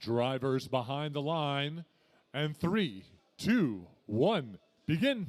Drivers behind the line. And 3, 2, 1, begin.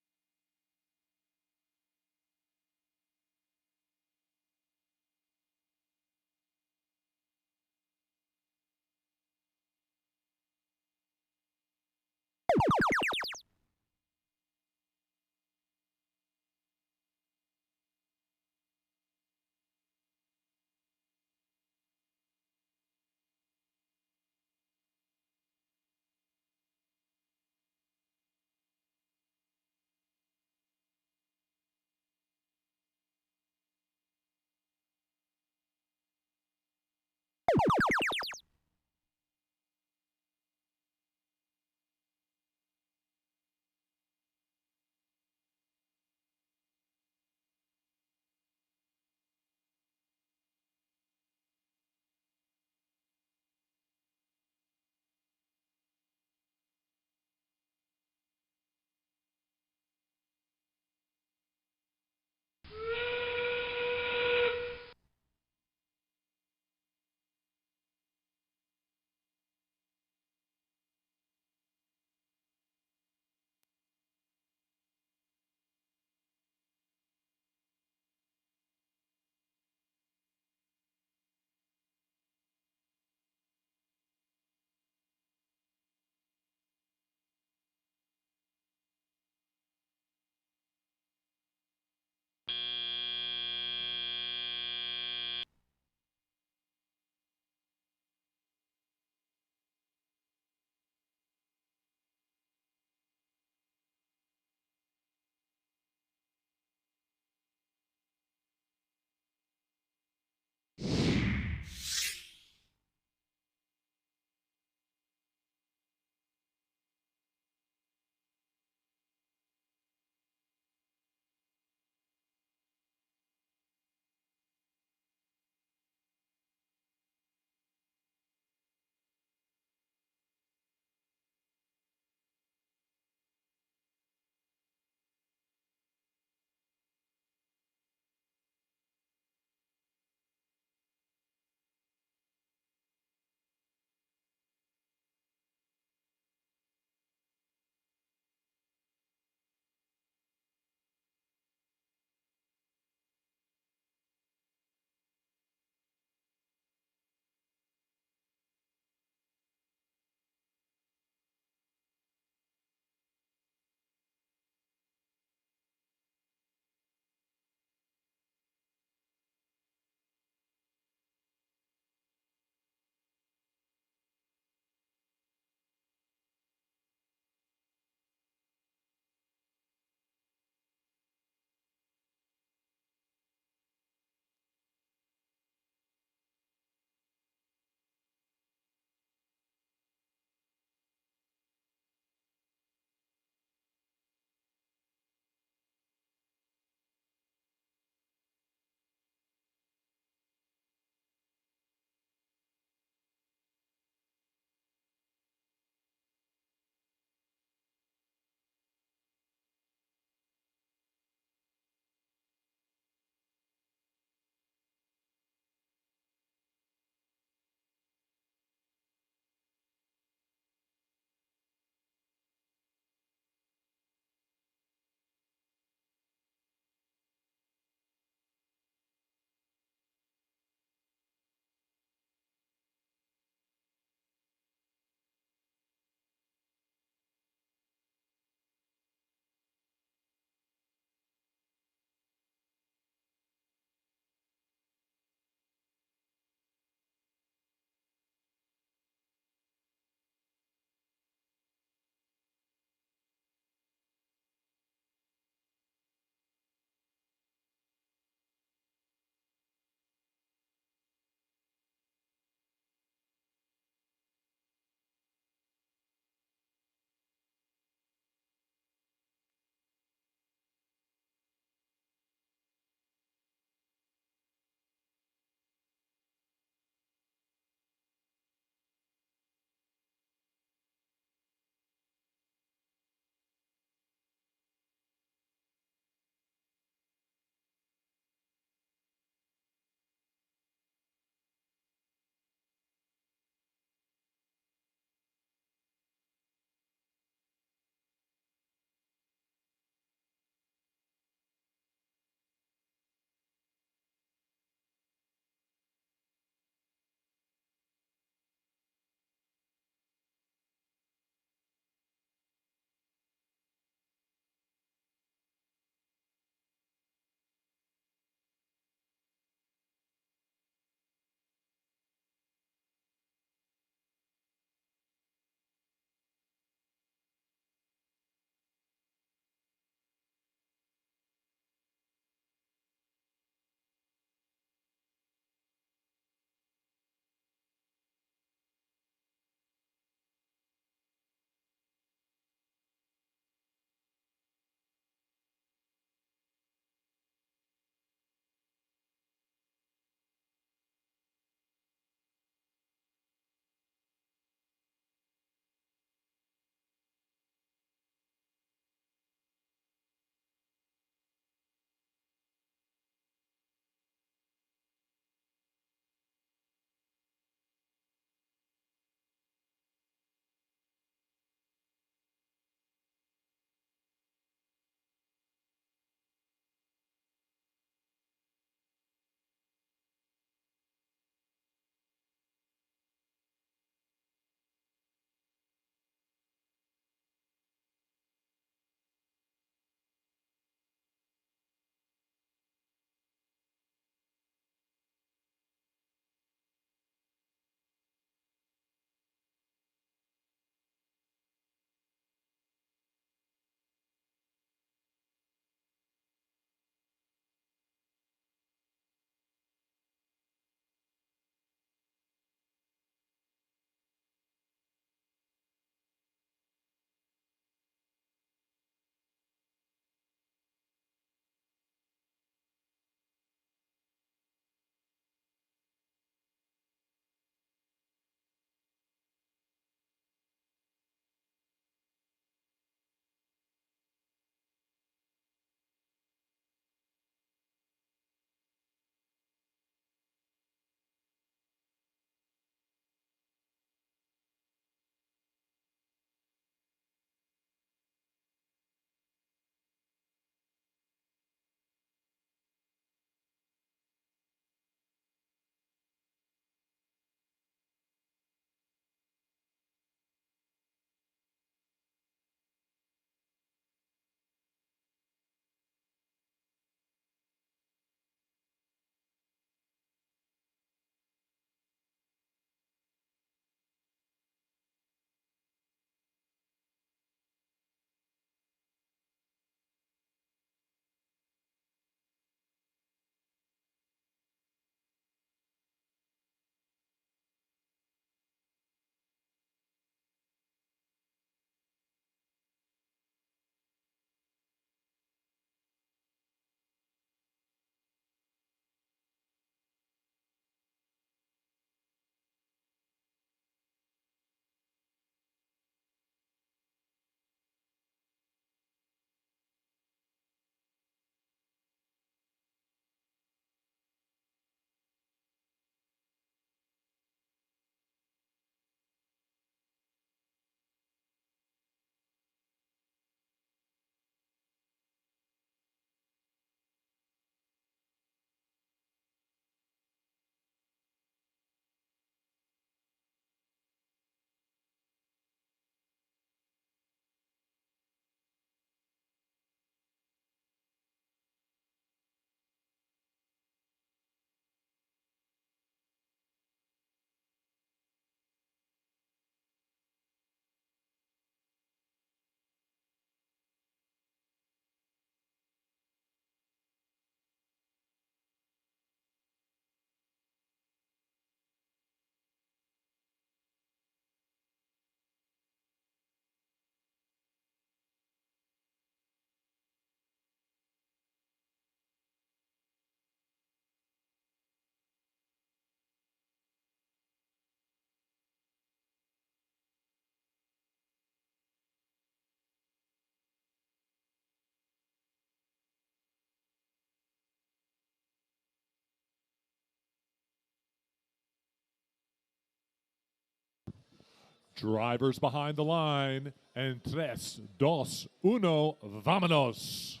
Drivers behind the line. And 3, 2, 1, vámonos.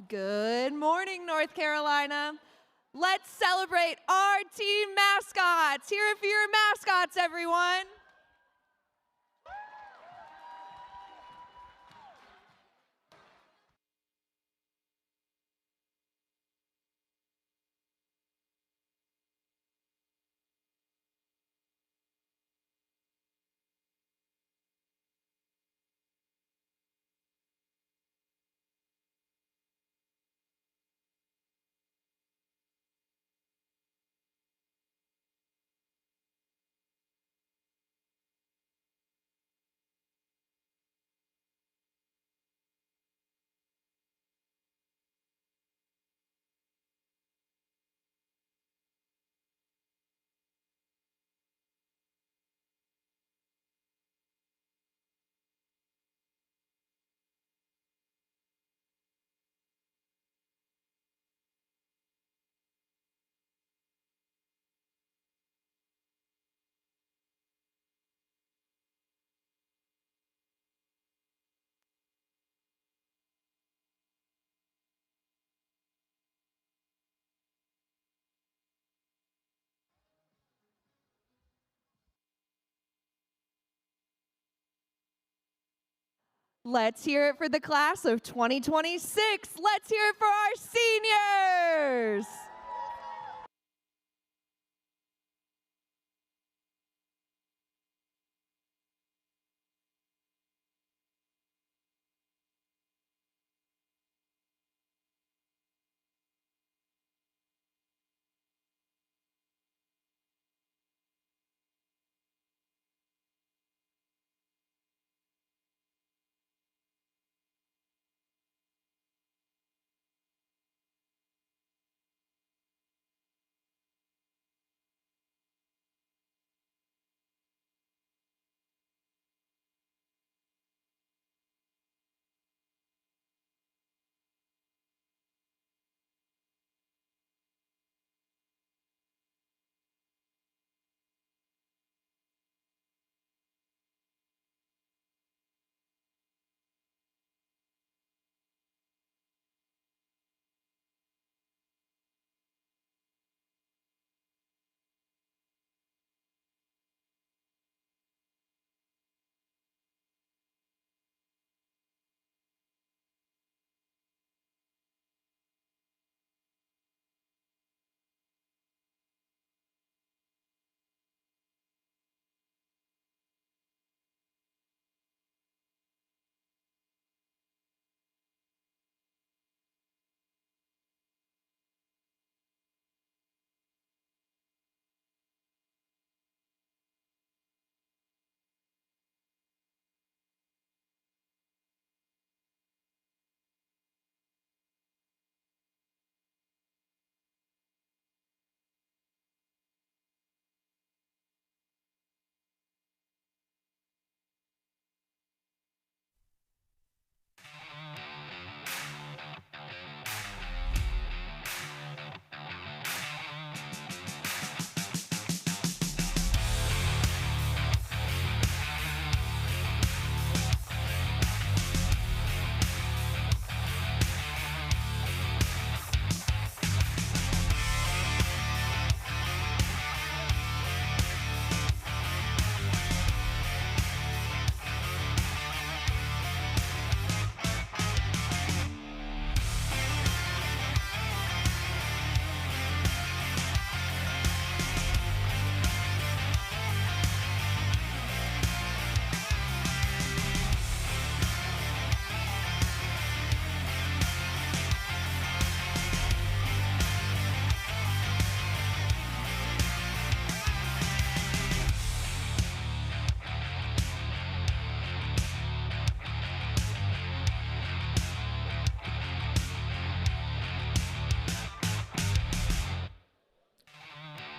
Good morning, North Carolina. Let's celebrate our team mascots. Hear it for your mascots, everyone. Let's hear it for the class of 2026. Let's hear it for our seniors.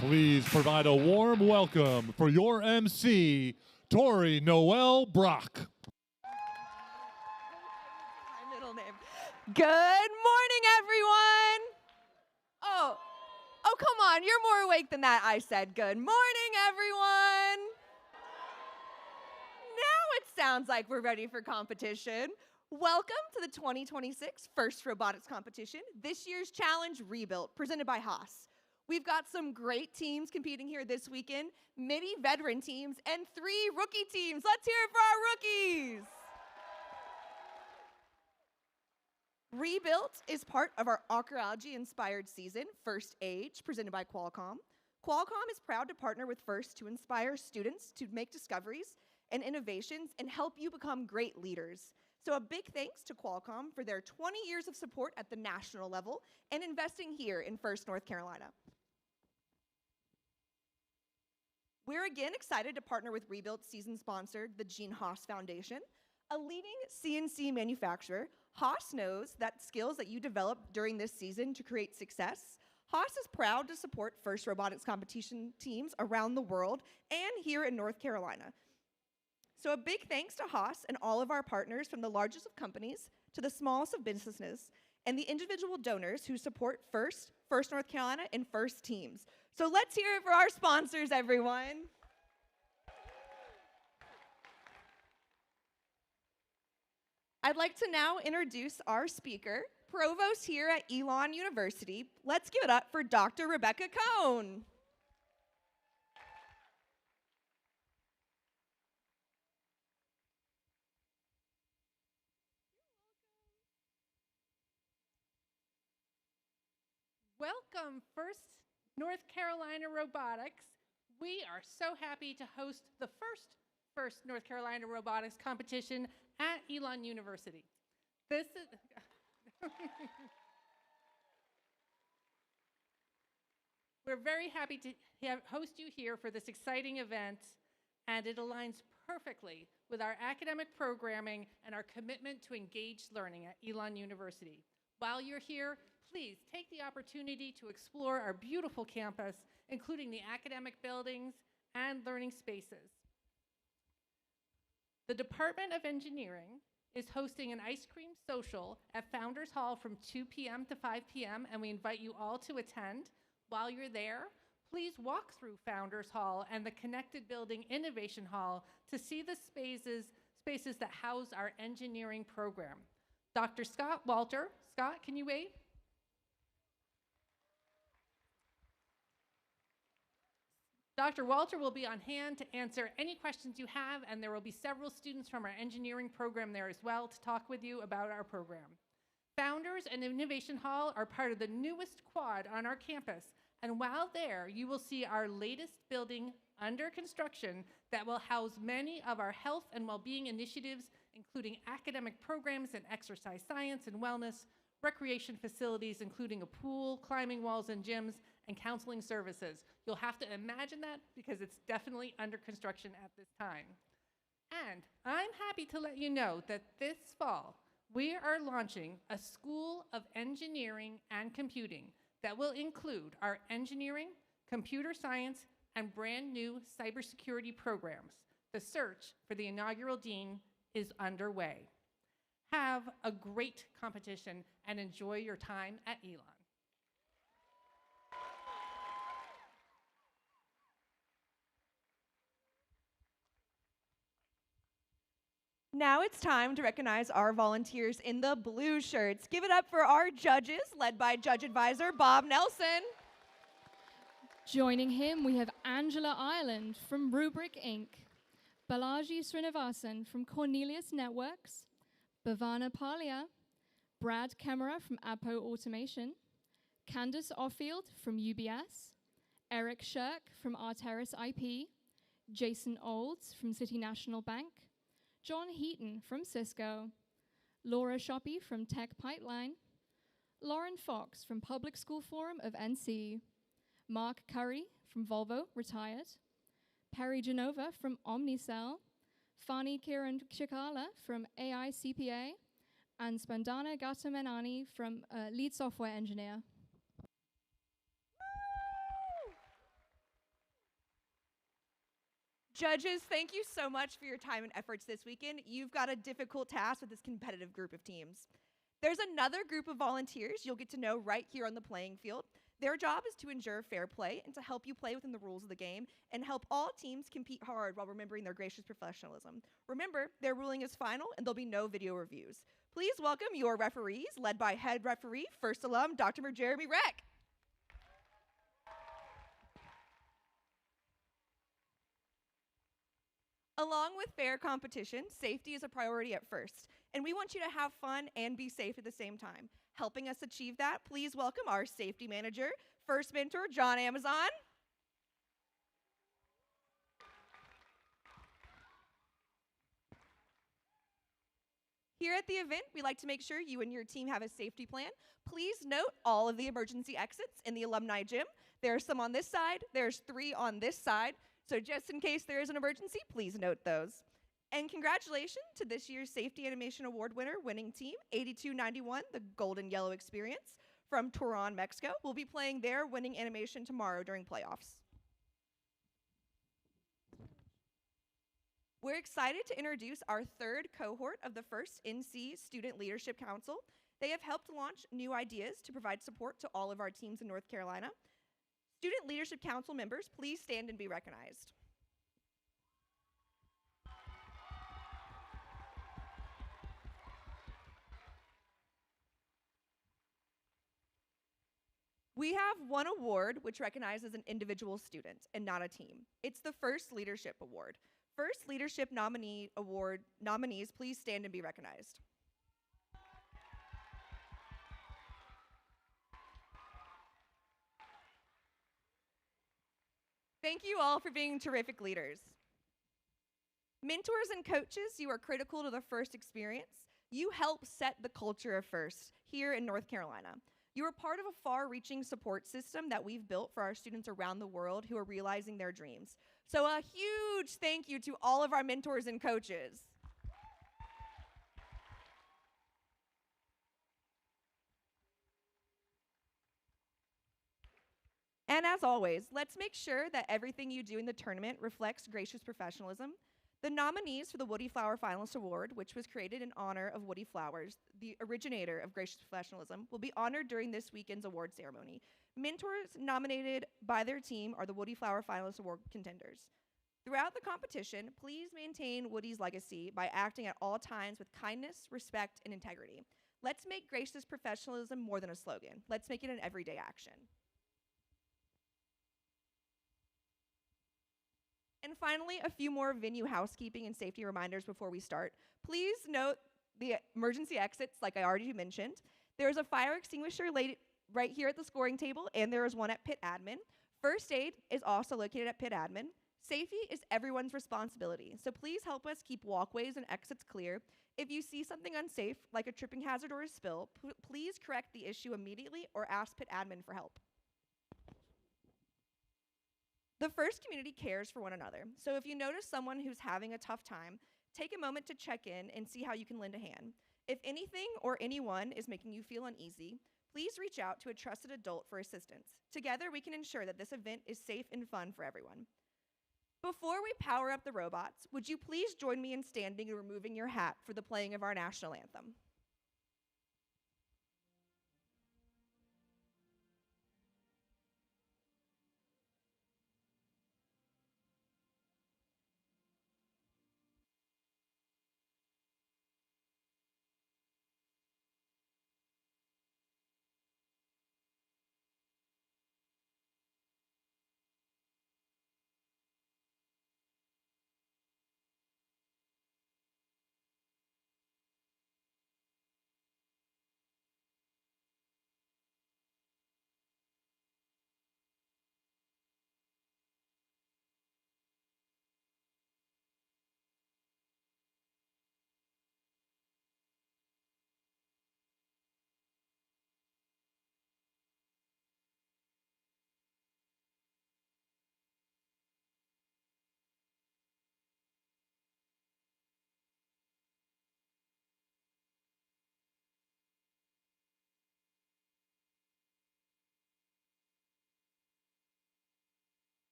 Please provide a warm welcome for your MC, Tori Noel Brock. My middle name. Good morning, everyone. Oh, come on. You're more awake than that. I said good morning, everyone. Now it sounds like we're ready for competition. Welcome to the 2026 First Robotics Competition, this year's challenge Rebuilt, presented by Haas. We've got some great teams competing here this weekend, many veteran teams, and 3 rookie teams. Let's hear it for our rookies. Rebuilt is part of our archaeology-inspired season, First Age, presented by Qualcomm. Qualcomm is proud to partner with First to inspire students to make discoveries and innovations and help you become great leaders. So a big thanks to Qualcomm for their 20 years of support at the national level and investing here in First North Carolina. We're again excited to partner with Rebuilt season sponsor, the Gene Haas Foundation. A leading CNC manufacturer, Haas knows that skills that you develop during this season to create success. Haas is proud to support First Robotics competition teams around the world and here in North Carolina. So a big thanks to Haas and all of our partners, from the largest of companies to the smallest of businesses, and the individual donors who support First North Carolina, and First teams. So let's hear it for our sponsors, everyone. I'd like to now introduce our speaker, Provost here at Elon University. Let's give it up for Dr. Rebecca Cohn. Welcome, First North Carolina Robotics. We are so happy to host the first North Carolina Robotics competition at Elon University. This is We're very happy to host you here for this exciting event, and it aligns perfectly with our academic programming and our commitment to engaged learning at Elon University. While you're here, please take the opportunity to explore our beautiful campus, including the academic buildings and learning spaces. The Department of Engineering is hosting an ice cream social at Founders Hall from 2 p.m. to 5 p.m., and we invite you all to attend. While you're there, please walk through Founders Hall and the connected building Innovation Hall to see the spaces that house our engineering program. Dr. Scott Walter, Scott, can you wave? Dr. Walter will be on hand to answer any questions you have, and there will be several students from our engineering program there as well to talk with you about our program. Founders and Innovation Hall are part of the newest quad on our campus, and while there, you will see our latest building under construction that will house many of our health and well-being initiatives, including academic programs in exercise science and wellness, recreation facilities, including a pool, climbing walls and gyms, and counseling services. You'll have to imagine that because it's definitely under construction at this time. And I'm happy to let you know that this fall, we are launching a School of Engineering and Computing that will include our engineering, computer science, and brand new cybersecurity programs. The search for the inaugural dean is underway. Have a great competition and enjoy your time at Elon. Now it's time to recognize our volunteers in the blue shirts. Give it up for our judges, led by Judge Advisor Bob Nelson. Joining him, we have Angela Ireland from Rubric Inc., Balaji Srinivasan from Cornelius Networks, Bhavana Palia, Brad Kemmerer from Apo Automation, Candace Offield from UBS, Eric Shirk from Arteris IP, Jason Olds from City National Bank, John Heaton from Cisco, Laura Shoppy from Tech Pipeline, Lauren Fox from Public School Forum of NC, Mark Curry from Volvo, retired, Perry Genova from Omnicell, Fani Kiran Chikala from AI CPA, and Spandana Gattamenani from Lead Software Engineer. Judges, thank you so much for your time and efforts this weekend. You've got a difficult task with this competitive group of teams. There's another group of volunteers you'll get to know right here on the playing field. Their job is to ensure fair play and to help you play within the rules of the game and help all teams compete hard while remembering their gracious professionalism. Remember, their ruling is final and there'll be no video reviews. Please welcome your referees, led by head referee, first alum, Dr. Jeremy Reck. Along with fair competition, safety is a priority at first, and we want you to have fun and be safe at the same time. Helping us achieve that, please welcome our safety manager, first mentor, John Amazon. Here at the event, we like to make sure you and your team have a safety plan. Please note all of the emergency exits in the alumni gym. There are some on this side, there's 3 on this side, so just in case there is an emergency, please note those. And congratulations to this year's Safety Animation Award winning team, 8291, the Golden Yellow Experience from Turan, Mexico, will be playing their winning animation tomorrow during playoffs. We're excited to introduce our 3rd cohort of the first NC Student Leadership Council. They have helped launch new ideas to provide support to all of our teams in North Carolina. Student Leadership Council members, please stand and be recognized. We have one award which recognizes an individual student and not a team. It's the First Leadership Award. First Leadership Award nominees, please stand and be recognized. Thank you all for being terrific leaders. Mentors and coaches, you are critical to the First experience. You help set the culture of First here in North Carolina. You are part of a far-reaching support system that we've built for our students around the world who are realizing their dreams. So a huge thank you to all of our mentors and coaches. And as always, let's make sure that everything you do in the tournament reflects gracious professionalism. The nominees for the Woody Flower Finalist Award, which was created in honor of Woody Flowers, the originator of gracious professionalism, will be honored during this weekend's award ceremony. Mentors nominated by their team are the Woody Flower Finalist Award contenders. Throughout the competition, please maintain Woody's legacy by acting at all times with kindness, respect, and integrity. Let's make gracious professionalism more than a slogan. Let's make it an everyday action. And finally, a few more venue housekeeping and safety reminders before we start. Please note the emergency exits, like I already mentioned. There's a fire extinguisher right here at the scoring table, and there is one at pit admin. First aid is also located at pit admin. Safety is everyone's responsibility, so please help us keep walkways and exits clear. If you see something unsafe, like a tripping hazard or a spill, please correct the issue immediately or ask pit admin for help. The First community cares for one another, so if you notice someone who's having a tough time, take a moment to check in and see how you can lend a hand. If anything or anyone is making you feel uneasy, please reach out to a trusted adult for assistance. Together, we can ensure that this event is safe and fun for everyone. Before we power up the robots, would you please join me in standing and removing your hat for the playing of our national anthem?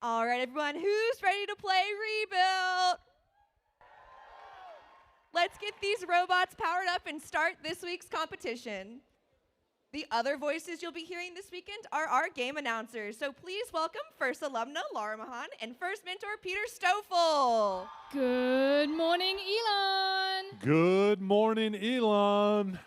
All right, everyone, who's ready to play Rebuild? Let's get these robots powered up and start this week's competition. The other voices you'll be hearing this weekend are our game announcers. So please welcome first alumna Laura Mahan and first mentor Peter Stoffel. Good morning, Elon. Good morning, Elon.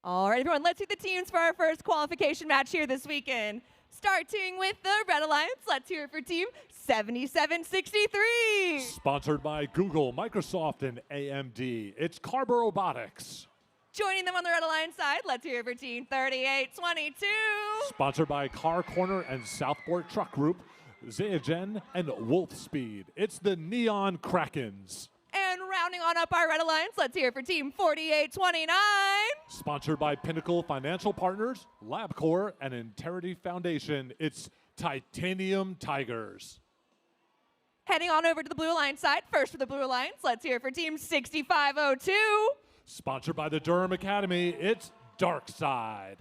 All right, everyone, let's see the teams for our first qualification match here this weekend. Starting with the Red Alliance, let's hear it for team 7763. Sponsored by Google, Microsoft, and AMD. It's Carber Robotics. Joining them on the Red Alliance side, let's hear it for team 3822. Sponsored by Car Corner and Southport Truck Group, Zayagen, and Wolf Speed. It's the Neon Krakens. And rounding on up our Red Alliance, let's hear it for team 4829. Sponsored by Pinnacle Financial Partners, LabCorp, and Integrity Foundation. It's Titanium Tigers. Heading on over to the Blue Alliance side, first for the Blue Alliance, let's hear it for team 6502. Sponsored by the Durham Academy, it's Dark Side.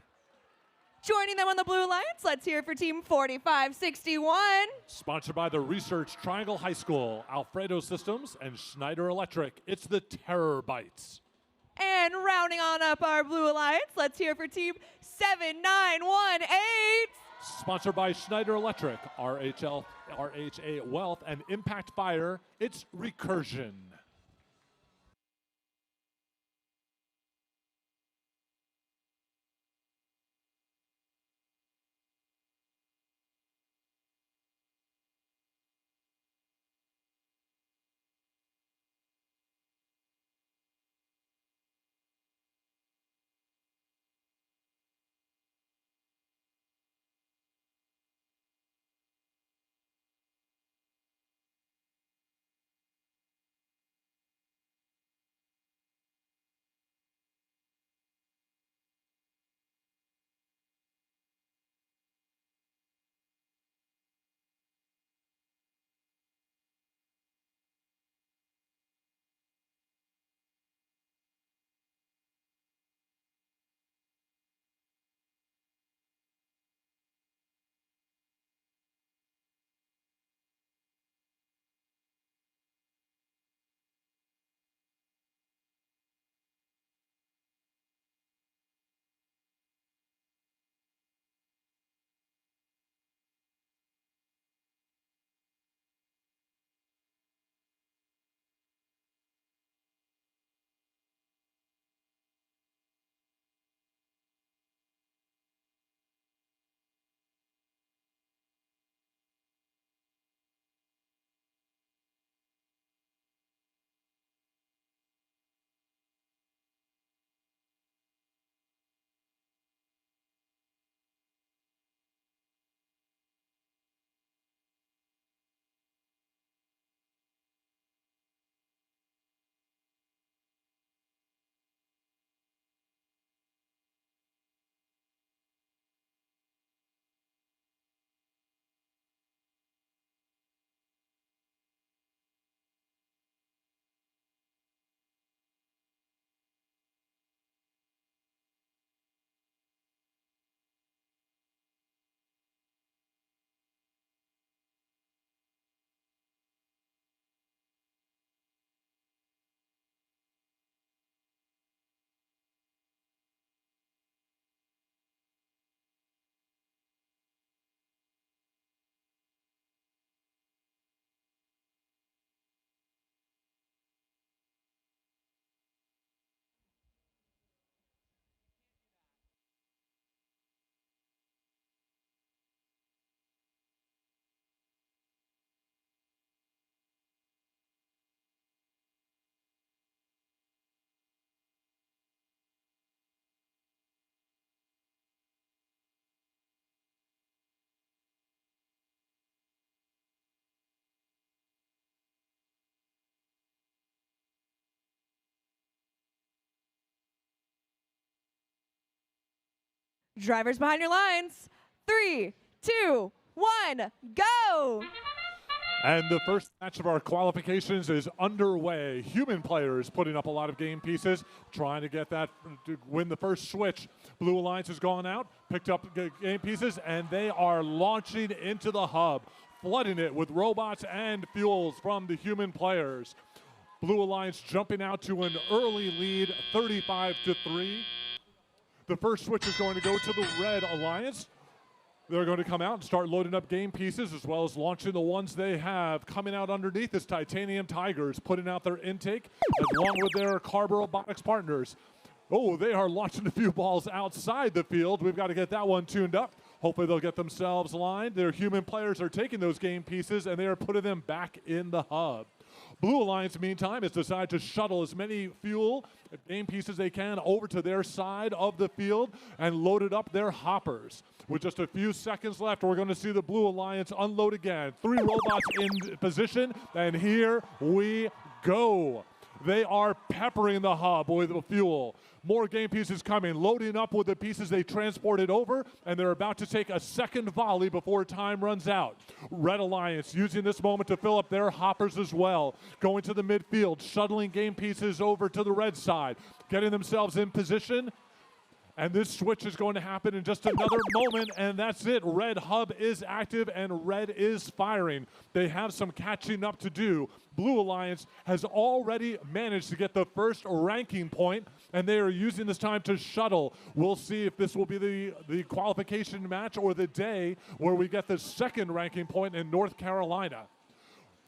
Joining them on the Blue Alliance, let's hear it for team 4561. Sponsored by the Research Triangle High School, Alfredo Systems, and Schneider Electric. It's the Terror Bites. And rounding on up our Blue Alliance, let's hear it for team 7918. Sponsored by Schneider Electric, RHA Wealth, and Impact Fire. It's Recursion. Drivers behind your lines. 3, 2, 1, go! And the first match of our qualifications is underway. Human players putting up a lot of game pieces, trying to get that to win the first switch. Blue Alliance has gone out, picked up game pieces, and they are launching into the hub, flooding it with robots and fuels from the human players. Blue Alliance jumping out to an early lead, 35-3. The first switch is going to go to the Red Alliance. They're going to come out and start loading up game pieces as well as launching the ones they have. Coming out underneath is Titanium Tigers, putting out their intake along with their Carb Robotics partners. Oh, they are launching a few balls outside the field. We've got to get that one tuned up. Hopefully they'll get themselves lined. Their human players are taking those game pieces and they are putting them back in the hub. Blue Alliance, meantime, has decided to shuttle as many fuel game pieces they can over to their side of the field and loaded up their hoppers. With just a few seconds left, we're going to see the Blue Alliance unload again. 3 robots in position, and here we go. They are peppering the hub with the fuel. More game pieces coming, loading up with the pieces they transported over, and they're about to take a second volley before time runs out. Red Alliance using this moment to fill up their hoppers as well. Going to the midfield, shuttling game pieces over to the red side, getting themselves in position. And this switch is going to happen in just another moment, and that's it. Red hub is active, and red is firing. They have some catching up to do. Blue Alliance has already managed to get the first ranking point, and they are using this time to shuttle. We'll see if this will be the qualification match or the day where we get the second ranking point in North Carolina.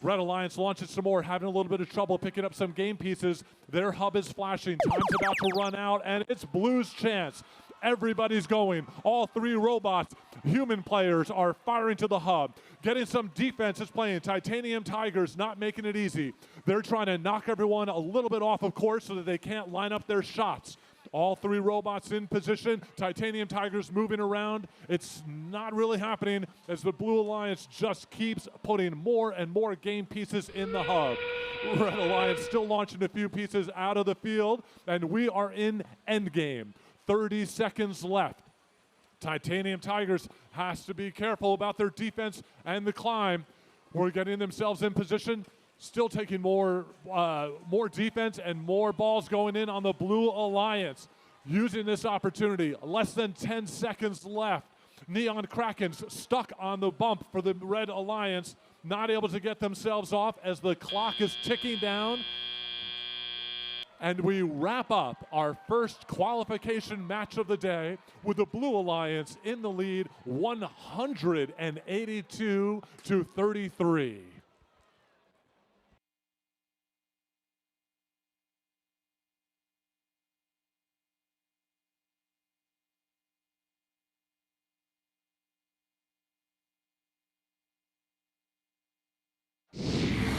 Red Alliance launches some more, having a little bit of trouble picking up some game pieces. Their hub is flashing. Time's about to run out, and it's Blue's chance. Everybody's going. All 3 robots, human players, are firing to the hub. Getting some defense is playing. Titanium Tigers not making it easy. They're trying to knock everyone a little bit off of course so that they can't line up their shots. All 3 robots in position. Titanium Tigers moving around. It's not really happening as the Blue Alliance just keeps putting more and more game pieces in the hub. Red Alliance still launching a few pieces out of the field, and we are in endgame. 30 seconds left. Titanium Tigers has to be careful about their defense and the climb. We're getting themselves in position. Still taking more defense and more balls going in on the Blue Alliance. Using this opportunity, less than 10 seconds left. Neon Krakens stuck on the bump for the Red Alliance, not able to get themselves off as the clock is ticking down. And we wrap up our first qualification match of the day with the Blue Alliance in the lead, 182-33.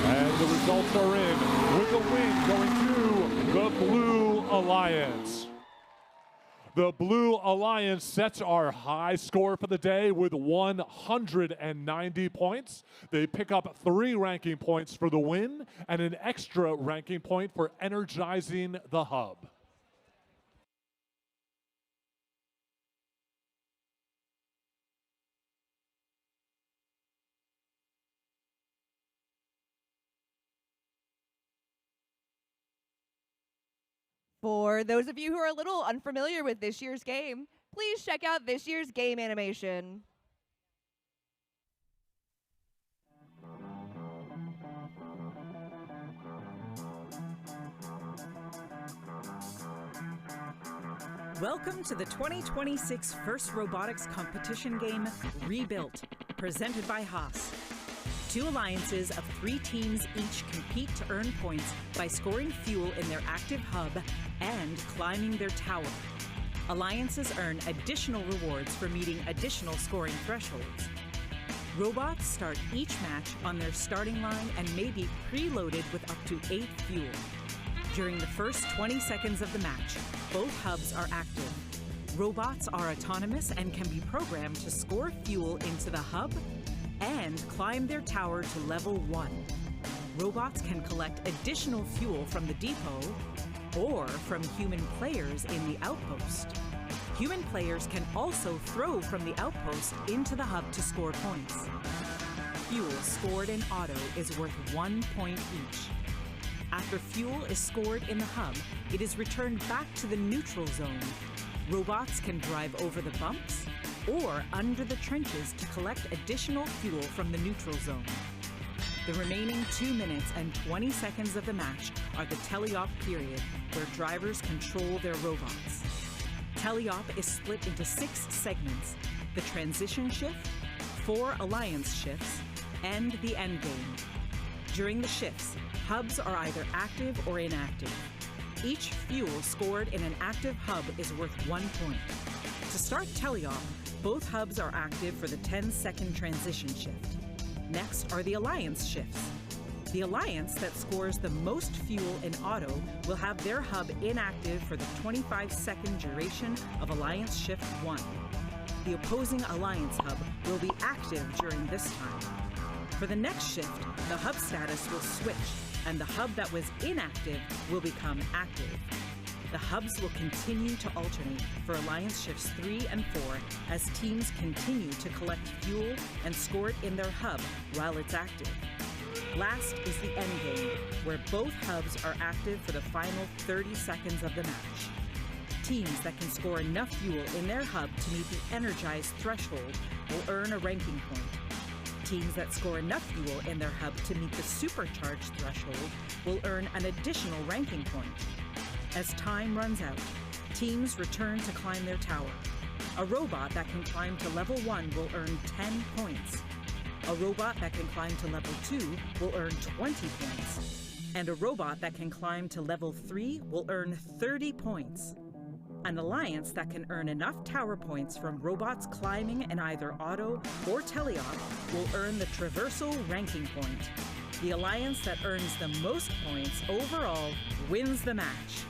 And the results are in, with the win going to the Blue Alliance. The Blue Alliance sets our high score for the day with 190 points. They pick up 3 ranking points for the win and an extra ranking point for energizing the hub. For those of you who are a little unfamiliar with this year's game, please check out this year's game animation. Welcome to the 2026 First Robotics Competition game, Rebuilt, presented by Haas. 2 alliances of 3 teams each compete to earn points by scoring fuel in their active hub and climbing their tower. Alliances earn additional rewards for meeting additional scoring thresholds. Robots start each match on their starting line and may be preloaded with up to 8 fuel. During the first 20 seconds of the match, both hubs are active. Robots are autonomous and can be programmed to score fuel into the hub and climb their tower to level 1. Robots can collect additional fuel from the depot or from human players in the outpost. Human players can also throw from the outpost into the hub to score points. Fuel scored in auto is worth 1 point each. After fuel is scored in the hub, it is returned back to the neutral zone. Robots can drive over the bumps or under the trenches to collect additional fuel from the neutral zone. The remaining 2 minutes and 20 seconds of the match are the teleop period, where drivers control their robots. Teleop is split into 6 segments: the transition shift, 4 alliance shifts, and the endgame. During the shifts, hubs are either active or inactive. Each fuel scored in an active hub is worth 1 point. To start teleop, both hubs are active for the 10-second transition shift. Next are the alliance shifts. The alliance that scores the most fuel in auto will have their hub inactive for the 25-second duration of alliance shift 1. The opposing alliance hub will be active during this time. For the next shift, the hub status will switch, and the hub that was inactive will become active. The hubs will continue to alternate for alliance shifts 3 and 4 as teams continue to collect fuel and score it in their hub while it's active. Last is the endgame, where both hubs are active for the final 30 seconds of the match. Teams that can score enough fuel in their hub to meet the energized threshold will earn a ranking point. Teams that score enough fuel in their hub to meet the supercharged threshold will earn an additional ranking point. As time runs out, teams return to climb their tower. A robot that can climb to level 1 will earn 10 points. A robot that can climb to level 2 will earn 20 points. And a robot that can climb to level 3 will earn 30 points. An alliance that can earn enough tower points from robots climbing in either auto or teleop will earn the traversal ranking point. The alliance that earns the most points overall wins the match.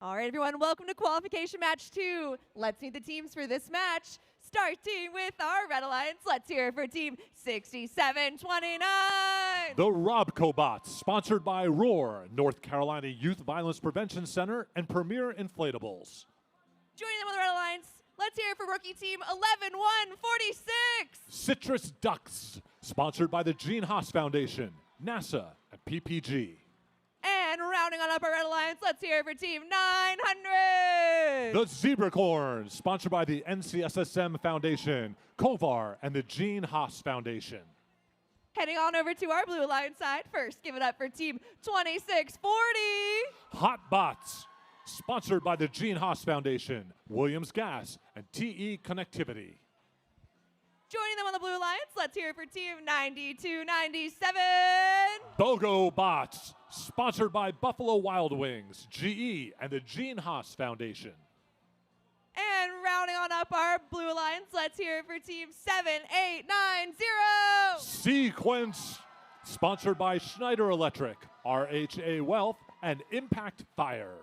All right, everyone, welcome to qualification match 2. Let's meet the teams for this match. Starting with our Red Alliance, let's hear it for team 6729. The Robcobots, sponsored by Roar, North Carolina Youth Violence Prevention Center, and Premier Inflatables. Joining them on the Red Alliance, let's hear it for rookie team 11146. Citrus Ducks, sponsored by the Gene Haas Foundation, NASA, and PPG. And rounding on up our Red Alliance, let's hear it for team 900. The Zebracorns, sponsored by the NCSSM Foundation, Kovar, and the Gene Haas Foundation. Heading on over to our Blue Alliance side, first give it up for team 2640. Hotbots, sponsored by the Gene Haas Foundation, Williams Gas, and TE Connectivity. Joining them on the Blue Alliance, let's hear it for team 9297. BOGO Bots, sponsored by Buffalo Wild Wings, GE, and the Gene Haas Foundation. And rounding on up our Blue Alliance, let's hear it for team 7890. Sequence, sponsored by Schneider Electric, RHA Wealth, and Impact Fire.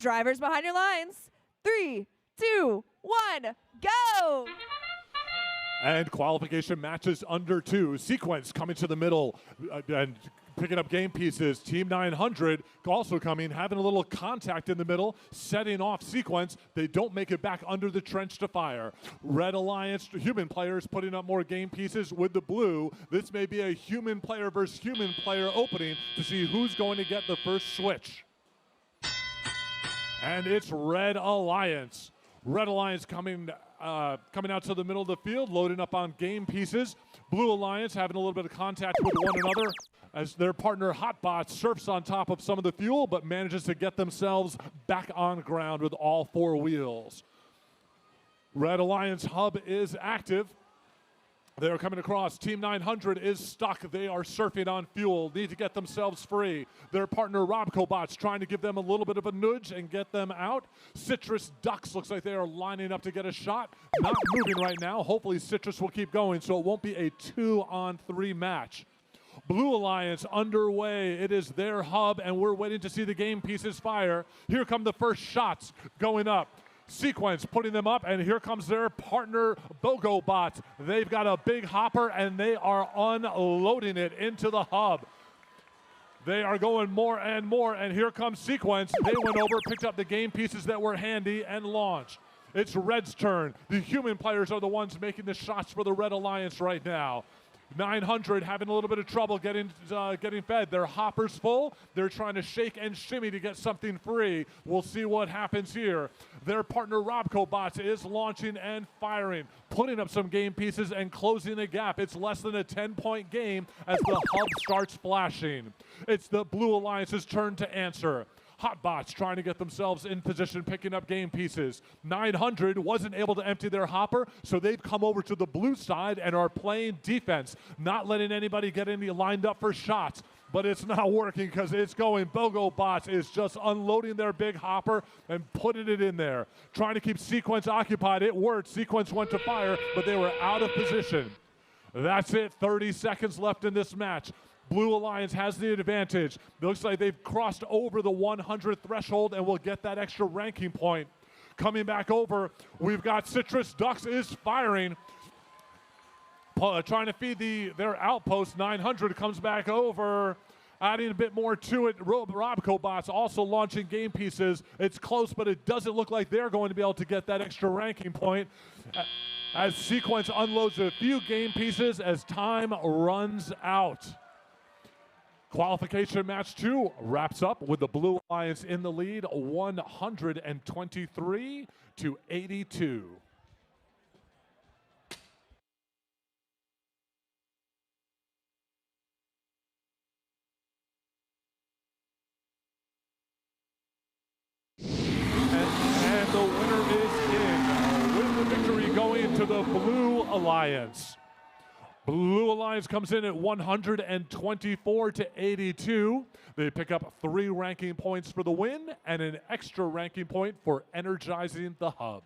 Drivers behind your lines. 3, 2, 1, go! And qualification matches under 2. Sequence coming to the middle and Picking up game pieces, Team 900 also coming, having a little contact in the middle, setting off sequence. They don't make it back under the trench to fire. Red Alliance human players putting up more game pieces with the blue. This may be a human player versus human player opening to see who's going to get the first switch. And it's Red Alliance. Red Alliance coming out to the middle of the field, loading up on game pieces. Blue Alliance having a little bit of contact with one another as their partner Hotbot surfs on top of some of the fuel, but manages to get themselves back on ground with all four wheels. Red Alliance hub is active. They're coming across. Team 900 is stuck. They are surfing on fuel, need to get themselves free. Their partner Robcobot's trying to give them a little bit of a nudge and get them out. Citrus Ducks looks like they are lining up to get a shot. Not moving right now. Hopefully Citrus will keep going so it won't be a 2-on-3 match. Blue Alliance underway. It is their hub, and we're waiting to see the game pieces fire. Here come the first shots going up. Sequence putting them up, and here comes their partner Bogobot. They've got a big hopper, and they are unloading it into the hub. They are going more and more, and here comes Sequence. They went over, picked up the game pieces that were handy, and launched. It's Red's turn. The human players are the ones making the shots for the Red Alliance right now. 900 having a little bit of trouble getting fed. Their hopper's full. They're trying to shake and shimmy to get something free. We'll see what happens here. Their partner Robcobots is launching and firing, putting up some game pieces and closing the gap. It's less than a 10-point game as the hub starts flashing. It's the Blue Alliance's turn to answer. Hotbots trying to get themselves in position, picking up game pieces. 900 wasn't able to empty their hopper, so they've come over to the blue side and are playing defense, not letting anybody get any lined up for shots. But it's not working because it's going. Bogobots is just unloading their big hopper and putting it in there. Trying to keep Sequence occupied. It worked. Sequence went to fire, but they were out of position. That's it. 30 seconds left in this match. Blue Alliance has the advantage. It looks like they've crossed over the 100 threshold and will get that extra ranking point. Coming back over, we've got Citrus Ducks is firing. Trying to feed their outpost. 900 comes back over, adding a bit more to it. Robcobots also launching game pieces. It's close, but it doesn't look like they're going to be able to get that extra ranking point as Sequence unloads a few game pieces as time runs out. Qualification match 2 wraps up with the Blue Alliance in the lead, 123-82. And the winner is in, with the victory going to the Blue Alliance. Blue Alliance comes in at 124-82. They pick up 3 ranking points for the win and an extra ranking point for energizing the hub.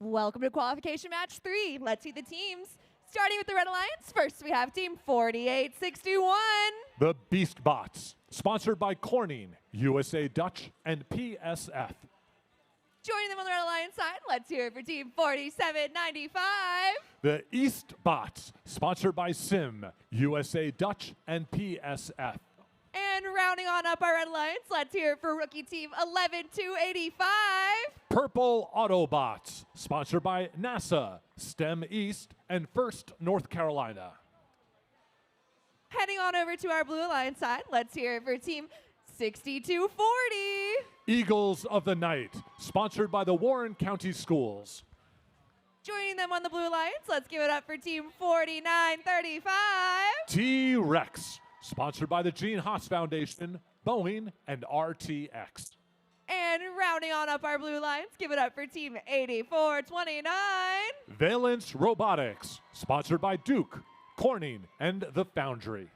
Welcome to qualification match 3. Let's see the teams. Starting with the Red Alliance, first we have team 4861. The Beast Bots, sponsored by Corning, USA Dutch, and PSF. Joining them on the Red Alliance side, let's hear it for team 4795. The East Bots, sponsored by Sim, USA Dutch, and PSF. And rounding on up our Red Alliance, let's hear it for rookie team 11285. Purple Autobots, sponsored by NASA, STEM East, and First North Carolina. Heading on over to our Blue Alliance side, let's hear it for team 6240. Eagles of the Night, sponsored by the Warren County Schools. Joining them on the Blue Alliance, let's give it up for team 4935. T-Rex, sponsored by the Gene Haas Foundation, Boeing, and RTX. And rounding on up our Blue Alliance, give it up for team 8429. Valence Robotics, sponsored by Duke, Corning, and the Foundry.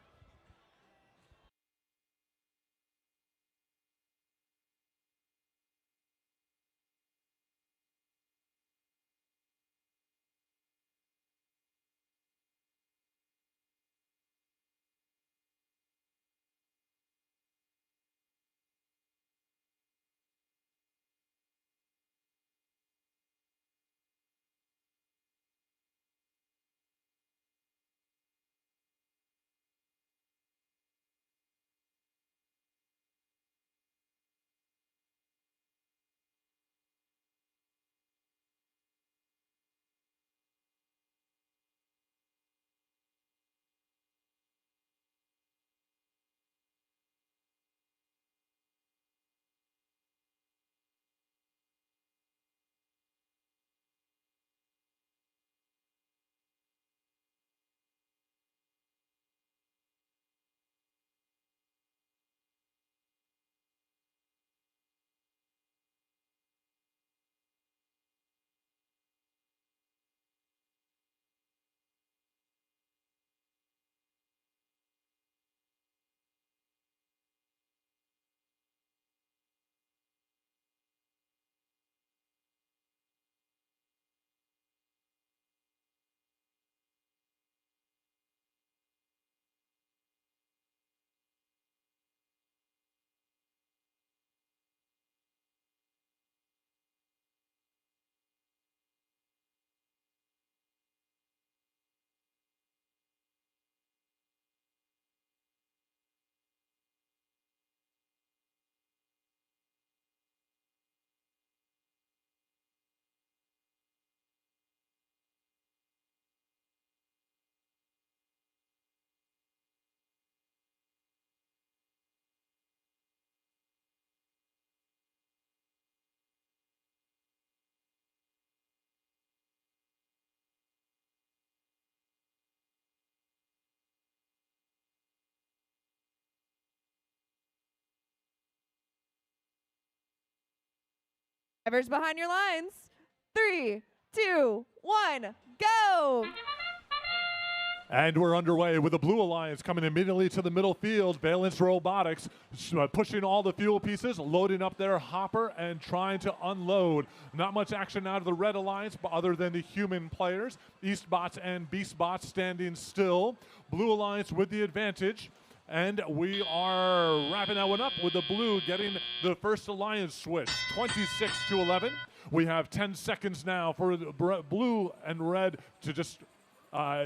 Drivers behind your lines. 3, 2, 1, go! And we're underway with the Blue Alliance coming immediately to the middle field. Valence Robotics pushing all the fuel pieces, loading up their hopper and trying to unload. Not much action out of the Red Alliance other than the human players. East Bots and Beast Bots standing still. Blue Alliance with the advantage. And we are wrapping that one up with the blue getting the first alliance switch, 26-11. We have 10 seconds now for the blue and red to just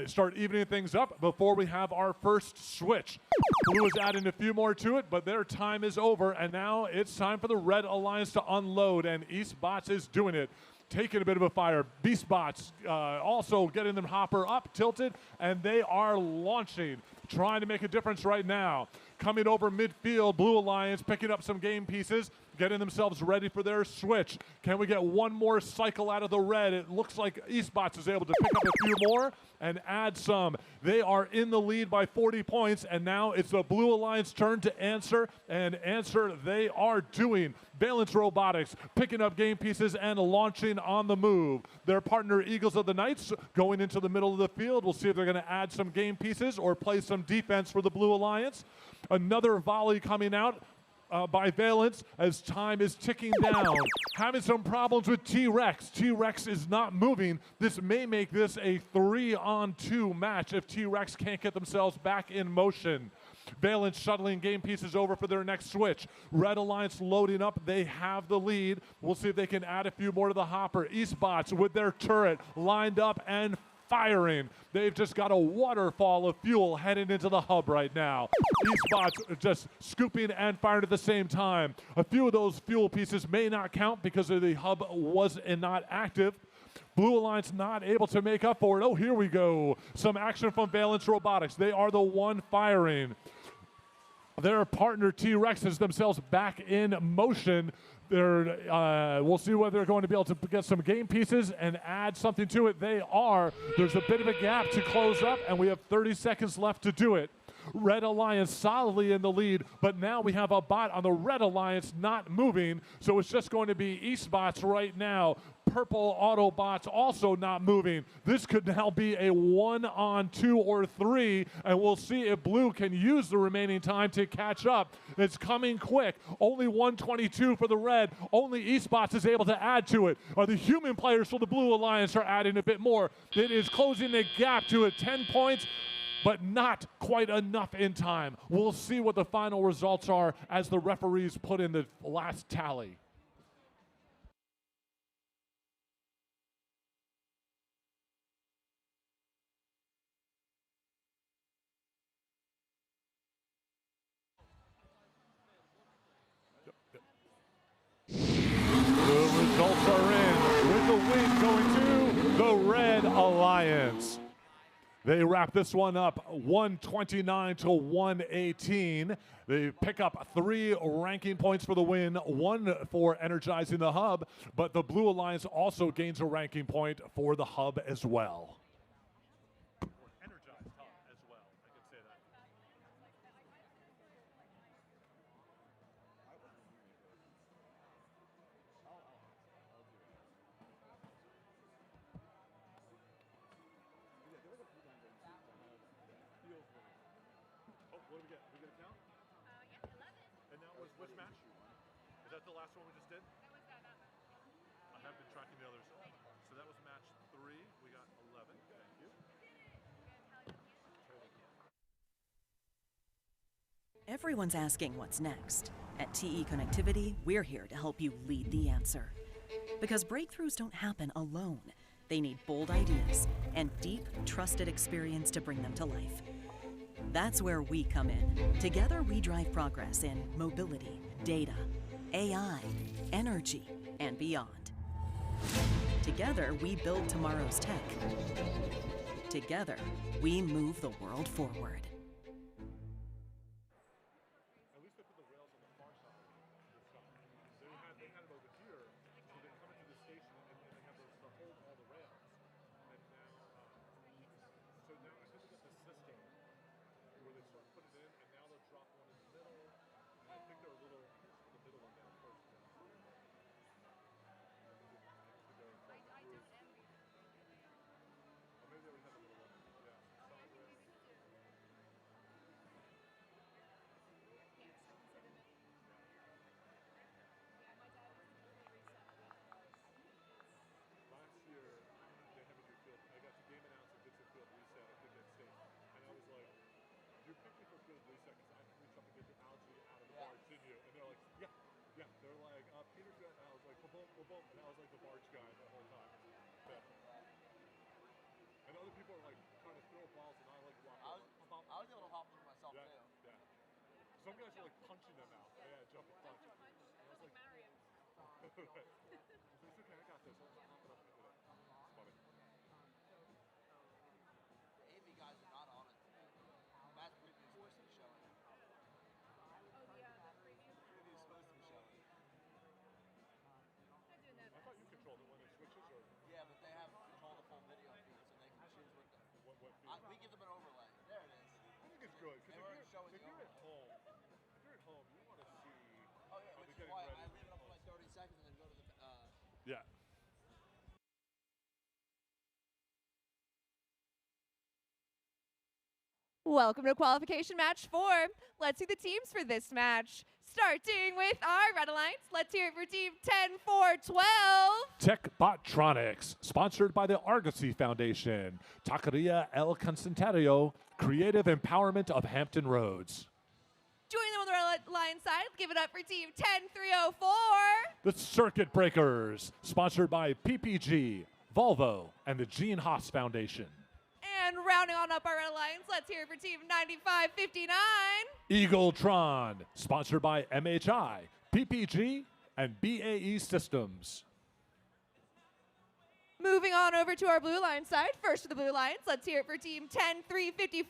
start evening things up before we have our first switch. Blue is adding a few more to it, but their time is over, and now it's time for the Red Alliance to unload, and East Bots is doing it. Taking a bit of a fire. Beast Bots also getting them hopper up, tilted, and they are launching, trying to make a difference right now. Coming over midfield, Blue Alliance picking up some game pieces, getting themselves ready for their switch. Can we get one more cycle out of the red? It looks like East Bots is able to pick up a few more and add some. They are in the lead by 40 points, and now it's the Blue Alliance turn to answer, and answer they are doing. Valence Robotics picking up game pieces and launching on the move. Their partner Eagles of the Knights going into the middle of the field. We'll see if they're going to add some game pieces or play some defense for the Blue Alliance. Another volley coming out by Valence as time is ticking down. Having some problems with T-Rex. T-Rex is not moving. This may make this a 3-on-2 match if T-Rex can't get themselves back in motion. Valence shuttling game pieces over for their next switch. Red Alliance loading up. They have the lead. We'll see if they can add a few more to the hopper. Eastbots with their turret lined up and firing. They've just got a waterfall of fuel heading into the hub right now. Eastbots just scooping and firing at the same time. A few of those fuel pieces may not count because the hub was not active. Blue Alliance not able to make up for it. Oh, here we go. Some action from Valence Robotics. They are the one firing. Their partner T-Rex is themselves back in motion. We'll see whether they're going to be able to get some game pieces and add something to it. They are. There's a bit of a gap to close up, and we have 30 seconds left to do it. Red Alliance solidly in the lead, but now we have a bot on the Red Alliance not moving, so it's just going to be Eastbots right now. Purple Autobots also not moving. This could now be a 1-on-2 or 3, and we'll see if Blue can use the remaining time to catch up. It's coming quick. Only 122 for the Red. Only Eastbots is able to add to it. The human players for the Blue Alliance are adding a bit more. It is closing the gap to 10 points, but not quite enough in time. We'll see what the final results are as the referees put in the last tally. The results are in, with the win going to the Red Alliance. They wrap this one up 129 to 118. They pick up 3 ranking points for the win, 1 for energizing the hub, but the Blue Alliance also gains a ranking point for the hub as well. Energized hub as well, I can say that. Oh, what do we get? We get a count? Yeah, 11. And that was which match? Is that the last one we just did? That was that match. I have been tracking the others. So that was match 3. We got 11. Thank you. Everyone's asking what's next. At TE Connectivity, we're here to help you lead the answer. Because breakthroughs don't happen alone. They need bold ideas and deep, trusted experience to bring them to life. That's where we come in. Together, we drive progress in mobility, data, AI, energy, and beyond. Together, we build tomorrow's tech. Together, we move the world forward. At least they put the rails on the far side of the stop. They had it over here, so they come into the station and they have the hold all the rails. And now, so now I think they got the system where they start putting it in, and now they'll drop one in the middle. And I think they're a little in the middle on that first one. I don't envy. Or maybe they already had the middle one. Yeah, solid rails. Last year, they had me do field. I got to game announce and did some field reset. I think at state, and I was like, "You picked me for field reset because I can reach up and get the algae out of the barge, didn't you?" And they're like, "Yeah, yeah." They're like, "Peter's good," and I was like, "Boom, boom, boom," and I was like the barge guy the whole time. Yeah. And other people are like trying to throw balls, and I like walk over. I was able to hop over myself Yeah, too. yeah. Some guys are like punching them out. Yeah, jump and punch. And I was like, Mario. It's okay, I got this. I'll just hop it up and do it. It's funny. The AV guys are not on it today. Matt's preview is supposed to be showing. Oh yeah, the preview. Preview is supposed to be showing. I'm not doing that. I thought you controlled it when it switches, or Yeah, but they have control of the full video feed, so they can choose what the. what feed? We give them an overlay. There it is. I think it's good They because weren't showing if the you're at overlay. home, you want to see. Oh yeah, how which they're is getting why ready I to leave it up for post. like 30 seconds and then go to the. Yeah. Welcome to qualification match 4. Let's see the teams for this match. Starting with our Red Alliance, let's hear it for team 10-4-12. Tech Botronics, sponsored by the Argosy Foundation. Taqueria El Concentrario, creative empowerment of Hampton Roads. Joining them on the Red Alliance side, give it up for team 10-3-04. The Circuit Breakers, sponsored by PPG, Volvo, and the Gene Haas Foundation. And rounding on up our Red Alliance, let's hear it for team 95-59. Eagletron, sponsored by MHI, PPG, and BAE Systems. Moving on over to our Blue Alliance side, first to the Blue Alliance, let's hear it for team 10-3-54.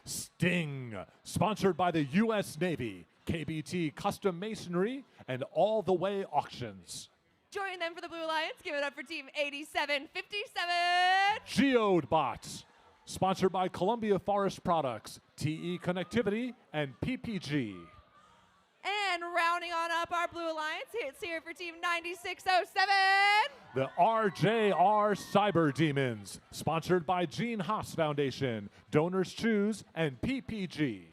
Sting, sponsored by the U.S. Navy, KBT Custom Masonry, and All the Way Auctions. Joining them for the Blue Alliance, give it up for team 87-57. Geodbots, sponsored by Columbia Forest Products, TE Connectivity, and PPG. And rounding on up our Blue Alliance, it's here for team 9607. The RJR Cyber Demons, sponsored by Gene Haas Foundation, Donors Choose, and PPG.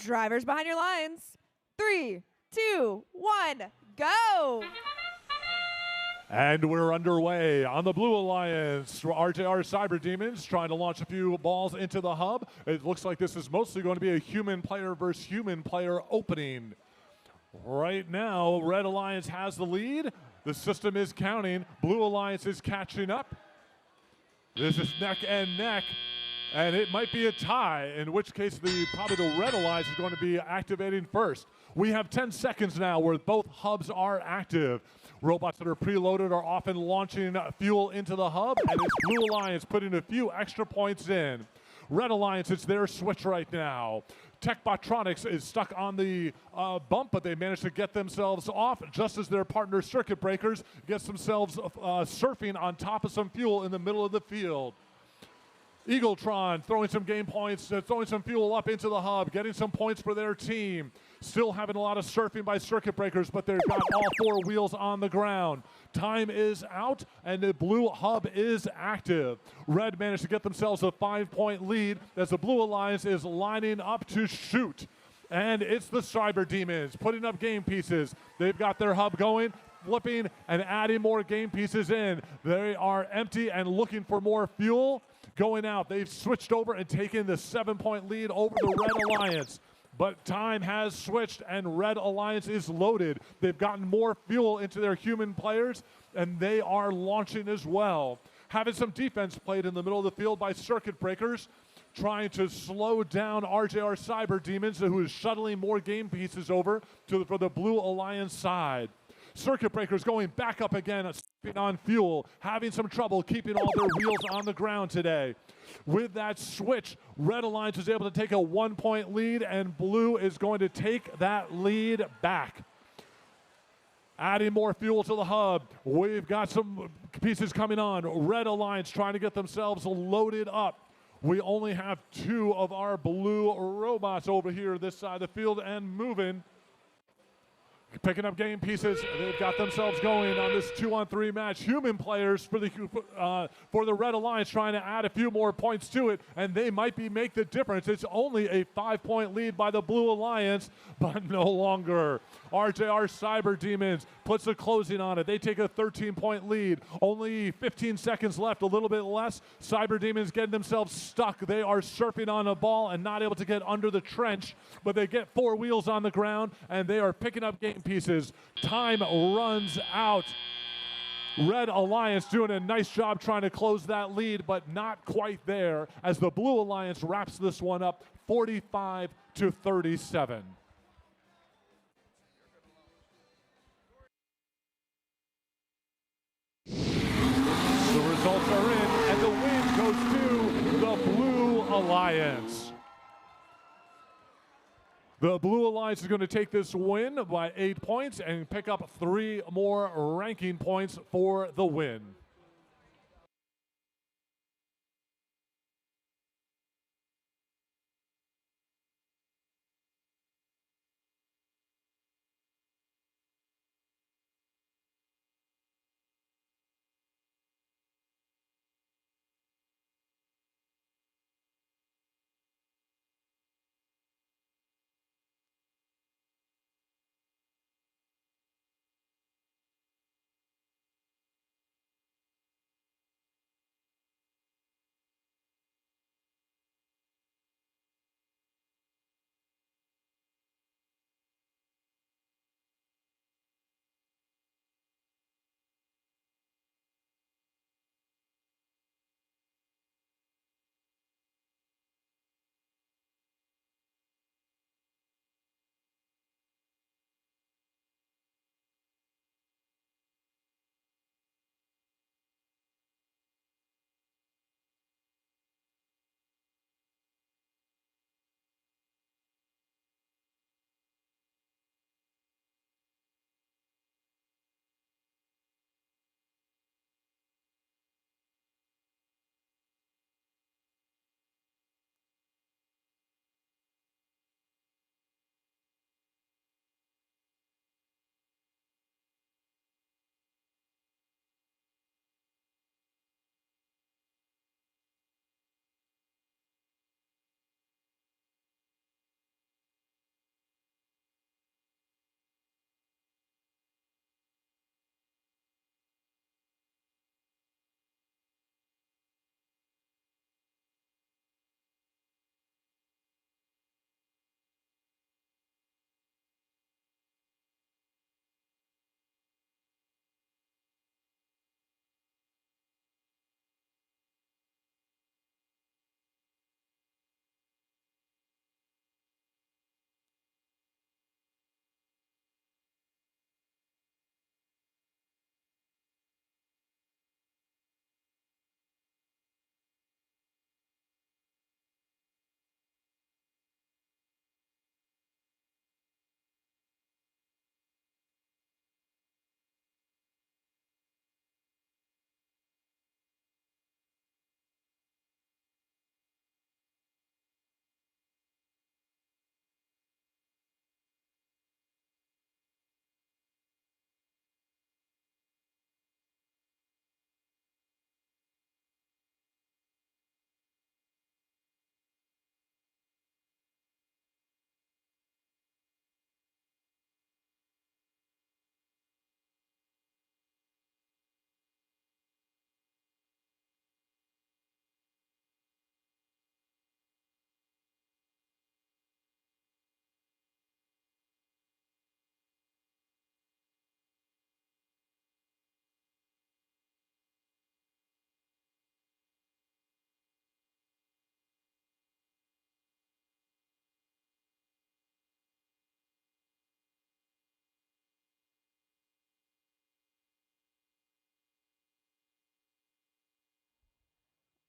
Drivers behind your lines. 3, 2, 1, go! And we're underway on the Blue Alliance. RJR Cyber Demons trying to launch a few balls into the hub. It looks like this is mostly going to be a human player versus human player opening. Right now, Red Alliance has the lead. The system is counting. Blue Alliance is catching up. This is neck and neck, and it might be a tie, in which case probably the Red Alliance is going to be activating first. We have 10 seconds now where both hubs are active. Robots that are preloaded are often launching fuel into the hub, and it's Blue Alliance putting a few extra points in. Red Alliance, it's their switch right now. Techbotronics is stuck on the bump, but they managed to get themselves off just as their partner Circuit Breakers gets themselves surfing on top of some fuel in the middle of the field. Eagletron throwing some game points, throwing some fuel up into the hub, getting some points for their team. Still having a lot of surfing by Circuit Breakers, but they've got all 4 wheels on the ground. Time is out, and the blue hub is active. Red managed to get themselves a 5-point lead as the Blue Alliance is lining up to shoot. And it's the Cyber Demons putting up game pieces. They've got their hub going, flipping, and adding more game pieces in. They are empty and looking for more fuel going out. They've switched over and taken the 7-point lead over the Red Alliance. But time has switched, and Red Alliance is loaded. They've gotten more fuel into their human players, and they are launching as well. Having some defense played in the middle of the field by Circuit Breakers, trying to slow down RJR Cyber Demons, who is shuttling more game pieces over for the Blue Alliance side. Circuit Breakers going back up again, stepping on fuel, having some trouble keeping all their wheels on the ground today. With that switch, Red Alliance is able to take a 1-point lead, and Blue is going to take that lead back. Adding more fuel to the hub. We've got some pieces coming on. Red Alliance trying to get themselves loaded up. We only have 2 of our blue robots over here this side of the field and moving. Picking up game pieces. They've got themselves going on this 2-on-3 match. Human players for the Red Alliance trying to add a few more points to it, and they might make the difference. It's only a 5-point lead by the Blue Alliance, but no longer. RJR Cyber Demons puts a closing on it. They take a 13-point lead. Only 15 seconds left, a little bit less. Cyber Demons getting themselves stuck. They are surfing on a ball and not able to get under the trench, but they get 4 wheels on the ground, and they are picking up game pieces. Time runs out. Red Alliance doing a nice job trying to close that lead, but not quite there as the Blue Alliance wraps this one up 45-37. The results are in, and the win goes to the Blue Alliance. The Blue Alliance is going to take this win by 8 points and pick up 3 more ranking points for the win.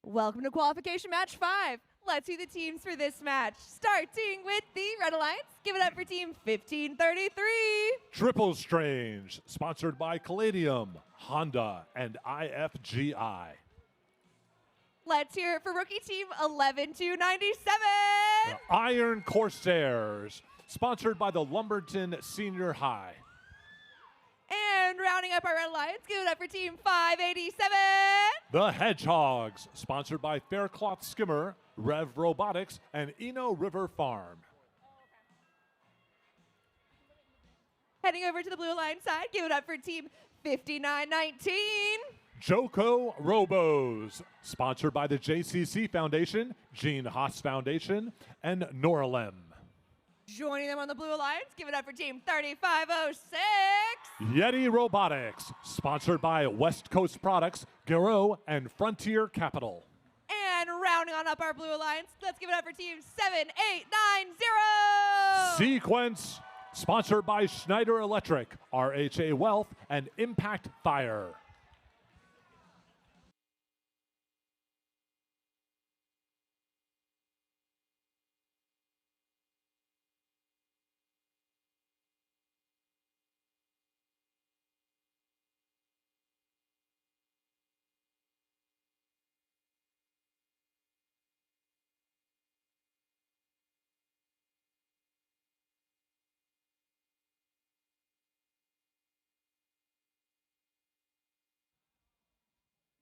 Welcome to qualification match 5. Let's see the teams for this match. Starting with the Red Alliance. Give it up for team 1533. Triple Strange, sponsored by Caladium, Honda, and IFGI. Let's hear it for rookie team 11297. Iron Corsairs, sponsored by the Lumberton Senior High. And rounding up our Red Alliance, give it up for team 587. The Hedgehogs, sponsored by Faircloth Skimmer, Rev Robotics, and Eno River Farm. Heading over to the Blue Alliance side, give it up for team 5919. Joko Robos, sponsored by the JCC Foundation, Gene Haas Foundation, and Norlem. Joining them on the Blue Alliance, give it up for team 3506. Yeti Robotics, sponsored by West Coast Products, Garo, and Frontier Capital. And rounding on up our Blue Alliance, let's give it up for team 7890. Sequence, sponsored by Schneider Electric, RHA Wealth, and Impact Fire.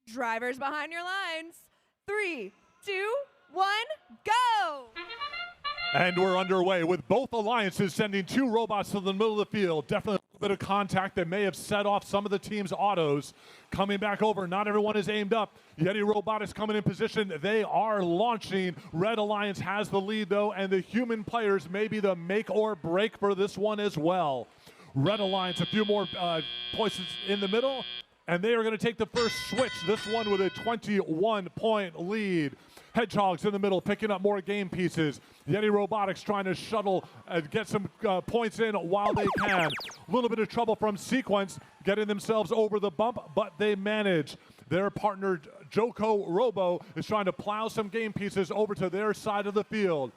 Drivers behind your lines. 3, 2, 1, go! And we're underway with both alliances sending 2 robots to the middle of the field. Definitely a bit of contact that may have set off some of the team's autos. Coming back over, not everyone is aimed up. Yeti Robotics coming in position. They are launching. Red Alliance has the lead though, and the human players may be the make or break for this one as well. Red Alliance, a few more places in the middle, and they are going to take the first switch. This one with a 21-point lead. Hedgehogs in the middle, picking up more game pieces. Yeti Robotics trying to shuttle and get some points in while they can. A little bit of trouble from Sequence, getting themselves over the bump, but they manage. Their partner, Joko Robo, is trying to plow some game pieces over to their side of the field.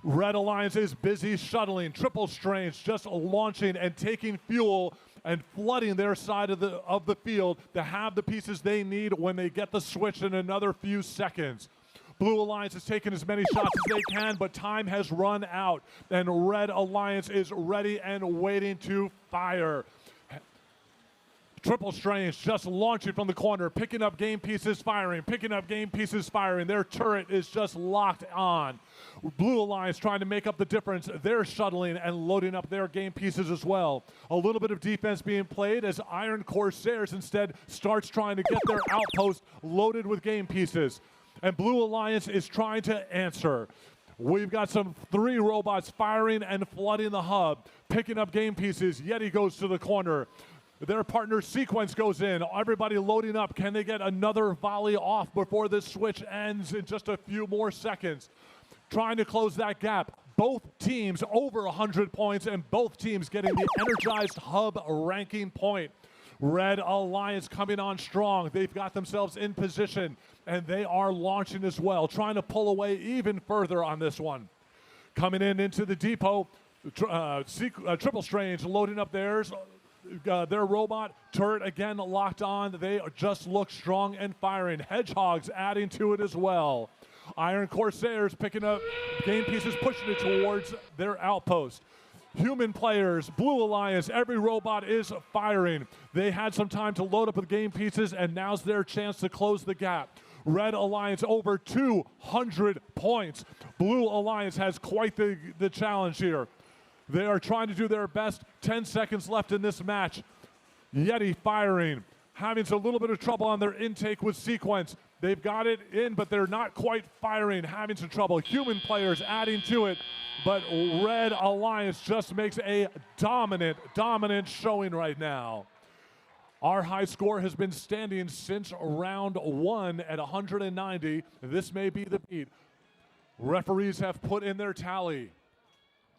Red Alliance is busy shuttling. Triple Strange just launching and taking fuel and flooding their side of the field to have the pieces they need when they get the switch in another few seconds. Blue Alliance is taking as many shots as they can, but time has run out, and Red Alliance is ready and waiting to fire. Triple Strange just launching from the corner, picking up game pieces, firing, picking up game pieces, firing. Their turret is just locked on. Blue Alliance trying to make up the difference. They're shuttling and loading up their game pieces as well. A little bit of defense being played as Iron Corsairs instead starts trying to get their outpost loaded with game pieces. And Blue Alliance is trying to answer. We've got some 3 robots firing and flooding the hub, picking up game pieces. Yeti goes to the corner. Their partner Sequence goes in. Everybody loading up. Can they get another volley off before this switch ends in just a few more seconds? Trying to close that gap. Both teams over 100 points, and both teams getting the energized hub ranking point. Red Alliance coming on strong. They've got themselves in position, and they are launching as well, trying to pull away even further on this one. Coming in into the depot, Triple Strange loading up theirs. Their robot turret again locked on. They just look strong and firing. Hedgehogs adding to it as well. Iron Corsairs picking up game pieces, pushing it towards their outpost. Human players, Blue Alliance, every robot is firing. They had some time to load up with game pieces, and now's their chance to close the gap. Red Alliance over 200 points. Blue Alliance has quite the challenge here. They are trying to do their best. 10 seconds left in this match. Yeti firing, having a little bit of trouble on their intake with Sequence. They've got it in, but they're not quite firing, having some trouble. Human players adding to it, but Red Alliance just makes a dominant showing right now. Our high score has been standing since round 1 at 190. This may be the beat. Referees have put in their tally.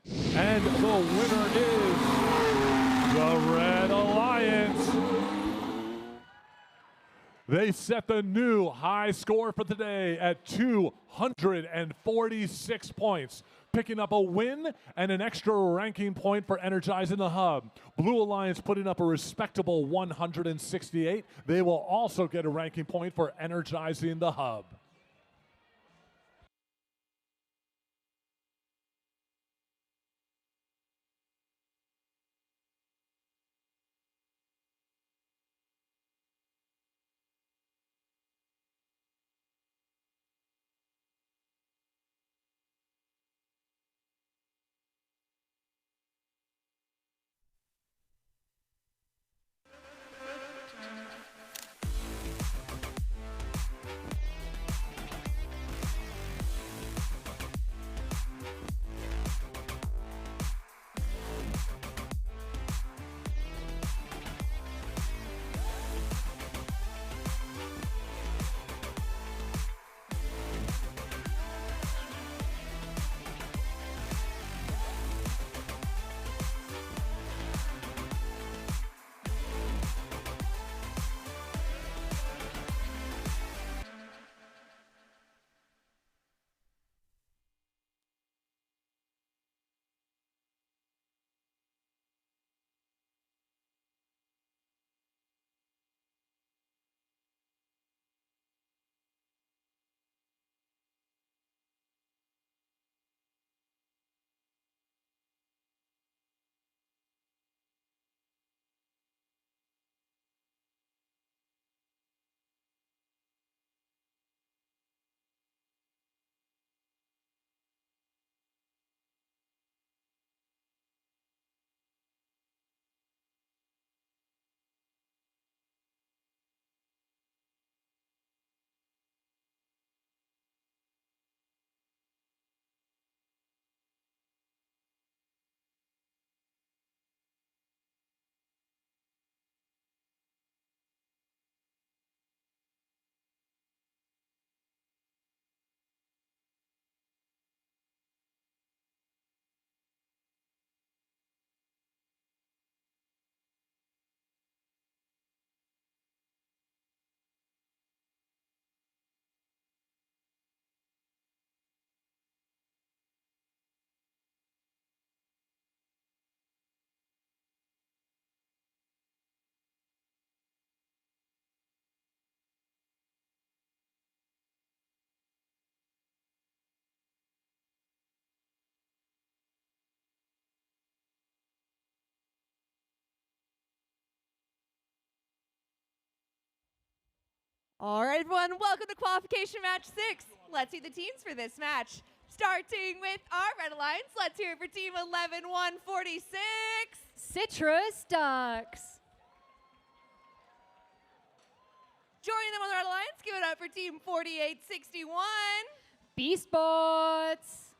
And the winner is the Red Alliance. They set the new high score for the day at 246 points, picking up a win and an extra ranking point for energizing the hub. Blue Alliance putting up a respectable 168. They will also get a ranking point for energizing the hub. All right, everyone, welcome to qualification match 6. Let's see the teams for this match. Starting with our Red Alliance, let's hear it for team 11-146. Citrus Ducks. Joining them on the Red Alliance, give it up for team 4861. Beast Bots.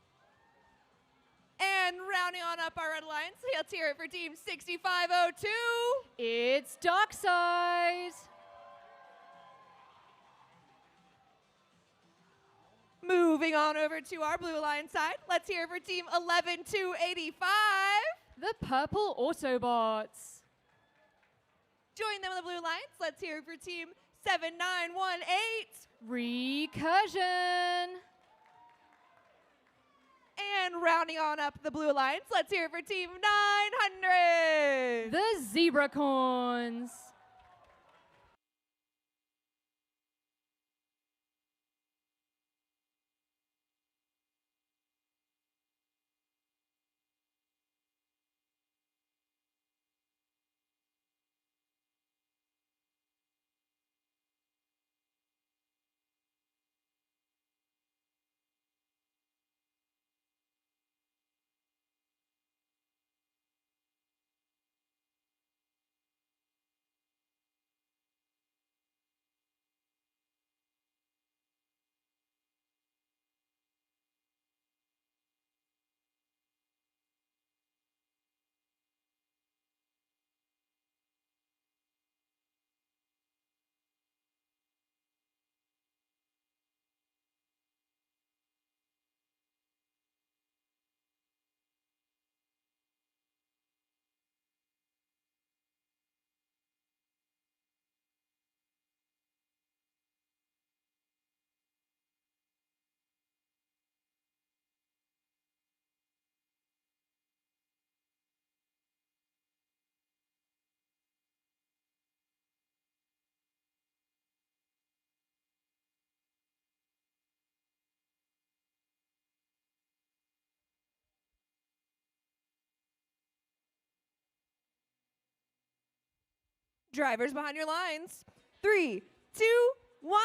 And rounding on up our Red Alliance, let's hear it for team 6502. It's Dockside. Moving on over to our Blue Alliance side, let's hear it for team 11285. The Purple Autobots. Join them on the Blue Alliance, let's hear it for team 7918. Recursion. And rounding on up the Blue Alliance, let's hear it for team 900. The Zebracorns. Drivers behind your lines. 3, 2, 1,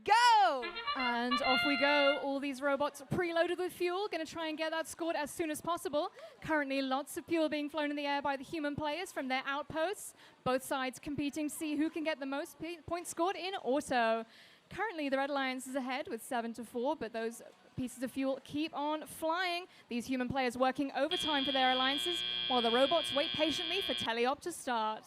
go! And off we go. All these robots preloaded with fuel. Going to try and get that scored as soon as possible. Currently, lots of fuel being flown in the air by the human players from their outposts. Both sides competing to see who can get the most points scored in auto. Currently, the Red Alliance is ahead with 7-4, but those pieces of fuel keep on flying. These human players working overtime for their alliances, while the robots wait patiently for teleop to start.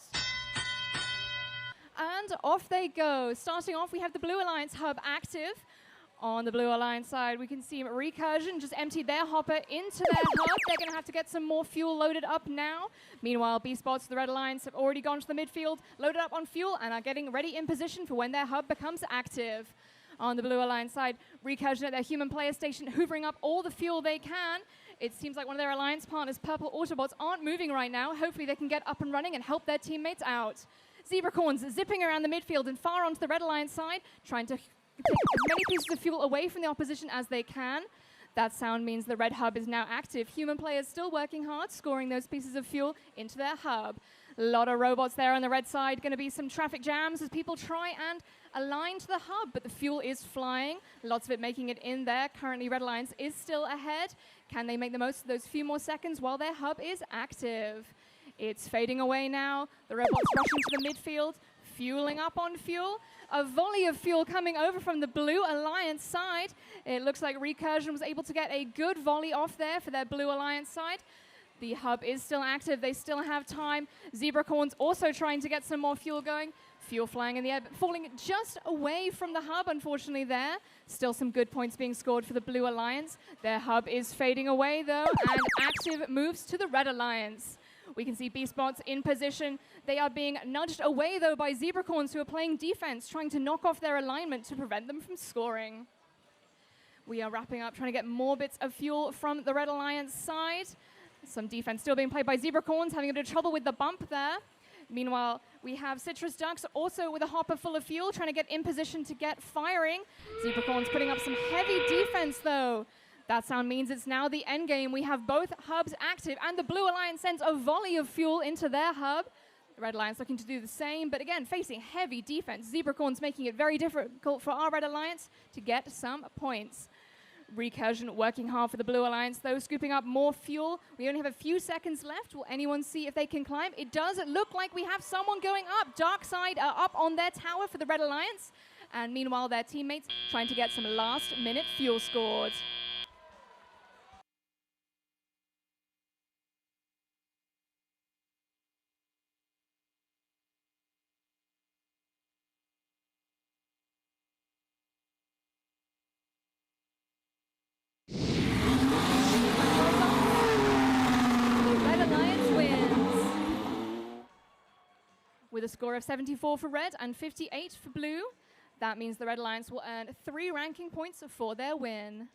And off they go. Starting off, we have the Blue Alliance hub active. On the Blue Alliance side, we can see Recursion just emptied their hopper into their hub. They're going to have to get some more fuel loaded up now. Meanwhile, B-Spots, the Red Alliance, have already gone to the midfield, loaded up on fuel, and are getting ready in position for when their hub becomes active. On the Blue Alliance side, Recursion at their human player station, hoovering up all the fuel they can. It seems like one of their alliance partners, Purple Autobots, aren't moving right now. Hopefully they can get up and running and help their teammates out. Zebracorns zipping around the midfield and far onto the Red Alliance side, trying to take as many pieces of fuel away from the opposition as they can. That sound means the red hub is now active. Human players still working hard, scoring those pieces of fuel into their hub. A lot of robots there on the red side. Going to be some traffic jams as people try and align to the hub, but the fuel is flying. Lots of it making it in there. Currently, Red Alliance is still ahead. Can they make the most of those few more seconds while their hub is active? It's fading away now. The robots rushing to the midfield, fueling up on fuel. A volley of fuel coming over from the Blue Alliance side. It looks like Recursion was able to get a good volley off there for their Blue Alliance side. The hub is still active. They still have time. Zebracorns also trying to get some more fuel going. Fuel flying in the air, but falling just away from the hub, unfortunately, there. Still some good points being scored for the Blue Alliance. Their hub is fading away, though, and active moves to the Red Alliance. We can see B-Spots in position. They are being nudged away, though, by Zebracorns, who are playing defense, trying to knock off their alignment to prevent them from scoring. We are wrapping up, trying to get more bits of fuel from the Red Alliance side. Some defense still being played by Zebracorns, having a bit of trouble with the bump there. Meanwhile, we have Citrus Ducks also with a hopper full of fuel, trying to get in position to get firing. Zebracorns putting up some heavy defense, though. That sound means it's now the end game. We have both hubs active, and the Blue Alliance sends a volley of fuel into their hub. The Red Alliance looking to do the same, but again, facing heavy defense. Zebracorns making it very difficult for our Red Alliance to get some points. Recursion working hard for the Blue Alliance, though, scooping up more fuel. We only have a few seconds left. Will anyone see if they can climb? It does look like we have someone going up. Darkside are up on their tower for the Red Alliance, and meanwhile, their teammates trying to get some last-minute fuel scored. With a score of 74 for red and 58 for blue, that means the Red Alliance will earn 3 ranking points for their win.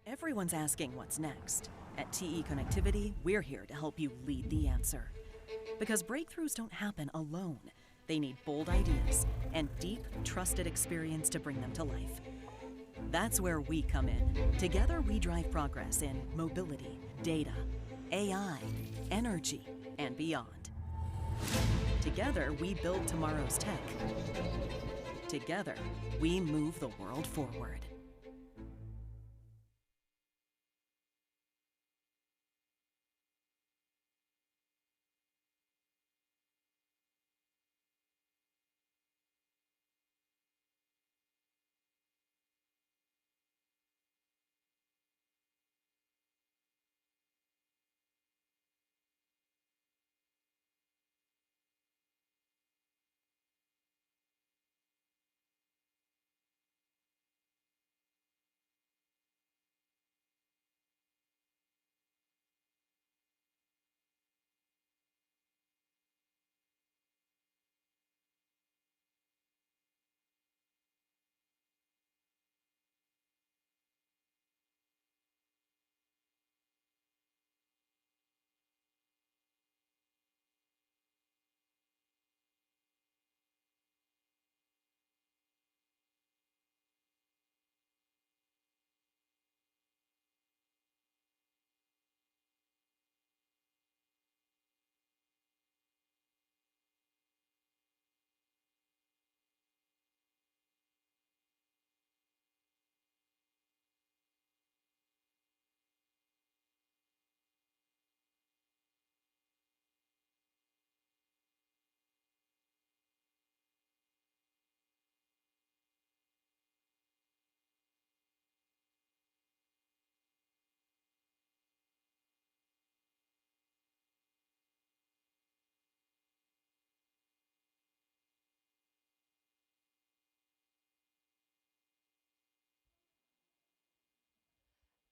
Everyone's asking what's next. At TE Connectivity, we're here to help you lead the answer. Because breakthroughs don't happen alone. They need bold ideas and deep, trusted experience to bring them to life. That's where we come in. Together, we drive progress in mobility, data, AI, energy, and beyond. Together, we build tomorrow's tech. Together, we move the world forward.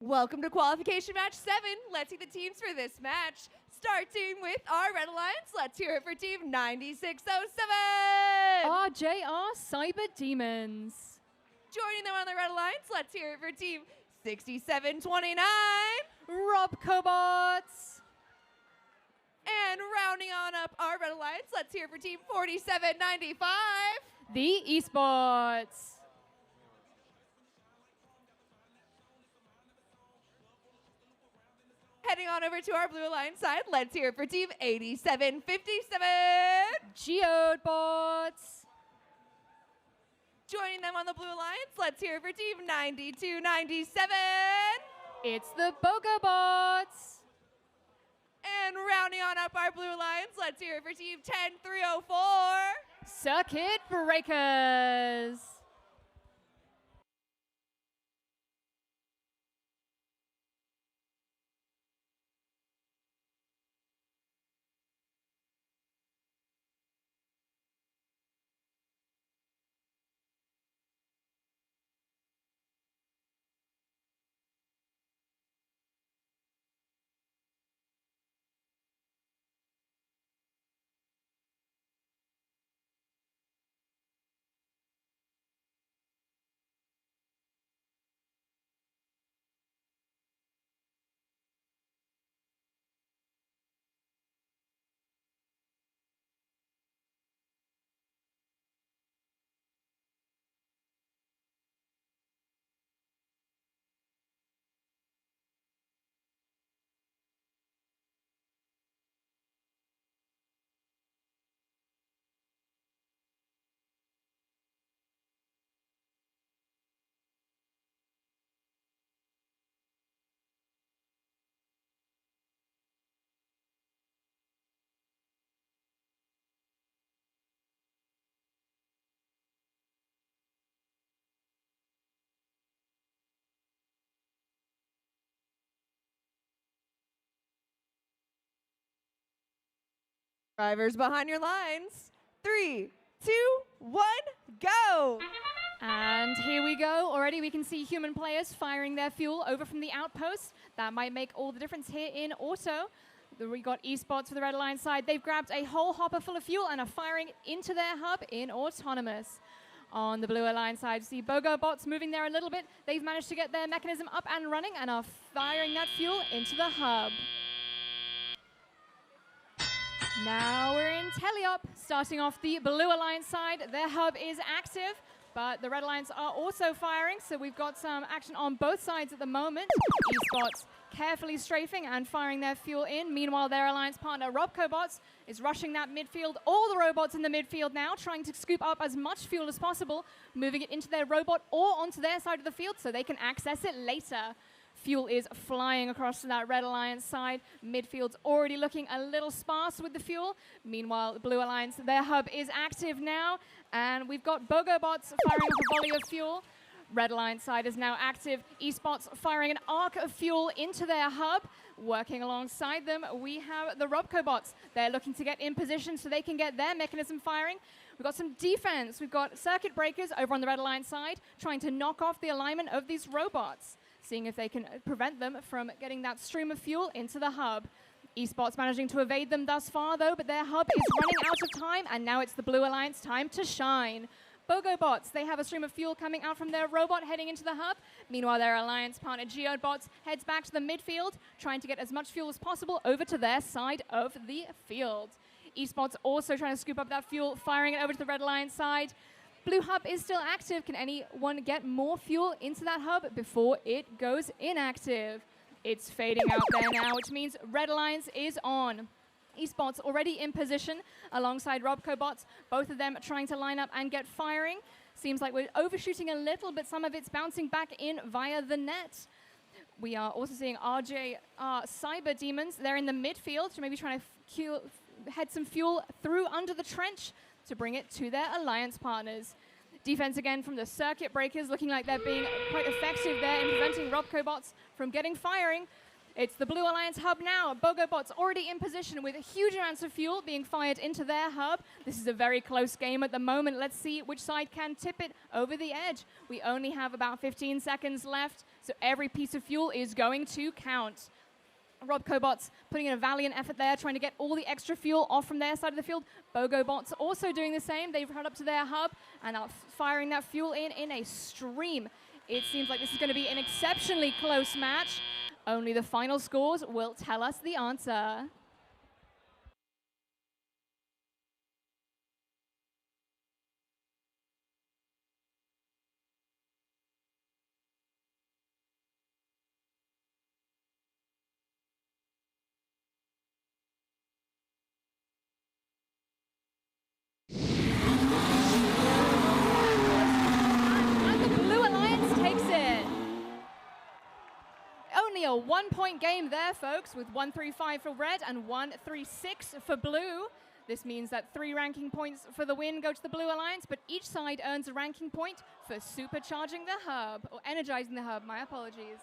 Welcome to qualification match 7. Let's see the teams for this match. Starting with our Red Alliance, let's hear it for team 9607. RJR Cyber Demons. Joining them on the Red Alliance, let's hear it for team 6729. Rob Cobots. And rounding on up our Red Alliance, let's hear it for team 4795. The Esports. Heading on over to our Blue Alliance side, let's hear it for team 8757. Geobots. Joining them on the Blue Alliance, let's hear it for team 9297. It's the Bogobots. And rounding on up our Blue Alliance, let's hear it for team 10304. Circuit Breakers. Drivers behind your lines. 3, 2, 1, go! And here we go. Already we can see human players firing their fuel over from the outpost. That might make all the difference here in auto. We got esports for the Red Alliance side. They've grabbed a whole hopper full of fuel and are firing into their hub in autonomous. On the Blue Alliance side, see Bogo bots moving there a little bit. They've managed to get their mechanism up and running and are firing that fuel into the hub. Now we're in Teleop, starting off the Blue Alliance side. Their hub is active, but the Red Alliance are also firing, so we've got some action on both sides at the moment. Esports carefully strafing and firing their fuel in. Meanwhile, their alliance partner, Robcobots, is rushing that midfield. All the robots in the midfield now, trying to scoop up as much fuel as possible, moving it into their robot or onto their side of the field so they can access it later. Fuel is flying across to that Red Alliance side. Midfield's already looking a little sparse with the fuel. Meanwhile, the Blue Alliance, their hub is active now, and we've got Bogobots firing off a volley of fuel. Red Alliance side is now active. Esports firing an arc of fuel into their hub. Working alongside them, we have the Robcobots. They're looking to get in position so they can get their mechanism firing. We've got some defense. We've got circuit breakers over on the Red Alliance side, trying to knock off the alignment of these robots, seeing if they can prevent them from getting that stream of fuel into the hub. Esports managing to evade them thus far, though, but their hub is running out of time, and now it's the Blue Alliance time to shine. Bogobots, they have a stream of fuel coming out from their robot heading into the hub. Meanwhile, their alliance partner Geobots heads back to the midfield, trying to get as much fuel as possible over to their side of the field. Esports also trying to scoop up that fuel, firing it over to the Red Alliance side. Blue hub is still active. Can anyone get more fuel into that hub before it goes inactive? It's fading out there now, which means Red Alliance is on. Esports already in position alongside Robcobots, both of them trying to line up and get firing. Seems like we're overshooting a little, but some of it's bouncing back in via the net. We are also seeing RJ Cyber Demons. They're in the midfield, maybe trying to head some fuel through under the trench to bring it to their alliance partners. Defense again from the circuit breakers, looking like they're being quite effective there in preventing Robcobots from getting firing. It's the Blue Alliance hub now. Bogobots already in position with huge amounts of fuel being fired into their hub. This is a very close game at the moment. Let's see which side can tip it over the edge. We only have about 15 seconds left. So every piece of fuel is going to count. Robcobots putting in a valiant effort there, trying to get all the extra fuel off from their side of the field. Bogobots also doing the same. They've run up to their hub and are firing that fuel in a stream. It seems like this is going to be an exceptionally close match. Only the final scores will tell us the answer. Only a 1-point game there, folks, with 1-3-5 for red and 1-3-6 for blue. This means that 3 ranking points for the win go to the Blue Alliance, but each side earns a ranking point for supercharging the hub, or energizing the hub, my apologies.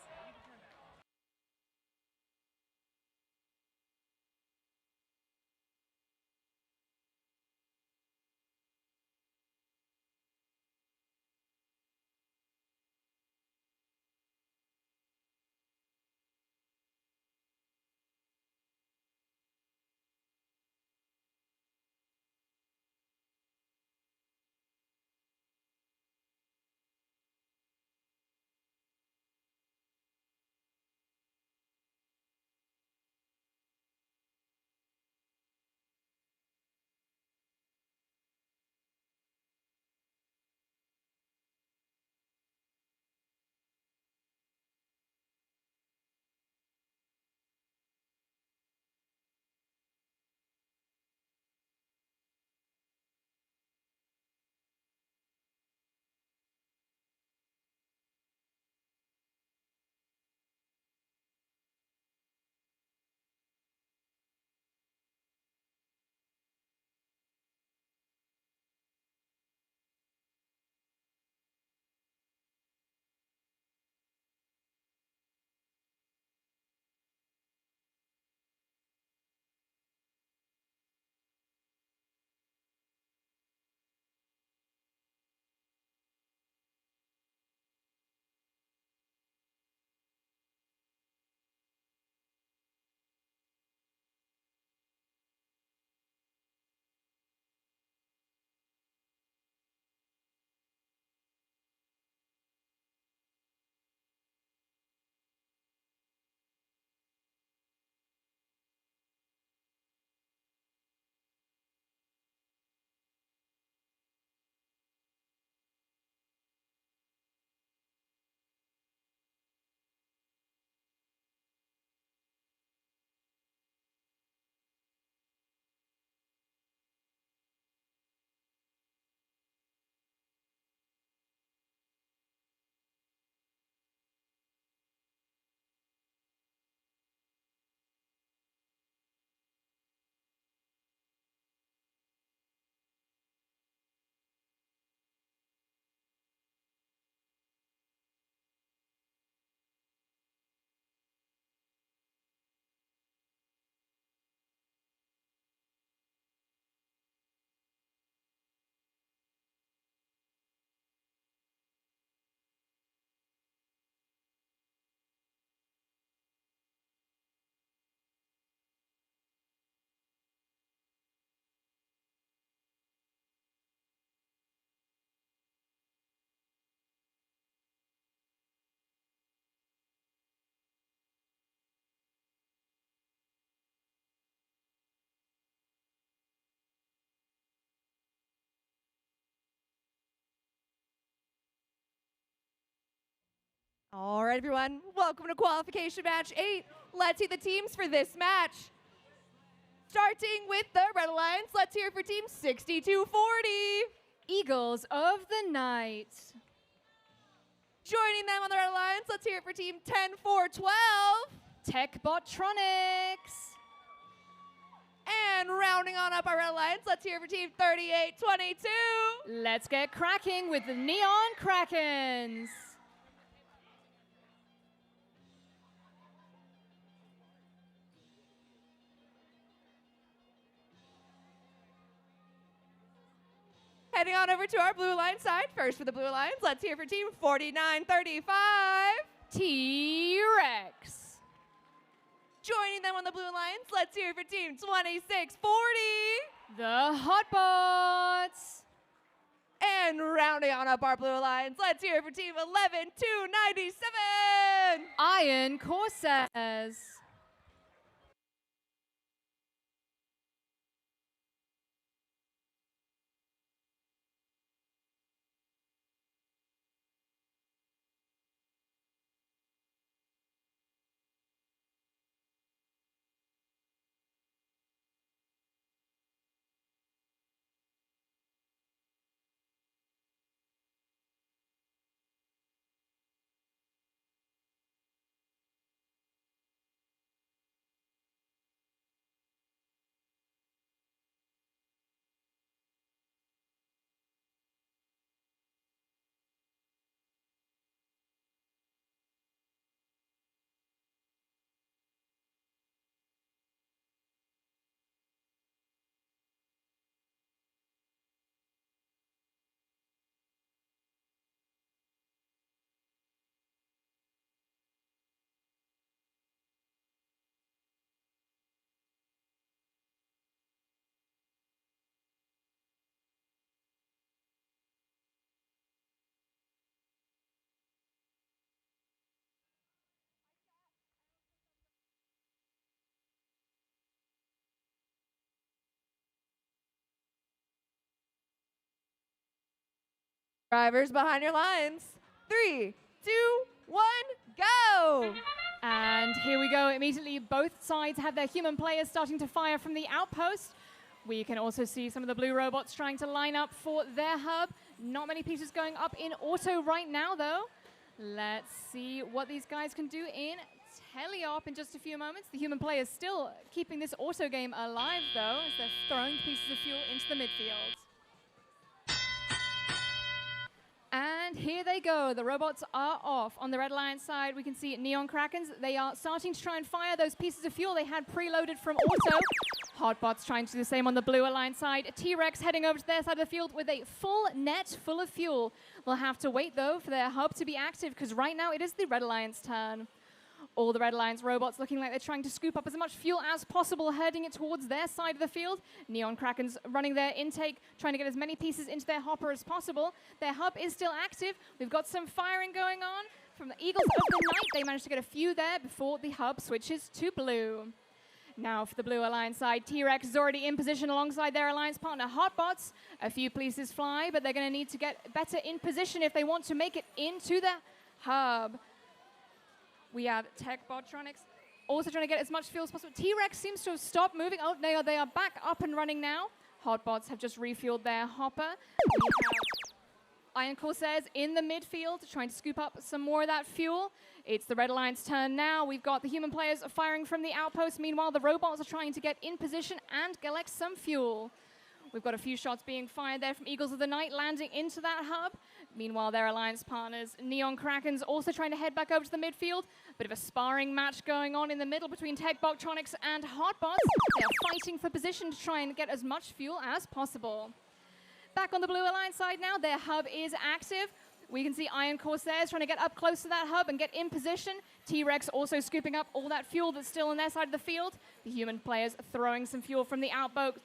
All right, everyone, welcome to qualification match 8. Let's see the teams for this match. Starting with the Red Alliance, let's hear for team 6240. Eagles of the Night. Joining them on the Red Alliance, let's hear it for team 10412. Techbotronics. And rounding on up our Red Alliance, let's hear it for team 3822. Let's get cracking with the Neon Krakens. Heading on over to our Blue Alliance side. First for the Blue Alliance, let's hear for team 4935. T-Rex. Joining them on the Blue Alliance, let's hear it for Team 2640. The Hotbots. And rounding on up our Blue Alliance, let's hear it for Team 11297. Iron Corsairs. Drivers behind your lines. 3, 2, 1, go! And here we go. Immediately, both sides have their human players starting to fire from the outpost. We can also see some of the blue robots trying to line up for their hub. Not many pieces going up in auto right now, though. Let's see what these guys can do in teleop in just a few moments. The human players still keeping this auto game alive, though, as they're throwing pieces of fuel into the midfield. And here they go. The robots are off. On the Red Alliance side, we can see Neon Krakens. They are starting to try and fire those pieces of fuel they had preloaded from auto. Hotbots trying to do the same on the Blue Alliance side. T-Rex heading over to their side of the field with a full net full of fuel. They'll have to wait, though, for their hub to be active, because right now it is the Red Alliance turn. All the Red Alliance robots looking like they're trying to scoop up as much fuel as possible, herding it towards their side of the field. Neon Krakens running their intake, trying to get as many pieces into their hopper as possible. Their hub is still active. We've got some firing going on from the Eagles of the Night. They managed to get a few there before the hub switches to blue. Now for the Blue Alliance side, T-Rex is already in position alongside their alliance partner Hotbots. A few pieces fly, but they're going to need to get better in position if they want to make it into the hub. We have Tech Botronics also trying to get as much fuel as possible. T-Rex seems to have stopped moving. Oh, they are back up and running now. Hotbots have just refueled their hopper. We have Iron Corsairs in the midfield trying to scoop up some more of that fuel. It's the Red Alliance turn now. We've got the human players firing from the outpost. Meanwhile, the robots are trying to get in position and collect some fuel. We've got a few shots being fired there from Eagles of the Night landing into that hub. Meanwhile, their alliance partners, Neon Krakens, also trying to head back over to the midfield. Bit of a sparring match going on in the middle between Tech Botronics and Hotbots. They're fighting for position to try and get as much fuel as possible. Back on the Blue Alliance side now, their hub is active. We can see Iron Corsairs trying to get up close to that hub and get in position. T-Rex also scooping up all that fuel that's still on their side of the field. The human players throwing some fuel from the outpost.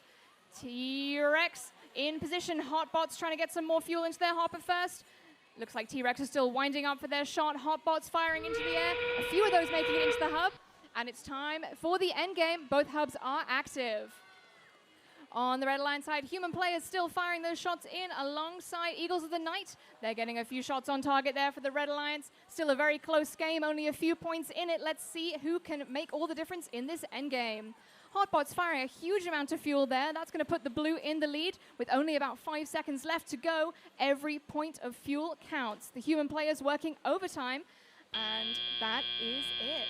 T-Rex in position. Hotbots trying to get some more fuel into their hopper first. Looks like T-Rex is still winding up for their shot. Hotbots firing into the air. A few of those making it into the hub. And it's time for the end game. Both hubs are active. On the Red Alliance side, human players still firing those shots in alongside Eagles of the Night. They're getting a few shots on target there for the Red Alliance. Still a very close game, only a few points in it. Let's see who can make all the difference in this endgame. Hotbots firing a huge amount of fuel there. That's going to put the blue in the lead with only about 5 seconds left to go. Every point of fuel counts. The human players working overtime, and that is it.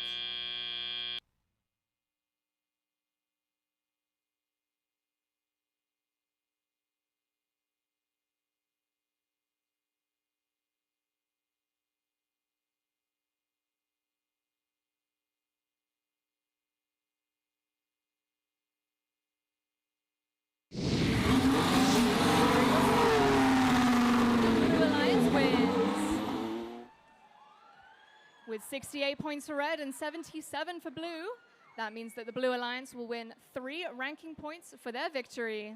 with 68 points for red and 77 for blue. That means that the Blue Alliance will win 3 ranking points for their victory.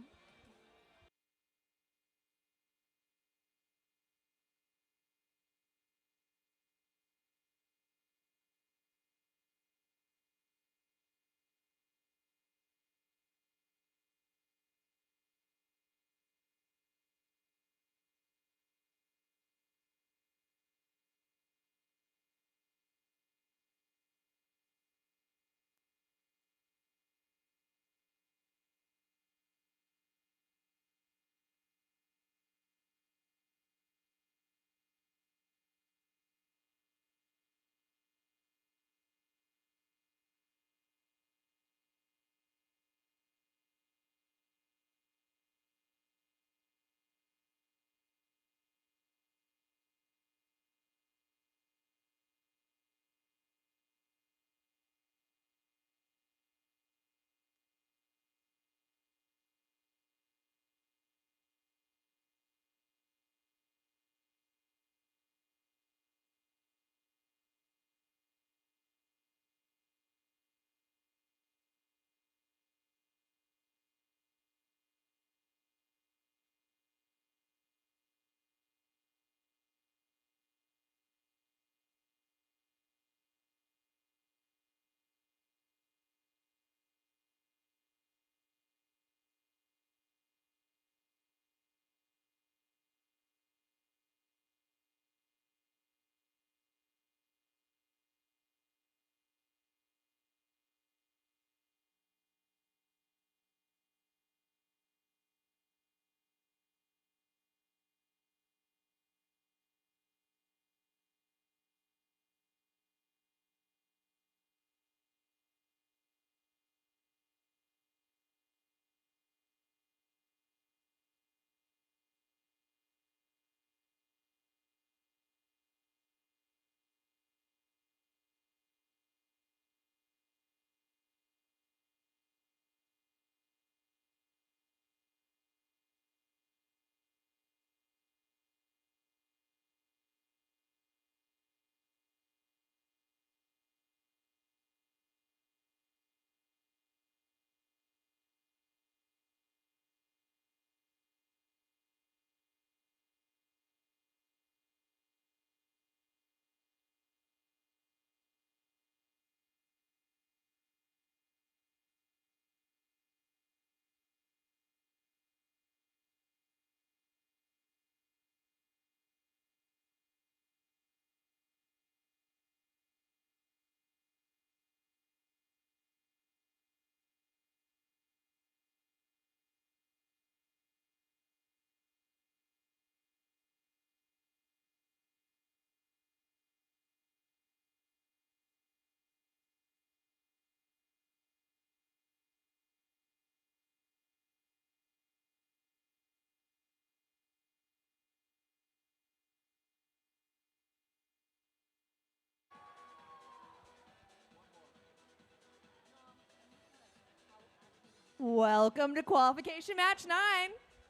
Welcome to qualification match 9.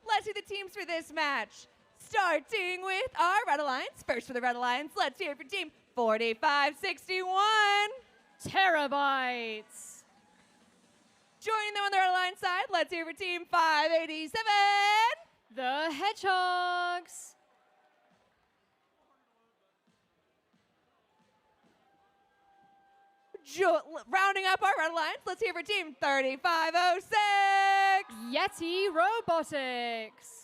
Let's see the teams for this match. Starting with our Red Alliance. First for the Red Alliance, let's hear it for team 4561. Terabytes. Joining them on the Red Alliance side, let's hear it for team 587. The Hedgehogs. Rounding up our Red Alliance, let's hear it for team 3506. Yeti Robotics.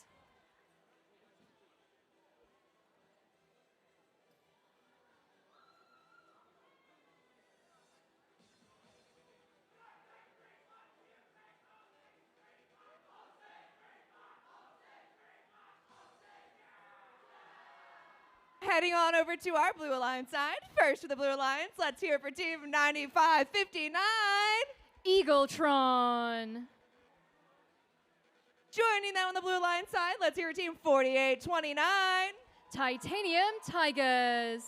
Heading on over to our Blue Alliance side. First for the Blue Alliance, let's hear it for team 9559. Eagletron. Joining them on the Blue Alliance side, let's hear team 4829. Titanium Tigers.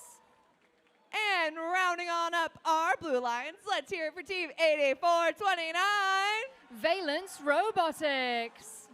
And rounding on up our Blue Alliance, let's hear it for team 8429. Valence Robotics.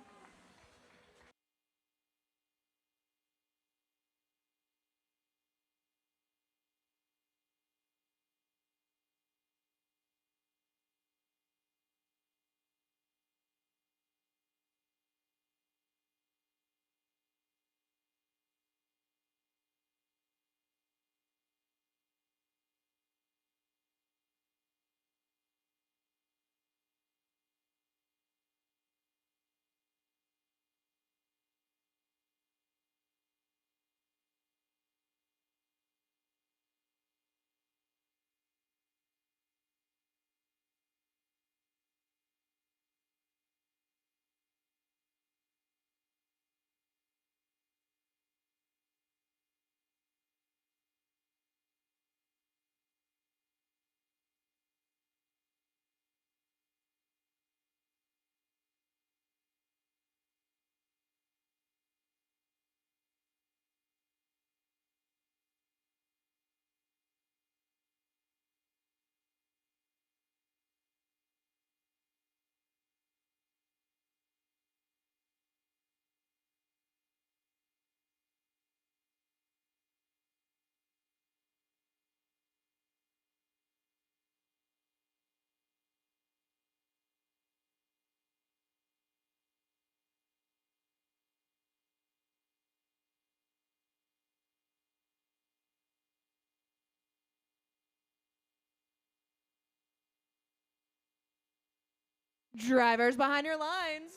Drivers behind your lines.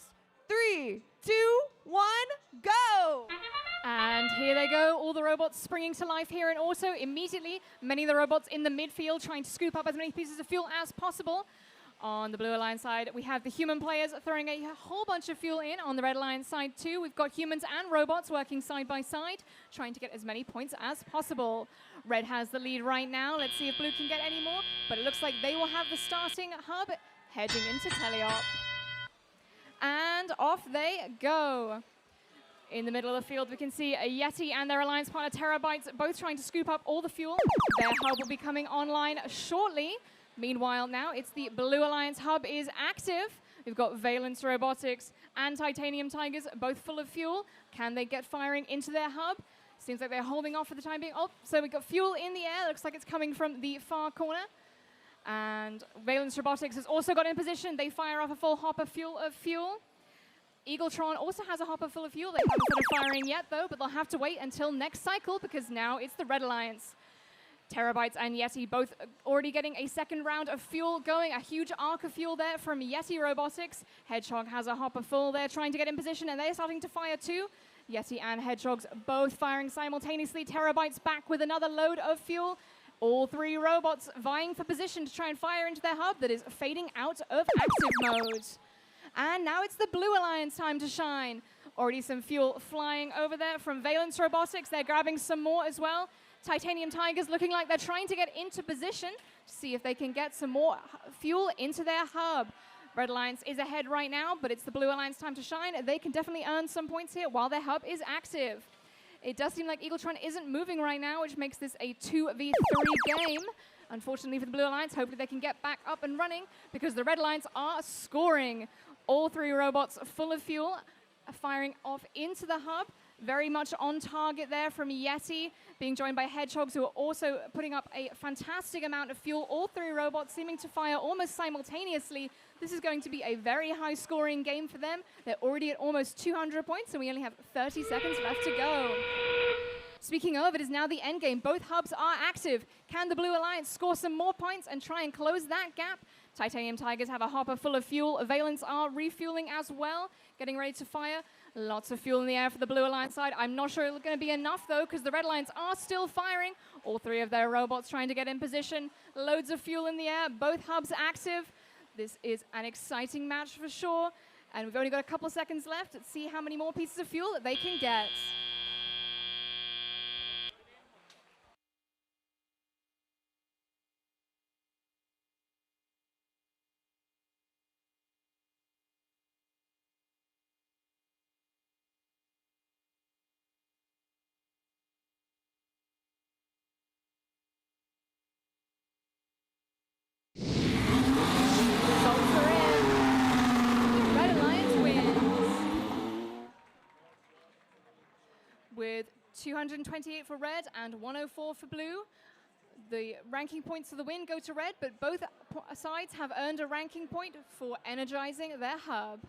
3, 2, 1, go! And here they go, all the robots springing to life here in auto. Immediately, many of the robots in the midfield trying to scoop up as many pieces of fuel as possible. On the Blue Alliance side, we have the human players throwing a whole bunch of fuel in. On the Red Alliance side too, we've got humans and robots working side by side, trying to get as many points as possible. Red has the lead right now. Let's see if Blue can get any more, but it looks like they will have the starting hub heading into teleop. And off they go. In the middle of the field, we can see a Yeti and their alliance partner Terabytes both trying to scoop up all the fuel. Their hub will be coming online shortly. Meanwhile, now it's the Blue Alliance hub is active. We've got Valence Robotics and Titanium Tigers both full of fuel. Can they get firing into their hub? Seems like they're holding off for the time being. Oh, so we've got fuel in the air. Looks like it's coming from the far corner. And Valence Robotics has also got in position. They fire off a full hopper full of fuel. Eagletron also has a hopper full of fuel. They haven't started firing yet, though, but they'll have to wait until next cycle because now it's the Red Alliance. Terabytes and Yeti both already getting a second round of fuel going. A huge arc of fuel there from Yeti Robotics. Hedgehog has a hopper full there trying to get in position, and they're starting to fire too. Yeti and Hedgehogs both firing simultaneously. Terabytes back with another load of fuel. All three robots vying for position to try and fire into their hub that is fading out of active mode. And now it's the Blue Alliance time to shine. Already some fuel flying over there from Valence Robotics. They're grabbing some more as well. Titanium Tigers looking like they're trying to get into position to see if they can get some more fuel into their hub. Red Alliance is ahead right now, but it's the Blue Alliance time to shine. They can definitely earn some points here while their hub is active. It does seem like Eagletron isn't moving right now, which makes this a 2v3 game. Unfortunately for the Blue Alliance, hopefully they can get back up and running because the Red Alliance are scoring. All three robots full of fuel, firing off into the hub. Very much on target there from Yeti, being joined by Hedgehogs, who are also putting up a fantastic amount of fuel. All three robots seeming to fire almost simultaneously. This is going to be a very high-scoring game for them. They're already at almost 200 points, and we only have 30 seconds left to go. Speaking of, it is now the end game. Both hubs are active. Can the Blue Alliance score some more points and try and close that gap? Titanium Tigers have a hopper full of fuel. Valence are refueling as well, getting ready to fire. Lots of fuel in the air for the Blue Alliance side. I'm not sure it's going to be enough, though, because the Red Alliance are still firing. All three of their robots trying to get in position. Loads of fuel in the air. Both hubs active. This is an exciting match for sure. And we've only got a couple of seconds left. Let's see how many more pieces of fuel that they can get. Results are in. Red Alliance wins. With 228 for red and 104 for blue. The ranking points for the win go to red, but both sides have earned a ranking point for energizing their hub.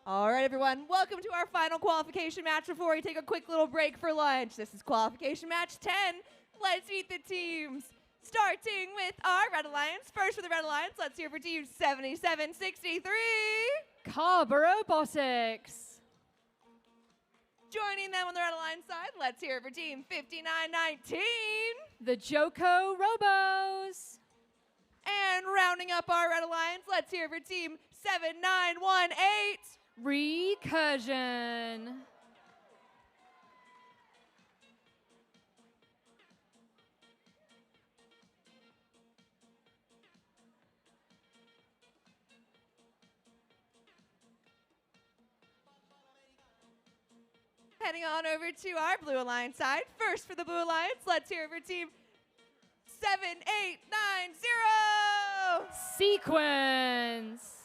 All right, everyone, welcome to our final qualification match before we take a quick little break for lunch. This is qualification match 10. Let's meet the teams. Starting with our Red Alliance. First for the Red Alliance, let's hear for team 7763. Robotics. Joining them on the Red Alliance side, let's hear for team 5919. The Joko Robos. And rounding up our Red Alliance, let's hear for team 7918. Recursion. Heading on over to our Blue Alliance side. First for the Blue Alliance, let's hear for team 7890. Sequence.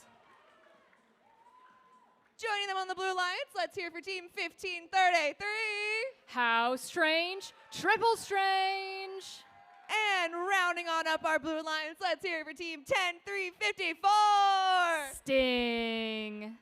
Joining them on the Blue Alliance, let's hear for team 1533. How strange. Triple strange. And rounding on up our Blue Alliance, let's hear for team 10354. Sting.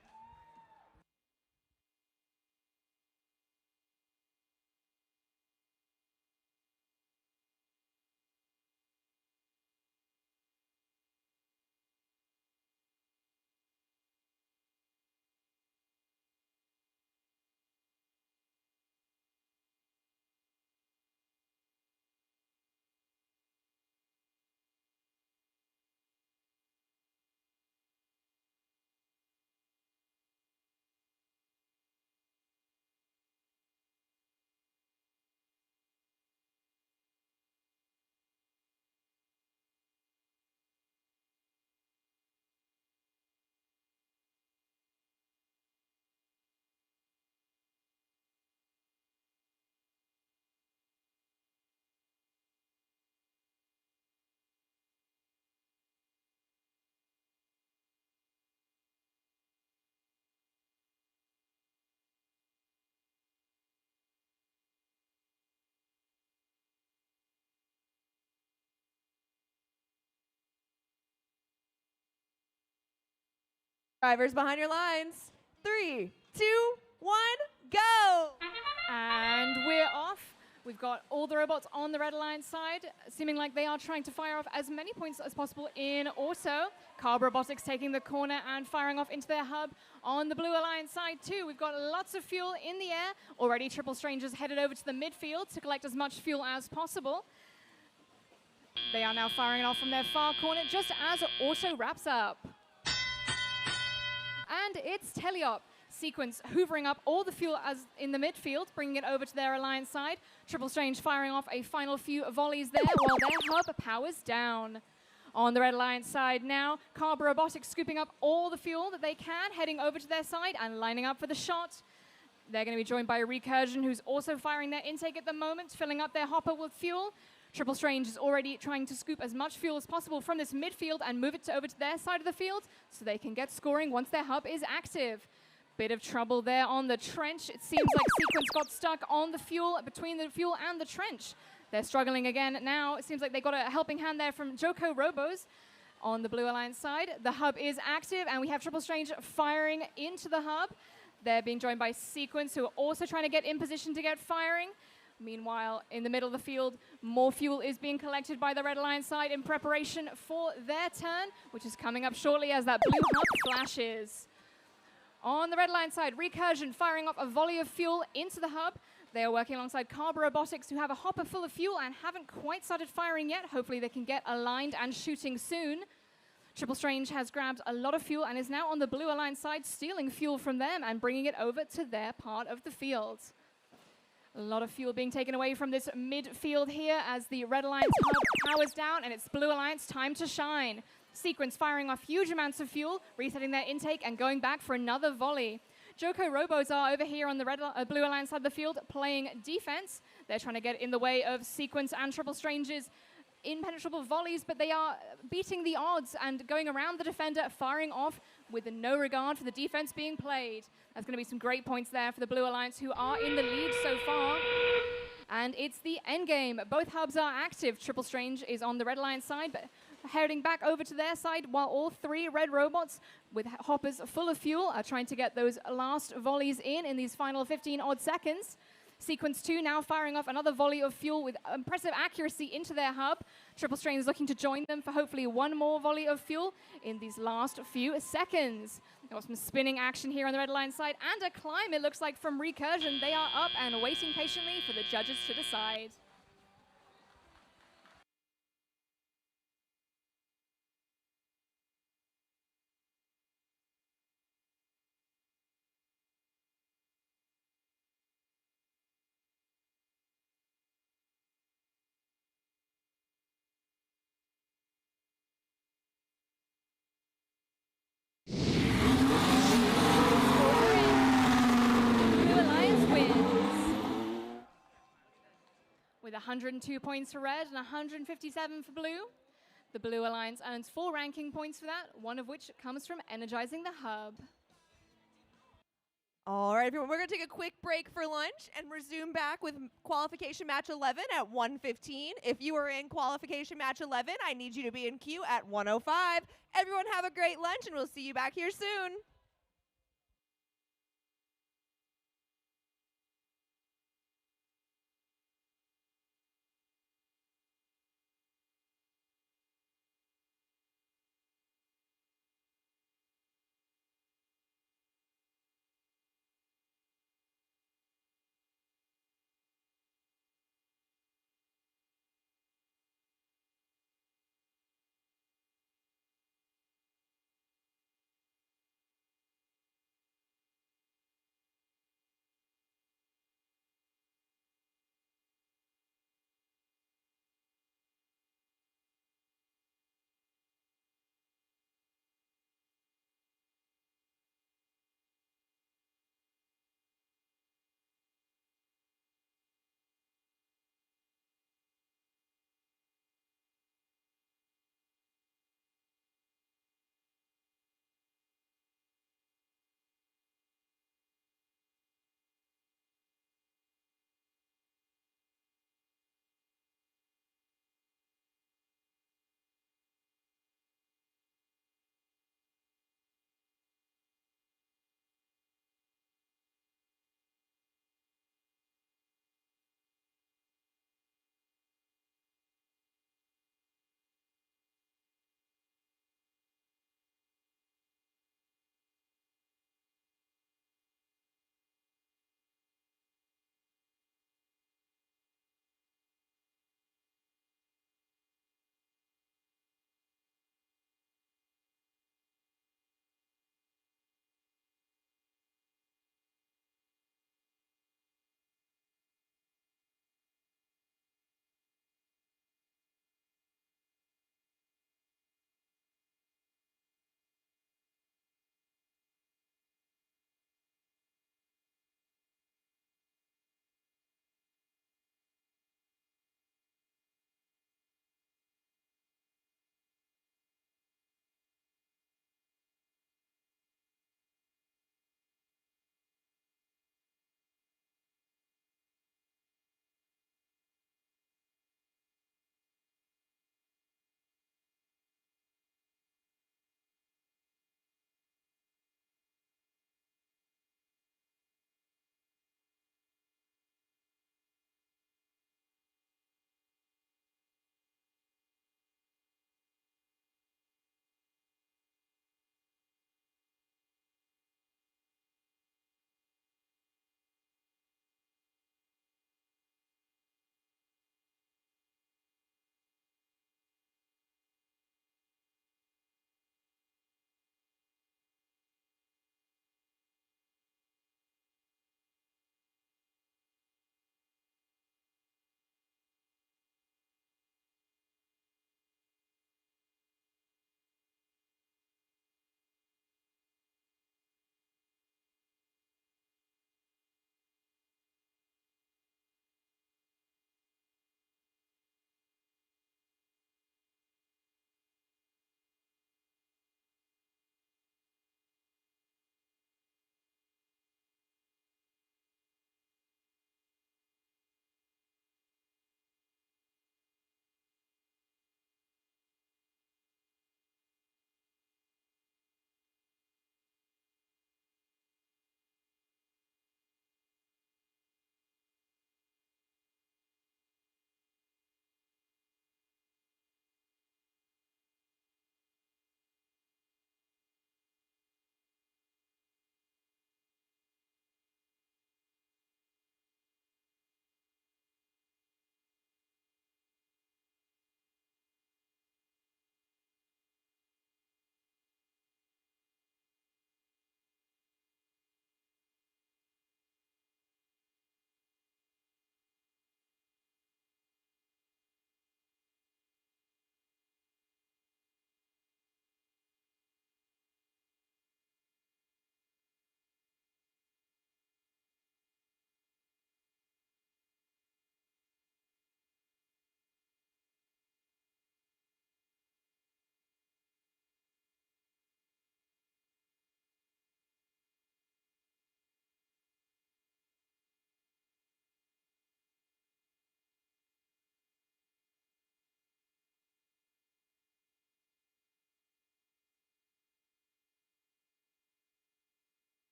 Drivers behind your lines. 3, 2, 1, go! And we're off. We've got all the robots on the Red Alliance side, seeming like they are trying to fire off as many points as possible in auto. Robotics taking the corner and firing off into their hub on the Blue Alliance side too. We've got lots of fuel in the air. Already Triple Strangers headed over to the midfield to collect as much fuel as possible. They are now firing it off from their far corner just as auto wraps up. And it's Teleop. Sequence hoovering up all the fuel as in the midfield, bringing it over to their Alliance side. Triple Strange firing off a final few volleys there while their hub powers down. On the Red Alliance side now, Robotics scooping up all the fuel that they can, heading over to their side and lining up for the shot. They're going to be joined by Recursion, who's also firing their intake at the moment, filling up their hopper with fuel. Triple Strange is already trying to scoop as much fuel as possible from this midfield and move it over to their side of the field so they can get scoring once their hub is active. Bit of trouble there on the trench. It seems like Sequence got stuck on the fuel, between the fuel and the trench. They're struggling again now. It seems like they got a helping hand there from Joko Robos on the Blue Alliance side. The hub is active, and we have Triple Strange firing into the hub. They're being joined by Sequence, who are also trying to get in position to get firing. Meanwhile, in the middle of the field, more fuel is being collected by the Red Alliance side in preparation for their turn, which is coming up shortly as that blue hub flashes. On the Red Alliance side, Recursion firing off a volley of fuel into the hub. They are working alongside Robotics, who have a hopper full of fuel and haven't quite started firing yet. Hopefully they can get aligned and shooting soon. Triple Strange has grabbed a lot of fuel and is now on the Blue Alliance side, stealing fuel from them and bringing it over to their part of the field. A lot of fuel being taken away from this midfield here as the Red Alliance hub powers down, and it's Blue Alliance time to shine. Sequence firing off huge amounts of fuel, resetting their intake and going back for another volley. Joko Robos are over here on the Blue Alliance side of the field playing defense. They're trying to get in the way of Sequence and Triple Strange's impenetrable volleys, but they are beating the odds and going around the defender, firing off with no regard for the defense being played. There's going to be some great points there for the Blue Alliance, who are in the lead so far. And it's the end game. Both hubs are active. Triple Strange is on the Red Alliance side, but heading back over to their side, while all 3 red robots with hoppers full of fuel are trying to get those last volleys in these final 15 odd seconds. Sequence 2 now firing off another volley of fuel with impressive accuracy into their hub. Triple Strain is looking to join them for hopefully one more volley of fuel in these last few seconds. Got some spinning action here on the red line side and a climb, it looks like, from Recursion. They are up and waiting patiently for the judges to decide. With 102 points for red and 157 for blue. The Blue Alliance earns 4 ranking points for that, one of which comes from energizing the hub. All right, everyone, we're going to take a quick break for lunch and resume back with qualification match 11 at 1:15. If you are in qualification match 11, I need you to be in queue at 1:05. Everyone have a great lunch, and we'll see you back here soon.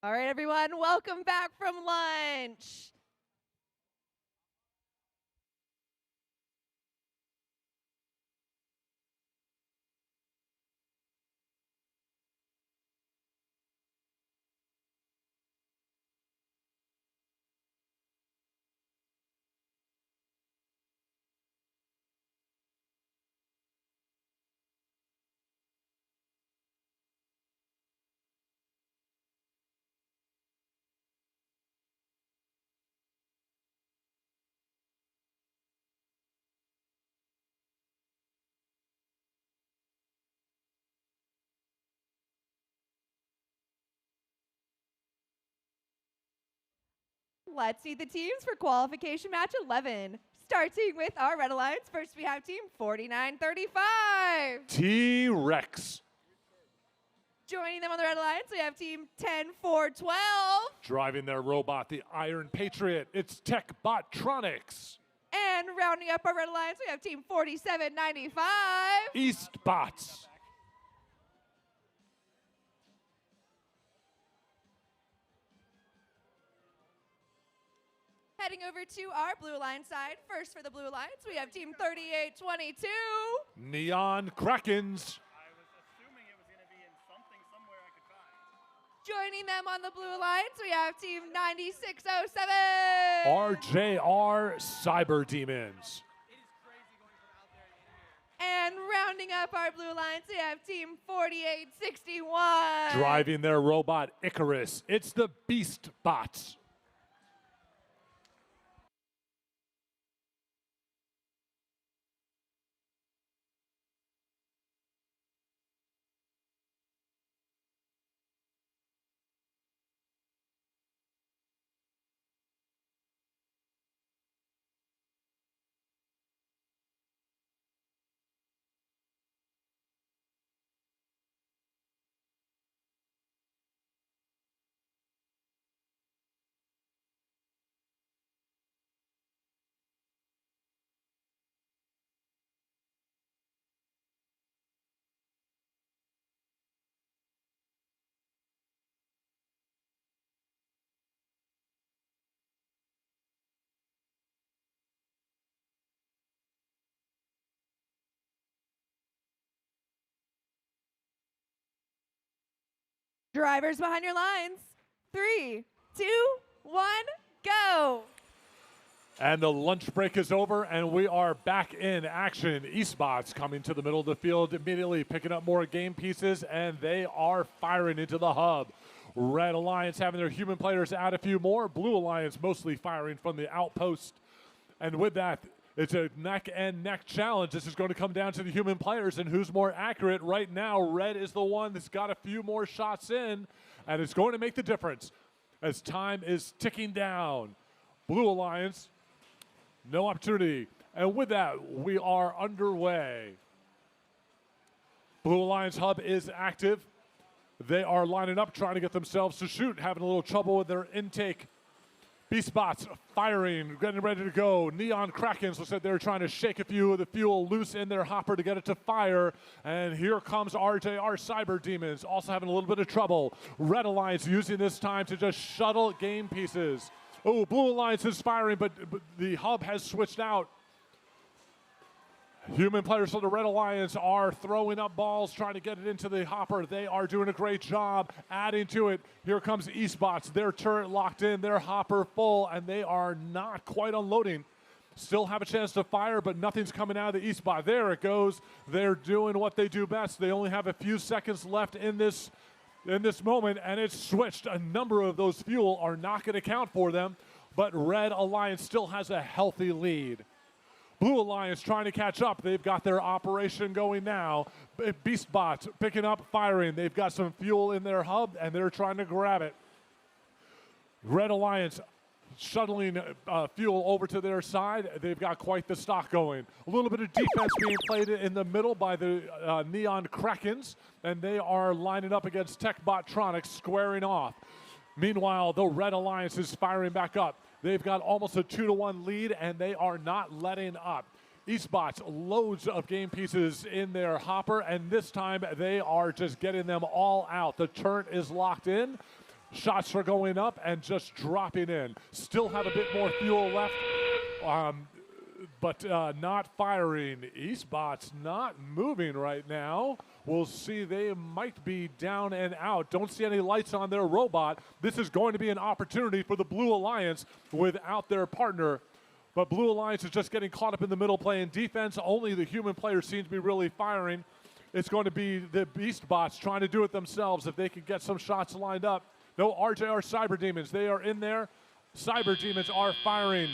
All right, everyone, welcome back from lunch. Let's see the teams for qualification match 11. Starting with our Red Alliance, first we have team 4935. T-Rex. Joining them on the Red Alliance, we have team 10412. Driving their robot, the Iron Patriot, it's TechBottronics. And rounding up our Red Alliance, we have team 4795. Eastbots. Heading over to our Blue Alliance side, first for the Blue Alliance, we have team 3822. Neon Krakens. I was assuming it was going to be in something somewhere I could find. Joining them on the Blue Alliance, we have team 9607. RJR Cyber Demons. It is crazy going from out there to in here. And rounding up our Blue Alliance, we have team 4861. Driving their robot Icarus, it's the Beast Bots. Drivers behind your lines. 3, 2, 1, go. And the lunch break is over, and we are back in action. Eastbots coming to the middle of the field immediately, picking up more game pieces, and they are firing into the hub. Red Alliance having their human players add a few more. Blue Alliance mostly firing from the outpost. And with that, it's a neck-and-neck challenge. This is going to come down to the human players and who's more accurate. Right now, Red is the one that's got a few more shots in, and it's going to make the difference as time is ticking down. Blue Alliance, no opportunity. And with that, we are underway. Blue Alliance hub is active. They are lining up, trying to get themselves to shoot, having a little trouble with their intake. Beastbots firing, getting ready to go. Neon Krakens looks like they're trying to shake a few of the fuel loose in their hopper to get it to fire. And here comes RJR Cyber Demons, also having a little bit of trouble. Red Alliance using this time to just shuttle game pieces. Oh, Blue Alliance is firing, but the hub has switched out. Human players for the Red Alliance are throwing up balls, trying to get it into the hopper. They are doing a great job adding to it. Here comes Eastbots, their turret locked in, their hopper full, and they are not quite unloading. Still have a chance to fire, but nothing's coming out of the Eastbot. There it goes. They're doing what they do best. They only have a few seconds left in this moment, and it's switched. A number of those fuel are not going to count for them, but Red Alliance still has a healthy lead. Blue Alliance trying to catch up. They've got their operation going now. Beastbots picking up, firing. They've got some fuel in their hub, and they're trying to grab it. Red Alliance shuttling fuel over to their side. They've got quite the stock going. A little bit of defense being played in the middle by the Neon Krakens, and they are lining up against TechBottronics, squaring off. Meanwhile, the Red Alliance is firing back up. They've got almost a 2-1 lead, and they are not letting up. Eastbots, loads of game pieces in their hopper, and this time they are just getting them all out. The turret is locked in. Shots are going up and just dropping in. Still have a bit more fuel left, but not firing. Eastbot's not moving right now. We'll see, they might be down and out. Don't see any lights on their robot. This is going to be an opportunity for the Blue Alliance without their partner. But Blue Alliance is just getting caught up in the middle playing defense. Only the human players seem to be really firing. It's going to be the Beast Bots trying to do it themselves if they can get some shots lined up. No RJR Cyber Demons. They are in there. Cyber Demons are firing.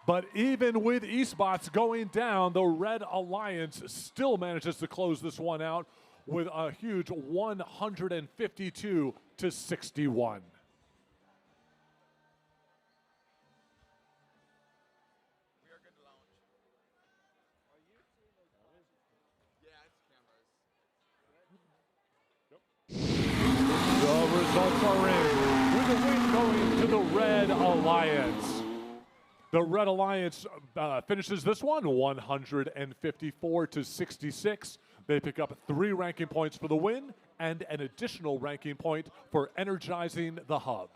But even with Eastbots going down, the Red Alliance still manages to close this one out with a huge 152 to 61. We are good to launch. Are you? Yeah, it's cameras. The results are in, with the win going to the Red Alliance. The Red Alliance finishes this one 154 to 66. They pick up 3 ranking points for the win and an additional ranking point for energizing the hub.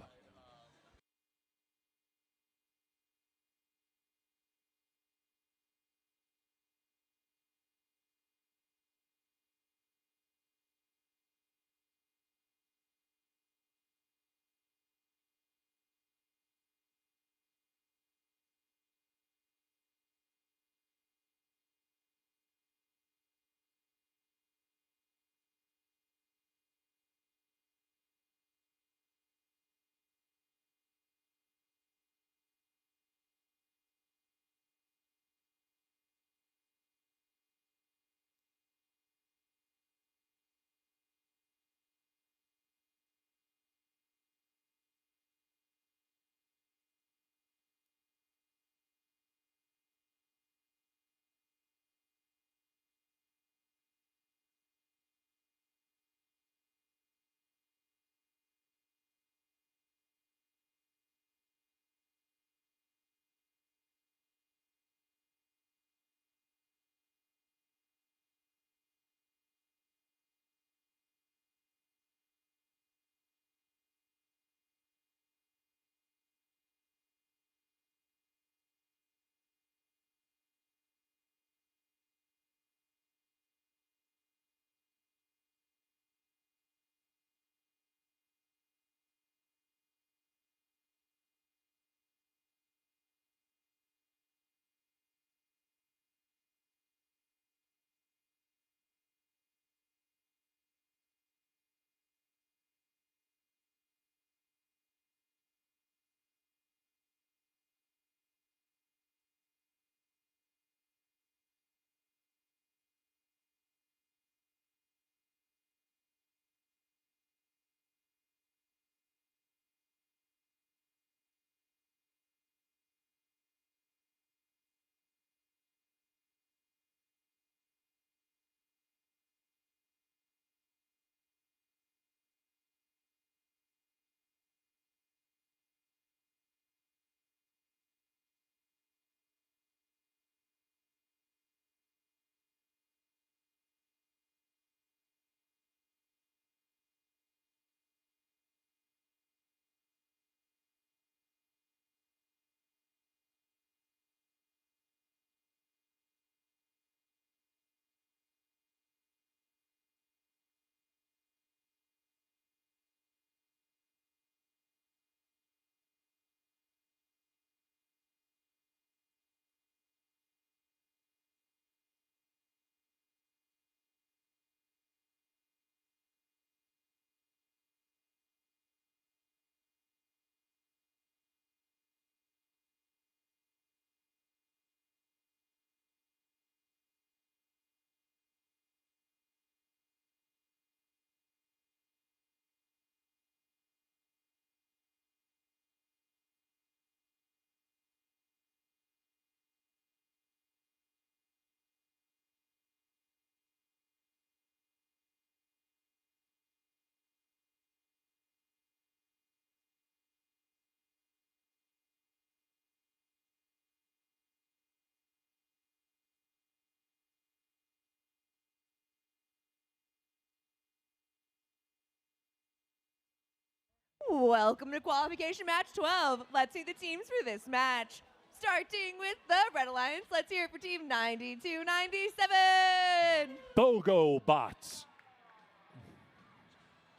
Welcome to qualification match 12. Let's see the teams for this match. Starting with the Red Alliance, let's hear it for team 9297. BOGO Bots.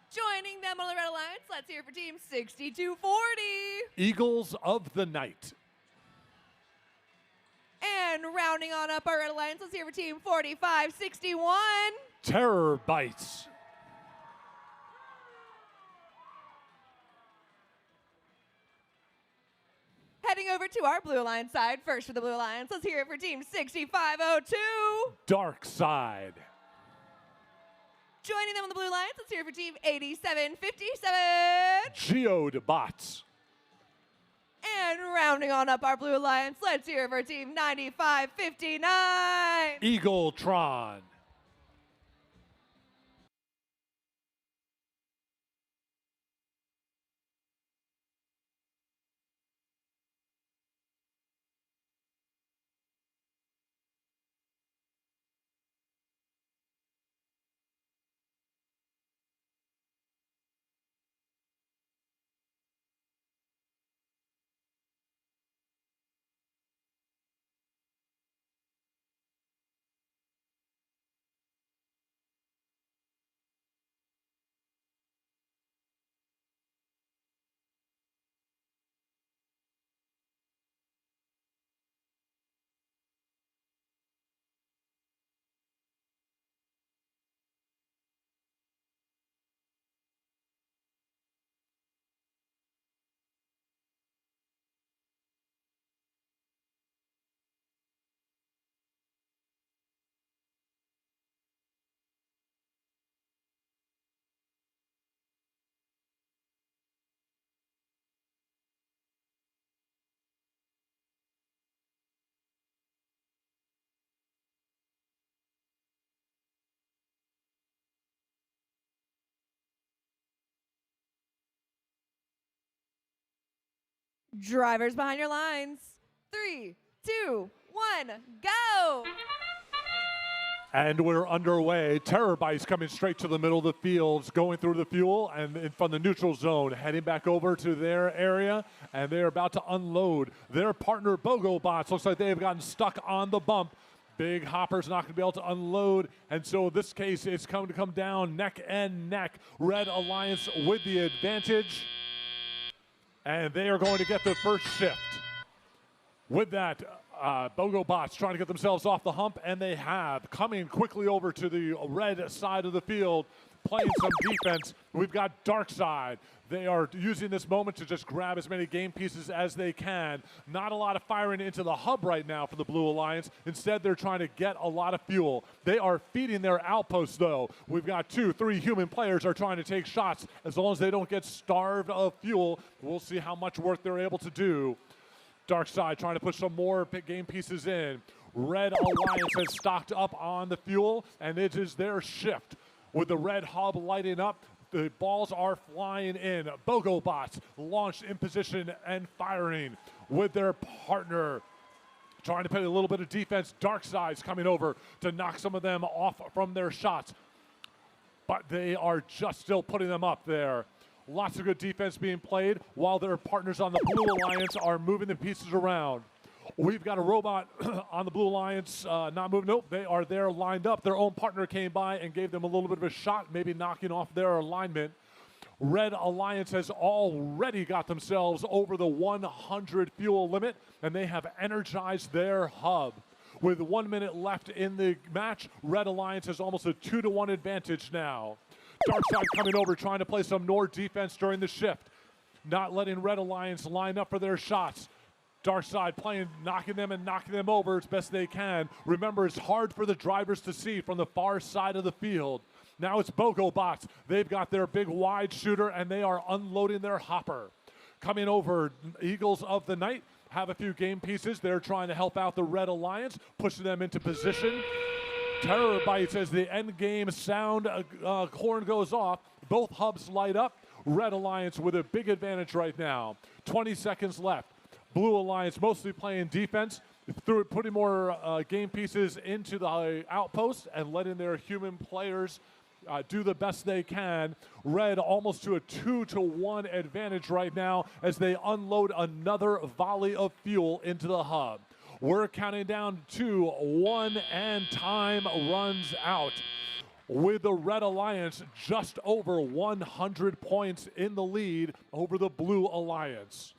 Joining them on the Red Alliance, let's hear it for team 6240. Eagles of the Night. And rounding on up our Red Alliance, let's hear it for team 4561. Terror Bites. Heading over to our Blue Alliance side, first for the Blue Alliance, let's hear it for team 6502. Dark Side. Joining them on the Blue Alliance, let's hear it for team 8757. Geode Bots. And rounding on up our Blue Alliance, let's hear it for team 9559. Eagletron. Drivers behind your lines. 3, 2, 1, go! And we're underway. Terror Bites coming straight to the middle of the fields, going through the fuel and from the neutral zone, heading back over to their area, and they're about to unload. Their partner BOGO Bots looks like they have gotten stuck on the bump. Big Hopper's not going to be able to unload, and so in this case, it's going to come down neck and neck. Red Alliance with the advantage, and they are going to get the first shift. With that, BOGO Bots trying to get themselves off the hump, and they have. Coming quickly over to the red side of the field, playing some defense. We've got Dark Side. They are using this moment to just grab as many game pieces as they can. Not a lot of firing into the hub right now for the Blue Alliance. Instead, they're trying to get a lot of fuel. They are feeding their outposts, though. We've got 2, 3 human players are trying to take shots. As long as they don't get starved of fuel, we'll see how much work they're able to do. Dark Side trying to push some more game pieces in. Red Alliance has stocked up on the fuel, and it is their shift. With the red hub lighting up, the balls are flying in. BOGO Bots launched in position and firing with their partner. Trying to play a little bit of defense. Dark Side's coming over to knock some of them off from their shots. But they are just still putting them up there. Lots of good defense being played while their partners on the Blue Alliance are moving the pieces around. We've got a robot on the Blue Alliance not moving. Nope, they are there lined up. Their own partner came by and gave them a little bit of a shot, maybe knocking off their alignment. Red Alliance has already got themselves over the 100 fuel limit, and they have energized their hub. With 1 minute left in the match, Red Alliance has almost a 2-to-1 advantage now. Dark Side coming over, trying to play some more defense during the shift. Not letting Red Alliance line up for their shots. Dark Side playing, knocking them over as best they can. Remember, it's hard for the drivers to see from the far side of the field. Now it's BOGO Bots. They've got their big wide shooter, and they are unloading their hopper. Coming over, Eagles of the Night have a few game pieces. They're trying to help out the Red Alliance, pushing them into position. Terror Bites as the end game sound horn goes off. Both hubs light up. Red Alliance with a big advantage right now. 20 seconds left. Blue Alliance mostly playing defense, putting more game pieces into the outpost and letting their human players do the best they can. Red almost to a 2-to-1 advantage right now as they unload another volley of fuel into the hub. We're counting down to 1 and time runs out. With the Red Alliance just over 100 points in the lead over the Blue Alliance.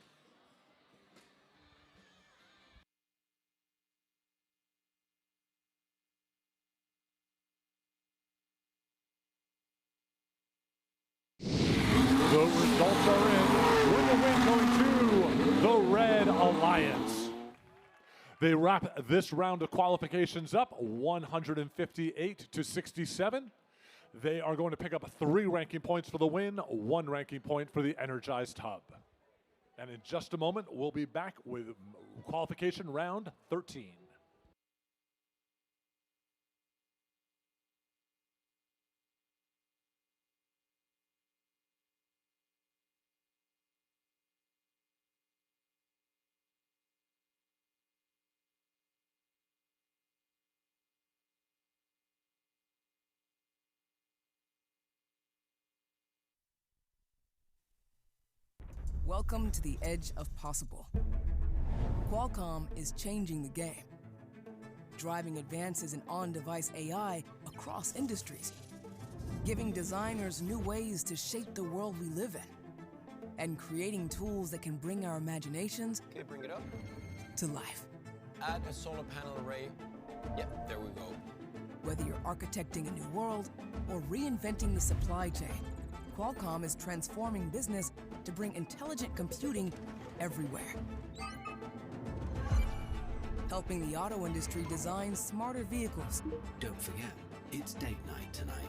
The results are in, with the win going to the Red Alliance. They wrap this round of qualifications up 158 to 67. They are going to pick up 3 ranking points for the win, 1 ranking point for the Energized Hub. And in just a moment, we'll be back with qualification round 13. Welcome to the edge of possible. Qualcomm is changing the game, driving advances in on-device AI across industries, giving designers new ways to shape the world we live in, and creating tools that can bring our imaginations Okay, bring it up. to life. Add a solar panel array. Yep, there we go. Whether you're architecting a new world or reinventing the supply chain, Qualcomm is transforming business to bring intelligent computing everywhere. Helping the auto industry design smarter vehicles. Don't forget, it's date night tonight.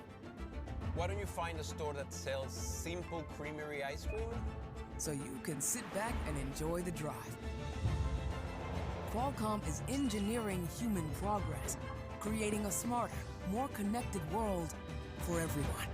Why don't you find a store that sells simple creamery ice cream? So you can sit back and enjoy the drive. Qualcomm is engineering human progress, creating a smarter, more connected world for everyone.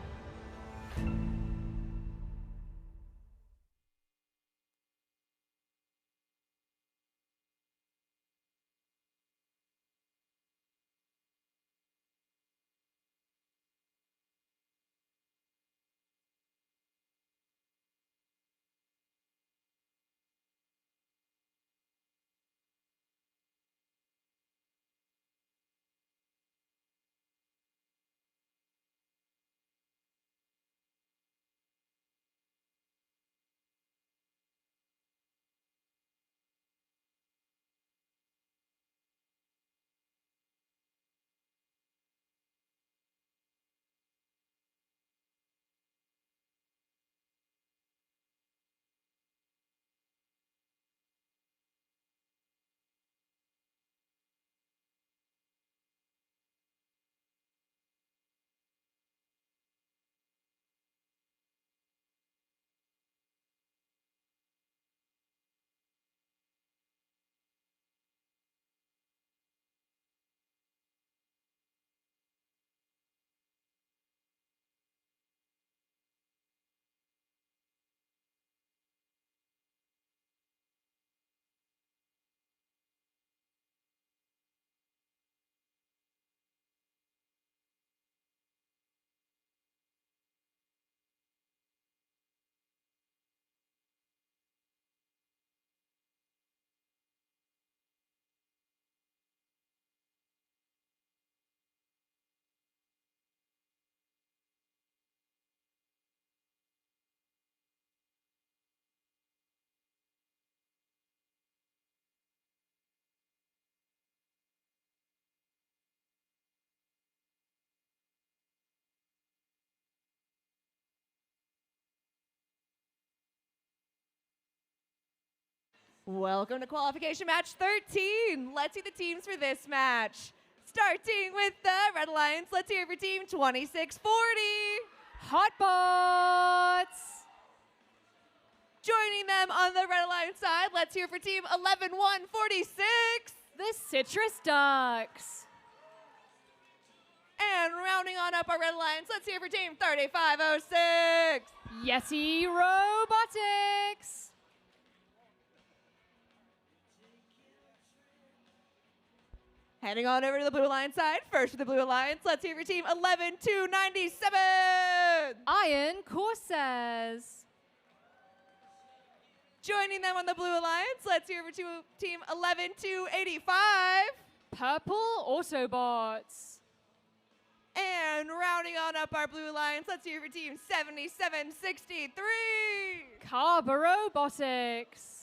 Welcome to qualification match 13. Let's see the teams for this match. Starting with the Red Alliance, let's hear for team 2640. Hotbots! Joining them on the Red Alliance side, let's hear for team 11146. The Citrus Ducks. And rounding on up our Red Alliance, let's hear for team 3506. Yeti Robotics. Heading on over to the Blue Alliance side. First for the Blue Alliance, let's hear your team 11-297. Iron Corsairs. Joining them on the Blue Alliance, let's hear for team 11-285. Purple Autobots. And rounding on up our Blue Alliance, let's hear for team 7763. Carber Robotics.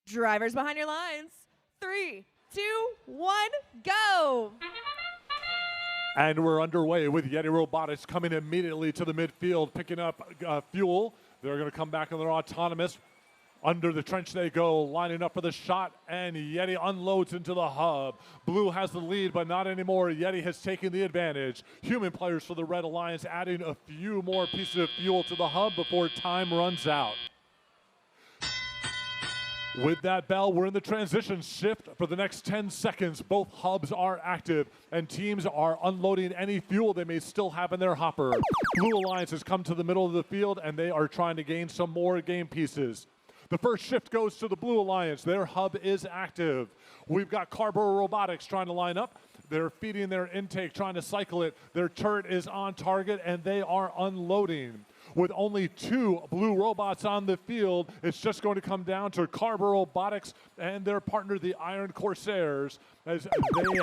Drivers behind your lines. 3, 2, 1, go. And we're underway with Yeti Robotics coming immediately to the midfield, picking up fuel. They're going to come back and they're autonomous. Under the trench they go, lining up for the shot, and Yeti unloads into the hub. Blue has the lead, but not anymore. Yeti has taken the advantage. Human players for the Red Alliance adding a few more pieces of fuel to the hub before time runs out. With that bell, we're in the transition shift for the next 10 seconds. Both hubs are active, and teams are unloading any fuel they may still have in their hopper. Blue Alliance has come to the middle of the field, and they are trying to gain some more game pieces. The first shift goes to the Blue Alliance. Their hub is active. We've got Carber Robotics trying to line up. They're feeding their intake, trying to cycle it. Their turret is on target, and they are unloading. With only 2 blue robots on the field, it's just going to come down to Carver Robotics and their partner, the Iron Corsairs, as they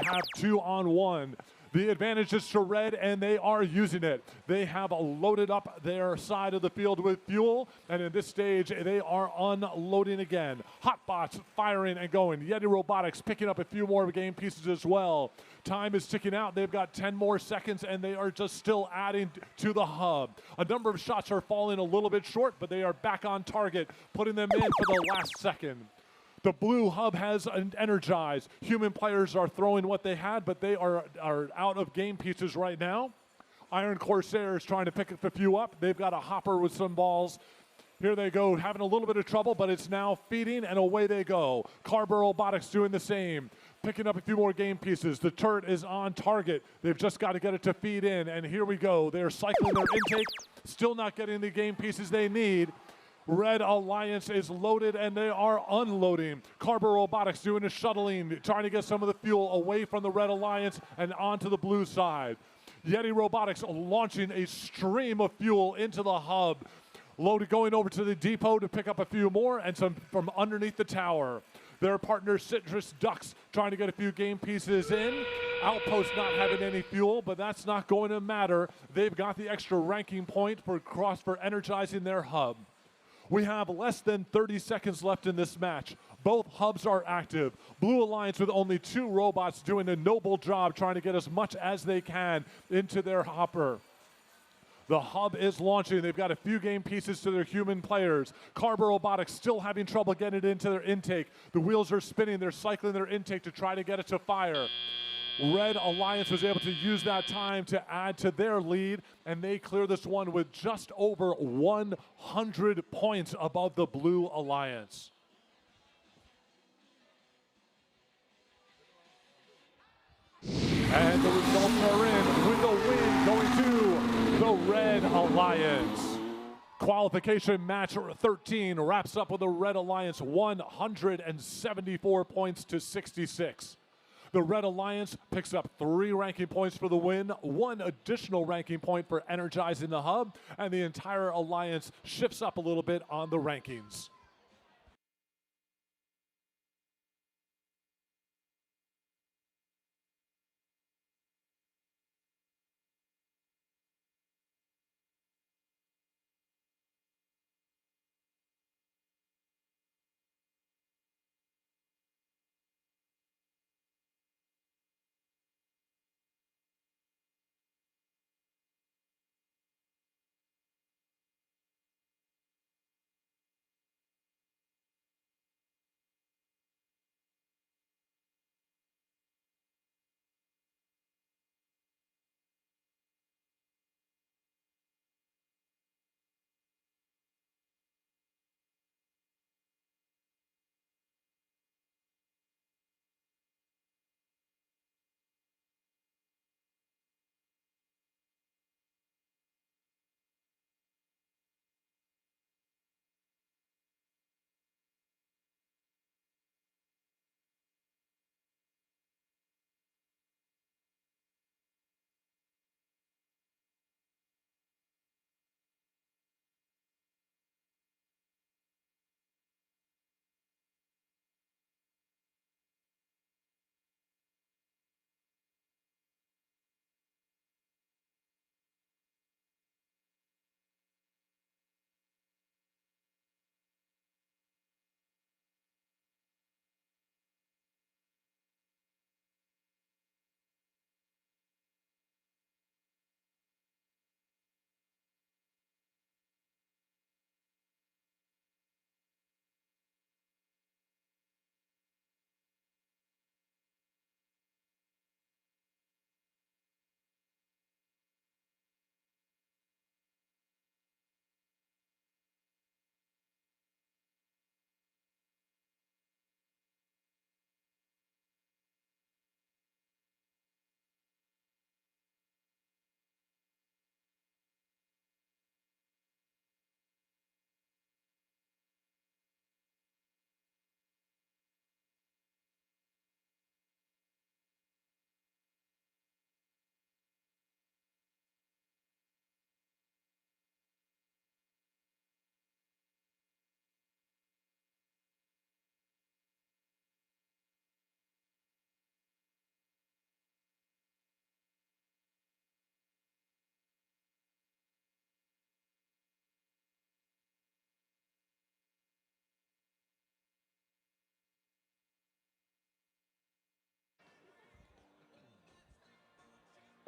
have 2-on-1. The advantage is to red, and they are using it. They have loaded up their side of the field with fuel, and in this stage, they are unloading again. Hotbots firing and going. Yeti Robotics picking up a few more game pieces as well. Time is ticking out. They've got 10 more seconds, and they are just still adding to the hub. A number of shots are falling a little bit short, but they are back on target, putting them in for the last second. The blue hub has energized. Human players are throwing what they had, but they are out of game pieces right now. Iron Corsairs trying to pick a few up. They've got a hopper with some balls. Here they go, having a little bit of trouble, but it's now feeding, and away they go. Carver Robotics doing the same, picking up a few more game pieces. The turret is on target. They've just got to get it to feed in, and here we go. They're cycling their intake, still not getting the game pieces they need. Red Alliance is loaded, and they are unloading. Carver Robotics doing a shuttling, trying to get some of the fuel away from the Red Alliance and onto the blue side. Yeti Robotics launching a stream of fuel into the hub. Loaded going over to the depot to pick up a few more, and some from underneath the tower. Their partner Citrus Ducks trying to get a few game pieces in. Outpost not having any fuel, but that's not going to matter. They've got the extra ranking point for energizing their hub. We have less than 30 seconds left in this match. Both hubs are active. Blue Alliance with only 2 robots doing a noble job trying to get as much as they can into their hopper. The hub is launching. They've got a few game pieces to their human players. Carver Robotics still having trouble getting it into their intake. The wheels are spinning. They're cycling their intake to try to get it to fire. Red Alliance was able to use that time to add to their lead, and they clear this one with just over 100 points above the Blue Alliance. And the results are in, with the win going to the Red Alliance. Qualification match 13 wraps up with the Red Alliance 174 points to 66. The Red Alliance picks up 3 ranking points for the win, 1 additional ranking point for energizing the hub, and the entire alliance shifts up a little bit on the rankings.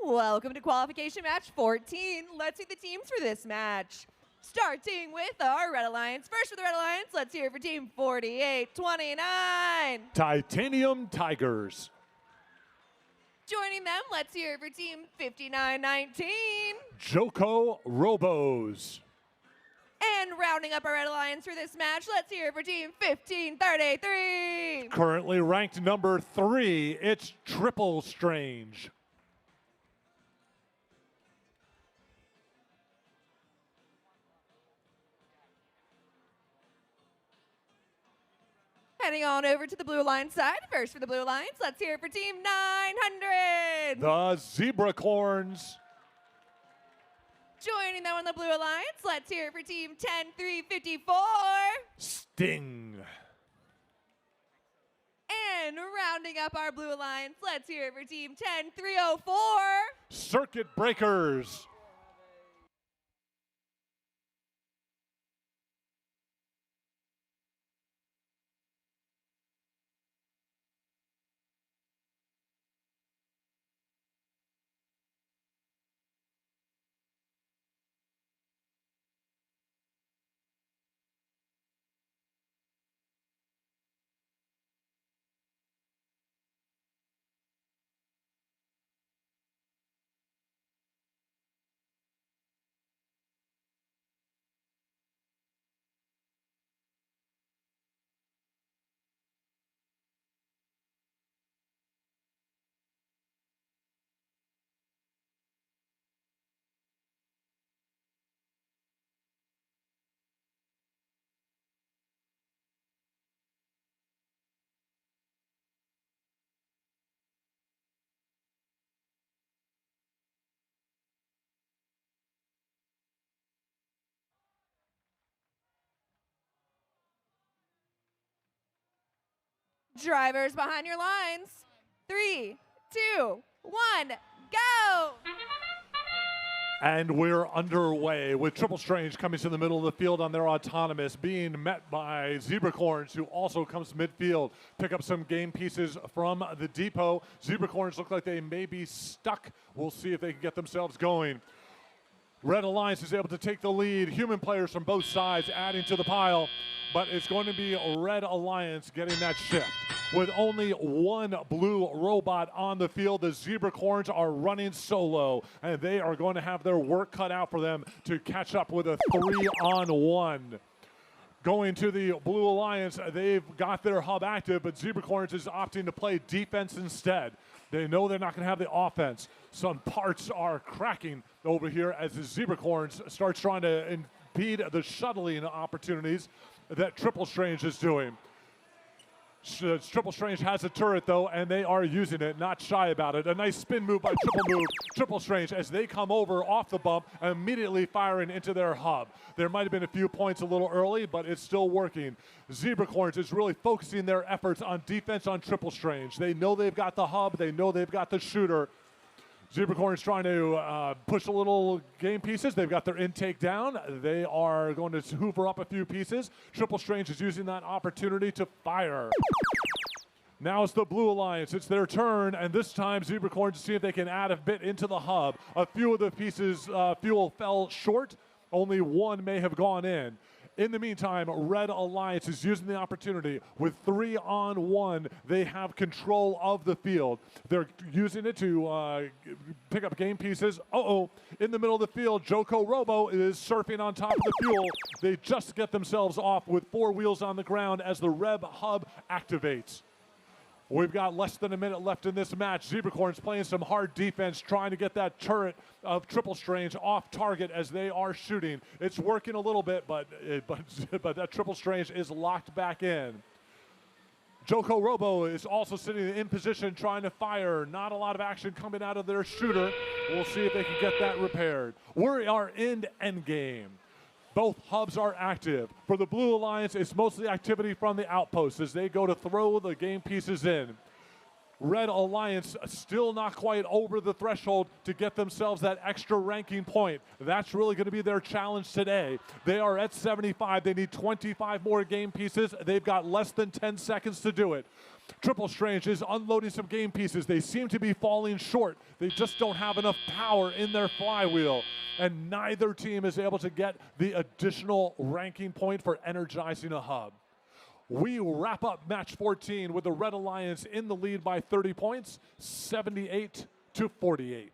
Welcome to qualification match 14. Let's see the teams for this match. Starting with our Red Alliance. First for the Red Alliance, let's hear it for team 4829. Titanium Tigers. Joining them, let's hear it for team 5919. Joko Robos. And rounding up our Red Alliance for this match, let's hear it for team 1533. Currently ranked number 3, it's Triple Strange. Heading on over to the Blue Alliance side. First for the Blue Alliance, let's hear it for team 900. The Zebracorns. Joining them on the Blue Alliance, let's hear it for team 10354. Sting. And rounding up our Blue Alliance, let's hear it for team 10304. Circuit Breakers. Drivers behind your lines. 3, 2, 1, go! And we're underway with Triple Strange coming to the middle of the field on their autonomous, being met by Zebracorns, who also comes midfield. Pick up some game pieces from the depot. Zebracorns look like they may be stuck. We'll see if they can get themselves going. Red Alliance is able to take the lead. Human players from both sides adding to the pile, but it's going to be Red Alliance getting that shift. With only one blue robot on the field, the Zebracorns are running solo, and they are going to have their work cut out for them to catch up with a 3-on-1. Going to the Blue Alliance, they've got their hub active, but Zebracorns is opting to play defense instead. They know they're not going to have the offense. Some parts are cracking over here as the Zebracorns starts trying to impede the shuttling opportunities that Triple Strange is doing. Triple Strange has a turret, though, and they are using it, not shy about it. A nice spin move by Triple Strange as they come over off the bump, immediately firing into their hub. There might have been a few points a little early, but it's still working. Zebracorns is really focusing their efforts on defense on Triple Strange. They know they've got the hub. They know they've got the shooter. Zebracorns trying to push a little game pieces. They've got their intake down. They are going to hoover up a few pieces. Triple Strange is using that opportunity to fire. Now it's the Blue Alliance. It's their turn, and this time Zebracorns see if they can add a bit into the hub. A few of the pieces, fuel fell short. Only one may have gone in. In the meantime, Red Alliance is using the opportunity. With 3-on-1, they have control of the field. They're using it to pick up game pieces. In the middle of the field, Joko Robo is surfing on top of the fuel. They just get themselves off with 4 wheels on the ground as the Reb hub activates. We've got less than a minute left in this match. Zebracorns playing some hard defense, trying to get that turret of Triple Strange off target as they are shooting. It's working a little bit, but that Triple Strange is locked back in. Joko Robo is also sitting in position trying to fire. Not a lot of action coming out of their shooter. We'll see if they can get that repaired. We are in endgame. Both hubs are active. For the Blue Alliance, it's mostly activity from the outposts as they go to throw the game pieces in. Red Alliance still not quite over the threshold to get themselves that extra ranking point. That's really going to be their challenge today. They are at 75. They need 25 more game pieces. They've got less than 10 seconds to do it. Triple Strange is unloading some game pieces. They seem to be falling short. They just don't have enough power in their flywheel. And neither team is able to get the additional ranking point for energizing a hub. We wrap up match 14 with the Red Alliance in the lead by 30 points, 78-48.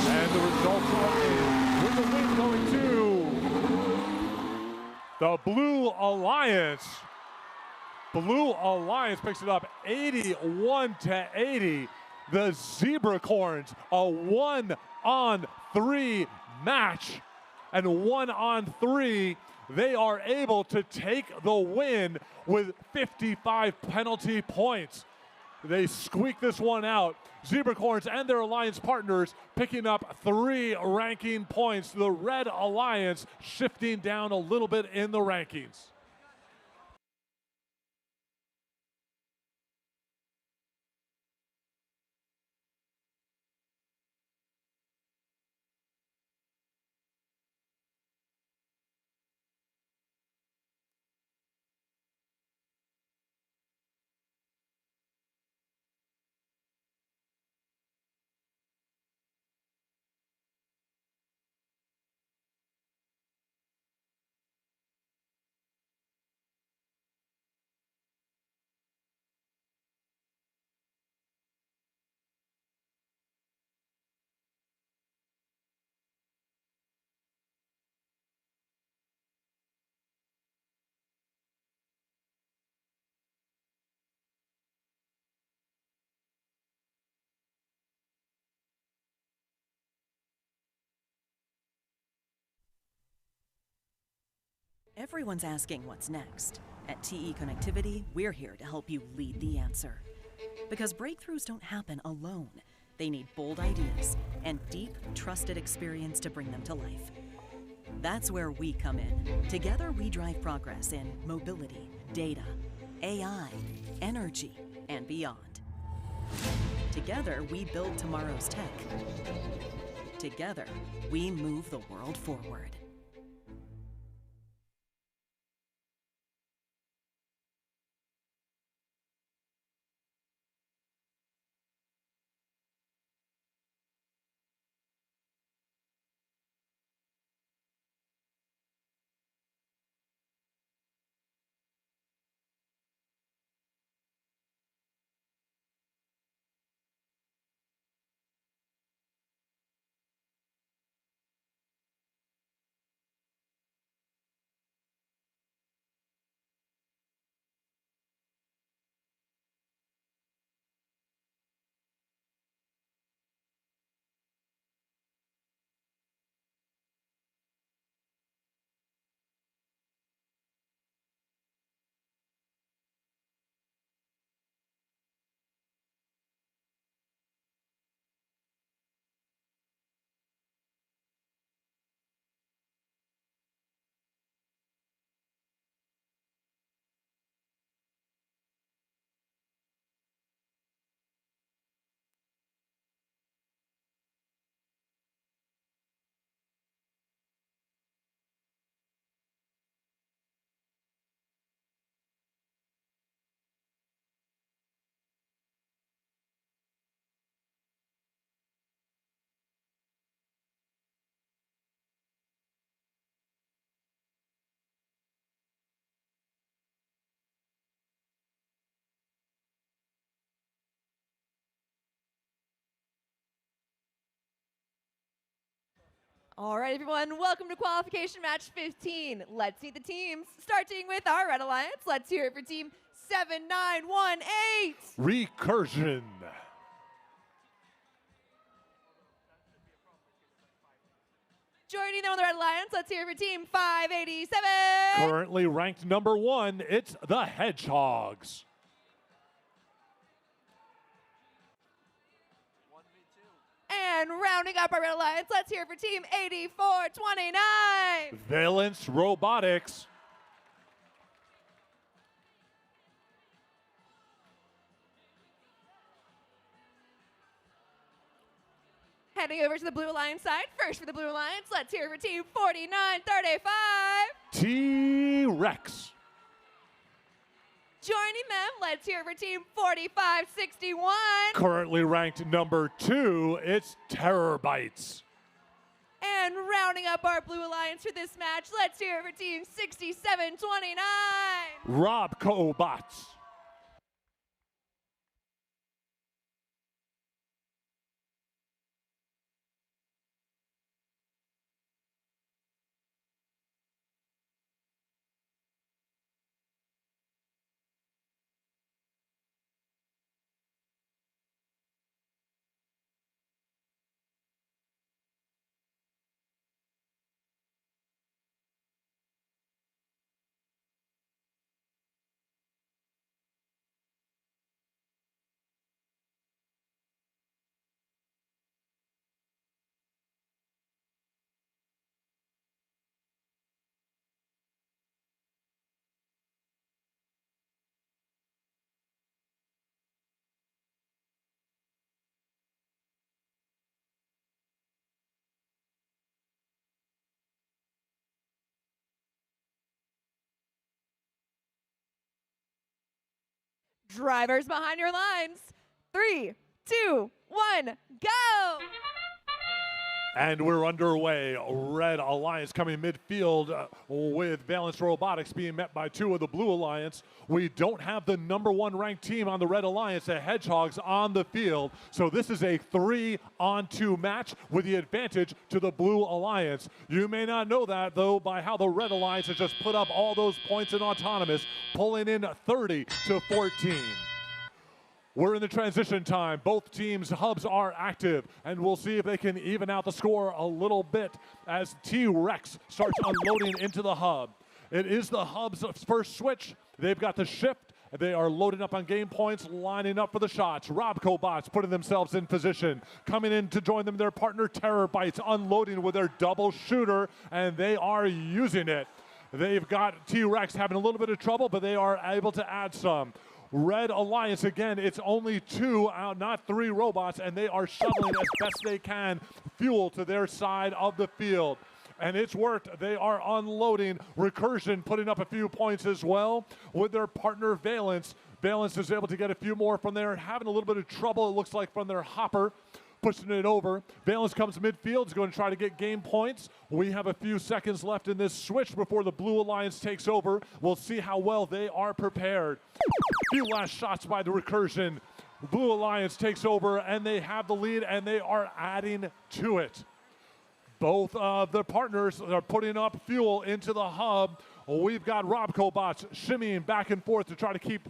And the results are in, with the win going to the Blue Alliance. Blue Alliance picks it up 81-80. The Zebracorns, a 1-on-3 match. And 1-on-3, they are able to take the win with 55 penalty points. They squeak this one out. Zebracorns and their alliance partners picking up 3 ranking points. The Red Alliance shifting down a little bit in the rankings. Everyone's asking what's next. At TE Connectivity, we're here to help you lead the answer. Because breakthroughs don't happen alone. They need bold ideas and deep, trusted experience to bring them to life. That's where we come in. Together, we drive progress in mobility, data, AI, energy, and beyond. Together, we build tomorrow's tech. Together, we move the world forward. All right, everyone, welcome to qualification match 15. Let's meet the teams. Starting with our Red Alliance, let's hear it for team 7918. Recursion. Joining them on the Red Alliance, let's hear it for team 587. Currently ranked number 1, it's the Hedgehogs. And rounding up our Red Alliance, let's hear it for team 8429. Valence Robotics. Heading over to the Blue Alliance side, first for the Blue Alliance, let's hear it for team 4935. T-Rex. Joining them, let's hear it for team 4561. Currently ranked number 2, it's Terabytes. And rounding up our Blue Alliance for this match, let's hear it for team 6729. Robcobots. Drivers behind your lines. 3, 2, 1, go! And we're underway. Red Alliance coming midfield with Valence Robotics being met by 2 of the Blue Alliance. We don't have the number 1 ranked team on the Red Alliance, the Hedgehogs, on the field. So this is a 3-on-2 match with the advantage to the Blue Alliance. You may not know that, though, by how the Red Alliance has just put up all those points in autonomous, pulling in 30-14. We're in the transition time. Both teams' hubs are active, and we'll see if they can even out the score a little bit as T-Rex starts unloading into the hub. It is the hub's first switch. They've got the shift. They are loading up on game points, lining up for the shots. Robcobots putting themselves in position. Coming in to join them, their partner Terabytes unloading with their double shooter, and they are using it. They've got T-Rex having a little bit of trouble, but they are able to add some. Red Alliance, again, it's only 2 out, not 3 robots, and they are shoveling as best they can fuel to their side of the field. And it's worked. They are unloading. Recursion putting up a few points as well with their partner Valence. Valence is able to get a few more from there, having a little bit of trouble, it looks like, from their hopper. Pushing it over. Valence comes midfield, is going to try to get game points. We have a few seconds left in this switch before the Blue Alliance takes over. We'll see how well they are prepared. Few last shots by the Recursion. Blue Alliance takes over, and they have the lead, and they are adding to it. Both of the partners are putting up fuel into the hub. We've got Robcobots shimmying back and forth to try to keep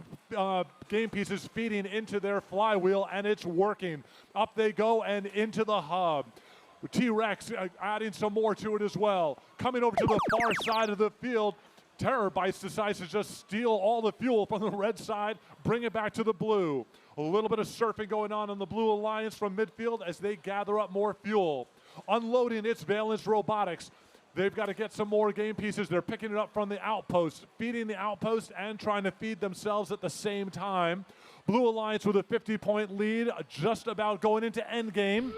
game pieces feeding into their flywheel, and it's working. Up they go and into the hub. T-Rex adding some more to it as well. Coming over to the far side of the field, Terabytes decides to just steal all the fuel from the red side, bring it back to the blue. A little bit of surfing going on in the Blue Alliance from midfield as they gather up more fuel. Unloading its Valence Robotics. They've got to get some more game pieces. They're picking it up from the outpost, feeding the outpost and trying to feed themselves at the same time. Blue Alliance with a 50-point lead, just about going into endgame.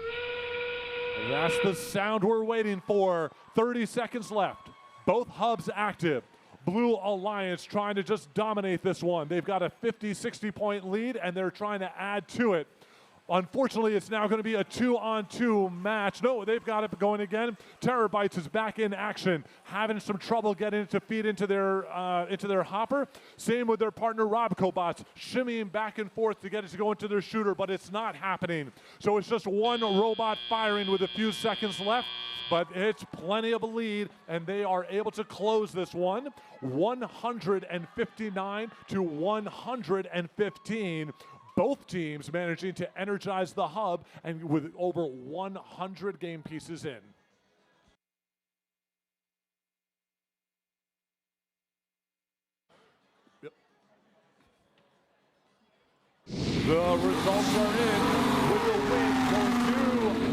And that's the sound we're waiting for. 30 seconds left. Both hubs active. Blue Alliance trying to just dominate this one. They've got a 50, 60-point lead, and they're trying to add to it. Unfortunately, it's now going to be a 2-on-2 match. No, they've got it going again. Terabytes is back in action, having some trouble getting it to feed into their hopper. Same with their partner Robcobots, shimmying back and forth to get it to go into their shooter, but it's not happening. So it's just one robot firing with a few seconds left. but it's plenty of a lead, and they are able to close this one 159 to 115. Both teams managing to energize the hub and with over 100 game pieces in. The results are in with the win going to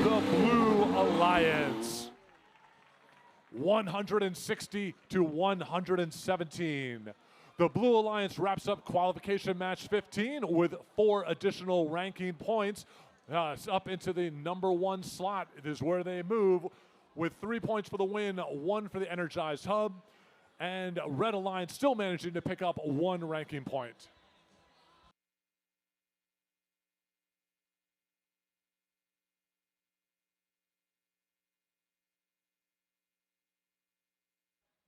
the Blue Alliance. 160 to 117. The Blue Alliance wraps up qualification match 15 with 4 additional ranking points up into the #1 slot. It is where they move with 3 points for the win, 1 for the energized hub, and Red Alliance still managing to pick up 1 ranking point.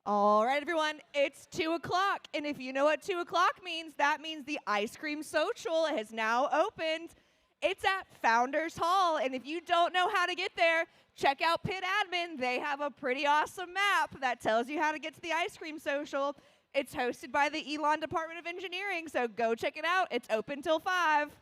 All right, everyone, it's 2 o'clock. And if you know what 2 o'clock means, that means the Ice Cream Social has now opened. It's at Founders Hall. And if you don't know how to get there, check out Pit Admin. They have a pretty awesome map that tells you how to get to the Ice Cream Social. It's hosted by the Elon Department of Engineering, so go check it out. It's open till 5.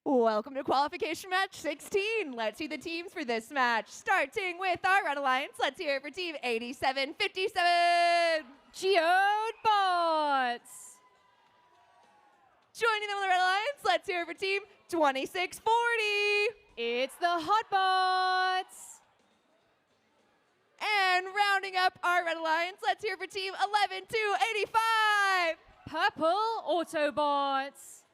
Welcome to qualification match 16. Let's see the teams for this match. Starting with our Red Alliance, let's hear it for team 8757. Geode Bot. Let's hear it for Team 2640. It's the Hotbots. And rounding up our Red Alliance, let's hear it for Team 11285. Purple Autobots.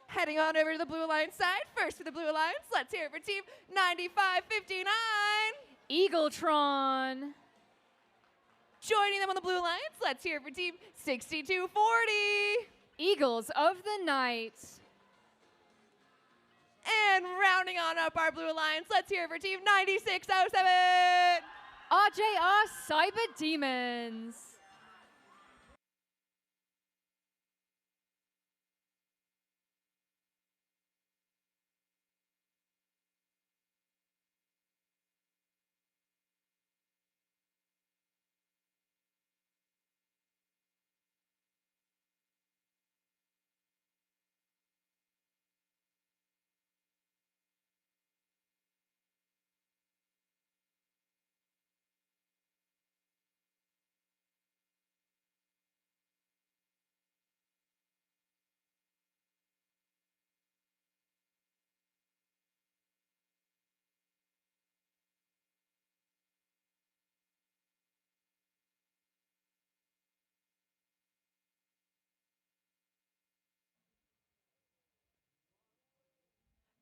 Heading on over to the Blue Alliance side. First for the Blue Alliance, let's hear it for Team 9559. Eagletron. Joining them on the Blue Alliance, let's hear it for Team 6240. Eagles of the Night. And rounding on up our Blue Alliance, let's hear it for Team 9607. RJR Cyber Demons.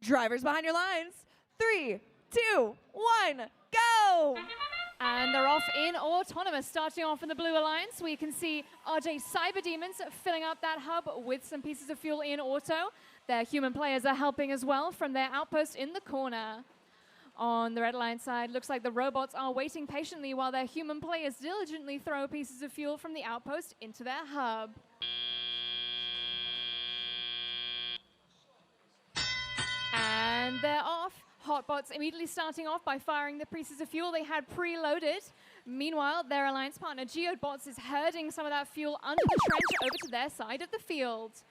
Drivers behind your lines. 3, 2, 1, go! And they're off in autonomous. Starting off in the Blue Alliance, we can see RJ Cyber Demons filling up that hub with some pieces of fuel in auto. Their human players are helping as well from their outpost in the corner. On the Red Alliance side, looks like the robots are waiting patiently while their human players diligently throw pieces of fuel from the outpost into their hub. And they're off. Hotbots immediately starting off by firing the pieces of fuel they had preloaded. Meanwhile, their alliance partner Geobots is herding some of that fuel under the trench over to their side of the field.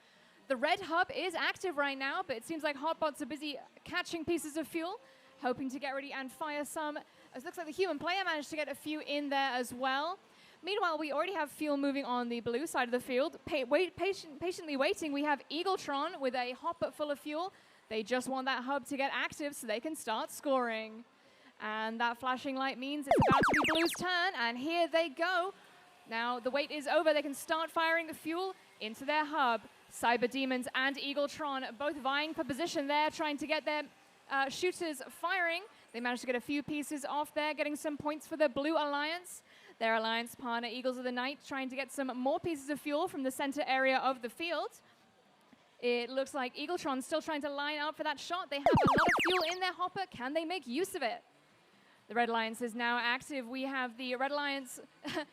The red hub is active right now, but it seems like Hotbots are busy catching pieces of fuel, hoping to get ready and fire some. It looks like the human player managed to get a few in there as well. Meanwhile, we already have fuel moving on the blue side of the field. Patiently waiting, we have Eagletron with a hopper full of fuel. They just want that hub to get active so they can start scoring. And that flashing light means it's about to be Blue's turn, and here they go. Now the wait is over. They can start firing the fuel into their hub. Cyber Demons and Eagletron both vying for position there, trying to get their shooters firing. They managed to get a few pieces off there, getting some points for the Blue Alliance. Their alliance partner, Eagles of the Night, trying to get some more pieces of fuel from the center area of the field. It looks like Eagletron's still trying to line up for that shot. They have a lot of fuel in their hopper. Can they make use of it? The Red Alliance is now active. We have the Red Alliance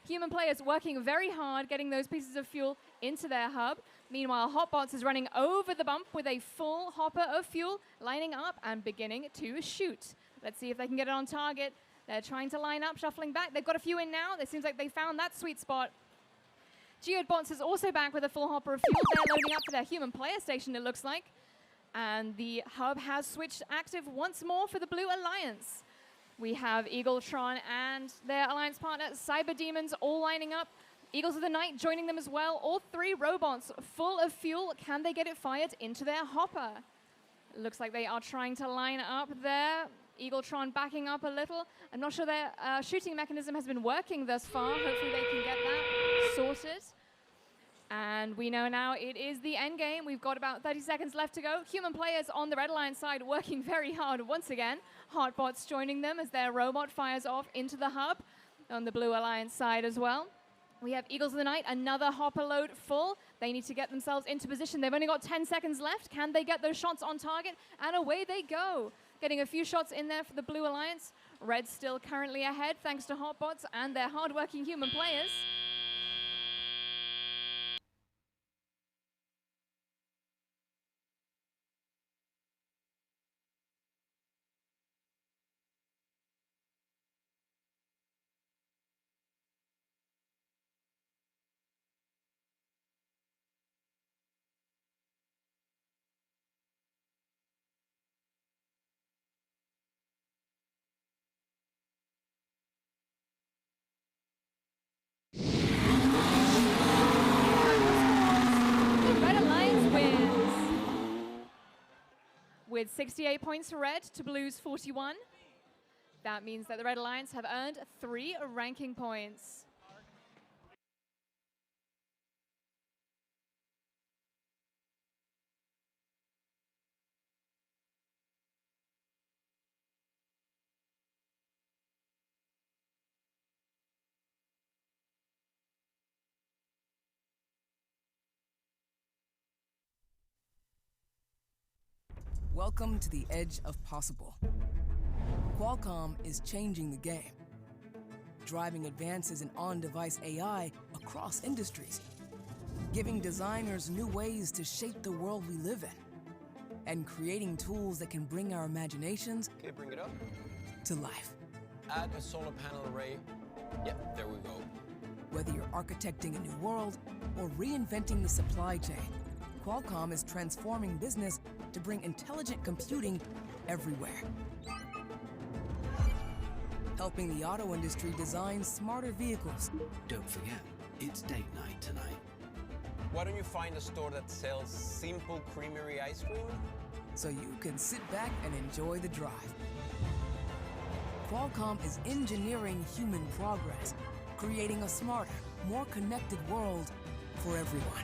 human players working very hard, getting those pieces of fuel into their hub. Meanwhile, Hotbots is running over the bump with a full hopper of fuel, lining up and beginning to shoot. Let's see if they can get it on target. They're trying to line up, shuffling back. They've got a few in now. It seems like they found that sweet spot. Geobots is also back with a full hopper of fuel. They're loading up for their human player station, it looks like. And the hub has switched active once more for the Blue Alliance. We have Eagletron and their alliance partner, Cyber Demons, all lining up. Eagles of the Night joining them as well. All three robots full of fuel. Can they get it fired into their hopper? It looks like they are trying to line up there. Eagletron backing up a little. I'm not sure their shooting mechanism has been working thus far. Hopefully they can get that sorted. And we know now it is the end game. We've got about 30 seconds left to go. Human players on the Red Alliance side working very hard once again. Hotbots joining them as their robot fires off into the hub. On the Blue Alliance side as well. We have Eagles of the Night, another hopper load full. They need to get themselves into position. They've only got 10 seconds left. Can they get those shots on target? And away they go. Getting a few shots in there for the Blue Alliance. Red still currently ahead thanks to Hotbots and their hardworking human players. with 68 points for red to blue's 41. That means that the Red Alliance have earned 3 ranking points. Welcome to the edge of possible. Qualcomm is changing the game, driving advances in on-device AI across industries, giving designers new ways to shape the world we live in, and creating tools that can bring our imaginations Okay, bring it up. to life. Add a solar panel array. Yep, there we go. Whether you're architecting a new world or reinventing the supply chain, Qualcomm is transforming business to bring intelligent computing everywhere. Helping the auto industry design smarter vehicles. Don't forget, it's date night tonight. Why don't you find a store that sells simple creamery ice cream? So you can sit back and enjoy the drive. Qualcomm is engineering human progress, creating a smarter, more connected world for everyone.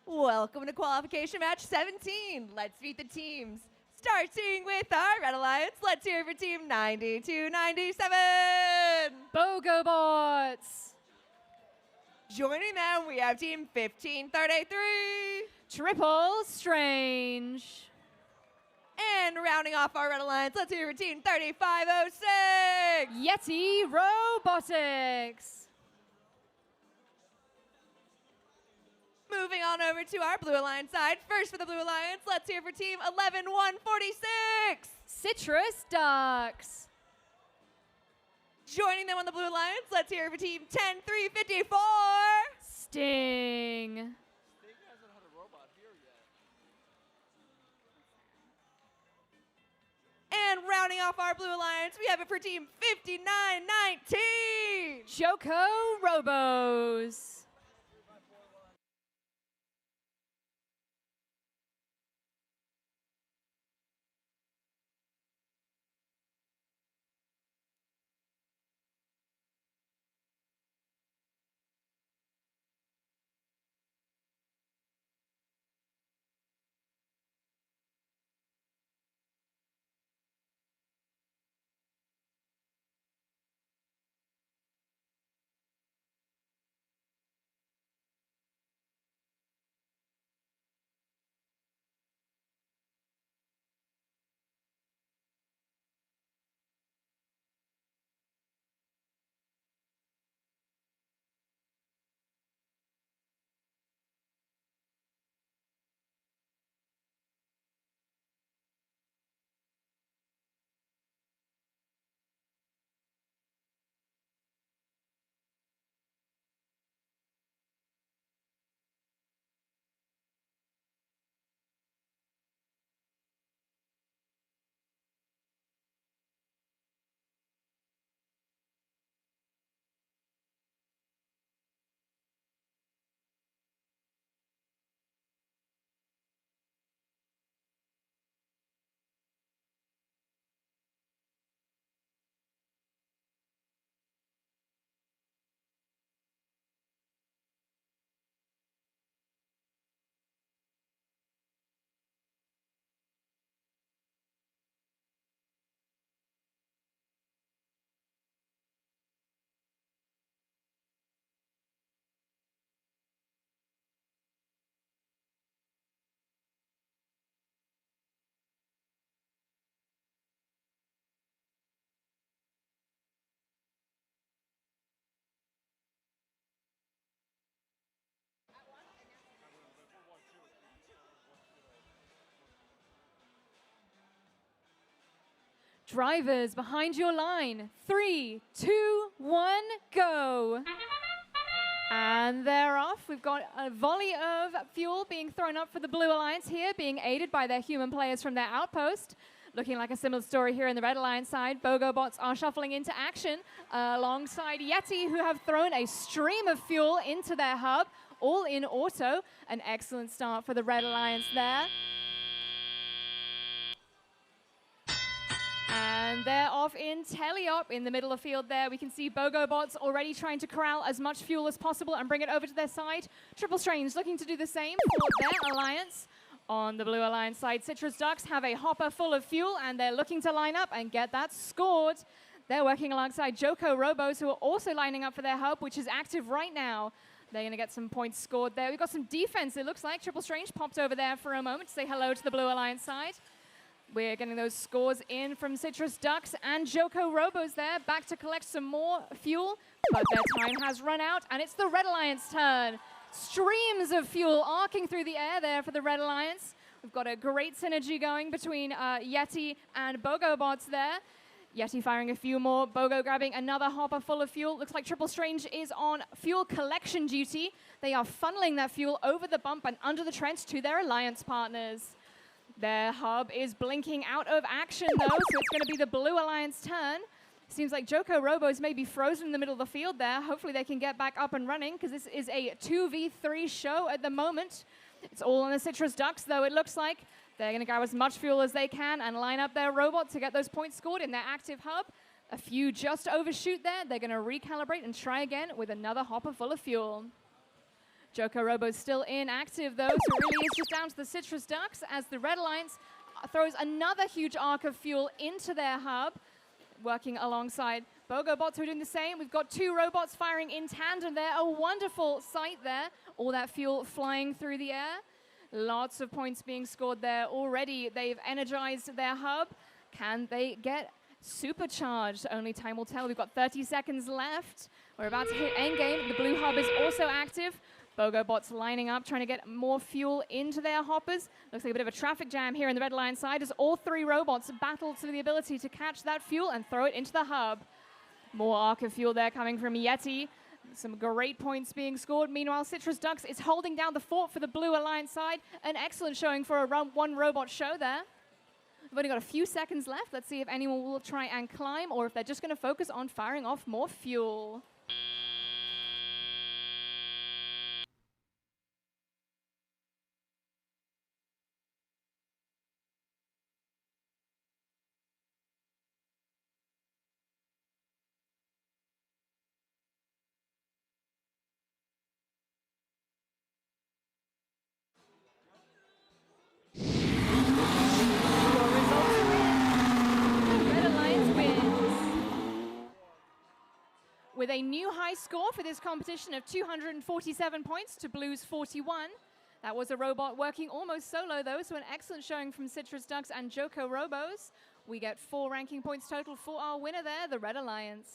Welcome to qualification match 17. Let's meet the teams. Starting with our Red Alliance, let's hear for team 9297. BOGO Bots. Joining them, we have team 1533. Triple Strange. And rounding off our Red Alliance, let's hear for team 3506. Yeti Robotics. Moving on over to our Blue Alliance side. First for the Blue Alliance, let's hear for team 11146. Citrus Ducks. Joining them on the Blue Alliance, let's hear for team 10354. Sting. Sting hasn't had a robot here yet. And rounding off our Blue Alliance, we have it for team 5919. Joko Robos. Drivers behind your line. 3, 2, 1, go. And they're off. We've got a volley of fuel being thrown up for the Blue Alliance here, being aided by their human players from their outpost. Looking like a similar story here in the Red Alliance side. BOGO bots are shuffling into action alongside Yeti, who have thrown a stream of fuel into their hub, all in auto. An excellent start for the Red Alliance there. And they're off in teleop in the middle of field there. We can see BOGO bots already trying to corral as much fuel as possible and bring it over to their side. Triple Strange looking to do the same for their alliance. On the Blue Alliance side, Citrus Ducks have a hopper full of fuel, and they're looking to line up and get that scored. They're working alongside Joko Robos, who are also lining up for their hub, which is active right now. They're going to get some points scored there. We've got some defense, it looks like. Triple Strange popped over there for a moment to say hello to the Blue Alliance side. We're getting those scores in from Citrus Ducks and Joko Robos there, back to collect some more fuel, but their time has run out, and it's the Red Alliance turn. Streams of fuel arcing through the air there for the Red Alliance. We've got a great synergy going between Yeti and BOGO bots there. Yeti firing a few more, BOGO grabbing another hopper full of fuel. Looks like Triple Strange is on fuel collection duty. They are funneling that fuel over the bump and under the trench to their alliance partners. Their hub is blinking out of action, though, so it's going to be the Blue Alliance turn. Seems like Joko Robos may be frozen in the middle of the field there. Hopefully they can get back up and running, because this is a 2v3 show at the moment. It's all on the Citrus Ducks, though, it looks like. They're going to grab as much fuel as they can and line up their robot to get those points scored in their active hub. A few just overshoot there. They're going to recalibrate and try again with another hopper full of fuel. Joko Robo's still inactive, though, so it really is just down to the Citrus Ducks as the Red Alliance throws another huge arc of fuel into their hub, working alongside BOGO bots who are doing the same. We've got two robots firing in tandem there. A wonderful sight there. All that fuel flying through the air. Lots of points being scored there already. They've energized their hub. Can they get supercharged? Only time will tell. We've got 30 seconds left. We're about to hit endgame. The blue hub is also active. BOGO bots lining up, trying to get more fuel into their hoppers. Looks like a bit of a traffic jam here in the Red Alliance side as all three robots battle for the ability to catch that fuel and throw it into the hub. More arc of fuel there coming from Yeti. Some great points being scored. Meanwhile, Citrus Ducks is holding down the fort for the Blue Alliance side. An excellent showing for a one robot show there. We've only got a few seconds left. Let's see if anyone will try and climb or if they're just going to focus on firing off more fuel. With a new high score for this competition of 247 points to Blue's 41. That was a robot working almost solo, though, so an excellent showing from Citrus Ducks and Joko Robos. We get 4 ranking points total for our winner there, the Red Alliance.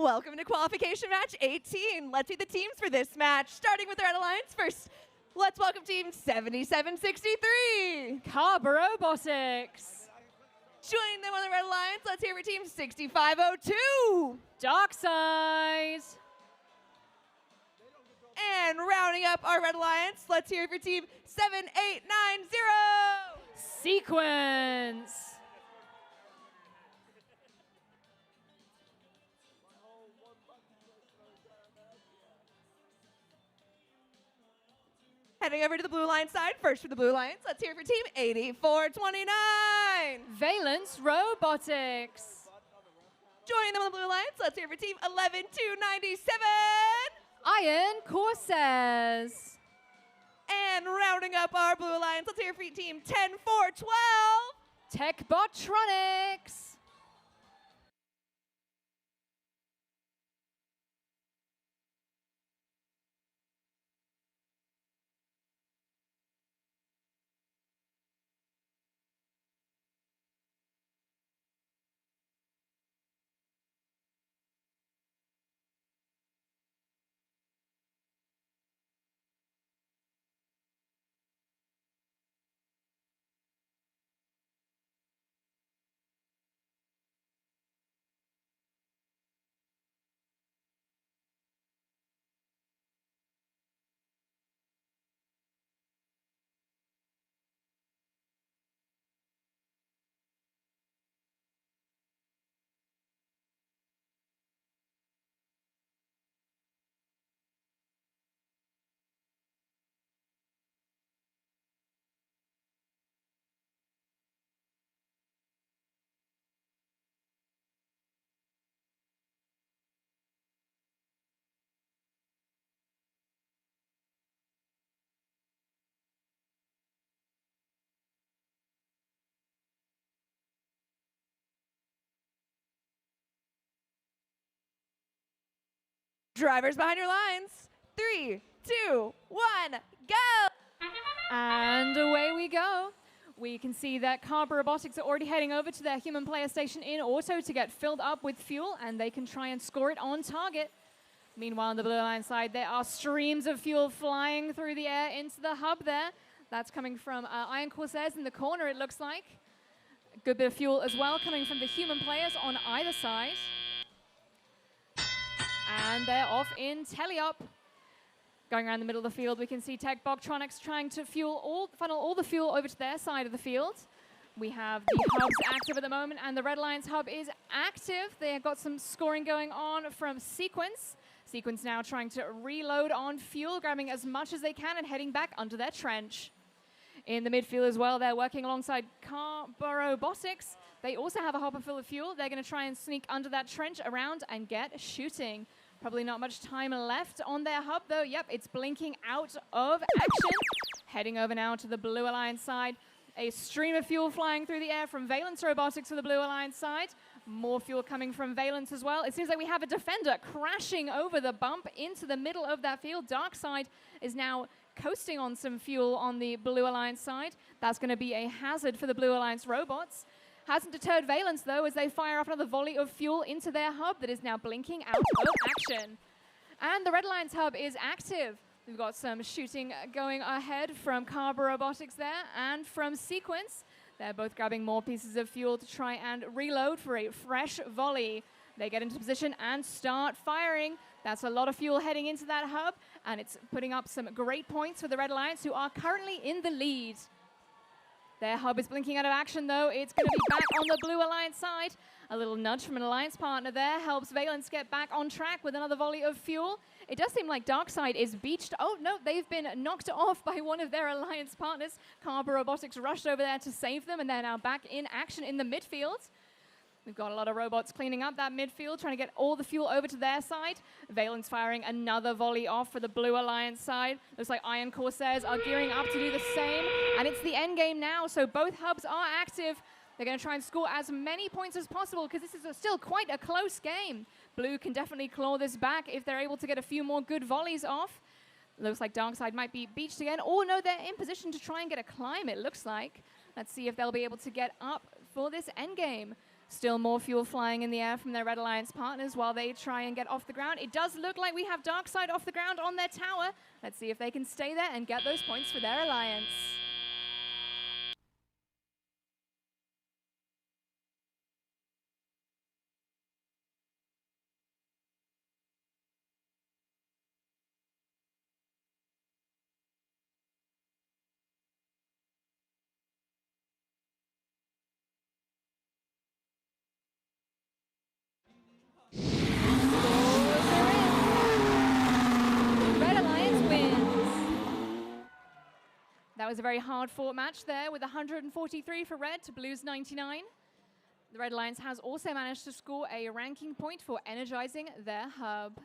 Welcome to qualification match 18. Let's meet the teams for this match. Starting with the Red Alliance first, let's welcome team 7763. Carb Robotics. Joining them on the Red Alliance, let's hear for team 6502. Darkside. And rounding up our Red Alliance, let's hear for team 7890. Sequence. Heading over to the Blue Alliance side, first for the Blue Alliance, let's hear for team 8429. Valence Robotics. Joining them on the Blue Alliance, let's hear for team 11297. Iron Corsairs. And rounding up our Blue Alliance, let's hear for team 10412. Tech Botronics. Drivers behind your lines. 3, 2, 1, go! And away we go. We can see that Carb Robotics are already heading over to their human player station in auto to get filled up with fuel, and they can try and score it on target. Meanwhile, on the Blue Line side, there are streams of fuel flying through the air into the hub there. That's coming from Iron Corsairs in the corner, it looks like. A good bit of fuel as well coming from the human players on either side. And they're off in Teleop. Going around the middle of the field, we can see Tech Botronics trying to funnel all the fuel over to their side of the field. We have the hubs active at the moment, and the Red Alliance hub is active. They have got some scoring going on from Sequence. Sequence now trying to reload on fuel, grabbing as much as they can and heading back under their trench. In the midfield as well, they're working alongside Carb Robotics. They also have a hopper full of fuel. They're going to try and sneak under that trench around and get shooting. Probably not much time left on their hub, though. Yep, it's blinking out of action. Heading over now to the Blue Alliance side. A stream of fuel flying through the air from Valence Robotics for the Blue Alliance side. More fuel coming from Valence as well. It seems like we have a defender crashing over the bump into the middle of that field. Darkside is now coasting on some fuel on the Blue Alliance side. That's going to be a hazard for the Blue Alliance robots. Hasn't deterred Valence, though, as they fire off another volley of fuel into their hub that is now blinking out of action. And the Red Alliance hub is active. We've got some shooting going ahead from Carb Robotics there and from Sequence. They're both grabbing more pieces of fuel to try and reload for a fresh volley. They get into position and start firing. That's a lot of fuel heading into that hub, and it's putting up some great points for the Red Alliance, who are currently in the lead. Their hub is blinking out of action, though. It's going to be back on the Blue Alliance side. A little nudge from an alliance partner there helps Valence get back on track with another volley of fuel. It does seem like Darkside is beached. Oh, no, they've been knocked off by one of their alliance partners. Carb Robotics rushed over there to save them, and they're now back in action in the midfield. We've got a lot of robots cleaning up that midfield, trying to get all the fuel over to their side. Valence firing another volley off for the Blue Alliance side. Looks like Iron Corsairs are gearing up to do the same. And it's the end game now, so both hubs are active. They're going to try and score as many points as possible, because this is still quite a close game. Blue can definitely claw this back if they're able to get a few more good volleys off. Looks like Darkside might be beached again. Oh, no, they're in position to try and get a climb, it looks like. Let's see if they'll be able to get up for this end game. Still more fuel flying in the air from their Red Alliance partners while they try and get off the ground. It does look like we have Darkseid off the ground on their tower. Let's see if they can stay there and get those points for their alliance. Red Alliance wins. That was a very hard-fought match there with 143 for Red to Blue's 99. The Red Alliance has also managed to score a ranking point for energizing their hub.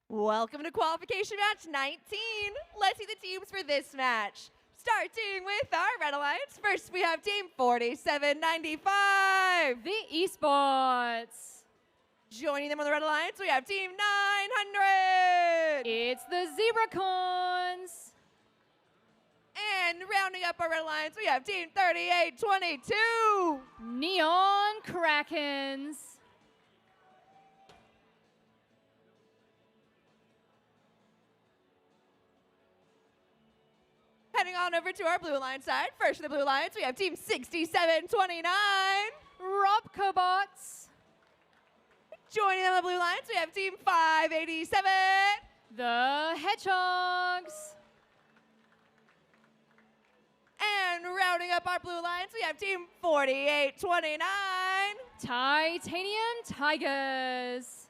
Welcome to qualification match 19. Let's see the teams for this match. Starting with our Red Alliance. First, we have Team 4795. The Esports. Joining them on the Red Alliance, we have Team 900. It's the Zebracons. And rounding up our Red Alliance, we have Team 3822. Neon Krakens. Heading on over to our Blue Alliance side. First for the Blue Alliance, we have Team 6729. Robcobots. Joining them on the Blue Alliance, we have Team 587. The Hedgehogs. And rounding up our Blue Alliance, we have Team 4829. Titanium Tigers.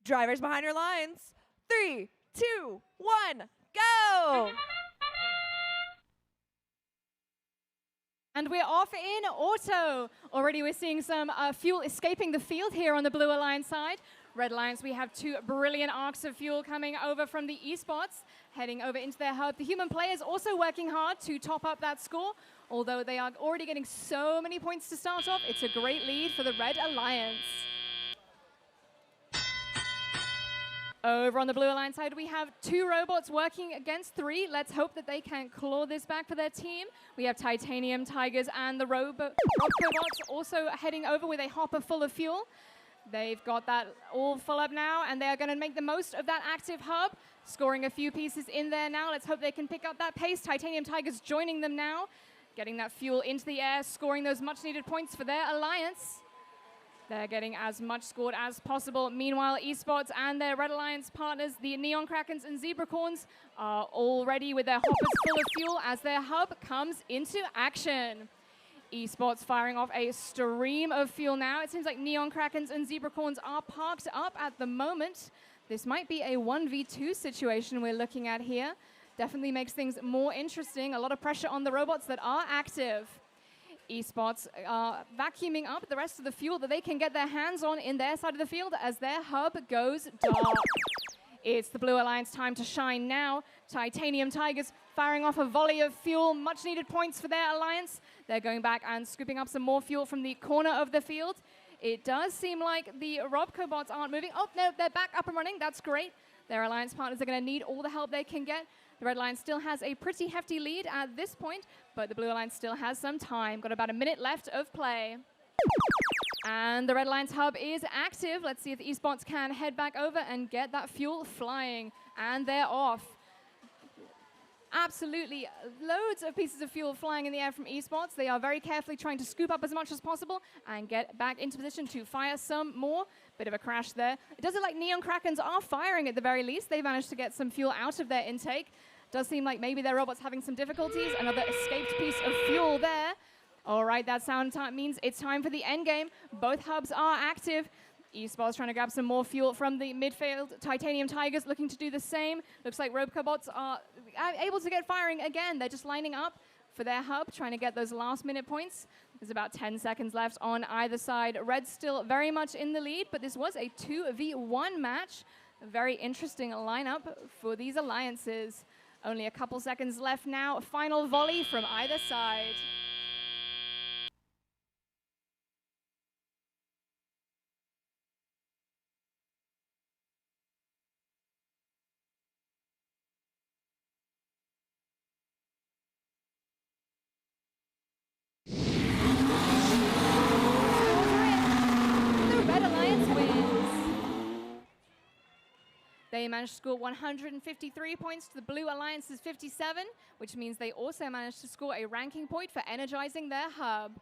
Drivers behind your lines. 3, 2, 1, go! And we're off in auto. Already we're seeing some fuel escaping the field here on the Blue Alliance side. Red Alliance, we have 2 brilliant arcs of fuel coming over from the esports, heading over into their hub. The human players also working hard to top up that score, although they are already getting so many points to start off. It's a great lead for the Red Alliance. Over on the Blue Alliance side, we have 2 robots working against 3. Let's hope that they can claw this back for their team. We have Titanium Tigers and the Robots also heading over with a hopper full of fuel. They've got that all full up now, and they are going to make the most of that active hub, scoring a few pieces in there now. Let's hope they can pick up that pace. Titanium Tigers joining them now, getting that fuel into the air, scoring those much-needed points for their alliance. They're getting as much scored as possible. Meanwhile, esports and their Red Alliance partners, the Neon Krakens and Zebracorns, are all ready with their hoppers full of fuel as their hub comes into action. Esports firing off a stream of fuel now. It seems like Neon Krakens and Zebracorns are parked up at the moment. This might be a 1v2 situation we're looking at here. Definitely makes things more interesting. A lot of pressure on the robots that are active. Esports are vacuuming up the rest of the fuel that they can get their hands on in their side of the field as their hub goes dark. It's the Blue Alliance time to shine now. Titanium Tigers firing off a volley of fuel, much needed points for their alliance. They're going back and scooping up some more fuel from the corner of the field. It does seem like the Robcobots aren't moving. Oh, no, they're back up and running. That's great. Their alliance partners are going to need all the help they can get. The Red Alliance still has a pretty hefty lead at this point, but the Blue Alliance still has some time. Got about a minute left of play. And the Red Alliance hub is active. Let's see if the esports can head back over and get that fuel flying. And they're off. Absolutely loads of pieces of fuel flying in the air from esports. They are very carefully trying to scoop up as much as possible and get back into position to fire some more. Bit of a crash there. It does look like Neon Krakens are firing at the very least. They managed to get some fuel out of their intake. Does seem like maybe their robot's having some difficulties. Another escaped piece of fuel there. All right, that sound means it's time for the end game. Both hubs are active. Esports trying to grab some more fuel from the midfield. Titanium Tigers looking to do the same. Looks like Robocobots are able to get firing again. They're just lining up for their hub, trying to get those last-minute points. There's about 10 seconds left on either side. Red's still very much in the lead, but this was a 2v1 match. A very interesting lineup for these alliances. Only a couple seconds left now. Final volley from either side. They managed to score 153 points to the Blue Alliance's 57, which means they also managed to score a ranking point for energizing their hub.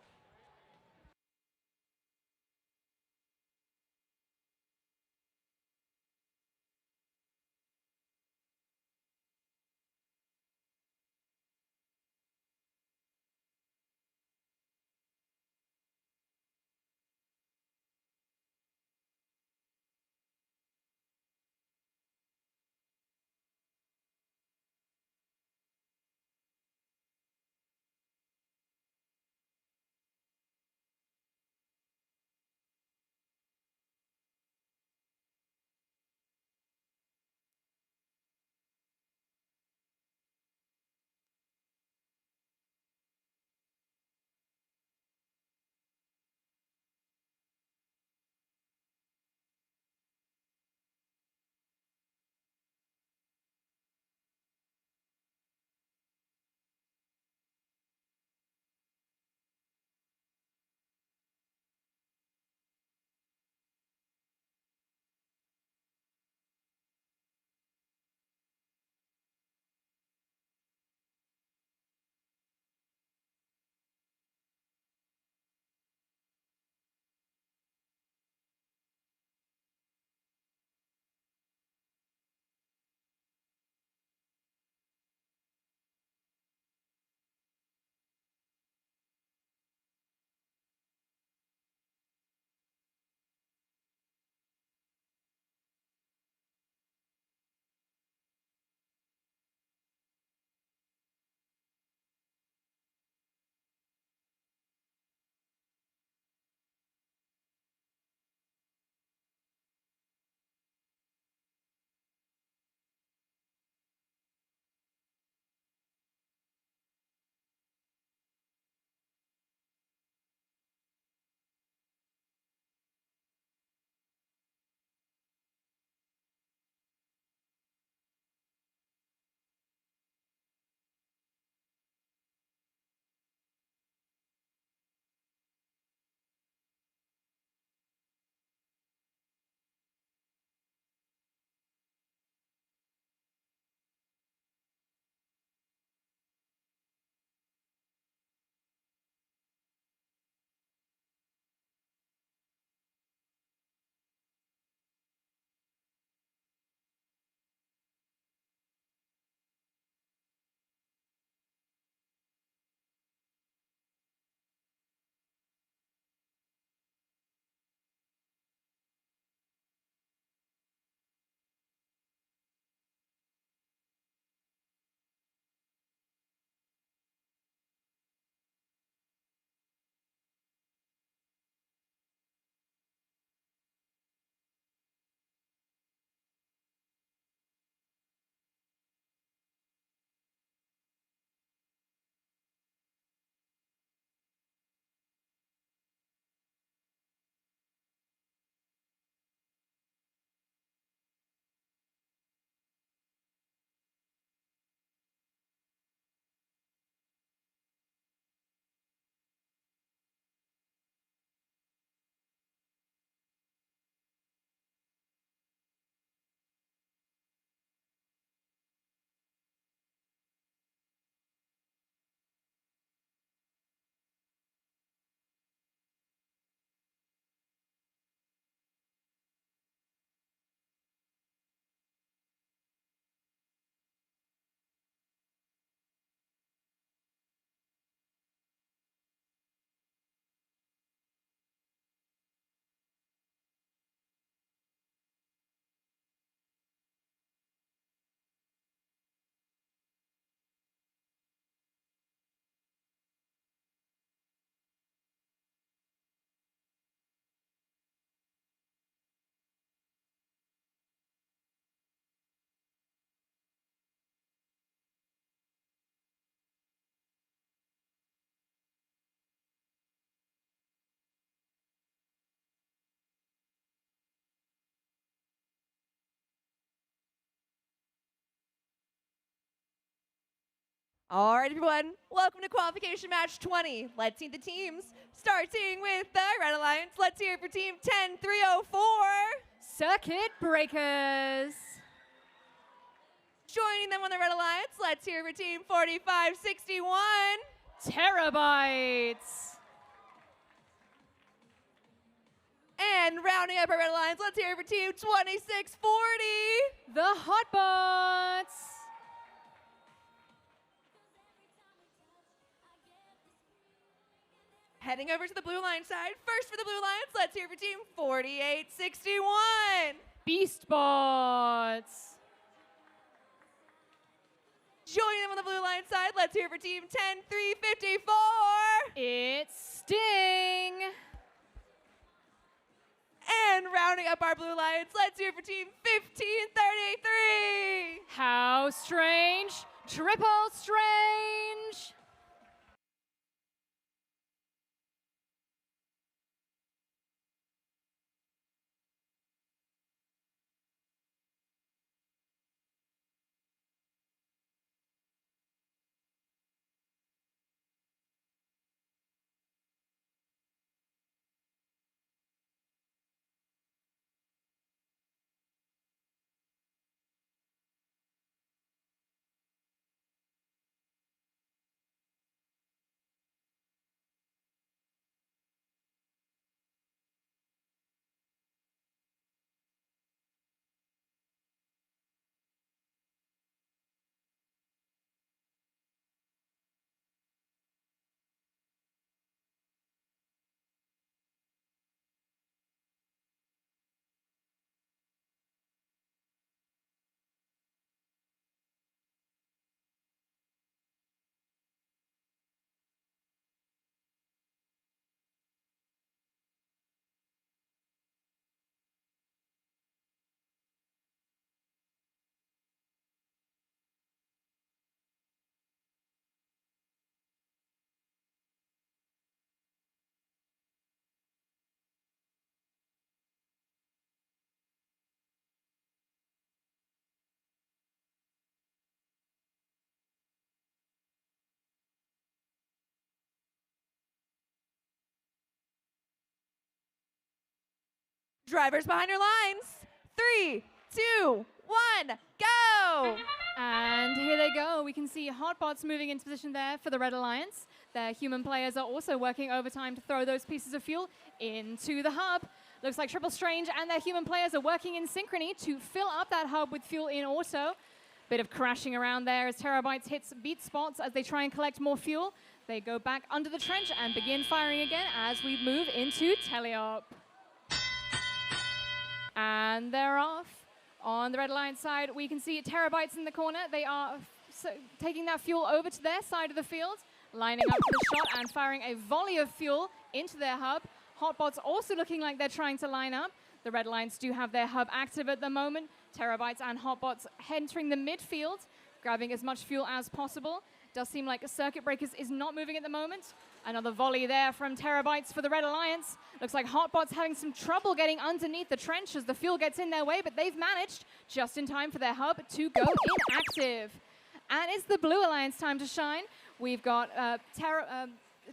All right, everyone, welcome to qualification match 20. Let's see the teams. Starting with the Red Alliance, let's hear it for team 10304. Circuit Breakers. Joining them on the Red Alliance, let's hear it for team 4561. Terabytes. And rounding up our Red Alliance, let's hear it for team 2640. The Hotbots. Heading over to the Blue Alliance side, first for the Blue Alliance, let's hear it for team 4861. Beastbots. Joining them on the Blue Alliance side, let's hear it for team 10354. It's Sting. And rounding up our Blue Alliance, let's hear it for team 1533. How strange. Triple strange. Drivers behind your lines. 3, 2, 1, go! And here they go. We can see Hotbots moving into position there for the Red Alliance. Their human players are also working overtime to throw those pieces of fuel into the hub. Looks like Triple Strange and their human players are working in synchrony to fill up that hub with fuel in auto. Bit of crashing around there as Terabytes hits beat spots as they try and collect more fuel. They go back under the trench and begin firing again as we move into Teleop. And they're off. On the Red Alliance side, we can see Terabytes in the corner. They are taking that fuel over to their side of the field, lining up for the shot and firing a volley of fuel into their hub. Hotbots also looking like they're trying to line up. The Red Alliance do have their hub active at the moment. Terabytes and Hotbots entering the midfield, grabbing as much fuel as possible. Does seem like Circuit Breakers is not moving at the moment. Another volley there from Terabytes for the Red Alliance. Looks like Hotbots having some trouble getting underneath the trench as the fuel gets in their way, but they've managed just in time for their hub to go inactive. And it's the Blue Alliance time to shine. We've got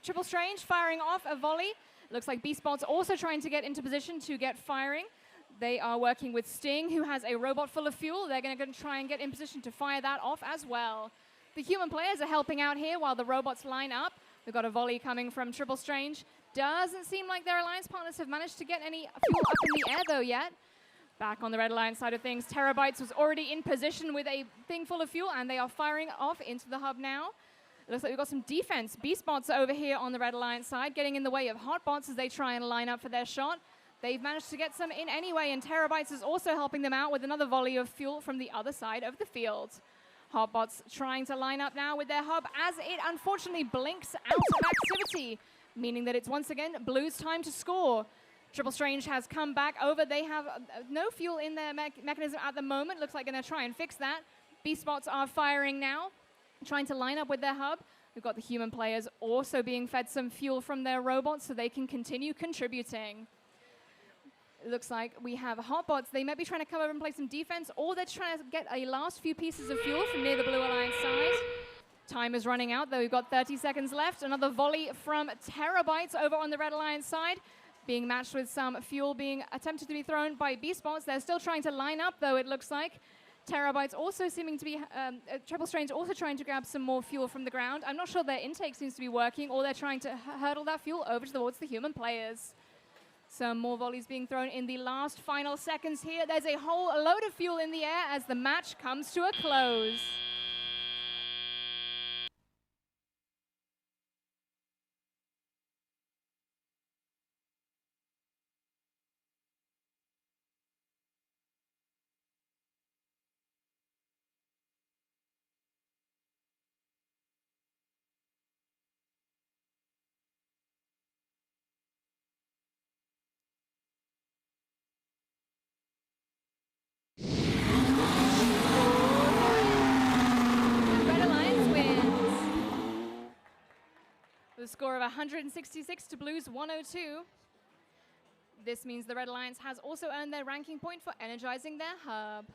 Triple Strange firing off a volley. Looks like Beastbots also trying to get into position to get firing. They are working with Sting, who has a robot full of fuel. They're going to try and get in position to fire that off as well. The human players are helping out here while the robots line up. We've got a volley coming from Triple Strange. Doesn't seem like their alliance partners have managed to get any fuel up in the air though yet. Back on the Red Alliance side of things, Terabytes was already in position with a thing full of fuel, and they are firing off into the hub now. It looks like we've got some defense. Beastbots are over here on the Red Alliance side, getting in the way of Hotbots as they try and line up for their shot. They've managed to get some in anyway, and Terabytes is also helping them out with another volley of fuel from the other side of the field. Hotbots trying to line up now with their hub as it unfortunately blinks out of activity, meaning that it's once again Blue's time to score. Triple Strange has come back over. They have no fuel in their mechanism at the moment. Looks like they're going to try and fix that. Beastbots are firing now, trying to line up with their hub. We've got the human players also being fed some fuel from their robots so they can continue contributing. It looks like we have Hotbots. They might be trying to come over and play some defense, or they're trying to get a last few pieces of fuel from near the Blue Alliance side. Time is running out, though. We've got 30 seconds left. Another volley from Terabytes over on the Red Alliance side, being matched with some fuel being attempted to be thrown by B-Spots. They're still trying to line up, though, it looks like. Terabytes also seeming to be, Triple Strange also trying to grab some more fuel from the ground. I'm not sure their intake seems to be working, or they're trying to hurdle that fuel over towards the human players. Some more volleys being thrown in the last final seconds here. There's a whole load of fuel in the air as the match comes to a close. With a score of 166 to Blue's 102. This means the Red Alliance has also earned their ranking point for energizing their hub.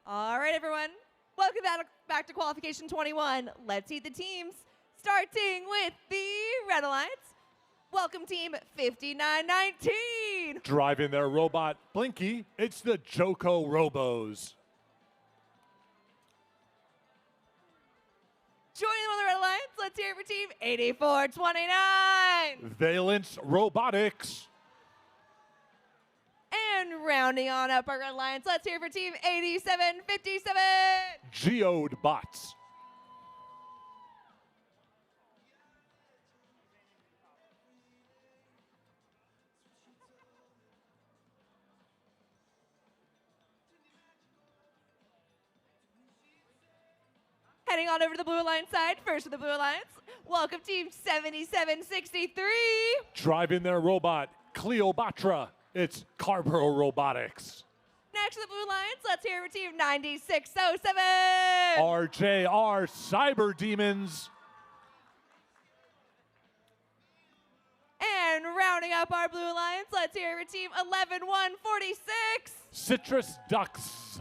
All right, everyone. Welcome back to Qualification 21. Let's see the teams. Starting with the Red Alliance. Welcome team 5919. Driving their robot Blinky, it's the Joko Robos. Joining them on the Red Alliance, let's hear it for team 8429. Valence Robotics. And rounding on up our Red Alliance, let's hear it for team 8757. Geode Bots. Heading on over to the Blue Alliance side, first of the Blue Alliance, welcome team 7763. Driving their robot Cleopatra. It's Carborough Robotics. Next to the Blue Lions, let's hear it for Team 9607. RJR Cyber Demons. And rounding up our Blue Lions, let's hear it for Team 11146. Citrus Ducks.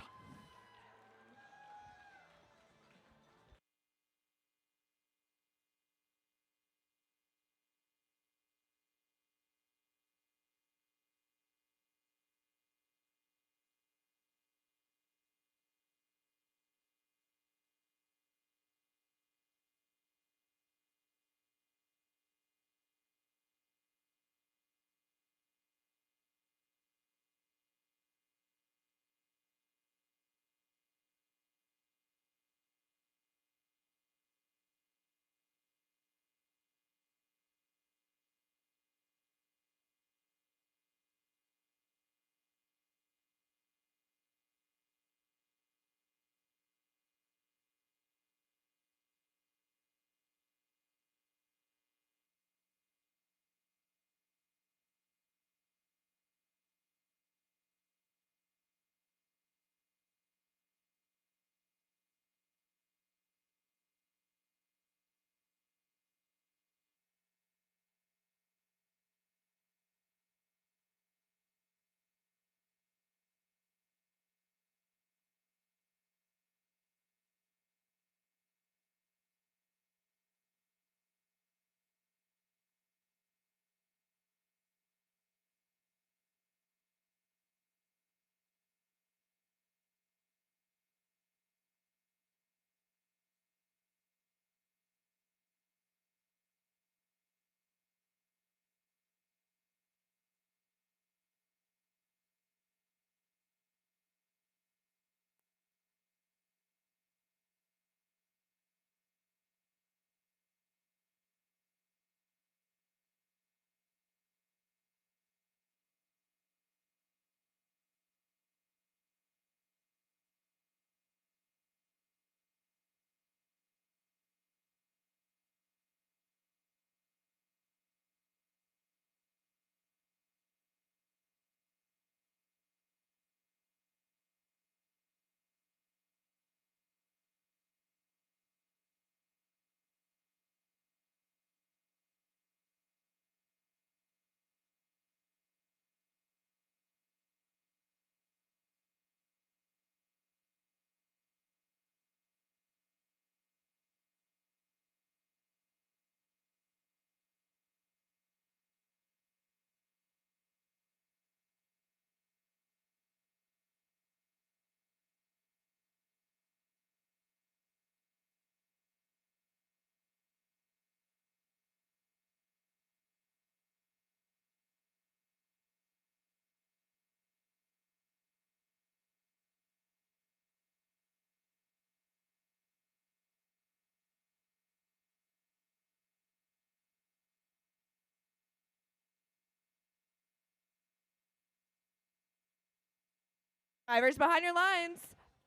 Drivers behind your lines.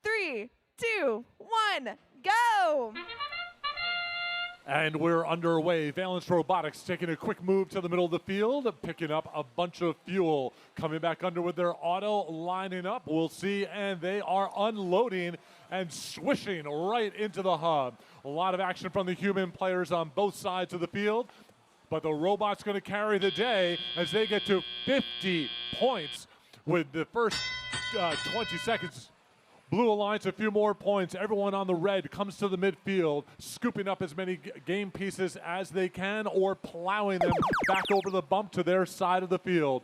3, 2, 1, go! And we're underway. Valence Robotics taking a quick move to the middle of the field, picking up a bunch of fuel. Coming back under with their auto, lining up. We'll see, and they are unloading and swishing right into the hub. A lot of action from the human players on both sides of the field, but the robot's going to carry the day as they get to 50 points with the first 20 seconds. Blue Alliance, a few more points. Everyone on the red comes to the midfield, scooping up as many game pieces as they can or plowing them back over the bump to their side of the field.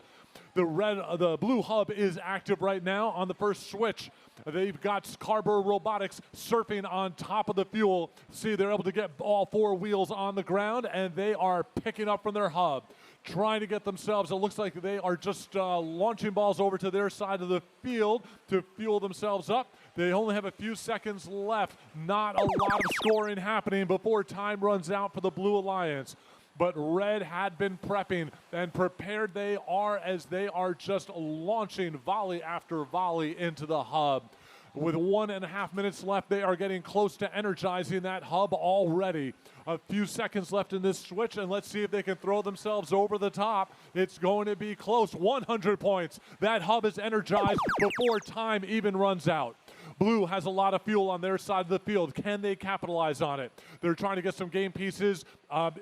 The blue hub is active right now on the first switch. They've got Carborough Robotics surfing on top of the fuel. See, they're able to get all four wheels on the ground, and they are picking up from their hub, trying to get themselves, it looks like they are just launching balls over to their side of the field to fuel themselves up. They only have a few seconds left. Not a lot of scoring happening before time runs out for the Blue Alliance. But Red had been prepping, and prepared they are as they are just launching volley after volley into the hub. With 1.5 minutes left, they are getting close to energizing that hub already. A few seconds left in this switch, and let's see if they can throw themselves over the top. It's going to be close. 100 points. That hub is energized before time even runs out. Blue has a lot of fuel on their side of the field. Can they capitalize on it? They're trying to get some game pieces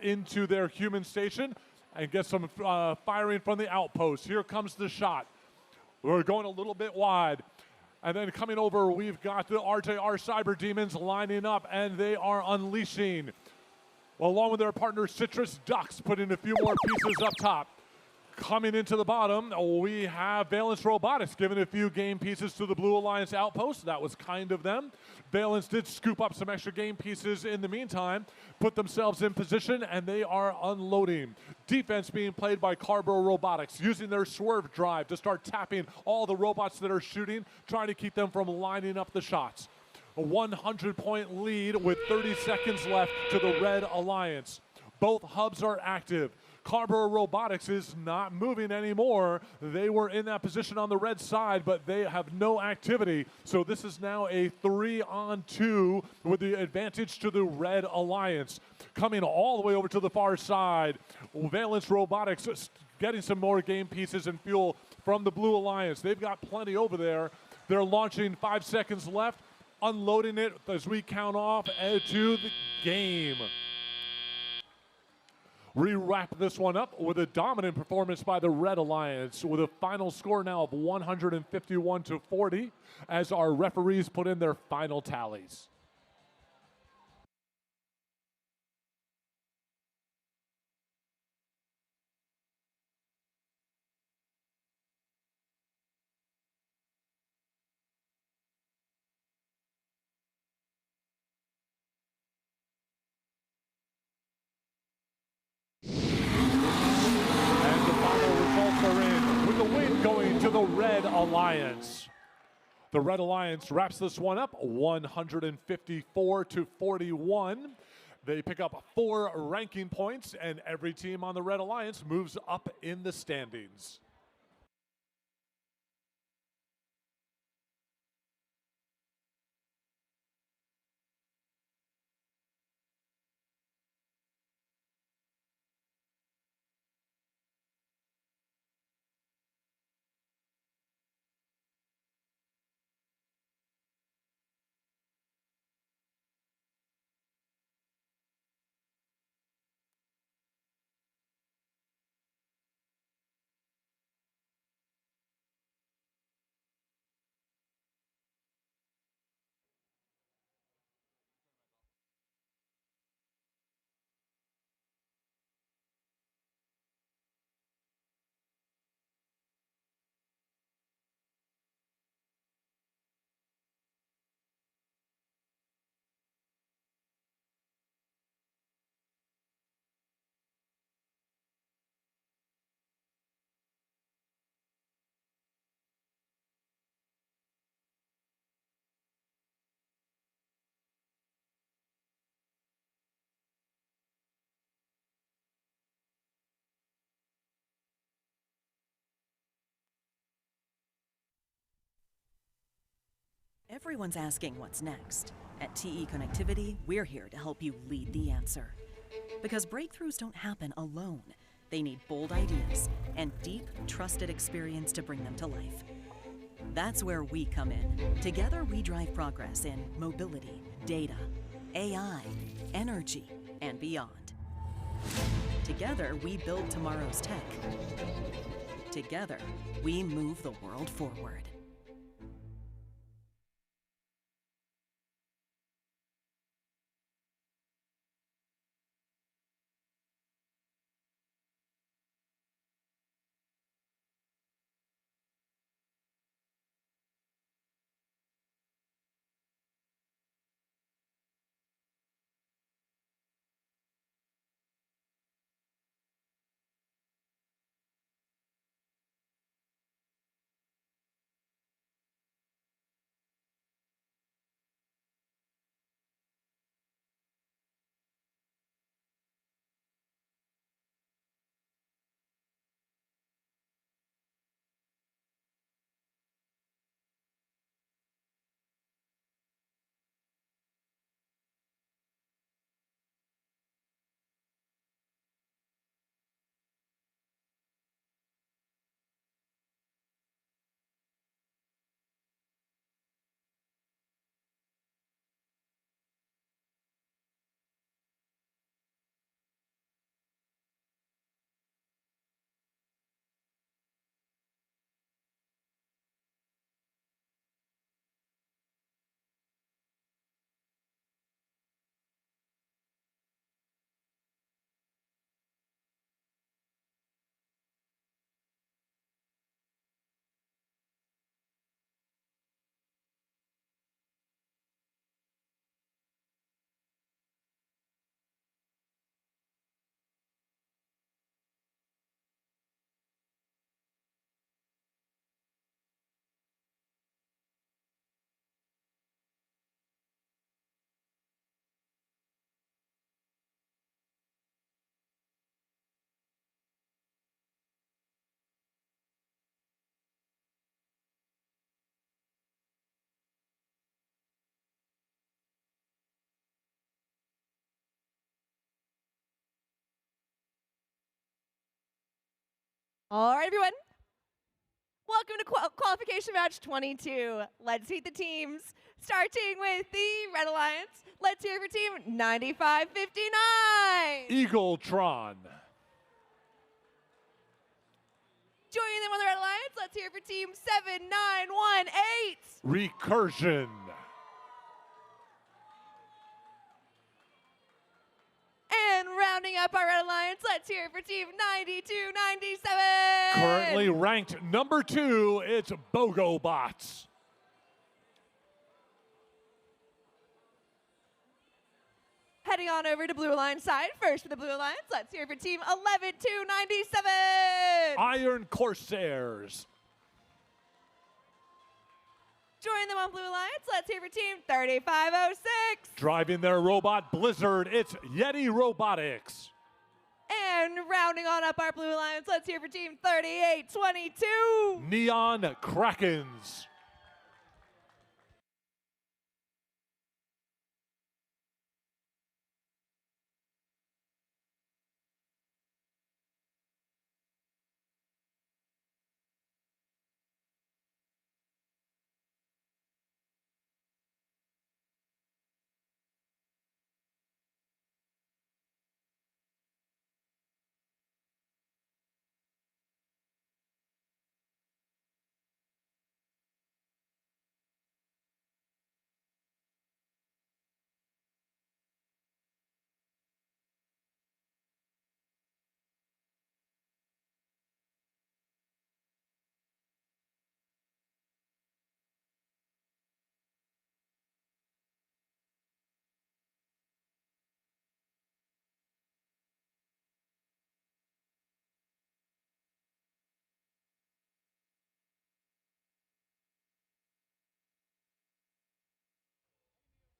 into their human station and get some firing from the outpost. Here comes the shot. We're going a little bit wide. And then coming over, we've got the RJR Cyber Demons lining up, and they are unleashing. Along with their partner, Citrus Ducks, putting a few more pieces up top. Coming into the bottom, we have Valence Robotics giving a few game pieces to the Blue Alliance outpost. That was kind of them. Valence did scoop up some extra game pieces in the meantime, put themselves in position, and they are unloading. Defense being played by Carborough Robotics, using their swerve drive to start tapping all the robots that are shooting, trying to keep them from lining up the shots. A 100-point lead with 30 seconds left to the Red Alliance. Both hubs are active. Carborough Robotics is not moving anymore. They were in that position on the red side, but they have no activity. So this is now a 3-on-2 with the advantage to the Red Alliance. Coming all the way over to the far side, Valence Robotics getting some more game pieces and fuel from the Blue Alliance. They've got plenty over there. They're launching, 5 seconds left, unloading it as we count off to the game. We wrap this one up with a dominant performance by the Red Alliance with a final score now of 151-40 as our referees put in their final tallies. Going to the Red Alliance. The Red Alliance wraps this one up 154-41. They pick up 4 ranking points, and every team on the Red Alliance moves up in the standings. Everyone's asking what's next. At TE Connectivity, we're here to help you lead the answer. Because breakthroughs don't happen alone. They need bold ideas and deep, trusted experience to bring them to life. That's where we come in. Together, we drive progress in mobility, data, AI, energy, and beyond. Together, we build tomorrow's tech. Together, we move the world forward. All right, everyone. Welcome to qualification match 22. Let's meet the teams. Starting with the Red Alliance. Let's hear for team 9559. Eagletron. Joining them on the Red Alliance, let's hear for team 7918. Recursion. And rounding up our Red Alliance, let's hear it for team 9297. Currently ranked number 2, it's BogoBots. Heading on over to Blue Alliance side. First for the Blue Alliance, let's hear it for team 11297. Iron Corsairs. Joining them on Blue Alliance, let's hear for team 3506. Driving their robot Blizzard, it's Yeti Robotics. And rounding on up our Blue Alliance, let's hear for team 3822. Neon Krakens.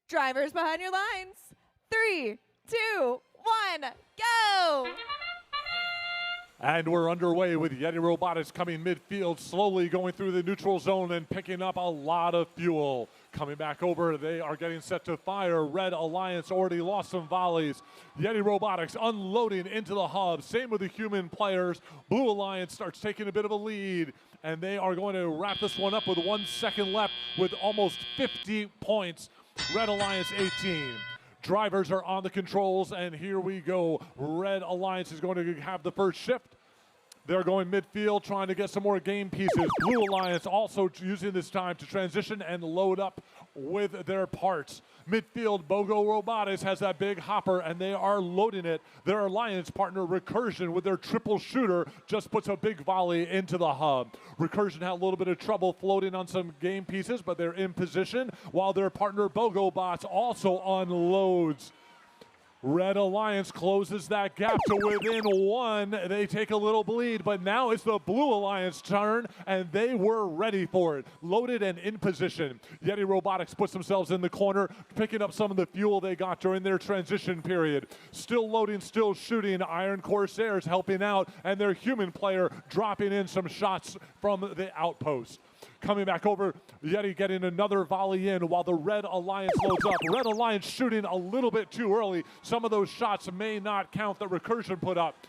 Drivers behind your lines. 3, 2, 1, go! And we're underway with Yeti Robotics coming midfield, slowly going through the neutral zone and picking up a lot of fuel. Coming back over, they are getting set to fire. Red Alliance already lost some volleys. Yeti Robotics unloading into the hub. Same with the human players. Blue Alliance starts taking a bit of a lead, and they are going to wrap this one up with 1 second left with almost 50 points. Red Alliance 18. Drivers are on the controls, and here we go. Red Alliance is going to have the first shift. They're going midfield, trying to get some more game pieces. Blue Alliance also using this time to transition and load up with their parts. Midfield, Bogo Robotics has that big hopper, and they are loading it. Their alliance partner, Recursion, with their triple shooter, just puts a big volley into the hub. Recursion had a little bit of trouble floating on some game pieces, but they're in position, while their partner, BogoBots, also unloads. Red Alliance closes that gap to within 1. They take a little bleed, but now it's the Blue Alliance turn, and they were ready for it. Loaded and in position. Yeti Robotics puts themselves in the corner, picking up some of the fuel they got during their transition period. Still loading, still shooting. Iron Corsairs helping out, and their human player dropping in some shots from the outpost. Coming back over, Yeti getting another volley in while the Red Alliance loads up. Red Alliance shooting a little bit too early. Some of those shots may not count that Recursion put up.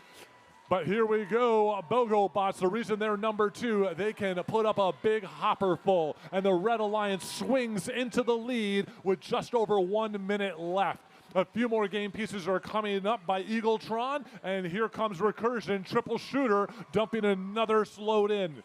But here we go, BogoBots, the reason they're number 2, they can put up a big hopper full. And the Red Alliance swings into the lead with just over 1 minute left. A few more game pieces are coming up by Eagletron, and here comes Recursion, triple shooter, dumping another slowed in.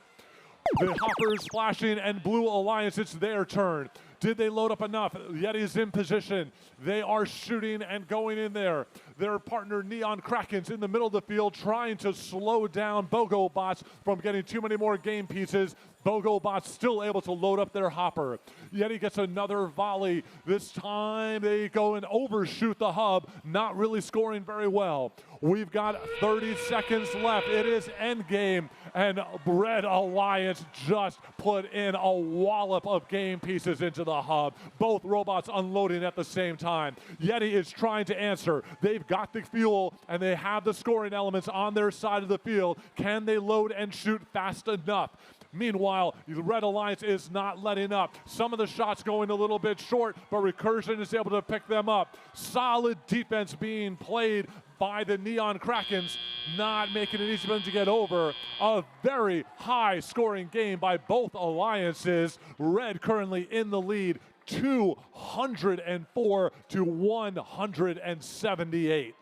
The hoppers flashing, and Blue Alliance, it's their turn. Did they load up enough? Yeti's in position. They are shooting and going in there. Their partner, Neon Krakens, in the middle of the field, trying to slow down BogoBots from getting too many more game pieces. BogoBots still able to load up their hopper. Yeti gets another volley. This time they go and overshoot the hub, not really scoring very well. We've got 30 seconds left. It is endgame, and Red Alliance just put in a wallop of game pieces into the hub. Both robots unloading at the same time. Yeti is trying to answer. They've got the fuel, and they have the scoring elements on their side of the field. Can they load and shoot fast enough? Meanwhile, the Red Alliance is not letting up. Some of the shots going a little bit short, but Recursion is able to pick them up. Solid defense being played by the Neon Krakens, not making it easy for them to get over. A very high scoring game by both alliances. Red currently in the lead, 204 to 178.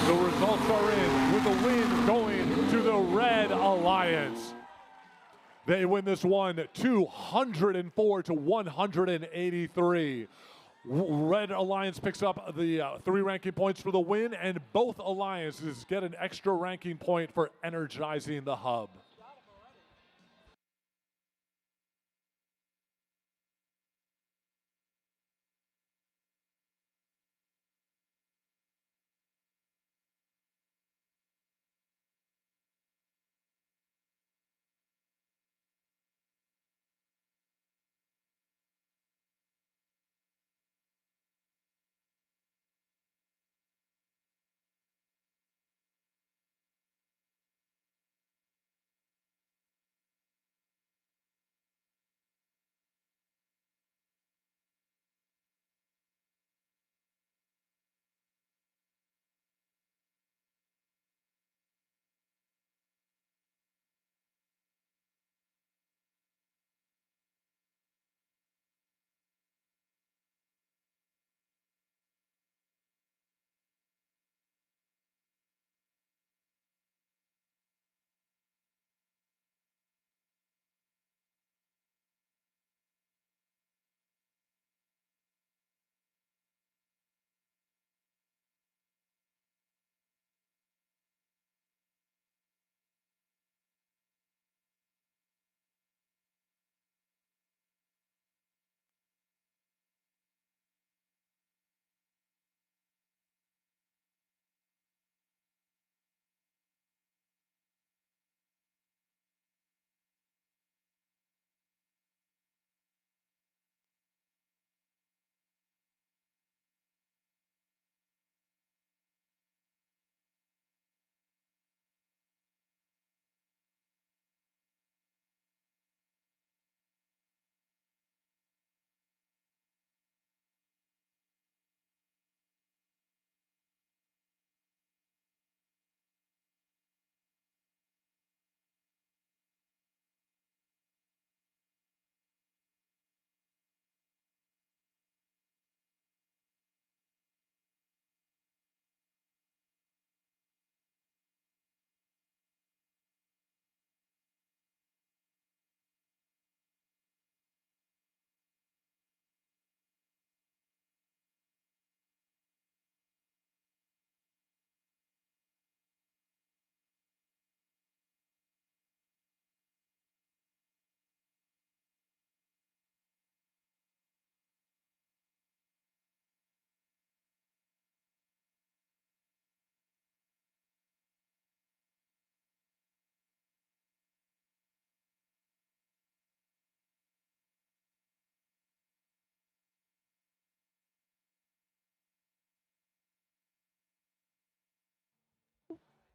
The results are in, with the win going to the Red Alliance. They win this one 204 to 183. Red Alliance picks up the 3 ranking points for the win, and both alliances get an extra ranking point for energizing the hub.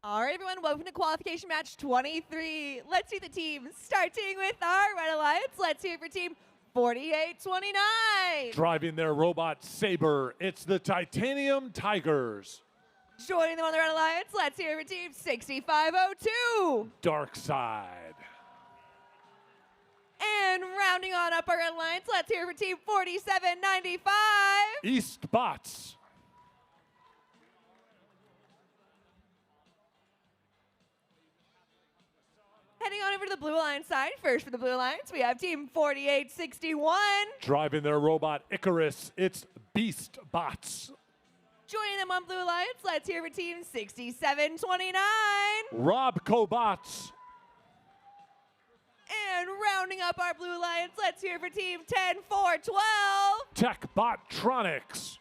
All right, everyone, welcome to qualification match 23. Let's see the teams, starting with our Red Alliance. Let's hear for team 4829. Driving their robot Saber, it's the Titanium Tigers. Joining them on the Red Alliance, let's hear for team 6502. Dark Side. And rounding on up our Red Alliance, let's hear for team 4795. East Bots. Heading on over to the Blue Alliance side, first for the Blue Alliance, we have team 4861. Driving their robot Icarus, it's Beast Bots. Joining them on Blue Alliance, let's hear for team 6729. Rob Cobots. And rounding up our Blue Alliance, let's hear for team 10412. Tech Botronics.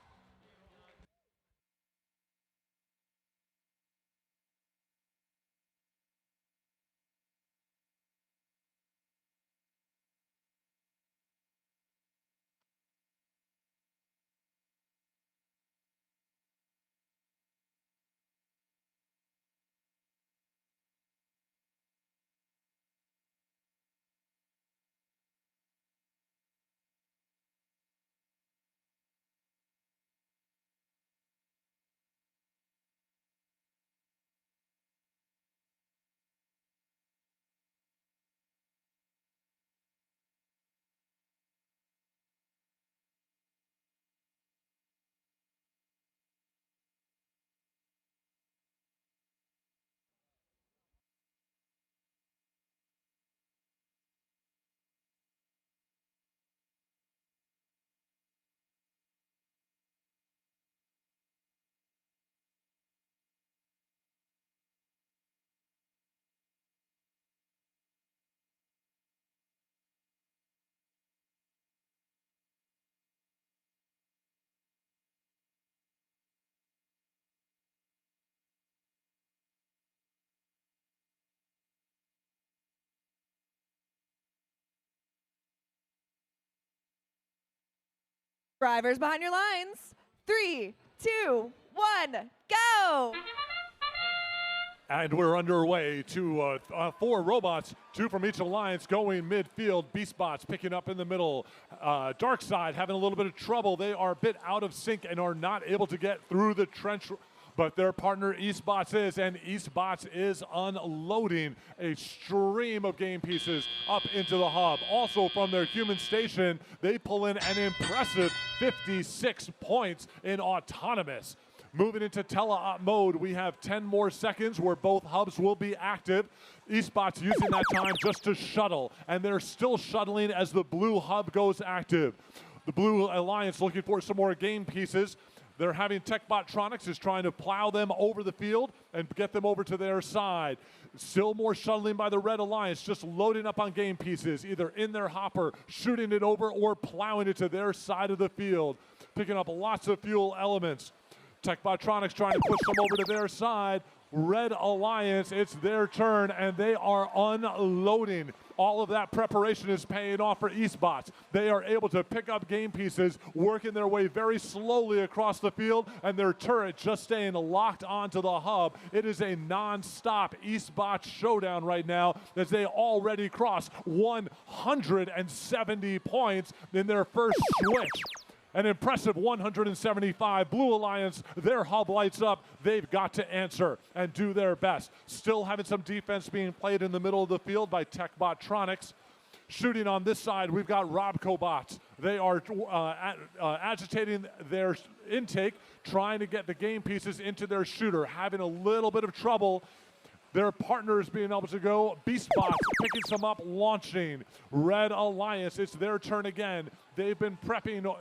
Drivers behind your lines. 3, 2, 1, go! And we're underway. 4 robots, 2 from each alliance going midfield. Beastbots picking up in the middle. Darkside having a little bit of trouble. They are a bit out of sync and are not able to get through the trench, but their partner Eastbots is, and Eastbots is unloading a stream of game pieces up into the hub. Also from their human station, they pull in an impressive 56 points in autonomous. Moving into tele-op mode, we have 10 more seconds where both hubs will be active. Eastbots using that time just to shuttle, and they're still shuttling as the blue hub goes active. The Blue Alliance looking for some more game pieces. They're having TechBottronics is trying to plow them over the field and get them over to their side. Still more shuttling by the Red Alliance, just loading up on game pieces, either in their hopper, shooting it over, or plowing it to their side of the field. Picking up lots of fuel elements. TechBottronics trying to push them over to their side. Red Alliance, it's their turn, and they are unloading. All of that preparation is paying off for Eastbots. They are able to pick up game pieces, working their way very slowly across the field, and their turret just staying locked onto the hub. It is a non-stop Eastbots showdown right now as they already cross 170 points in their first switch. An impressive 175. Blue Alliance, their hub lights up. They've got to answer and do their best. Still having some defense being played in the middle of the field by TechBottronics. Shooting on this side, we've got Robcobots. They are agitating their intake, trying to get the game pieces into their shooter, having a little bit of trouble. Their partners being able to go. Beastbots picking some up, launching. Red Alliance, it's their turn again. They've been prepping.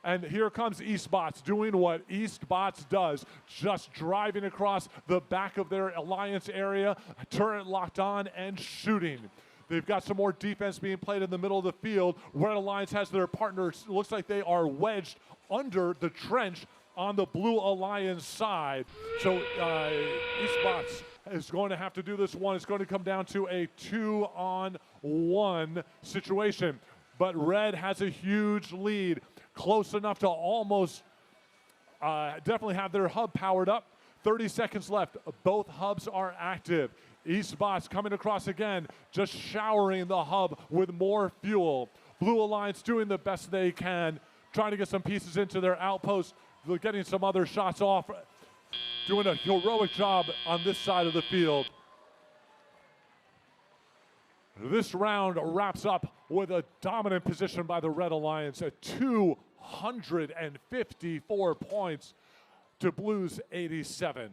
And here comes Eastbots doing what Eastbots does, just driving across the back of their alliance area, turret locked on and shooting. They've got some more defense being played in the middle of the field. Red Alliance has their partners. Looks like they are wedged under the trench on the Blue Alliance side. So Eastbots is going to have to do this one. It's going to come down to a 2-on-1 situation. But Red has a huge lead. Close enough to almost definitely have their hub powered up. 30 seconds left. Both hubs are active. Eastbots coming across again, just showering the hub with more fuel. Blue Alliance doing the best they can, trying to get some pieces into their outpost. They're getting some other shots off, doing a heroic job on this side of the field. This round wraps up with a dominant position by the Red Alliance at 254 points to Blue's 87.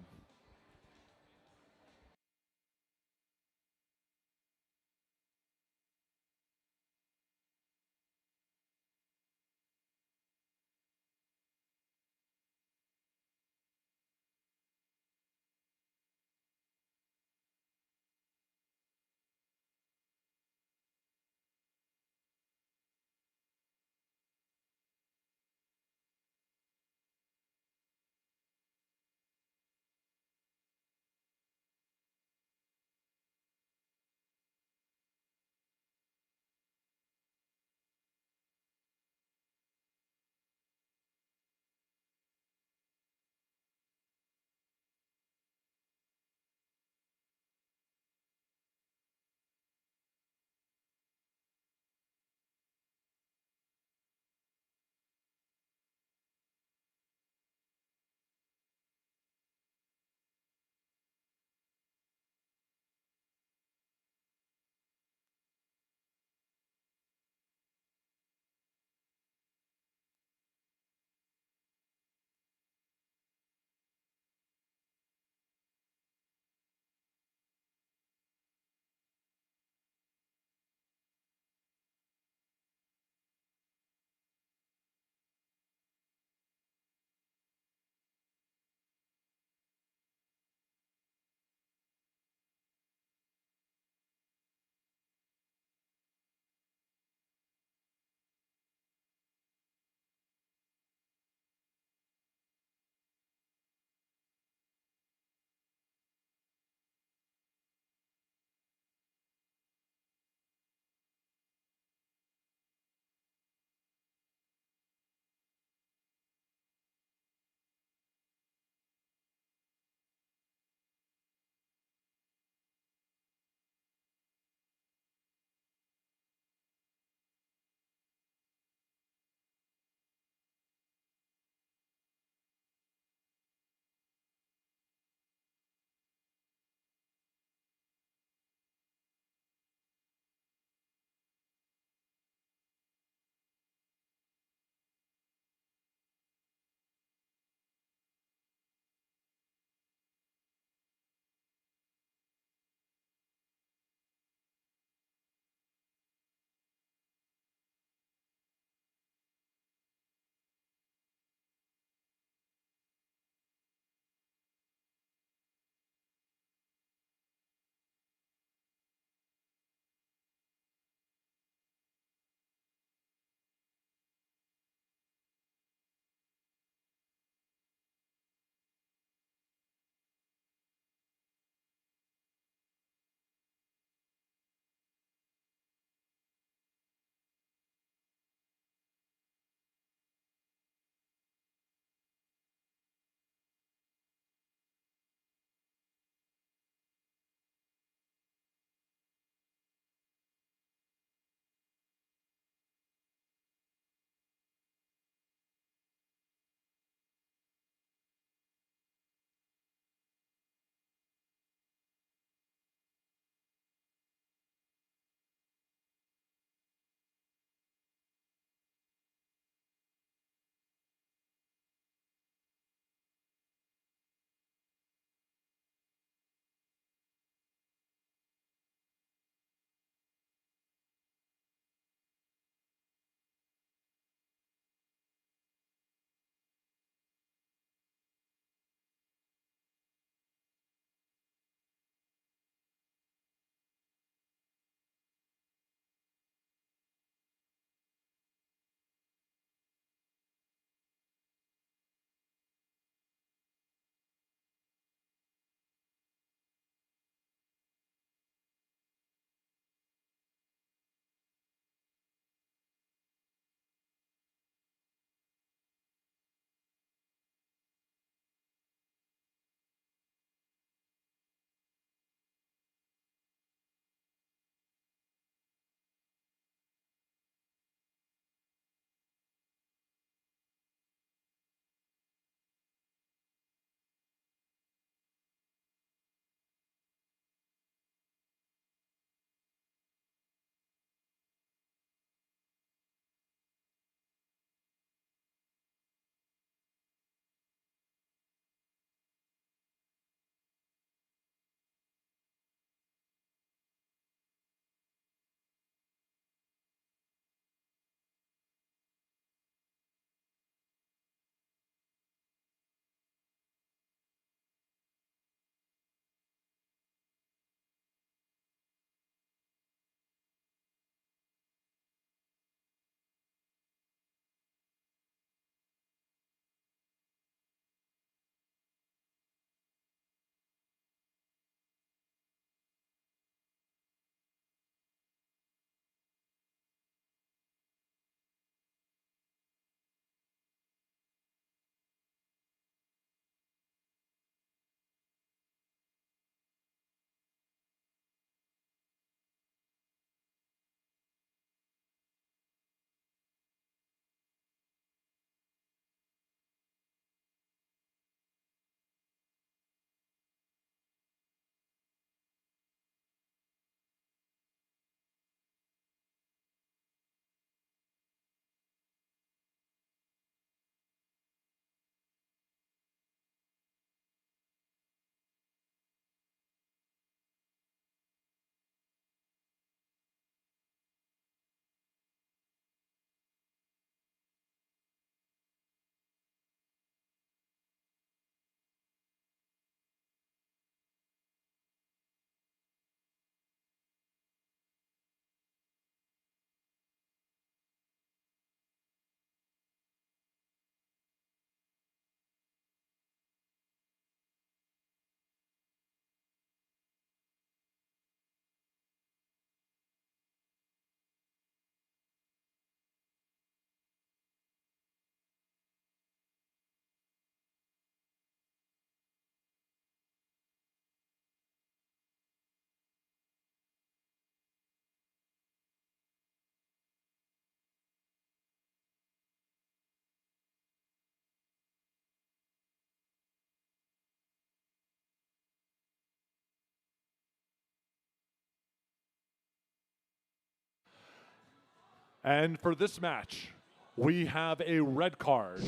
And for this match, we have a red card. The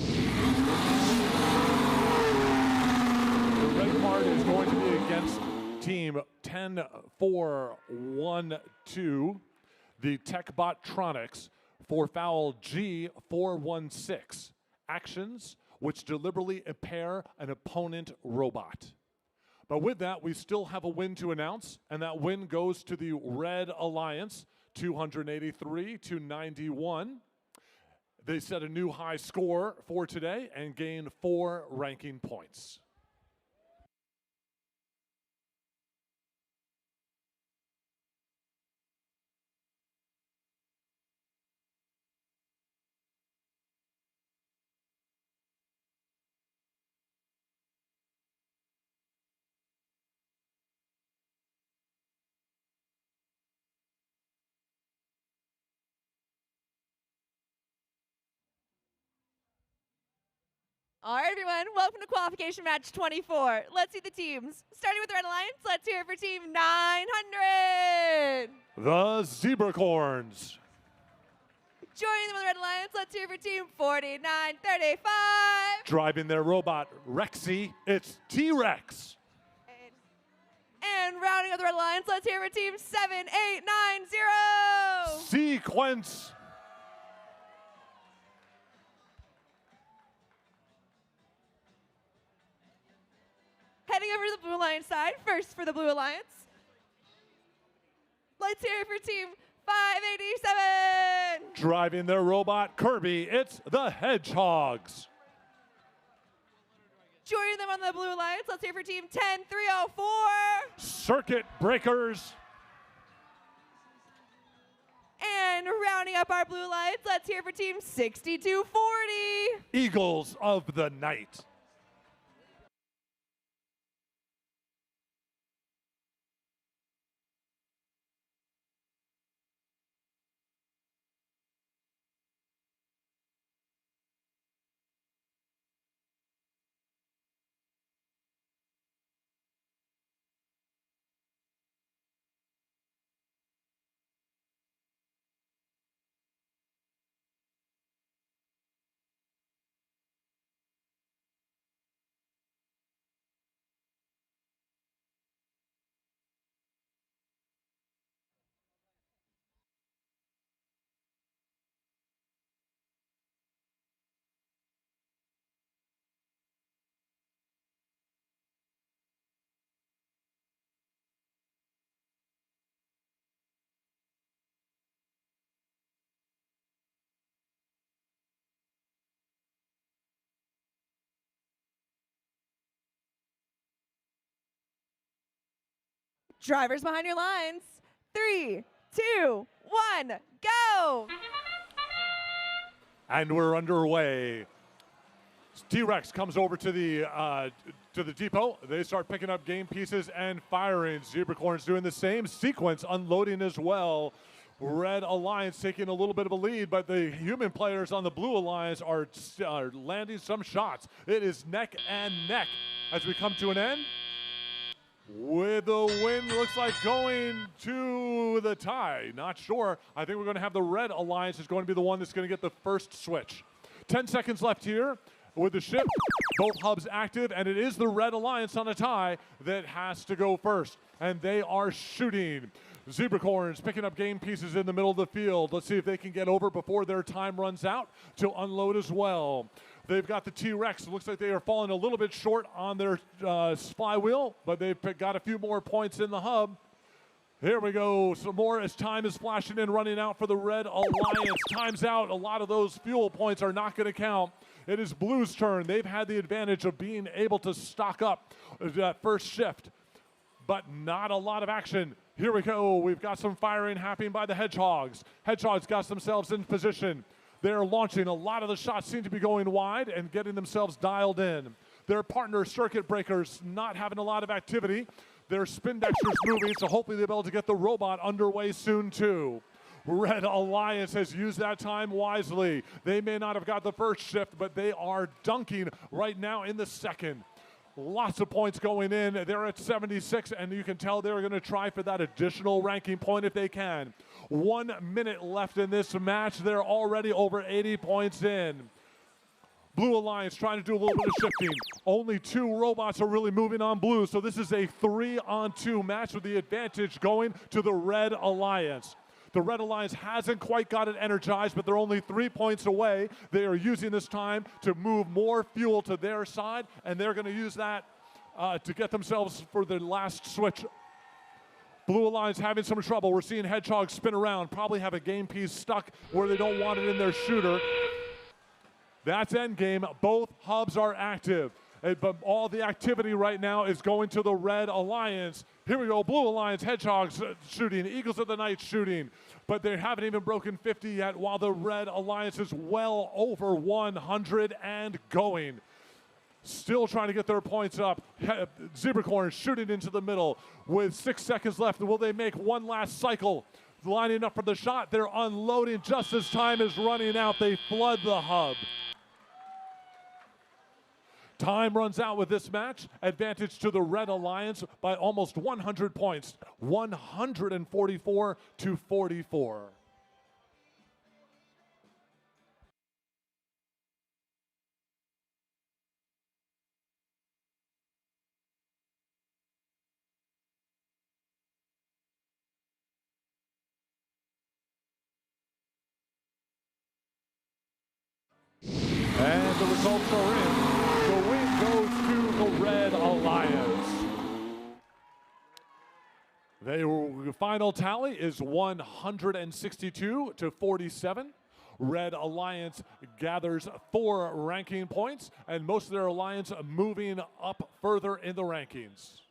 red card is going to be against team 10-4-1-2, the TechBottronics, for foul G416, actions which deliberately impair an opponent robot. But with that, we still have a win to announce, and that win goes to the Red Alliance, 283-91. They set a new high score for today and gained 4 ranking points. All right, everyone, welcome to qualification match 24. Let's see the teams. Starting with the Red Alliance, let's hear it for team 900. The Zebracorns. Joining them on the Red Alliance, let's hear it for team 4935. Driving their robot, Rexy, it's T-Rex. And rounding up the Red Alliance, let's hear it for team 7890. Sequence. Heading over to the Blue Alliance side, first for the Blue Alliance. Let's hear it for team 587. Driving their robot, Kirby, it's the Hedgehogs. Joining them on the Blue Alliance, let's hear it for team 10304. Circuit Breakers. And rounding up our Blue Alliance, let's hear it for team 6240. Eagles of the Night. Drivers behind your lines. 3, 2, 1, go! And we're underway. T-Rex comes over to the depot. They start picking up game pieces and firing. Zebracorns doing the same. Sequence unloading as well. Red Alliance taking a little bit of a lead, but the human players on the Blue Alliance are landing some shots. It is neck and neck as we come to an end. With the win, looks like going to the tie. Not sure. I think we're going to have the Red Alliance is going to be the one that's going to get the first switch. 10 seconds left here with the ship. Both hubs active, and it is the Red Alliance on a tie that has to go first. And they are shooting. Zebracorns picking up game pieces in the middle of the field. Let's see if they can get over before their time runs out to unload as well. They've got the T-Rex. It looks like they are falling a little bit short on their flywheel, but they've got a few more points in the hub. Here we go. Some more as time is flashing and running out for the Red Alliance. Time's out. A lot of those fuel points are not going to count. It is Blue's turn. They've had the advantage of being able to stock up that first shift, but not a lot of action. Here we go. We've got some firing happening by the Hedgehogs. Hedgehogs got themselves in position. They're launching. A lot of the shots seem to be going wide and getting themselves dialed in. Their partner, Circuit Breakers, not having a lot of activity. Their Spindexter's moving, so hopefully they'll be able to get the robot underway soon, too. Red Alliance has used that time wisely. They may not have got the first shift, but they are dunking right now in the second. Lots of points going in. They're at 76, and you can tell they're going to try for that additional ranking point if they can. 1 minute left in this match. They're already over 80 points in. Blue Alliance trying to do a little bit of shifting. Only 2 robots are really moving on blue, so this is a 3-on-2 match with the advantage going to the Red Alliance. The Red Alliance hasn't quite got it energized, but they're only 3 points away. They are using this time to move more fuel to their side, and they're going to use that to get themselves for the last switch. Blue Alliance having some trouble. We're seeing Hedgehog spin around, probably have a game piece stuck where they don't want it in their shooter. That's endgame. Both hubs are active. But all the activity right now is going to the Red Alliance. Here we go, Blue Alliance, Hedgehogs shooting, Eagles of the Night shooting, but they haven't even broken 50 yet, while the Red Alliance is well over 100 and going. Still trying to get their points up. Zebracorn shooting into the middle with 6 seconds left. Will they make one last cycle? Lining up for the shot. They're unloading just as time is running out. They flood the hub. Time runs out with this match. Advantage to the Red Alliance by almost 100 points. 144 to 44. And the results are in. The win goes to the Red Alliance. The final tally is 162 to 47. Red Alliance gathers 4 ranking points, and most of their alliance moving up further in the rankings.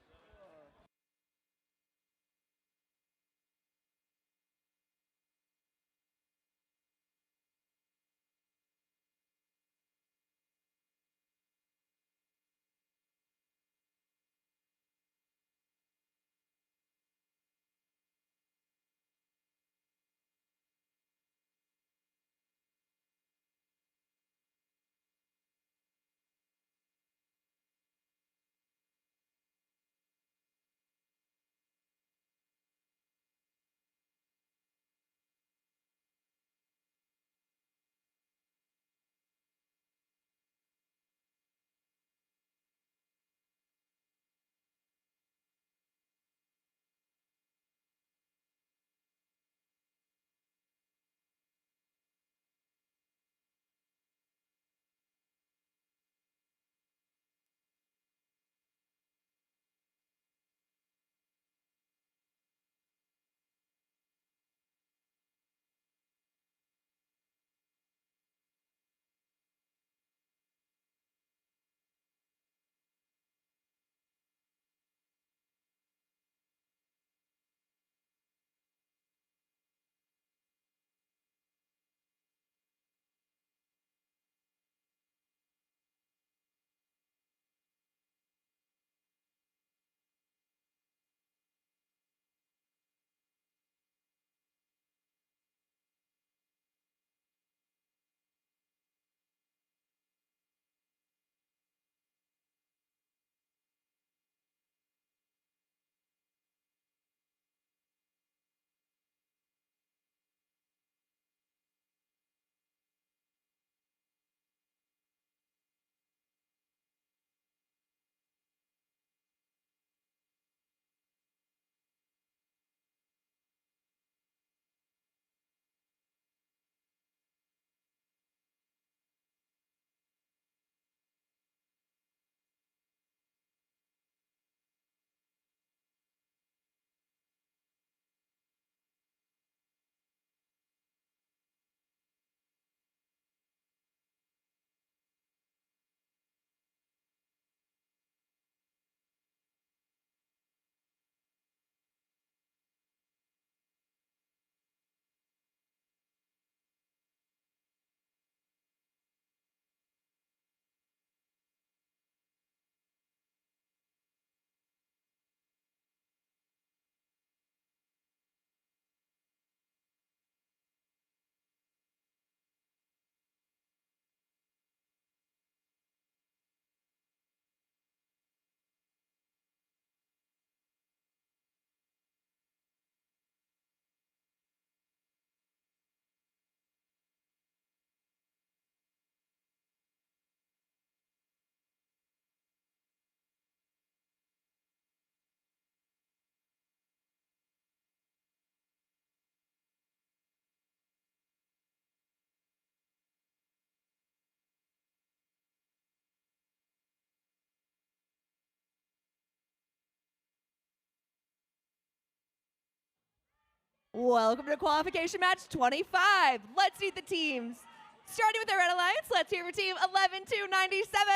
Welcome to qualification match 25. Let's meet the teams. Starting with the Red Alliance, let's hear for team 11297.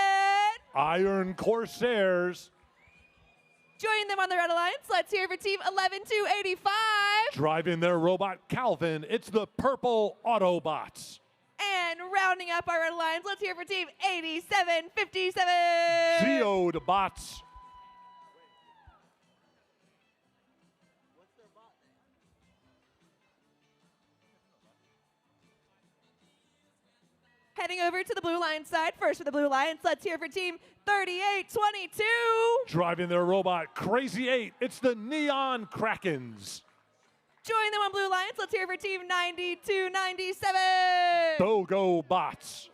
Iron Corsairs. Joining them on the Red Alliance, let's hear for team 11285. Driving their robot Calvin, it's the Purple Autobots. And rounding up our Red Alliance, let's hear for team 8757. Geode Bots. Heading over to the Blue Alliance side, first for the Blue Alliance, let's hear for team 3822. Driving their robot Crazy 8, it's the Neon Krakens. Joining them on Blue Alliance, let's hear for team 9297. Bogo Bots.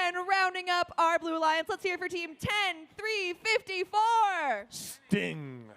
And rounding up our Blue Alliance, let's hear for team 10354. Sting.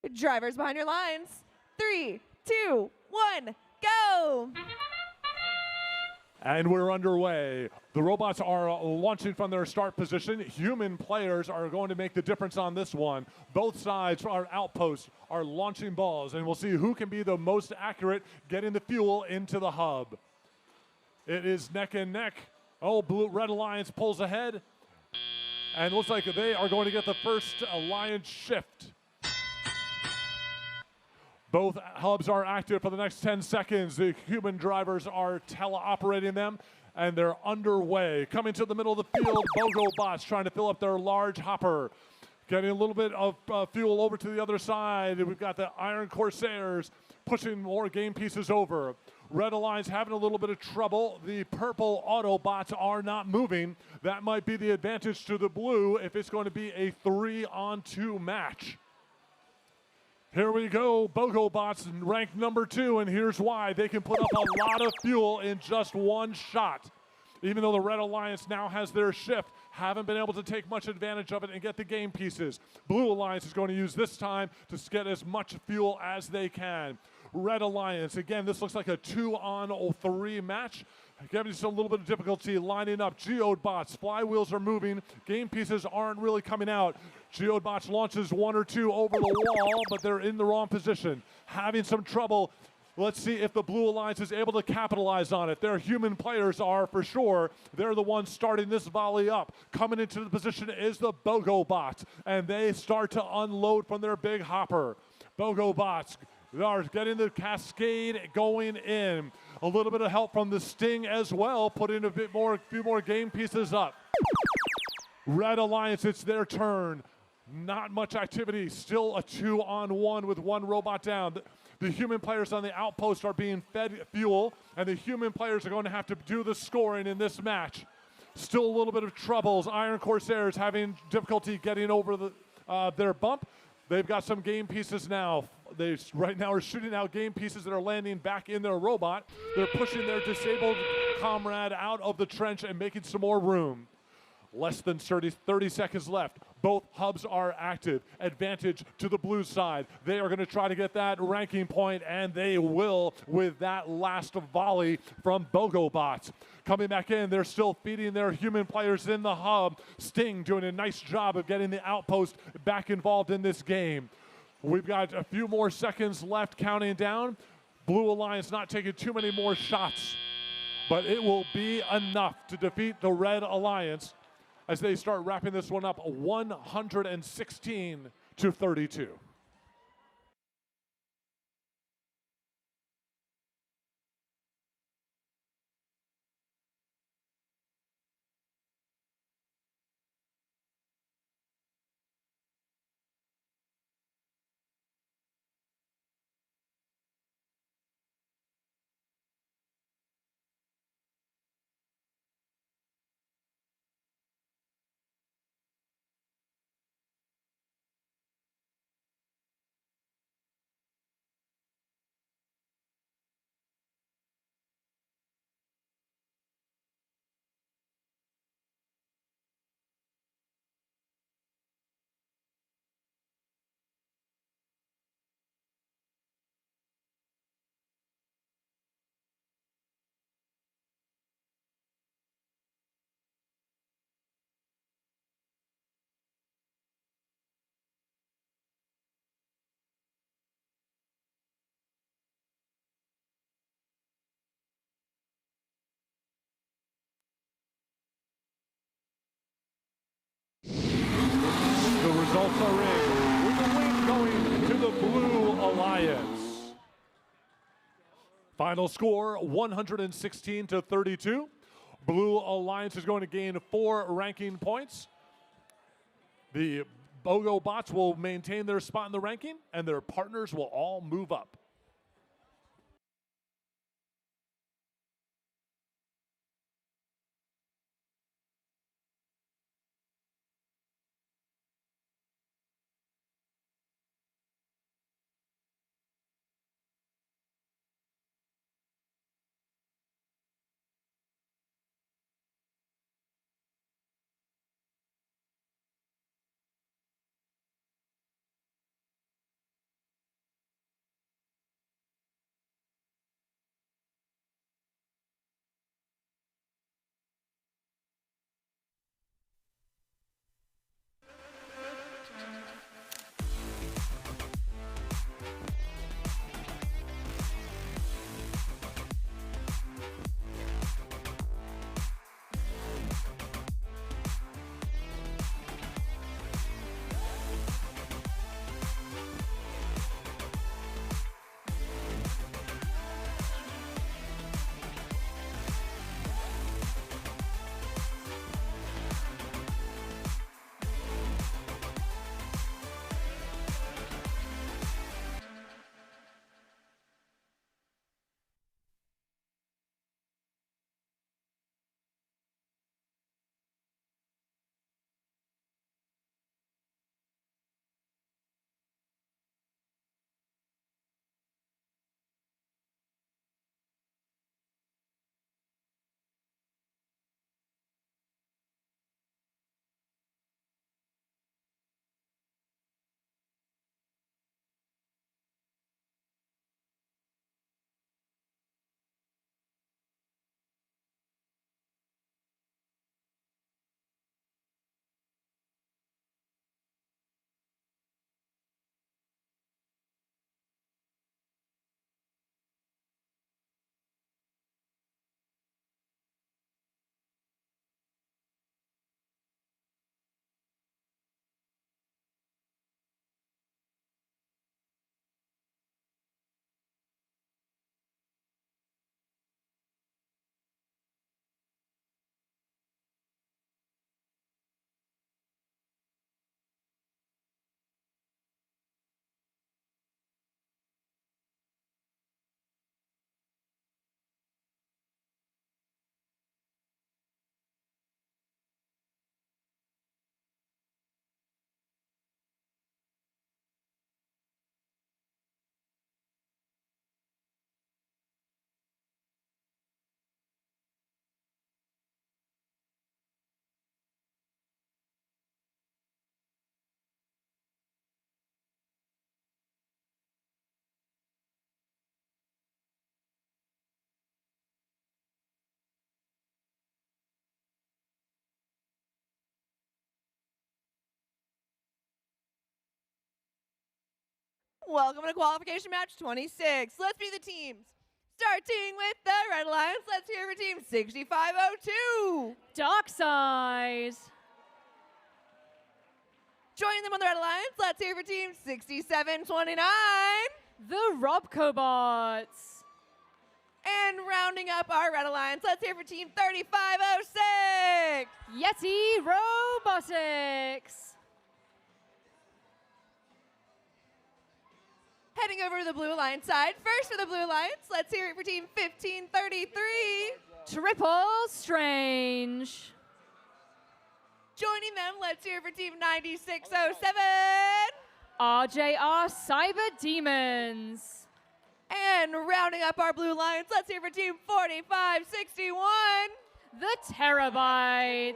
Drivers behind your lines. 3, 2, 1, go! And we're underway. The robots are launching from their start position. Human players are going to make the difference on this one. Both sides, our outposts, are launching balls, and we'll see who can be the most accurate getting the fuel into the hub. It is neck and neck. Oh, Red Alliance pulls ahead, and looks like they are going to get the first Alliance shift. Both hubs are active for the next 10 seconds. The human drivers are teleoperating them, and they're underway. Coming to the middle of the field, BOGO bots trying to fill up their large hopper. Getting a little bit of fuel over to the other side. We've got the Iron Corsairs pushing more game pieces over. Red Alliance having a little bit of trouble. The purple Autobots are not moving. That might be the advantage to the blue if it's going to be a 3-on-2 match. Here we go, BOGO bots ranked number 2, and here's why. They can put up a lot of fuel in just one shot. Even though the Red Alliance now has their shift, haven't been able to take much advantage of it and get the game pieces. Blue Alliance is going to use this time to get as much fuel as they can. Red Alliance, again, this looks like a 2-on-3 match. Giving us a little bit of difficulty lining up. Geode bots, flywheels are moving. Game pieces aren't really coming out. Geode bots launches 1 or 2 over the wall, but they're in the wrong position. Having some trouble. Let's see if the Blue Alliance is able to capitalize on it. Their human players are for sure. They're the ones starting this volley up. Coming into the position is the BOGO bot, and they start to unload from their big hopper. BOGO bots are getting the cascade going in. A little bit of help from the Sting as well, putting a few more game pieces up. Red Alliance, it's their turn. Not much activity, still a 2-on-1 with one robot down. The human players on the outpost are being fed fuel, and the human players are going to have to do the scoring in this match. Still a little bit of troubles. Iron Corsairs having difficulty getting over their bump. They've got some game pieces now. They right now are shooting out game pieces that are landing back in their robot. They're pushing their disabled comrade out of the trench and making some more room. Less than 30 seconds left. Both hubs are active. Advantage to the blue side. They are going to try to get that ranking point, and they will with that last volley from BOGO bots. Coming back in, they're still feeding their human players in the hub. Sting doing a nice job of getting the outpost back involved in this game. We've got a few more seconds left counting down. Blue Alliance not taking too many more shots, but it will be enough to defeat the Red Alliance as they start wrapping this one up 116-32. The results are in, with the win going to the Blue Alliance. Final score, 116-32. Blue Alliance is going to gain 4 ranking points. The BOGO bots will maintain their spot in the ranking, and their partners will all move up. Welcome to qualification match 26. Let's be the teams. Starting with the Red Alliance, let's hear for team 6502. Darkside. Joining them on the Red Alliance, let's hear for team 6729. The Robcobots. And rounding up our Red Alliance, let's hear for team 3506. Yeti Robotics. Heading over to the Blue Alliance side. First for the Blue Alliance, let's hear it for team 1533. Triple Strange. Joining them, let's hear it for team 9607. RJR Cyber Demons. And rounding up our Blue Alliance, let's hear for team 4561. The Terabytes.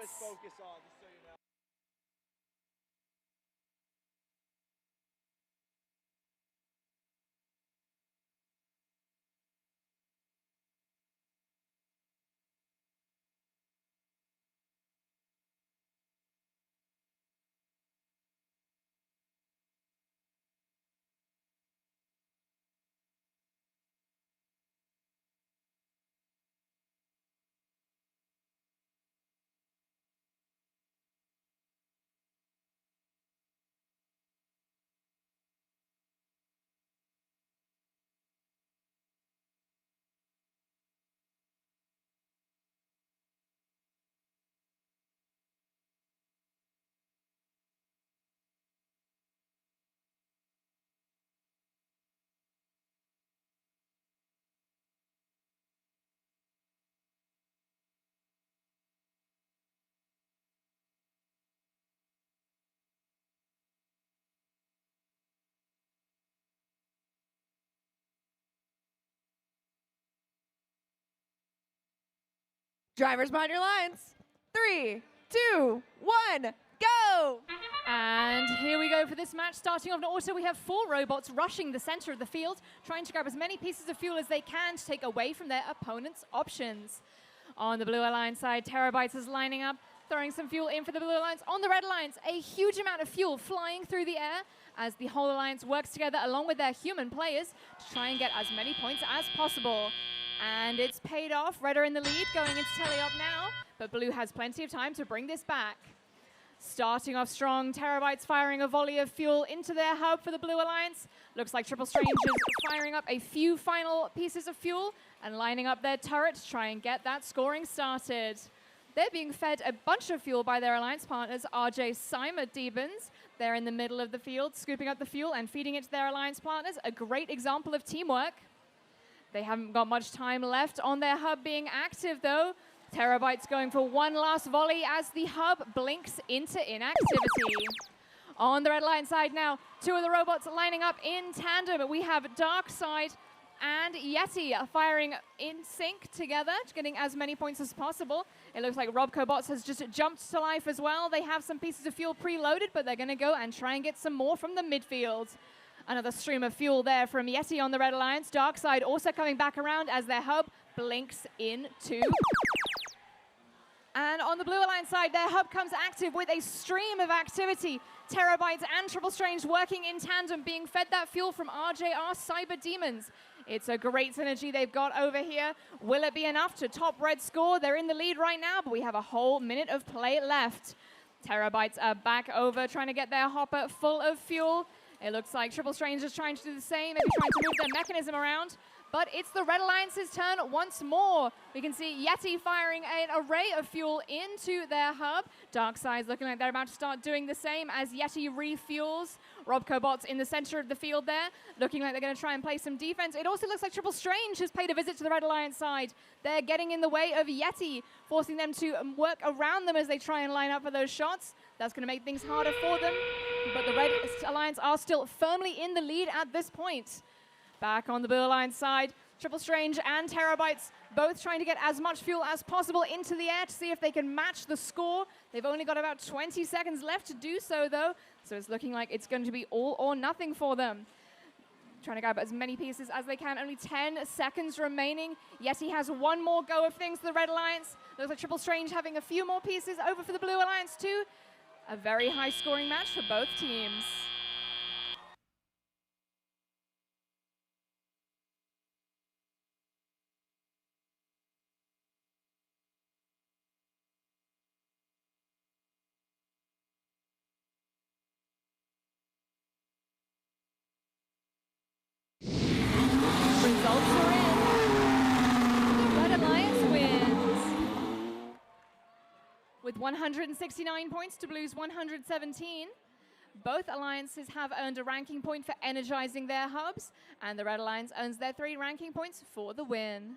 Drivers, mind your lines. 3, 2, 1, go! And here we go for this match. Starting off in auto, we have 4 robots rushing the center of the field, trying to grab as many pieces of fuel as they can to take away from their opponent's options. On the Blue Alliance side, Terabytes is lining up, throwing some fuel in for the Blue Alliance. On the Red Alliance, a huge amount of fuel flying through the air as the whole alliance works together along with their human players to try and get as many points as possible. And it's paid off. Red are in the lead, going into tele-op now, but Blue has plenty of time to bring this back. Starting off strong, Terabytes firing a volley of fuel into their hub for the Blue Alliance. Looks like Triple Strange is firing up a few final pieces of fuel and lining up their turret to try and get that scoring started. They're being fed a bunch of fuel by their alliance partners, RJ Cyber Demons. They're in the middle of the field, scooping up the fuel and feeding it to their alliance partners. A great example of teamwork. They haven't got much time left on their hub being active, though. Terabytes going for one last volley as the hub blinks into inactivity. On the Red Alliance side now, 2 of the robots lining up in tandem. We have Darkside and Yeti firing in sync together, getting as many points as possible. It looks like Robcobots has just jumped to life as well. They have some pieces of fuel preloaded, but they're going to go and try and get some more from the midfield. Another stream of fuel there from Yeti on the Red Alliance. Darkside also coming back around as their hub blinks in too. And on the Blue Alliance side, their hub comes active with a stream of activity. Terabytes and Triple Strange working in tandem, being fed that fuel from RJR Cyber Demons. It's a great synergy they've got over here. Will it be enough to top Red score? They're in the lead right now, but we have a whole minute of play left. Terabytes are back over, trying to get their hopper full of fuel. It looks like Triple Strange is trying to do the same, maybe trying to move their mechanism around. But it's the Red Alliance's turn once more. We can see Yeti firing an array of fuel into their hub. Darkside's looking like they're about to start doing the same as Yeti refuels. Robcobots in the center of the field there, looking like they're going to try and play some defense. It also looks like Triple Strange has paid a visit to the Red Alliance side. They're getting in the way of Yeti, forcing them to work around them as they try and line up for those shots. That's going to make things harder for them. But the Red Alliance are still firmly in the lead at this point. Back on the Blue Alliance side, Triple Strange and Terabytes both trying to get as much fuel as possible into the air to see if they can match the score. They've only got about 20 seconds left to do so, though, so it's looking like it's going to be all or nothing for them. Trying to grab as many pieces as they can. Only 10 seconds remaining. Yeti has one more go of things for the Red Alliance. Looks like Triple Strange having a few more pieces over for the Blue Alliance, too. A very high-scoring match for both teams. with 169 points to Blue's 117. Both alliances have earned a ranking point for energizing their hubs, and the Red Alliance earns their 3 ranking points for the win.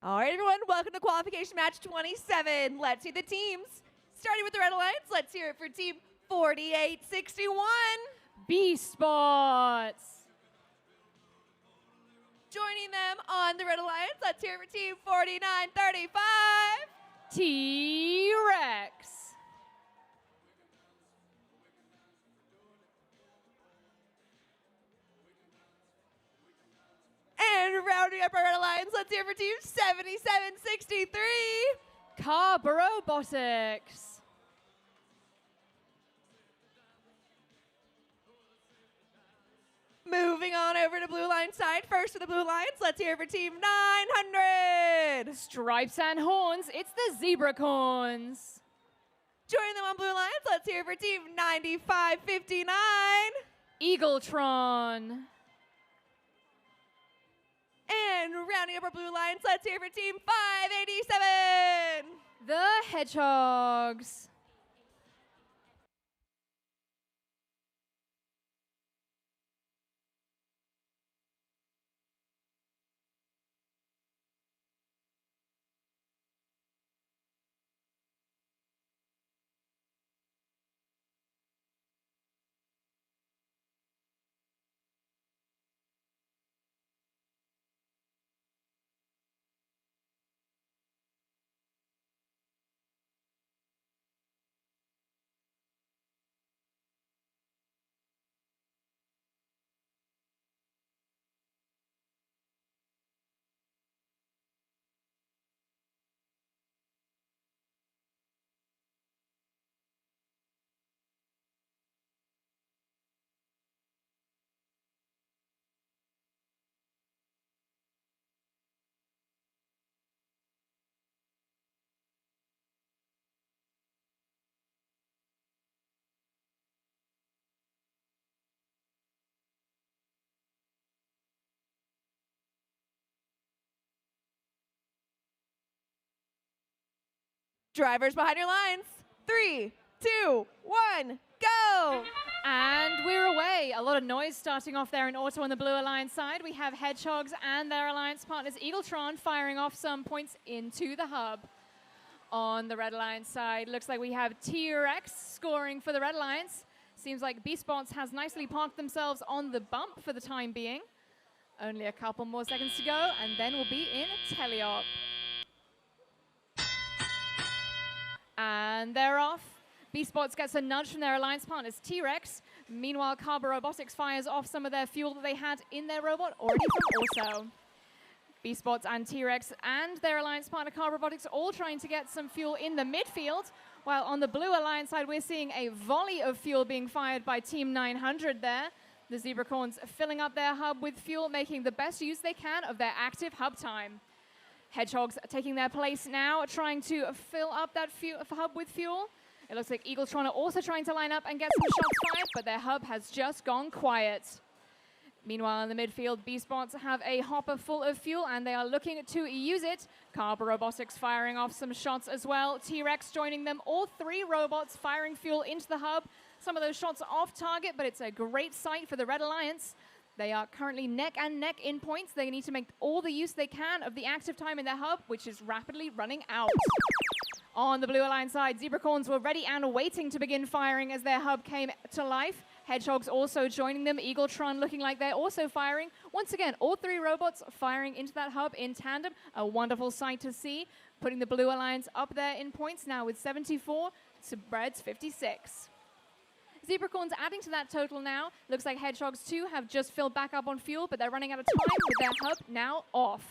All right, everyone, welcome to qualification match 27. Let's see the teams. Starting with the Red Alliance, let's hear it for team 4861. B spots. Joining them on the Red Alliance, let's hear it for team 4935. T-Rex. And rounding up our Red Alliance, let's hear it for team 7763. Carb Robotics. Moving on over to Blue Line side. First for the Blue Lions, let's hear it for team 900. Stripes and horns, it's the Zebracorns. Joining them on Blue Lions, let's hear it for team 9559. Eagletron. And rounding up our Blue Lions, let's hear it for team 587. The Hedgehogs. Drivers behind your lines. 3, 2, 1, go! And we're away. A lot of noise starting off there in auto on the Blue Alliance side. We have Hedgehogs and their alliance partners Eagletron firing off some points into the hub. On the Red Alliance side, looks like we have T-Rex scoring for the Red Alliance. Seems like B-Spots has nicely parked themselves on the bump for the time being. Only a couple more seconds to go, and then we'll be in teleop. And they're off. B-Spots gets a nudge from their alliance partners, T-Rex. Meanwhile, Carbo Robotics fires off some of their fuel that they had in their robot already from Orso. B-Spots and T-Rex and their alliance partner, Carbo Robotics, all trying to get some fuel in the midfield. While on the Blue Alliance side, we're seeing a volley of fuel being fired by Team 900 there. The Zebracorns filling up their hub with fuel, making the best use they can of their active hub time. Hedgehogs taking their place now, trying to fill up that hub with fuel. It looks like Eagletron are also trying to line up and get some shots fired, but their hub has just gone quiet. Meanwhile, in the midfield, B-Spots have a hopper full of fuel, and they are looking to use it. Carbo Robotics firing off some shots as well. T-Rex joining them, all 3 robots firing fuel into the hub. Some of those shots are off target, but it's a great sight for the Red Alliance. They are currently neck and neck in points. They need to make all the use they can of the active time in their hub, which is rapidly running out. On the Blue Alliance side, Zebracorns were ready and waiting to begin firing as their hub came to life. Hedgehogs also joining them. Eagletron looking like they're also firing. Once again, all 3 robots firing into that hub in tandem. A wonderful sight to see. Putting the Blue Alliance up there in points now with 74 to Bread's 56. Zebracorns adding to that total now. Looks like Hedgehogs too have just filled back up on fuel, but they're running out of time with their hub now off.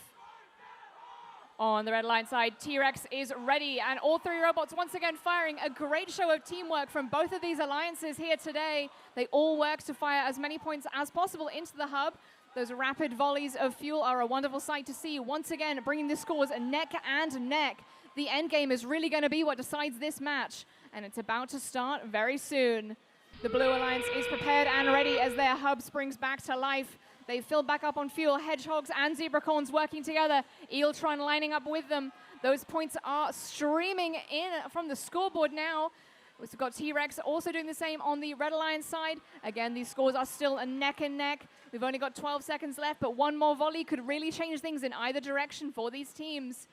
On the Red Alliance side, T-Rex is ready, and all 3 robots once again firing. A great show of teamwork from both of these alliances here today. They all work to fire as many points as possible into the hub. Those rapid volleys of fuel are a wonderful sight to see. Once again, bringing the scores neck and neck. The end game is really going to be what decides this match, and it's about to start very soon. The Blue Alliance is prepared and ready as their hub springs back to life. They fill back up on fuel. Hedgehogs and Zebracorns working together. Eagletron lining up with them. Those points are streaming in from the scoreboard now. We've got T-Rex also doing the same on the Red Alliance side. Again, these scores are still a neck and neck. We've only got 12 seconds left, but one more volley could really change things in either direction for these teams.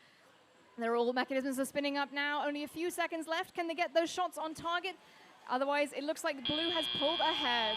Their all mechanisms are spinning up now. Only a few seconds left. Can they get those shots on target? Otherwise, it looks like Blue has pulled ahead.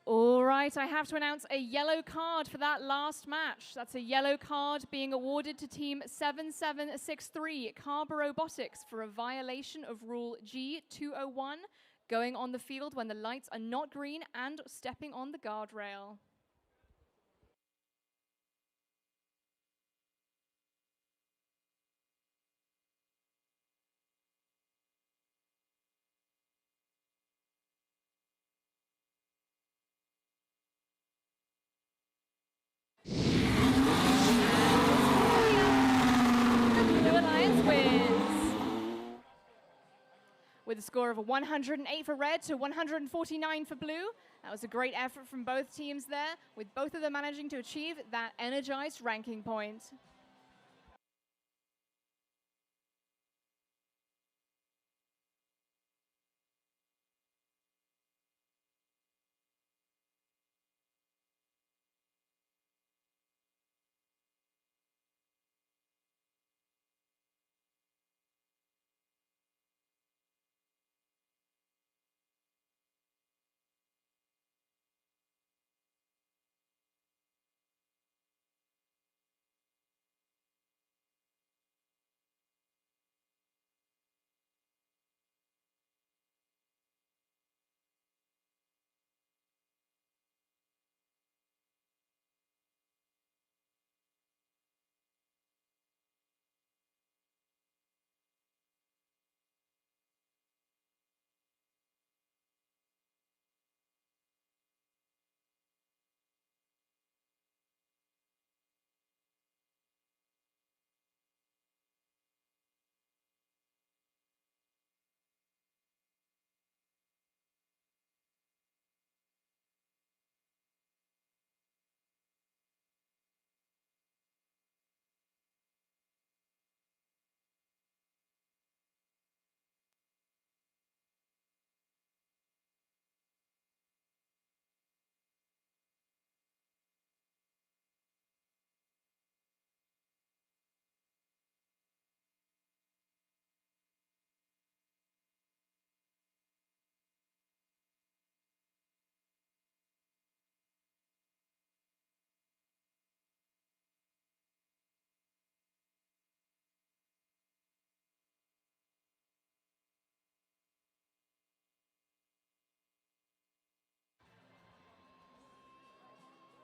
All right, I have to announce a yellow card for that last match. That's a yellow card being awarded to Team 7763, Carbo Robotics, for a violation of Rule G201, going on the field when the lights are not green and stepping on the guardrail. with a score of 108 for red to 149 for blue. That was a great effort from both teams there, with both of them managing to achieve that energized ranking point.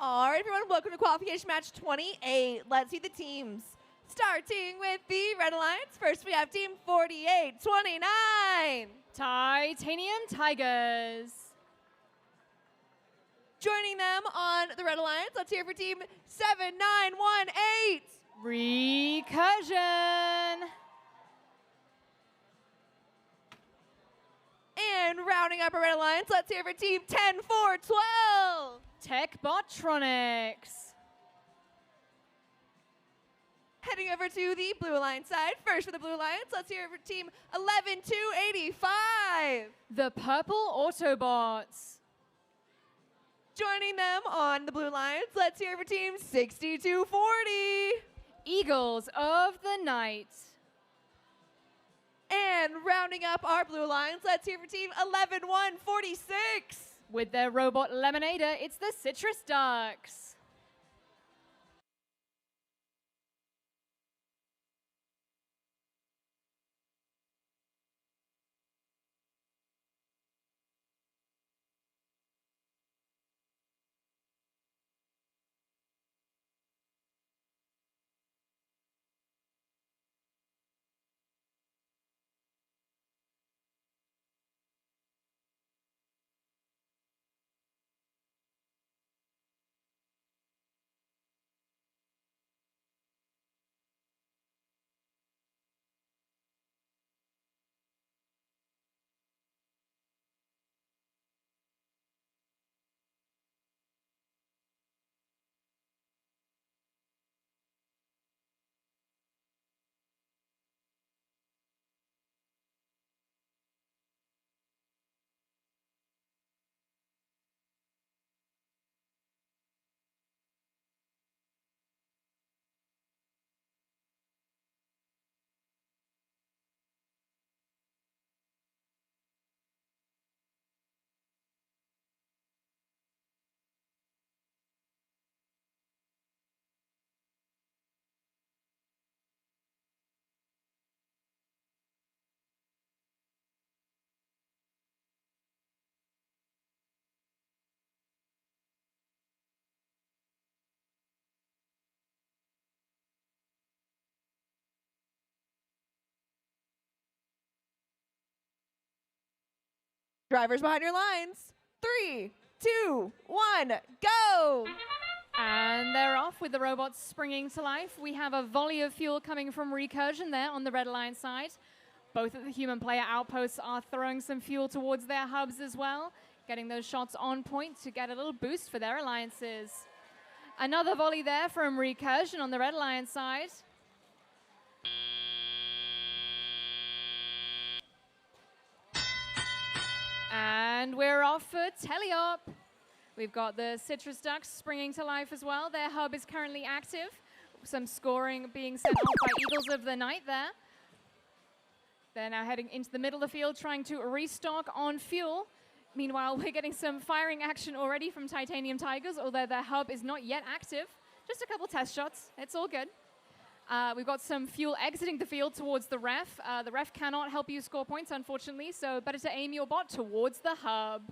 All right, everyone, welcome to qualification match 28. Let's see the teams. Starting with the Red Alliance. First, we have team 48-29. Titanium Tigers. Joining them on the Red Alliance, let's hear for team 7918. Recursion. And rounding up our Red Alliance, let's hear for team 10412. Techbotronics. Heading over to the Blue Alliance side. First for the Blue Alliance, let's hear for team 11285. The Purple Autobots. Joining them on the Blue Alliance, let's hear for team 6240. Eagles of the Night. And rounding up our Blue Alliance, let's hear for team 11146. With their robot Lemonator, it's the Citrus Ducks. Drivers behind your lines. 3, 2, 1, go! And they're off with the robots springing to life. We have a volley of fuel coming from Recursion there on the Red Alliance side. Both of the human player outposts are throwing some fuel towards their hubs as well, getting those shots on point to get a little boost for their alliances. Another volley there from Recursion on the Red Alliance side. And we're off for Teleop. We've got the Citrus Ducks springing to life as well. Their hub is currently active. Some scoring being sent off by Eagles of the Night there. They're now heading into the middle of the field, trying to restock on fuel. Meanwhile, we're getting some firing action already from Titanium Tigers, although their hub is not yet active. Just a couple test shots. It's all good. We've got some fuel exiting the field towards the ref. The ref cannot help you score points, unfortunately, so better to aim your bot towards the hub.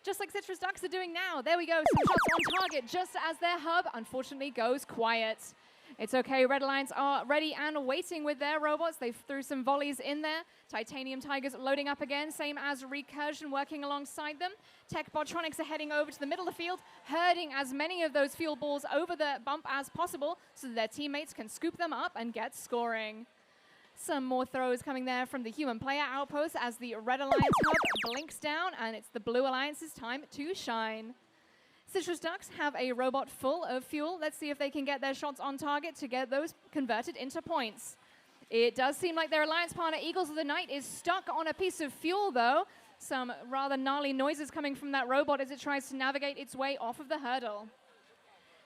Just like Citrus Ducks are doing now. There we go, some shots on target just as their hub, unfortunately, goes quiet. It's okay, Red Alliance are ready and waiting with their robots. They threw some volleys in there. Titanium Tigers loading up again, same as Recursion working alongside them. Tech Botronics are heading over to the middle of the field, herding as many of those fuel balls over the bump as possible so that their teammates can scoop them up and get scoring. Some more throws coming there from the human player outpost as the Red Alliance hub blinks down, and it's the Blue Alliance's time to shine. Citrus Ducks have a robot full of fuel. Let's see if they can get their shots on target to get those converted into points. It does seem like their alliance partner, Eagles of the Night, is stuck on a piece of fuel, though. Some rather gnarly noises coming from that robot as it tries to navigate its way off of the hurdle.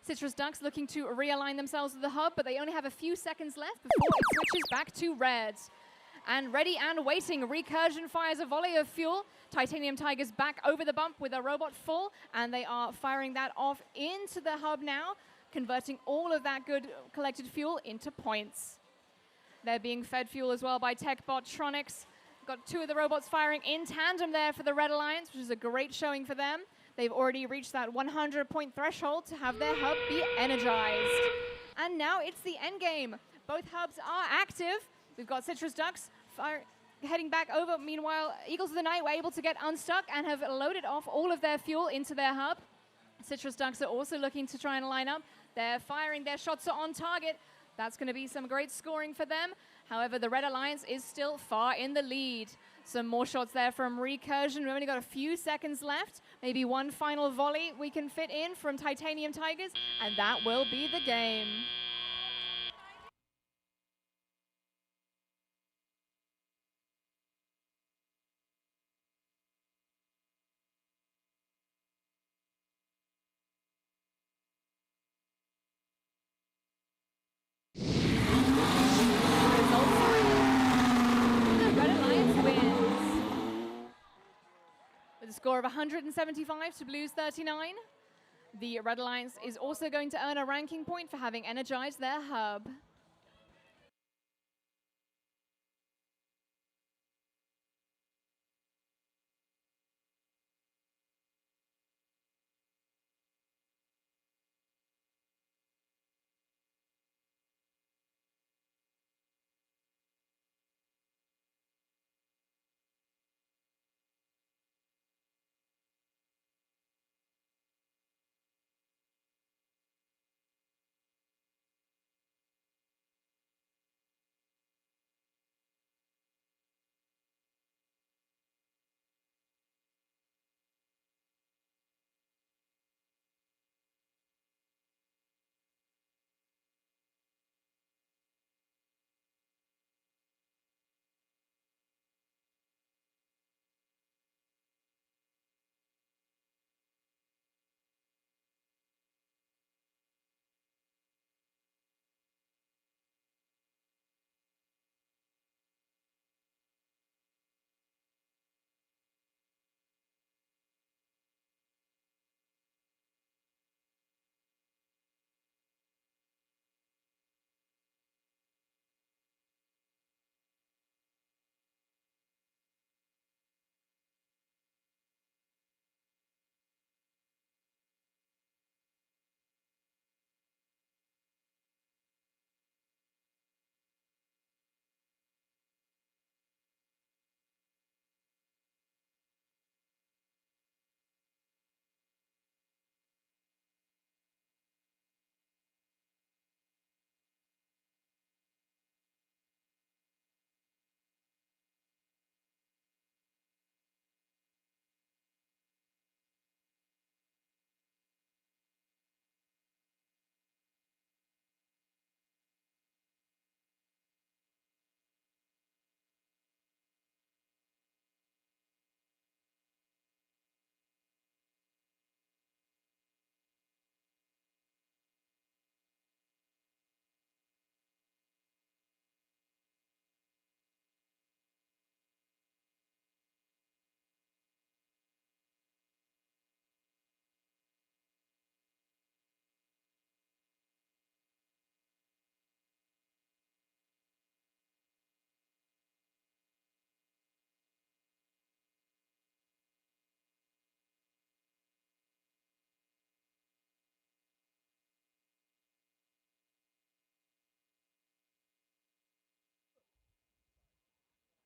Citrus Ducks looking to realign themselves with the hub, but they only have a few seconds left before it switches back to red. And ready and waiting, Recursion fires a volley of fuel. Titanium Tigers back over the bump with a robot full, and they are firing that off into the hub now, converting all of that good collected fuel into points. They're being fed fuel as well by Tech Botronics. Got two of the robots firing in tandem there for the Red Alliance, which is a great showing for them. They've already reached that 100-point threshold to have their hub be energized. And now it's the end game. Both hubs are active. We've got Citrus Ducks heading back over. Meanwhile, Eagles of the Night were able to get unstuck and have loaded off all of their fuel into their hub. Citrus Ducks are also looking to try and line up. They're firing, their shots are on target. That's going to be some great scoring for them. However, the Red Alliance is still far in the lead. Some more shots there from Recursion. We've only got a few seconds left. Maybe one final volley we can fit in from Titanium Tigers, and that will be the game. Score of 175 to Blue's 39. The Red Alliance is also going to earn a ranking point for having energized their hub.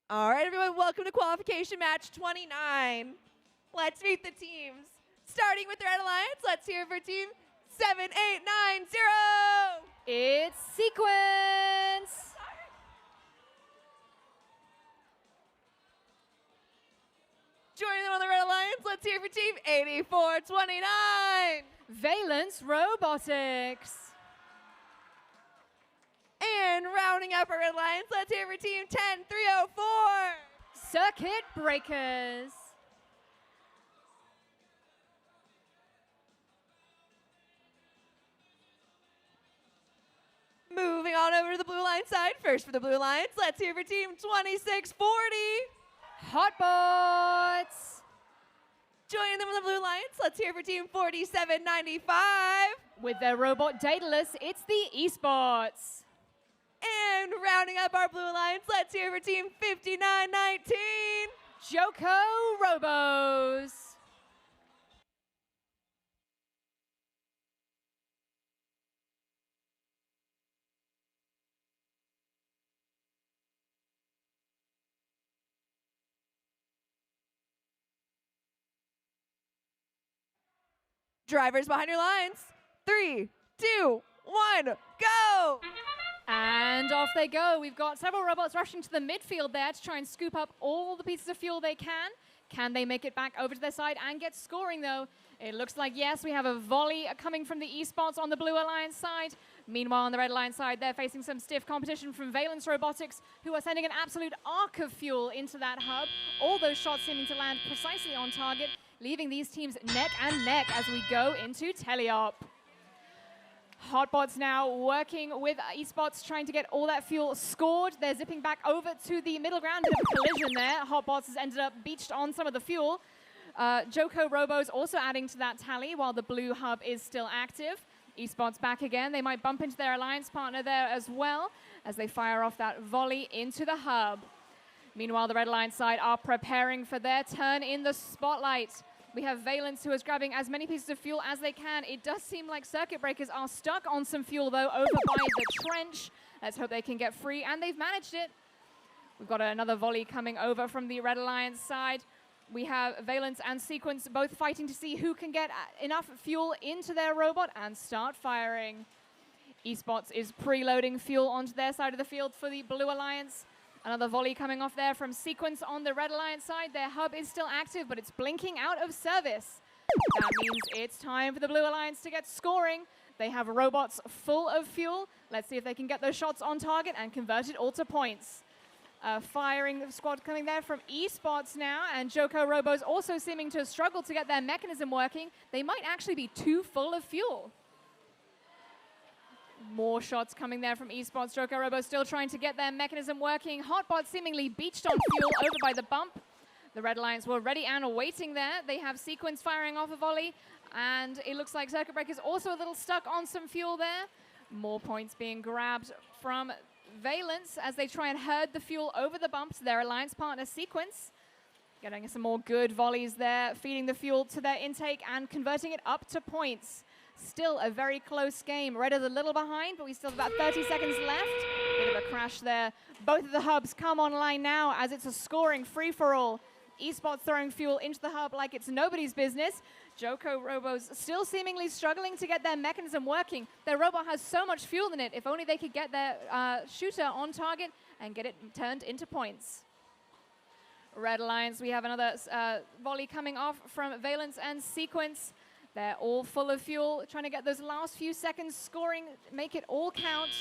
All right, everyone, welcome to qualification match 29. Let's meet the teams. Starting with the Red Alliance, let's hear for team 7890. It's Sequence. Joining them on the Red Alliance, let's hear for team 8429. Valence Robotics. And rounding up our Red Alliance, let's hear for team 10304. Circuit Breakers. Moving on over to the Blue Alliance side. First for the Blue Alliance, let's hear for team 2640. Hotbots. Joining them on the Blue Alliance, let's hear for team 4795. With their robot Daedalus, it's the eSports. And rounding up our Blue Alliance, let's hear for team 5919. Joko Robos. Drivers behind your lines. 3, 2, 1, go! And off they go. We've got several robots rushing to the midfield there to try and scoop up all the pieces of fuel they can. Can they make it back over to their side and get scoring, though? It looks like, yes, we have a volley coming from the eSports on the Blue Alliance side. Meanwhile, on the Red Alliance side, they're facing some stiff competition from Valence Robotics, who are sending an absolute arc of fuel into that hub. All those shots seeming to land precisely on target, leaving these teams neck and neck as we go into teleop. Hotbots now working with eSports, trying to get all that fuel scored. They're zipping back over to the middle ground. Bit of a collision there. Hotbots has ended up beached on some of the fuel. Joko Robo's also adding to that tally while the blue hub is still active. eSports back again. They might bump into their alliance partner there as well as they fire off that volley into the hub. Meanwhile, the Red Alliance side are preparing for their turn in the spotlight. We have Valence, who is grabbing as many pieces of fuel as they can. It does seem like Circuit Breakers are stuck on some fuel, though, over by the trench. Let's hope they can get free, and they've managed it. We've got another volley coming over from the Red Alliance side. We have Valence and Sequence both fighting to see who can get enough fuel into their robot and start firing. eSports is preloading fuel onto their side of the field for the Blue Alliance. Another volley coming off there from Sequence on the Red Alliance side. Their hub is still active, but it's blinking out of service. That means it's time for the Blue Alliance to get scoring. They have robots full of fuel. Let's see if they can get those shots on target and convert it all to points. Firing squad coming there from eSports now, and Joko Robo's also seeming to struggle to get their mechanism working. They might actually be too full of fuel. More shots coming there from eSports. Joko Robo still trying to get their mechanism working. Hotbot seemingly beached on fuel over by the bump. The Red Alliance were ready and waiting there. They have Sequence firing off a volley, and it looks like Circuit Breaker's also a little stuck on some fuel there. More points being grabbed from Valence as they try and herd the fuel over the bump to their alliance partner Sequence. Getting some more good volleys there, feeding the fuel to their intake and converting it up to points. Still a very close game. Red is a little behind, but we still have about 30 seconds left. Bit of a crash there. Both of the hubs come online now as it's a scoring free-for-all. eSports throwing fuel into the hub like it's nobody's business. Joko Robo's still seemingly struggling to get their mechanism working. Their robot has so much fuel in it. If only they could get their shooter on target and get it turned into points. Red Alliance, we have another volley coming off from Valence and Sequence. They're all full of fuel, trying to get those last few seconds scoring, make it all count.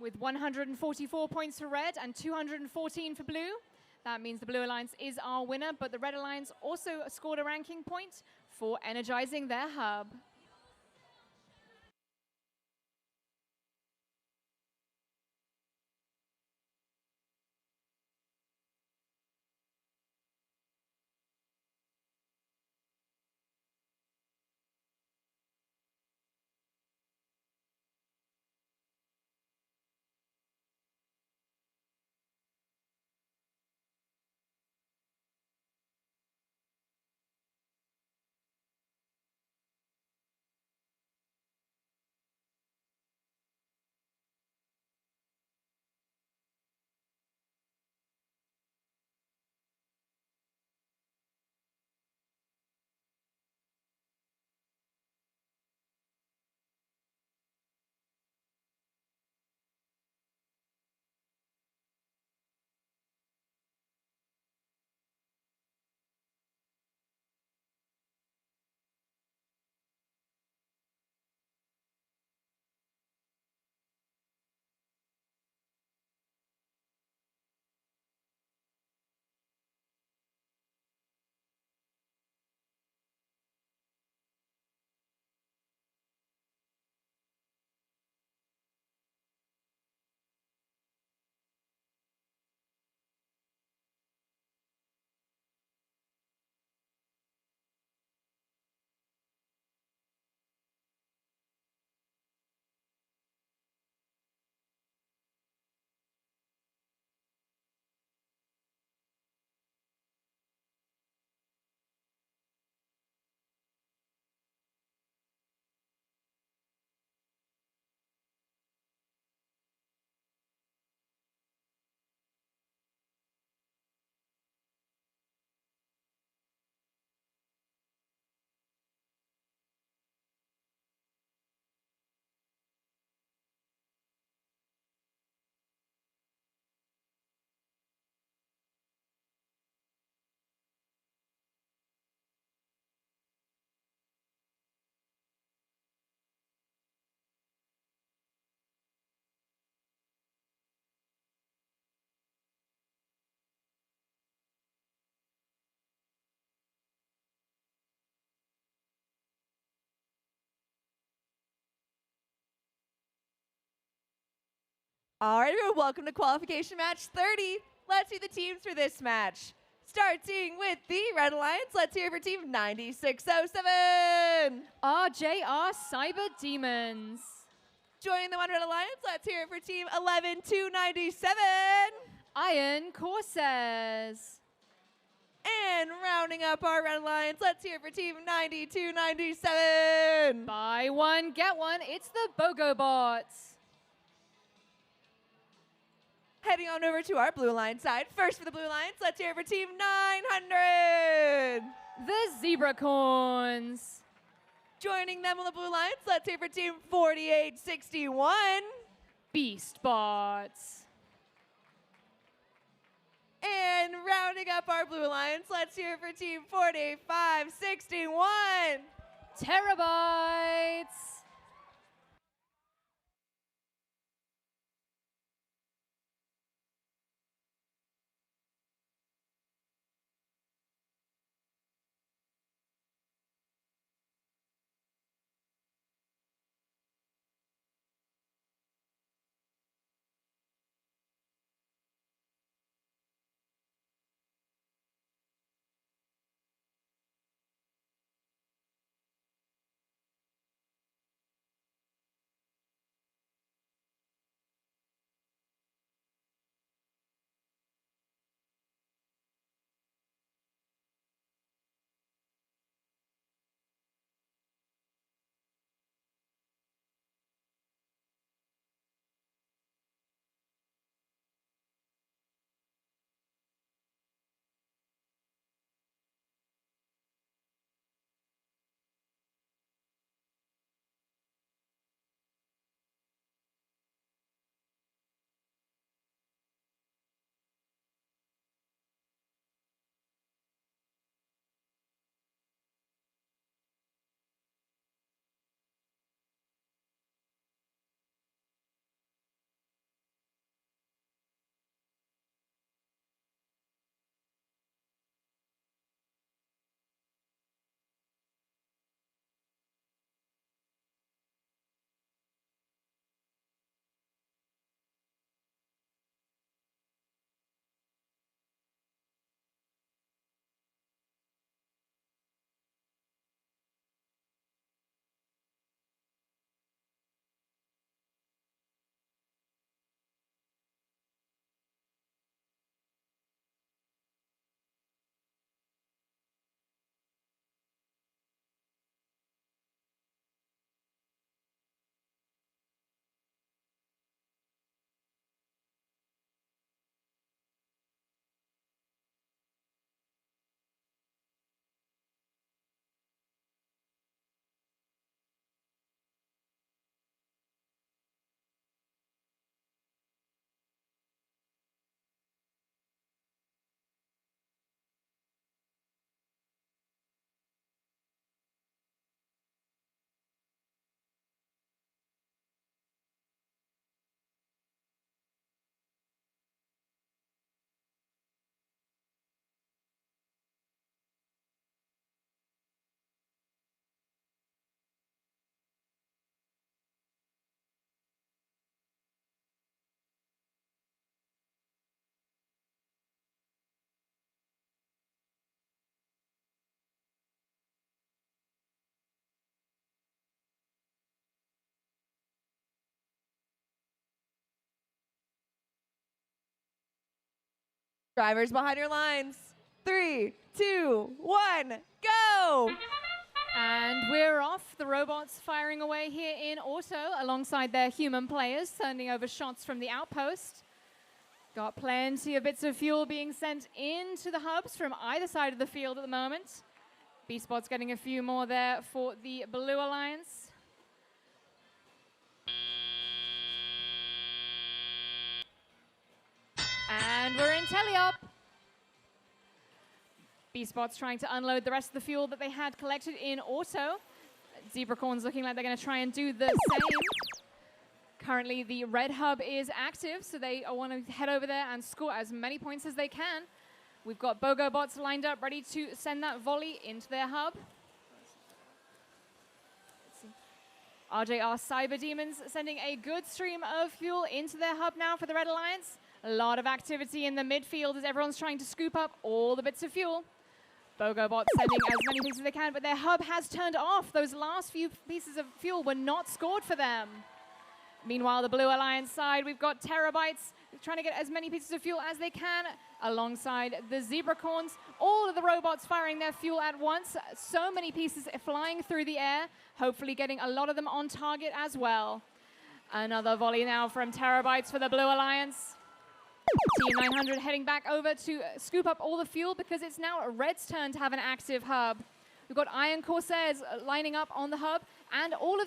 with 144 points for red and 214 for blue. That means the Blue Alliance is our winner, but the Red Alliance also scored a ranking point for energizing their hub. All right, everyone, welcome to qualification match 30. Let's see the teams for this match. Starting with the Red Alliance, let's hear for team 9607. RJR Cyber Demons. Joining them on Red Alliance, let's hear it for team 11297. Iron Corsairs. And rounding up our Red Alliance, let's hear it for team 9297. Buy one, get one, it's the BOGO Bots. Heading on over to our Blue Alliance side. First for the Blue Alliance, let's hear it for team 900. The Zebracorns. Joining them on the Blue Alliance, let's hear it for team 4861. Beast Bots. And rounding up our Blue Alliance, let's hear it for team 4561. Terabytes. Drivers behind your lines. 3, 2, 1, go! And we're off. The robots firing away here in auto alongside their human players, sending over shots from the outpost. Got plenty of bits of fuel being sent into the hubs from either side of the field at the moment. B-Spot's getting a few more there for the Blue Alliance. And we're in teleop. B-Spot's trying to unload the rest of the fuel that they had collected in auto. Zebracorn's looking like they're going to try and do the same. Currently, the red hub is active, so they want to head over there and score as many points as they can. We've got BOGO bots lined up, ready to send that volley into their hub. RJR Cyber Demons sending a good stream of fuel into their hub now for the Red Alliance. A lot of activity in the midfield as everyone's trying to scoop up all the bits of fuel. BOGO bots sending as many pieces as they can, but their hub has turned off. Those last few pieces of fuel were not scored for them. Meanwhile, the Blue Alliance side, we've got Terabytes trying to get as many pieces of fuel as they can alongside the Zebracorns. All of the robots firing their fuel at once. So many pieces flying through the air, hopefully getting a lot of them on target as well. Another volley now from Terabytes for the Blue Alliance. Team 900 heading back over to scoop up all the fuel because it's now Red's turn to have an active hub. We've got Iron Corsairs lining up on the hub, and all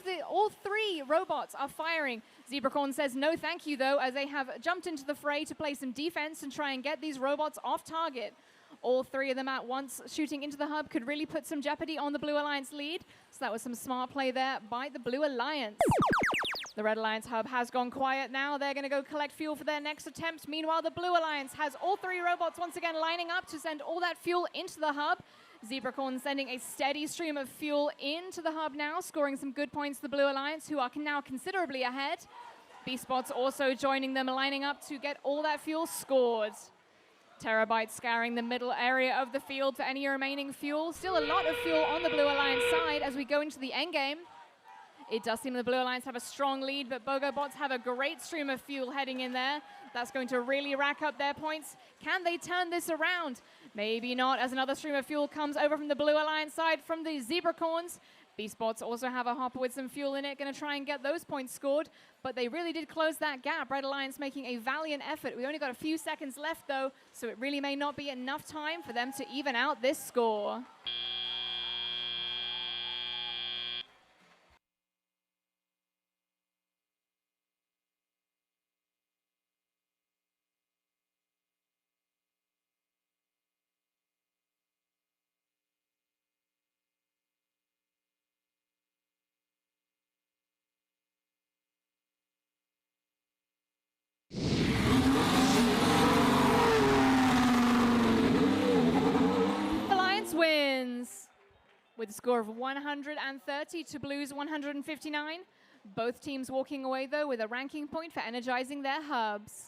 three robots are firing. Zebracorn says no thank you, though, as they have jumped into the fray to play some defense and try and get these robots off target. All three of them at once shooting into the hub could really put some jeopardy on the Blue Alliance lead, so that was some smart play there by the Blue Alliance. The Red Alliance hub has gone quiet now. They're going to go collect fuel for their next attempt. Meanwhile, the Blue Alliance has all three robots once again lining up to send all that fuel into the hub. Zebracorn sending a steady stream of fuel into the hub now, scoring some good points to the Blue Alliance, who are now considerably ahead. B-Spot's also joining them, lining up to get all that fuel scored. Terabyte scouring the middle area of the field for any remaining fuel. Still a lot of fuel on the Blue Alliance side as we go into the endgame. It does seem the Blue Alliance have a strong lead, but BOGO bots have a great stream of fuel heading in there. That's going to really rack up their points. Can they turn this around? Maybe not, as another stream of fuel comes over from the Blue Alliance side from the Zebracorns. B-Spots also have a hopper with some fuel in it, going to try and get those points scored, but they really did close that gap. Red Alliance making a valiant effort. We only got a few seconds left, though, so it really may not be enough time for them to even out this score. Wins with a score of 130 to Blue's 159. Both teams walking away, though, with a ranking point for energizing their hubs.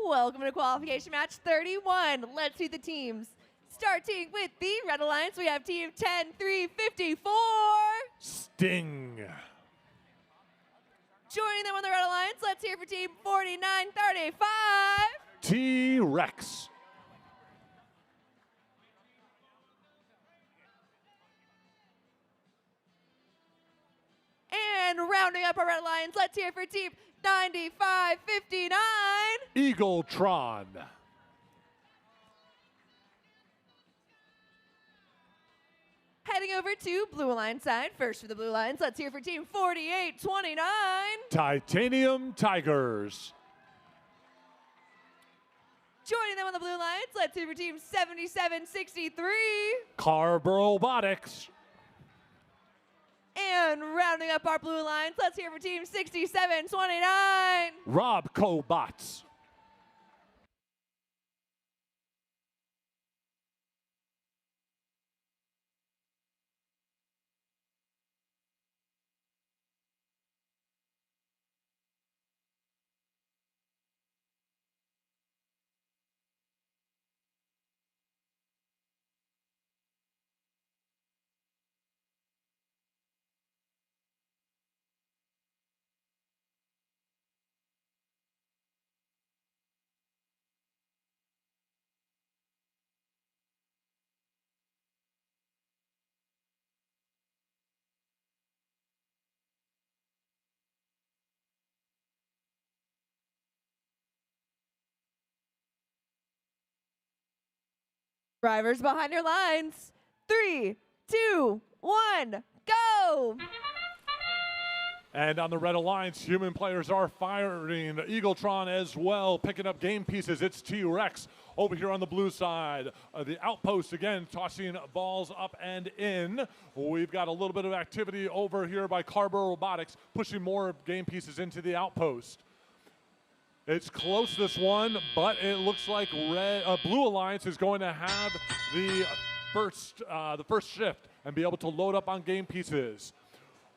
Welcome to qualification match 31. Let's see the teams. Starting with the Red Alliance, we have team 10-3-54. Sting. Joining them on the Red Alliance, let's hear for team 49-35. T-Rex. And rounding up our Red Alliance, let's hear for team 95-59. Eagletron. Heading over to Blue Alliance side. First for the Blue Alliance, let's hear for team 48-29. Titanium Tigers. Joining them on the Blue Alliance, let's hear for team 77-63. Carb Robotics. And rounding up our Blue Alliance, let's hear for team 67-29. Robcobots. Drivers behind your lines. 3, 2, 1, go! And on the Red Alliance, human players are firing. Eagletron as well, picking up game pieces. It's T-Rex over here on the blue side. The Outpost, again, tossing balls up and in. We've got a little bit of activity over here by Carber Robotics, pushing more game pieces into the Outpost. It's close, this one, but it looks like Blue Alliance is going to have the first shift and be able to load up on game pieces.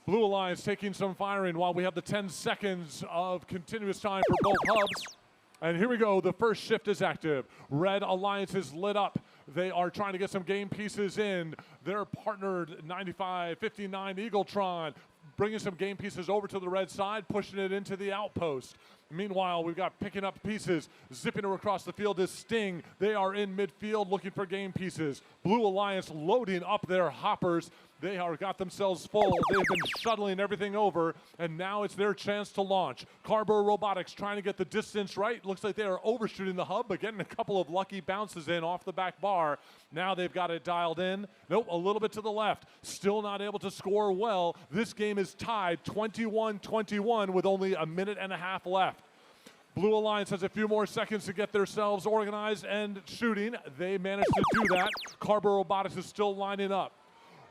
Blue Alliance taking some firing while we have the 10 seconds of continuous time for both hubs. And here we go, the first shift is active. Red Alliance is lit up. They are trying to get some game pieces in. They're partnered 95-59 Eagletron, bringing some game pieces over to the red side, pushing it into the Outpost. Meanwhile, we've got picking up pieces, zipping across the field is Sting. They are in midfield looking for game pieces. Blue Alliance loading up their hoppers. They are got themselves full. They've been shuttling everything over, and now it's their chance to launch. Carber Robotics trying to get the distance right. Looks like they are overshooting the hub, but getting a couple of lucky bounces in off the back bar. Now they've got it dialed in. Nope, a little bit to the left. Still not able to score well. This game is tied 21-21 with only a minute and a half left. Blue Alliance has a few more seconds to get themselves organized and shooting. They managed to do that. Carber Robotics is still lining up.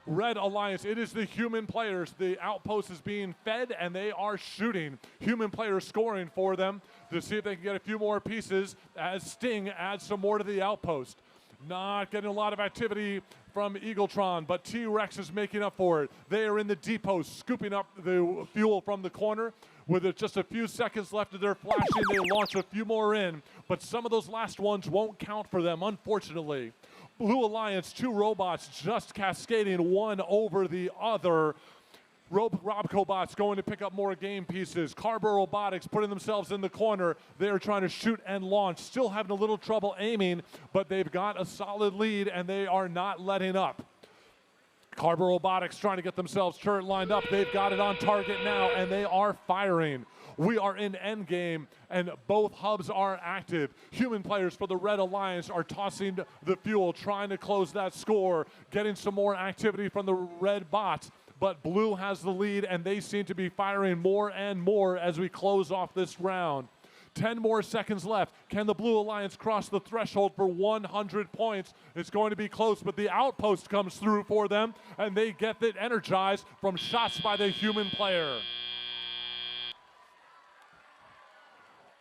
Red Alliance, it is the human players. The Outpost is being fed, and they are shooting. Human players scoring for them to see if they can get a few more pieces as Sting adds some more to the Outpost. Not getting a lot of activity from Eagletron, but T-Rex is making up for it. They are in the depot, scooping up the fuel from the corner. With just a few seconds left of their flashing, they launch a few more in, but some of those last ones won't count for them, unfortunately. Blue Alliance, two robots just cascading one over the other. Robcobots going to pick up more game pieces. Carber Robotics putting themselves in the corner. They are trying to shoot and launch. Still having a little trouble aiming, but they've got a solid lead, and they are not letting up. Carber Robotics trying to get themselves turret lined up. They've got it on target now, and they are firing. We are in endgame, and both hubs are active. Human players for the Red Alliance are tossing the fuel, trying to close that score, getting some more activity from the red bots. But Blue has the lead, and they seem to be firing more and more as we close off this round. 10 more seconds left. Can the Blue Alliance cross the threshold for 100 points? It's going to be close, but the Outpost comes through for them, and they get it energized from shots by the human player.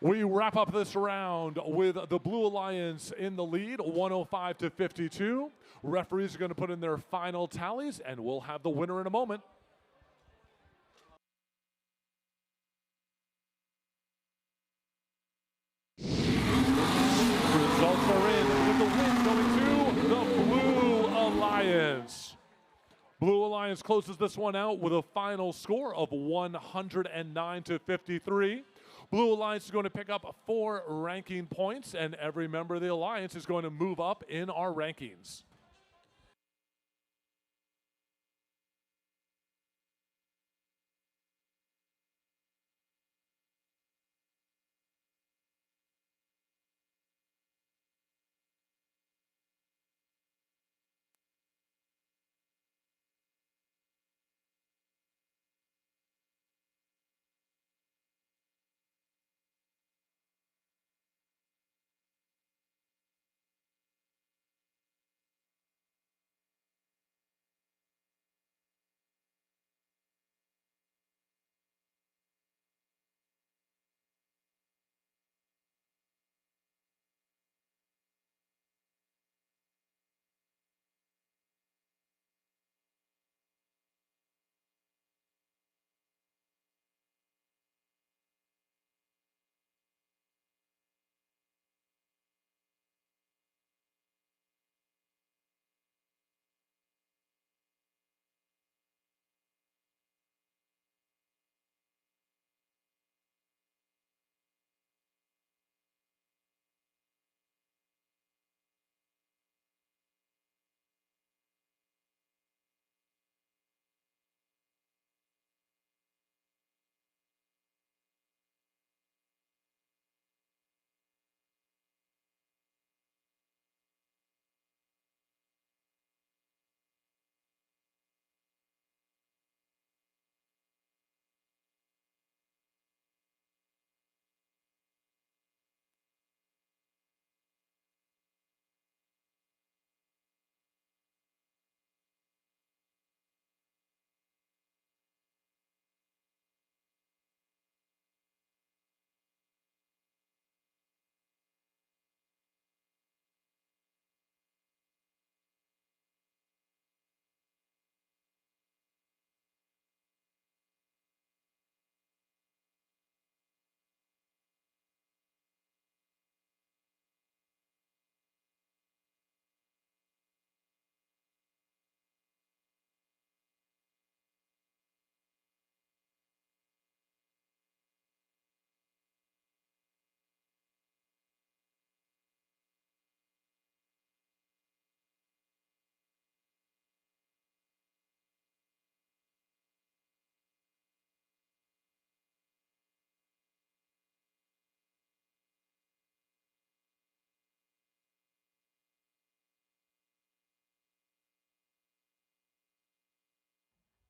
We wrap up this round with the Blue Alliance in the lead, 105-52. Referees are going to put in their final tallies, and we'll have the winner in a moment. Blue Alliance closes this one out with a final score of 109-53. Blue Alliance is going to pick up 4 ranking points, and every member of the Alliance is going to move up in our rankings.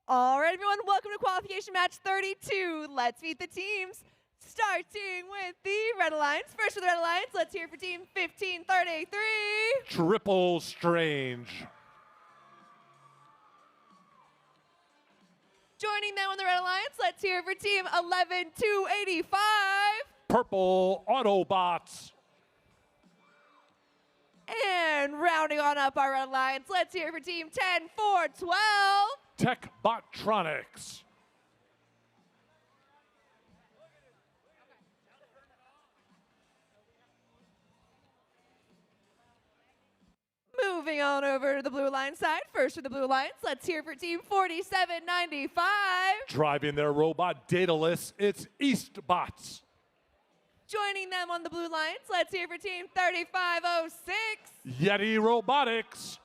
All right, everyone, welcome to qualification match 32. Let's meet the teams. Starting with the Red Alliance. First for the Red Alliance, let's hear for team 1533. Triple Strange. Joining them on the Red Alliance, let's hear for team 11285. Purple Autobots. And rounding on up our Red Alliance, let's hear for team 10412. Tech Botronics. Moving on over to the Blue Alliance side. First for the Blue Alliance, let's hear for team 4795. Driving their robot Daedalus, it's Eastbots. Joining them on the Blue Alliance, let's hear for team 3506. Yeti Robotics.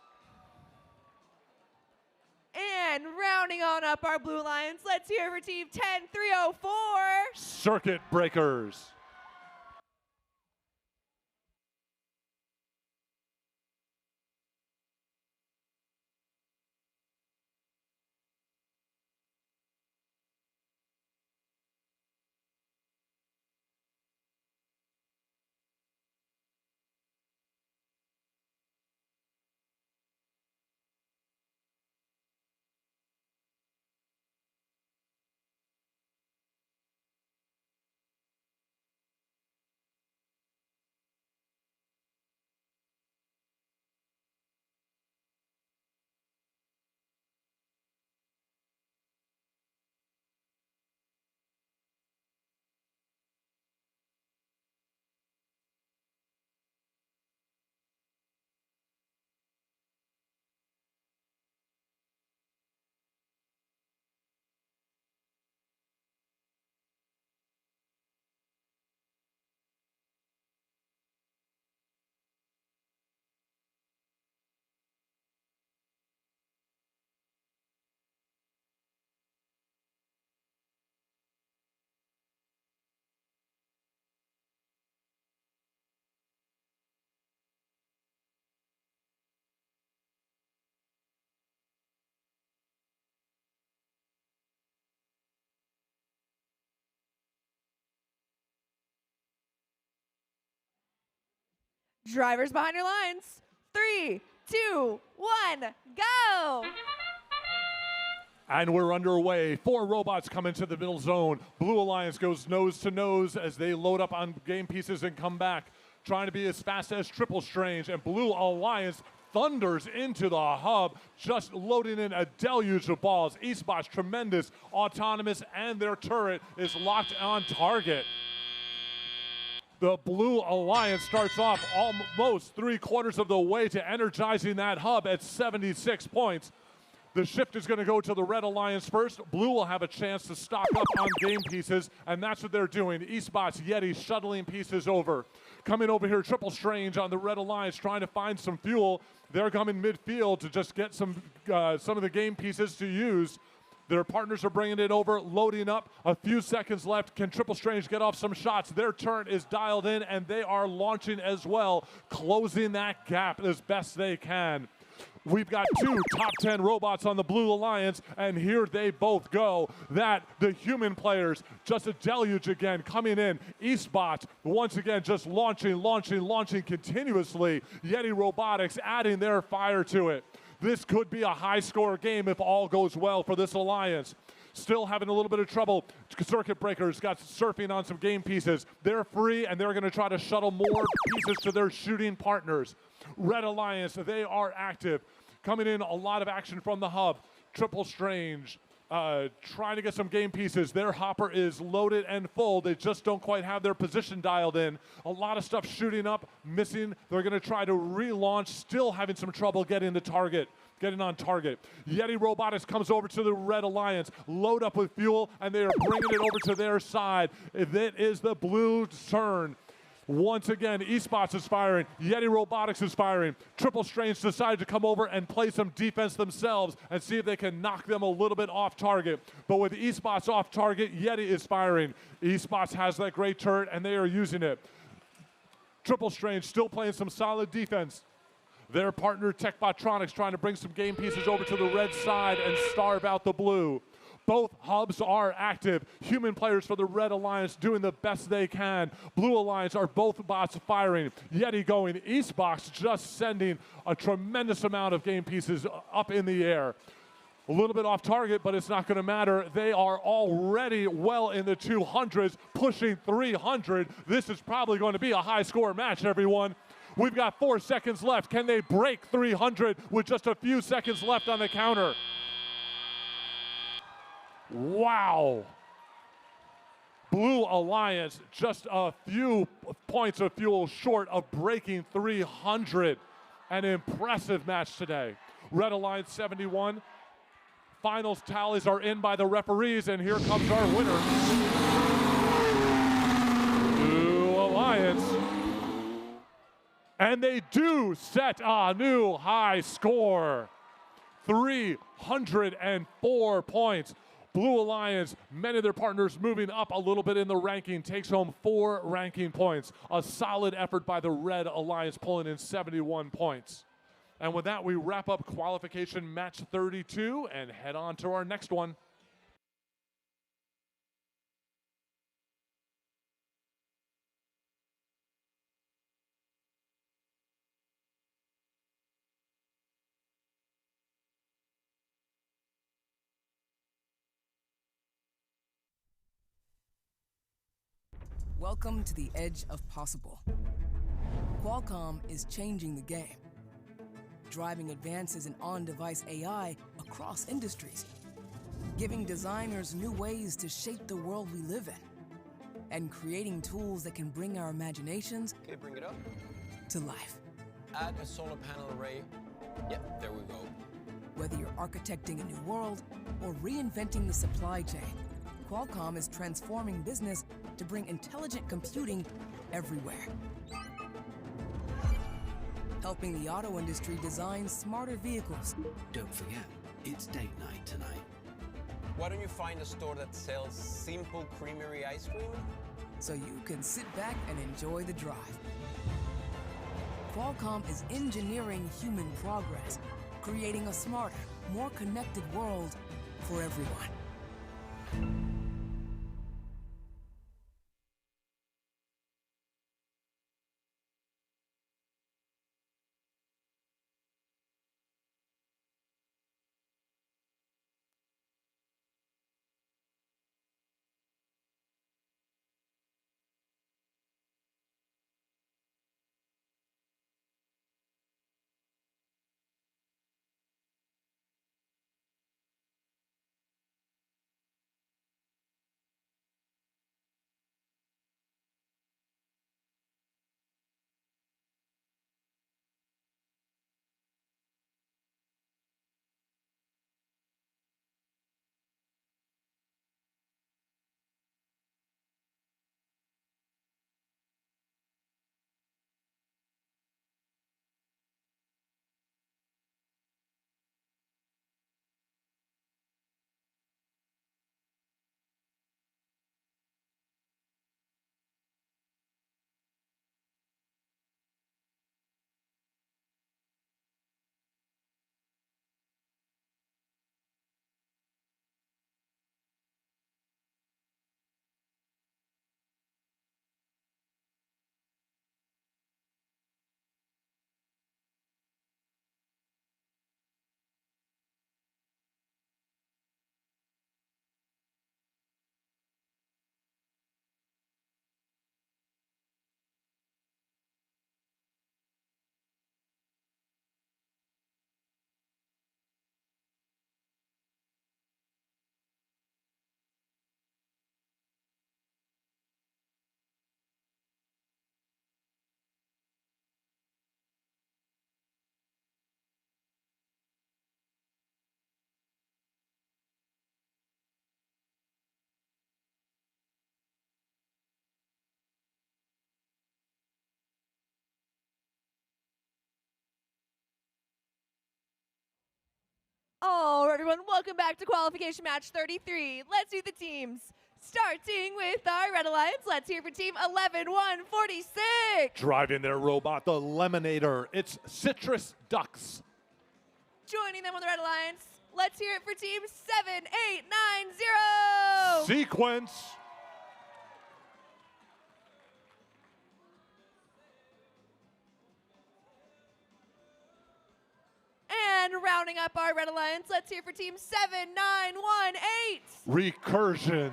And rounding on up our Blue Alliance, let's hear for team 10304. Circuit Breakers. Drivers behind your lines. 3, 2, 1, go! And we're underway. 4 robots come into the middle zone. Blue Alliance goes nose to nose as they load up on game pieces and come back, trying to be as fast as Triple Strange. And Blue Alliance thunders into the hub, just loading in a deluge of balls. Eastbot's tremendous, autonomous, and their turret is locked on target. The Blue Alliance starts off almost 3/4 of the way to energizing that hub at 76 points. The shift is going to go to the Red Alliance first. Blue will have a chance to stock up on game pieces, and that's what they're doing. Eastbot's Yeti shuttling pieces over. Coming over here, Triple Strange on the Red Alliance trying to find some fuel. They're coming midfield to just get some of the game pieces to use. Their partners are bringing it over, loading up. A few seconds left. Can Triple Strange get off some shots? Their turret is dialed in, and they are launching as well, closing that gap as best they can. We've got 2 top 10 robots on the Blue Alliance, and here they both go. The human players, just a deluge again coming in. Eastbot, once again, just launching continuously. Yeti Robotics adding their fire to it. This could be a high-score game if all goes well for this alliance. Still having a little bit of trouble. Circuit Breakers got surfing on some game pieces. They're free, and they're going to try to shuttle more pieces to their shooting partners. Red Alliance, they are active. Coming in, a lot of action from the hub. Triple Strange trying to get some game pieces. Their hopper is loaded and full. They just don't quite have their position dialed in. A lot of stuff shooting up, missing. They're going to try to relaunch, still having some trouble getting on target. Yeti Robotics comes over to the Red Alliance, load up with fuel, and they are bringing it over to their side. It is the blue turn. Once again, Eastbots is firing. Yeti Robotics is firing. Triple Strange decided to come over and play some defense themselves and see if they can knock them a little bit off target. But with Eastbots off target, Yeti is firing. Eastbots has that great turret, and they are using it. Triple Strange still playing some solid defense. Their partner, Techbotronics, trying to bring some game pieces over to the red side and starve out the blue. Both hubs are active. Human players for the Red Alliance doing the best they can. Blue Alliance are both bots firing. Yeti going. Eastbox just sending a tremendous amount of game pieces up in the air. A little bit off target, but it's not going to matter. They are already well in the 200s, pushing 300. This is probably going to be a high-score match, everyone. We've got 4 seconds left. Can they break 300 with just a few seconds left on the counter? Wow. Blue Alliance just a few points of fuel short of breaking 300. An impressive match today. Red Alliance 71. Finals tallies are in by the referees, and here comes our winner. Blue Alliance. And they do set a new high score. 304 points. Blue Alliance, many of their partners moving up a little bit in the ranking, takes home 4 ranking points. A solid effort by the Red Alliance, pulling in 71 points. And with that, we wrap up qualification match 32 and head on to our next one. Welcome to the edge of possible. Qualcomm is changing the game, driving advances in on-device AI across industries, giving designers new ways to shape the world we live in, and creating tools that can bring our imaginations Okay, bring it up. to life. Add a solar panel array. Yep, there we go. Whether you're architecting a new world or reinventing the supply chain, Qualcomm is transforming business to bring intelligent computing everywhere. Helping the auto industry design smarter vehicles. Don't forget, it's date night tonight. Why don't you find a store that sells simple creamery ice cream? So you can sit back and enjoy the drive. Qualcomm is engineering human progress, creating a smarter, more connected world for everyone. All right, everyone, welcome back to qualification match 33. Let's do the teams. Starting with our Red Alliance, let's hear for team 11-1-46. Driving their robot, the Lemonator, it's Citrus Ducks. Joining them on the Red Alliance, let's hear it for team 7890. Sequence. And rounding up our Red Alliance, let's hear for team 7918. Recursion.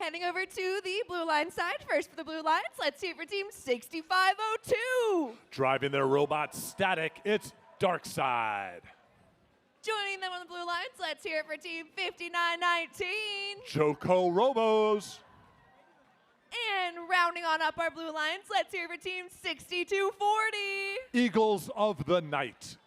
Heading over to the blue line side. First for the blue lines, let's hear for team 6502. Driving their robot Static, it's Darkside. Joining them on the blue lines, let's hear it for team 5919. Joko Robos. And rounding on up our blue lines, let's hear for team 6240. Eagles of the Night.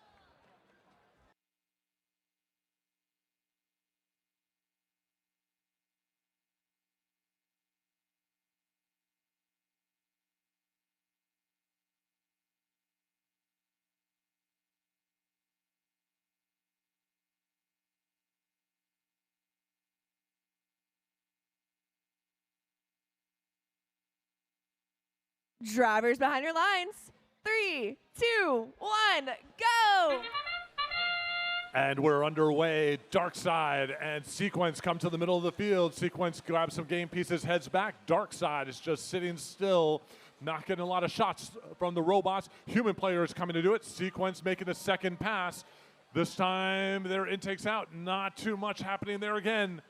Drivers behind your lines. 3, 2, 1, go! And we're underway. Darkside and Sequence come to the middle of the field. Sequence grabs some game pieces, heads back. Darkside is just sitting still, not getting a lot of shots from the robots. Human players coming to do it. Sequence making a second pass. This time their intake's out. Not too much happening there again.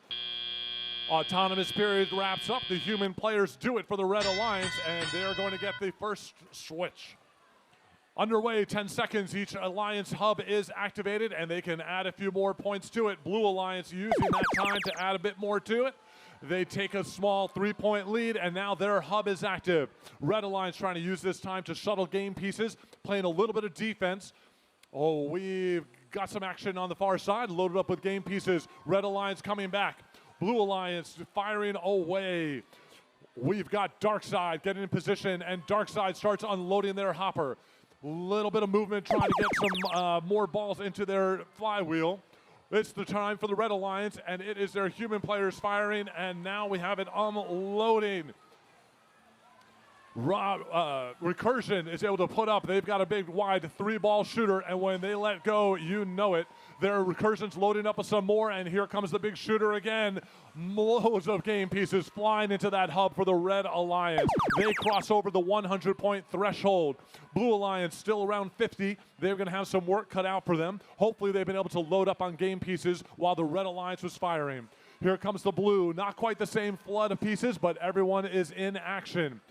Autonomous period wraps up. The human players do it for the Red Alliance, and they're going to get the first switch. Underway, 10 seconds. Each Alliance hub is activated, and they can add a few more points to it. Blue Alliance using that time to add a bit more to it. They take a small 3-point lead, and now their hub is active. Red Alliance trying to use this time to shuttle game pieces, playing a little bit of defense. Oh, we've got some action on the far side, loaded up with game pieces. Red Alliance coming back. Blue Alliance firing away. We've got Darkside getting in position, and Darkside starts unloading their hopper. Little bit of movement trying to get some more balls into their flywheel. It's the time for the Red Alliance, and it is their human players firing, and now we have it unloading. Recursion is able to put up. They've got a big wide 3-ball shooter, and when they let go, you know it. Their Recursion's loading up with some more, and here comes the big shooter again. Loads of game pieces flying into that hub for the Red Alliance. They cross over the 100-point threshold. Blue Alliance still around 50. They're going to have some work cut out for them. Hopefully they've been able to load up on game pieces while the Red Alliance was firing. Here comes the blue. Not quite the same flood of pieces, but everyone is in action.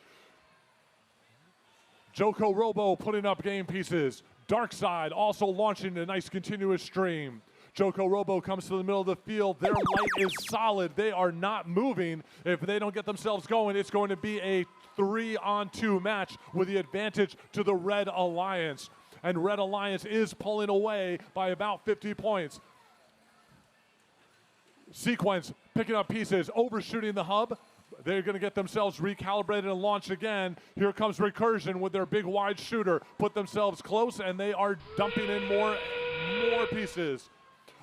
Joko Robo putting up game pieces. Darkside also launching a nice continuous stream. Joko Robo comes to the middle of the field. Their light is solid. They are not moving. If they don't get themselves going, it's going to be a 3-on-2 match with the advantage to the Red Alliance. And Red Alliance is pulling away by about 50 points. Sequence picking up pieces, overshooting the hub. They're going to get themselves recalibrated and launch again. Here comes Recursion with their big wide shooter. Put themselves close, and they are dumping in more pieces.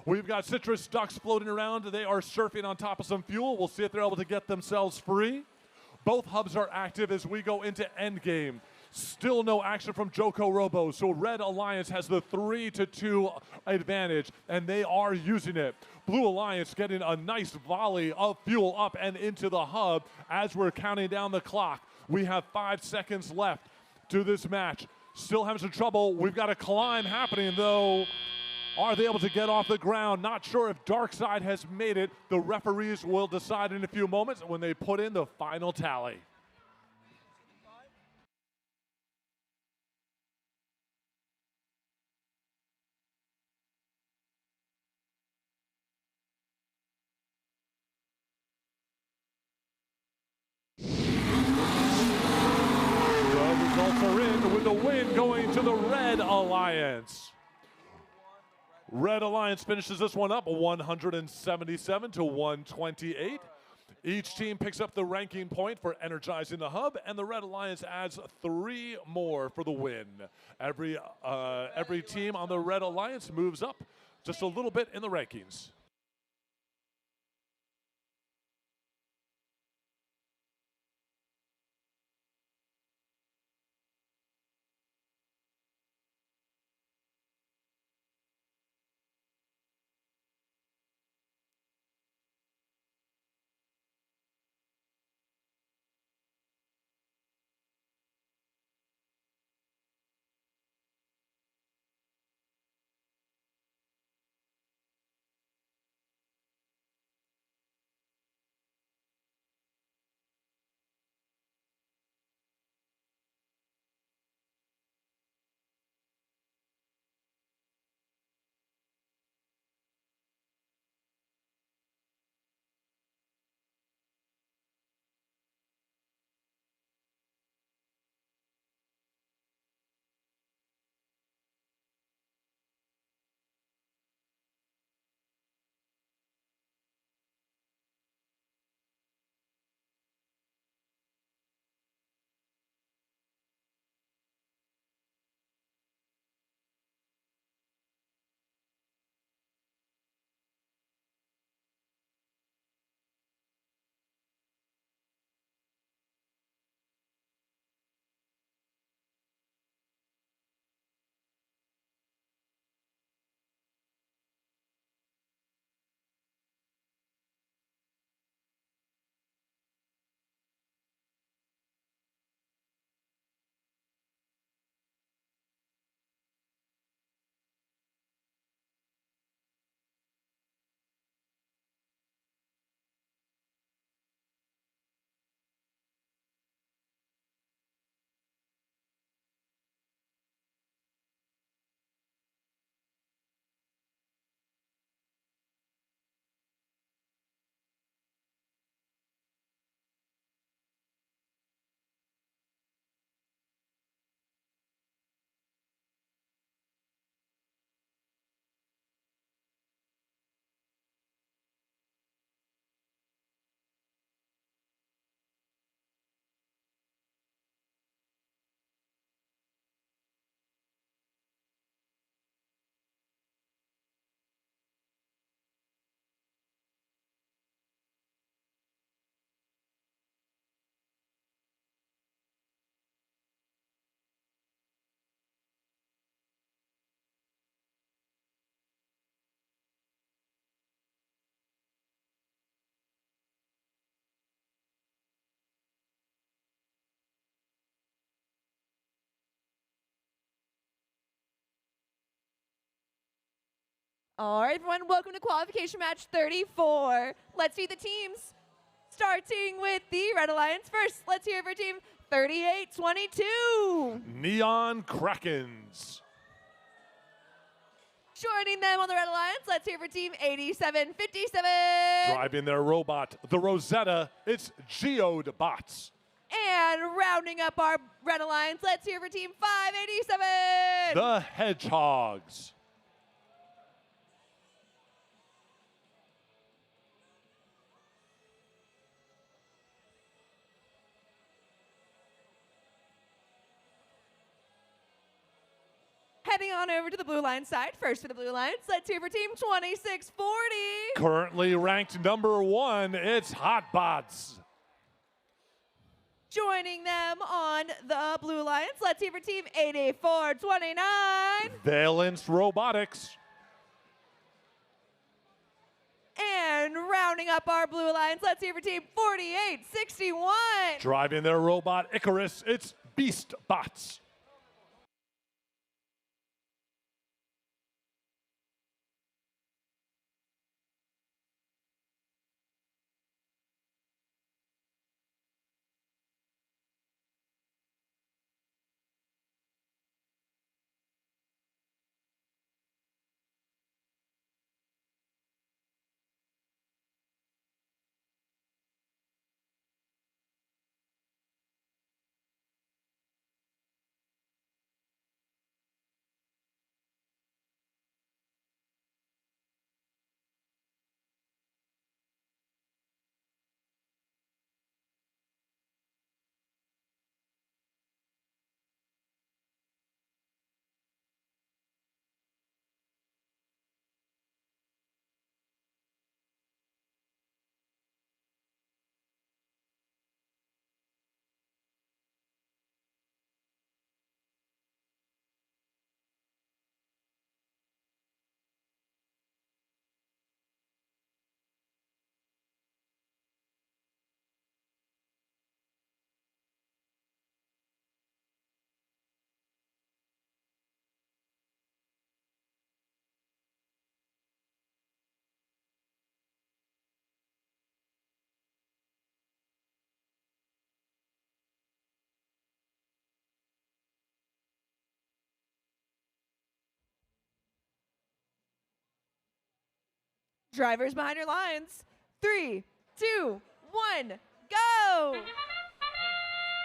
We've got Citrus Ducks floating around. They are surfing on top of some fuel. We'll see if they're able to get themselves free. Both hubs are active as we go into endgame. Still no action from Joko Robo, so Red Alliance has the 3-2 advantage, and they are using it. Blue Alliance getting a nice volley of fuel up and into the hub as we're counting down the clock. We have 5 seconds left to this match. Still having some trouble. We've got a climb happening, though. Are they able to get off the ground? Not sure if Darkside has made it. The referees will decide in a few moments when they put in the final tally. the win going to the Red Alliance. Red Alliance finishes this one up 177 to 128. Each team picks up the ranking point for energizing the hub, and the Red Alliance adds 3 more for the win. Every team on the Red Alliance moves up just a little bit in the rankings. All right, everyone, welcome to qualification match 34. Let's see the teams. Starting with the Red Alliance first. Let's hear for team 3822. Neon Krakens. Joining them on the Red Alliance, let's hear for team 8757. Driving their robot, the Rosetta, it's Geode Bots. And rounding up our Red Alliance, let's hear for team 587. The Hedgehogs. Heading on over to the Blue Line side. First for the Blue Lions, let's hear for team 2640. Currently ranked number 1, it's Hotbots. Joining them on the Blue Lions, let's hear for team 8429. Valence Robotics. And rounding up our Blue Lions, let's hear for team 4861. Driving their robot Icarus, it's Beast Bots. Drivers behind your lines. 3, 2, 1, go!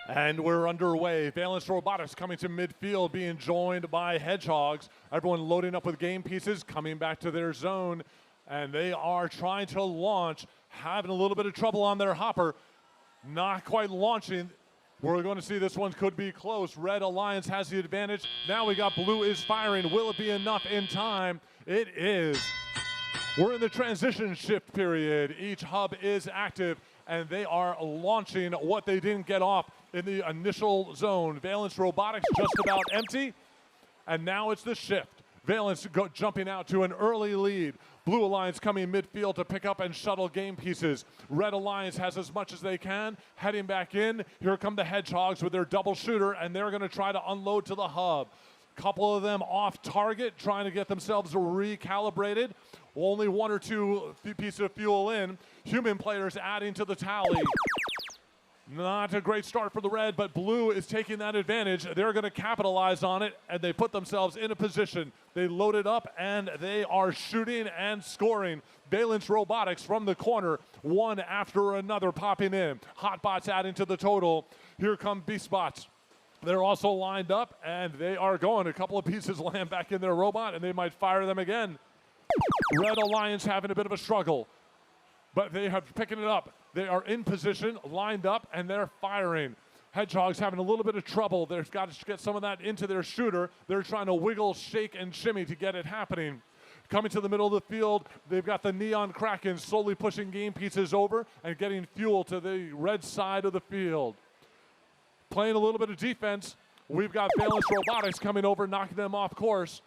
And we're underway. Valence Robotics coming to midfield, being joined by Hedgehogs. Everyone loading up with game pieces, coming back to their zone. And they are trying to launch, having a little bit of trouble on their hopper. Not quite launching. We're going to see this one could be close. Red Alliance has the advantage. Now we got blue is firing. Will it be enough in time? It is. We're in the transition shift period. Each hub is active, and they are launching what they didn't get off in the initial zone. Valence Robotics just about empty, and now it's the shift. Valence jumping out to an early lead. Blue Alliance coming midfield to pick up and shuttle game pieces. Red Alliance has as much as they can. Heading back in, here come the Hedgehogs with their double shooter, and they're going to try to unload to the hub. Couple of them off target, trying to get themselves recalibrated. Only one or two pieces of fuel in. Human players adding to the tally. Not a great start for the red, but blue is taking that advantage. They're going to capitalize on it, and they put themselves in a position. They load it up, and they are shooting and scoring. Valence Robotics from the corner, one after another popping in. Hotbots adding to the total. Here come Beastbots. They're also lined up, and they are going. A couple of pieces land back in their robot, and they might fire them again. Red Alliance having a bit of a struggle, but they have picking it up. They are in position, lined up, and they're firing. Hedgehogs having a little bit of trouble. They've got to get some of that into their shooter. They're trying to wiggle, shake, and shimmy to get it happening. Coming to the middle of the field, they've got the Neon Kraken slowly pushing game pieces over and getting fuel to the red side of the field. Playing a little bit of defense, we've got Valence Robotics coming over, knocking them off course.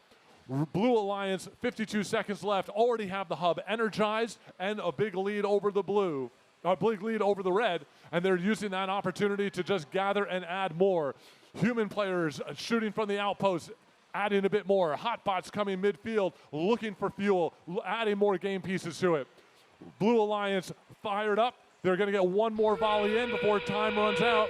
Blue Alliance, 52 seconds left, already have the hub energized and a big lead over the blue. A big lead over the red, and they're using that opportunity to just gather and add more. Human players shooting from the outpost, adding a bit more. Hotbots coming midfield, looking for fuel, adding more game pieces to it. Blue Alliance fired up. They're going to get one more volley in before time runs out.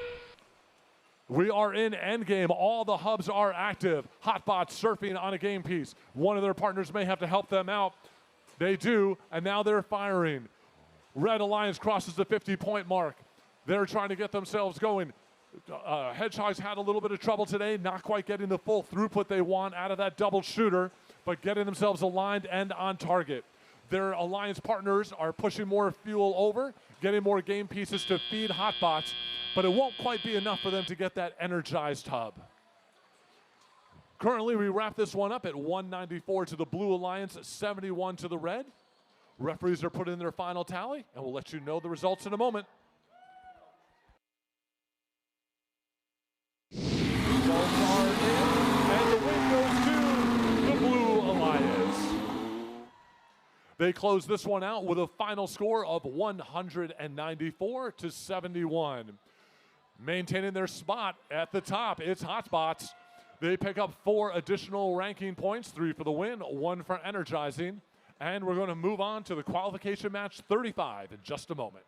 We are in endgame. All the hubs are active. Hotbots surfing on a game piece. One of their partners may have to help them out. They do, and now they're firing. Red Alliance crosses the 50-point mark. They're trying to get themselves going. Hedgehogs had a little bit of trouble today, not quite getting the full throughput they want out of that double shooter, but getting themselves aligned and on target. Their alliance partners are pushing more fuel over, getting more game pieces to feed Hotbots, but it won't quite be enough for them to get that energized hub. Currently, we wrap this one up at 194 to the Blue Alliance, 71 to the red. Referees are putting in their final tally, and we'll let you know the results in a moment. Results are in, and the win goes to the Blue Alliance. They close this one out with a final score of 194 to 71. Maintaining their spot at the top, it's Hotbots. They pick up 4 additional ranking points, 3 for the win, 1 for energizing. And we're going to move on to the qualification match 35 in just a moment.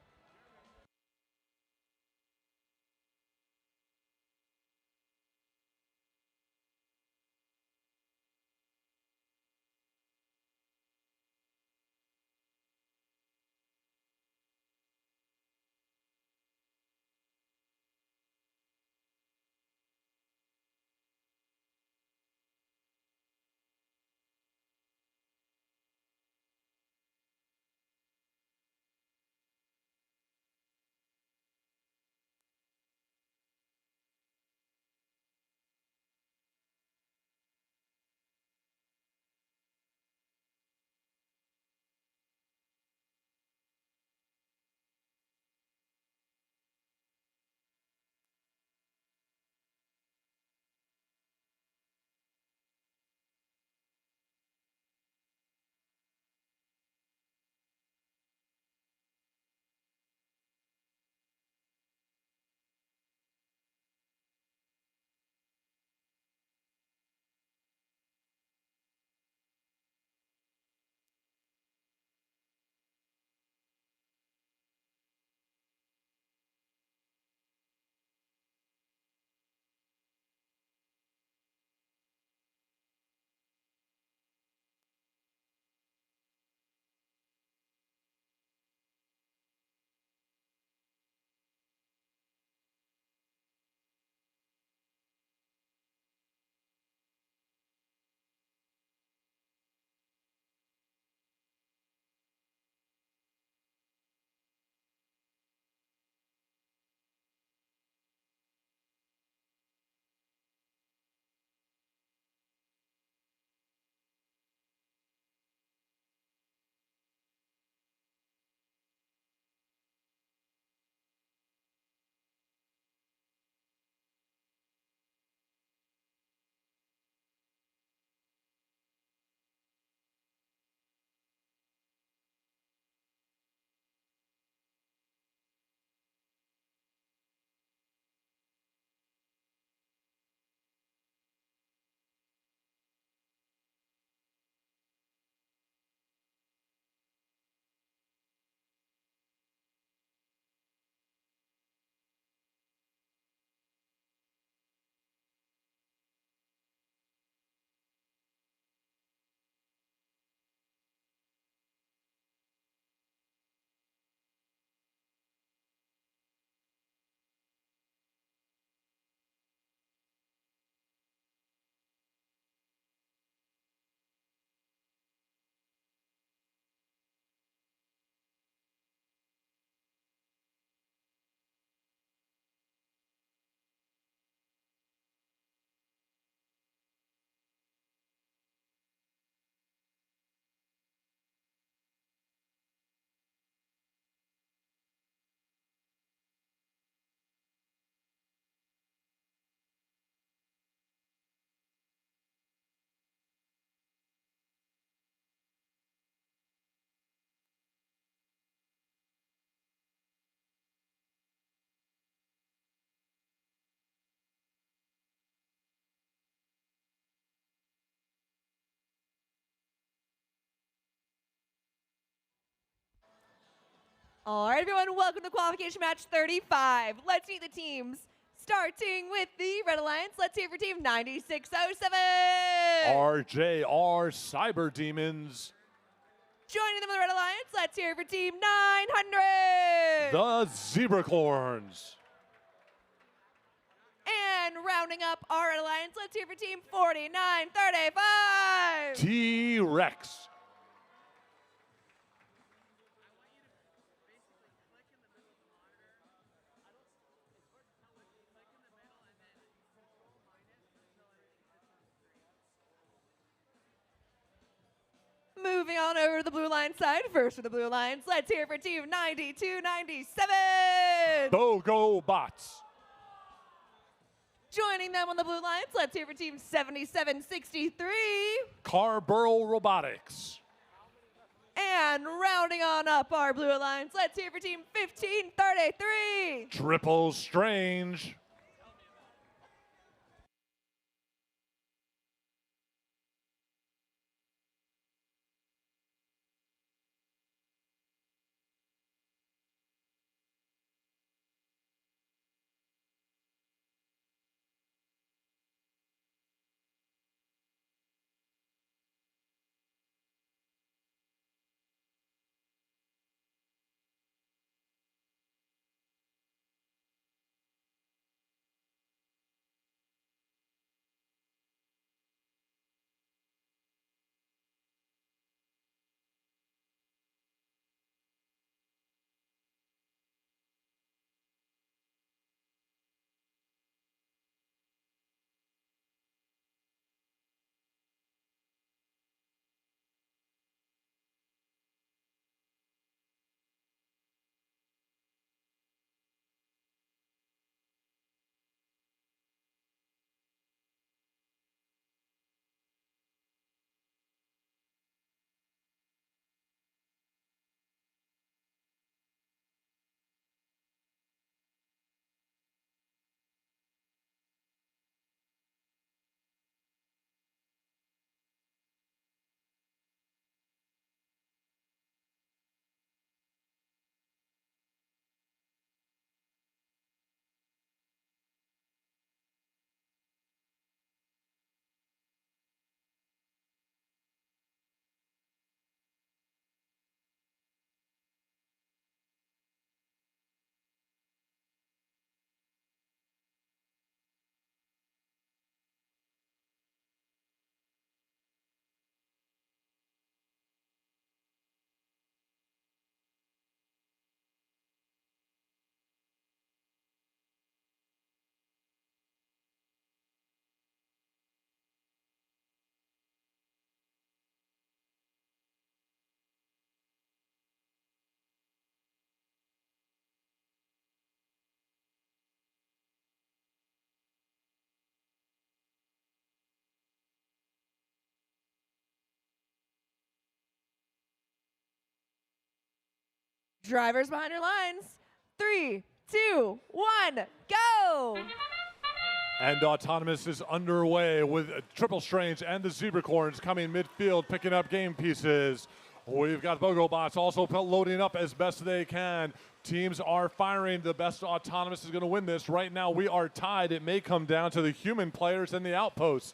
All right, everyone, welcome to qualification match 35. Let's meet the teams. Starting with the Red Alliance, let's hear for team 9607. RJR Cyber Demons. Joining them in the Red Alliance, let's hear for team 900. The Zebracorns. And rounding up our Red Alliance, let's hear for team 4935. T-Rex. Moving on over to the Blue Alliance side. First for the Blue Alliance, let's hear for team 9297. BOGO Bots. Joining them on the Blue Alliance, let's hear for team 7763. Carburl Robotics. And rounding on up our Blue Alliance, let's hear for team 1533. Triple Strange. Drivers behind your lines. 3, 2, 1, go! And Autonomous is underway with Triple Strange and the Zebracorns coming midfield, picking up game pieces. We've got BOGO Bots also loading up as best they can. Teams are firing. The best Autonomous is going to win this. Right now, we are tied. It may come down to the human players and the outposts.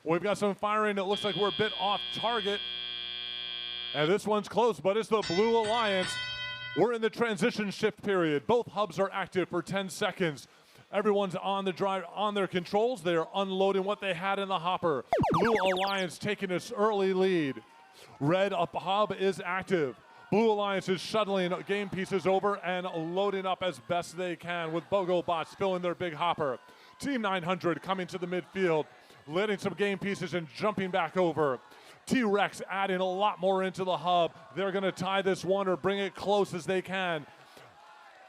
We've got some firing. It looks like we're a bit off target. And this one's close, but it's the Blue Alliance. We're in the transition shift period. Both hubs are active for 10 seconds. Everyone's on the drive, on their controls. They are unloading what they had in the hopper. Blue Alliance taking this early lead. Red hub is active. Blue Alliance is shuttling game pieces over and loading up as best they can with BOGO Bots filling their big hopper. Team 900 coming to the midfield, letting some game pieces and jumping back over. T-Rex adding a lot more into the hub. They're going to tie this one or bring it close as they can.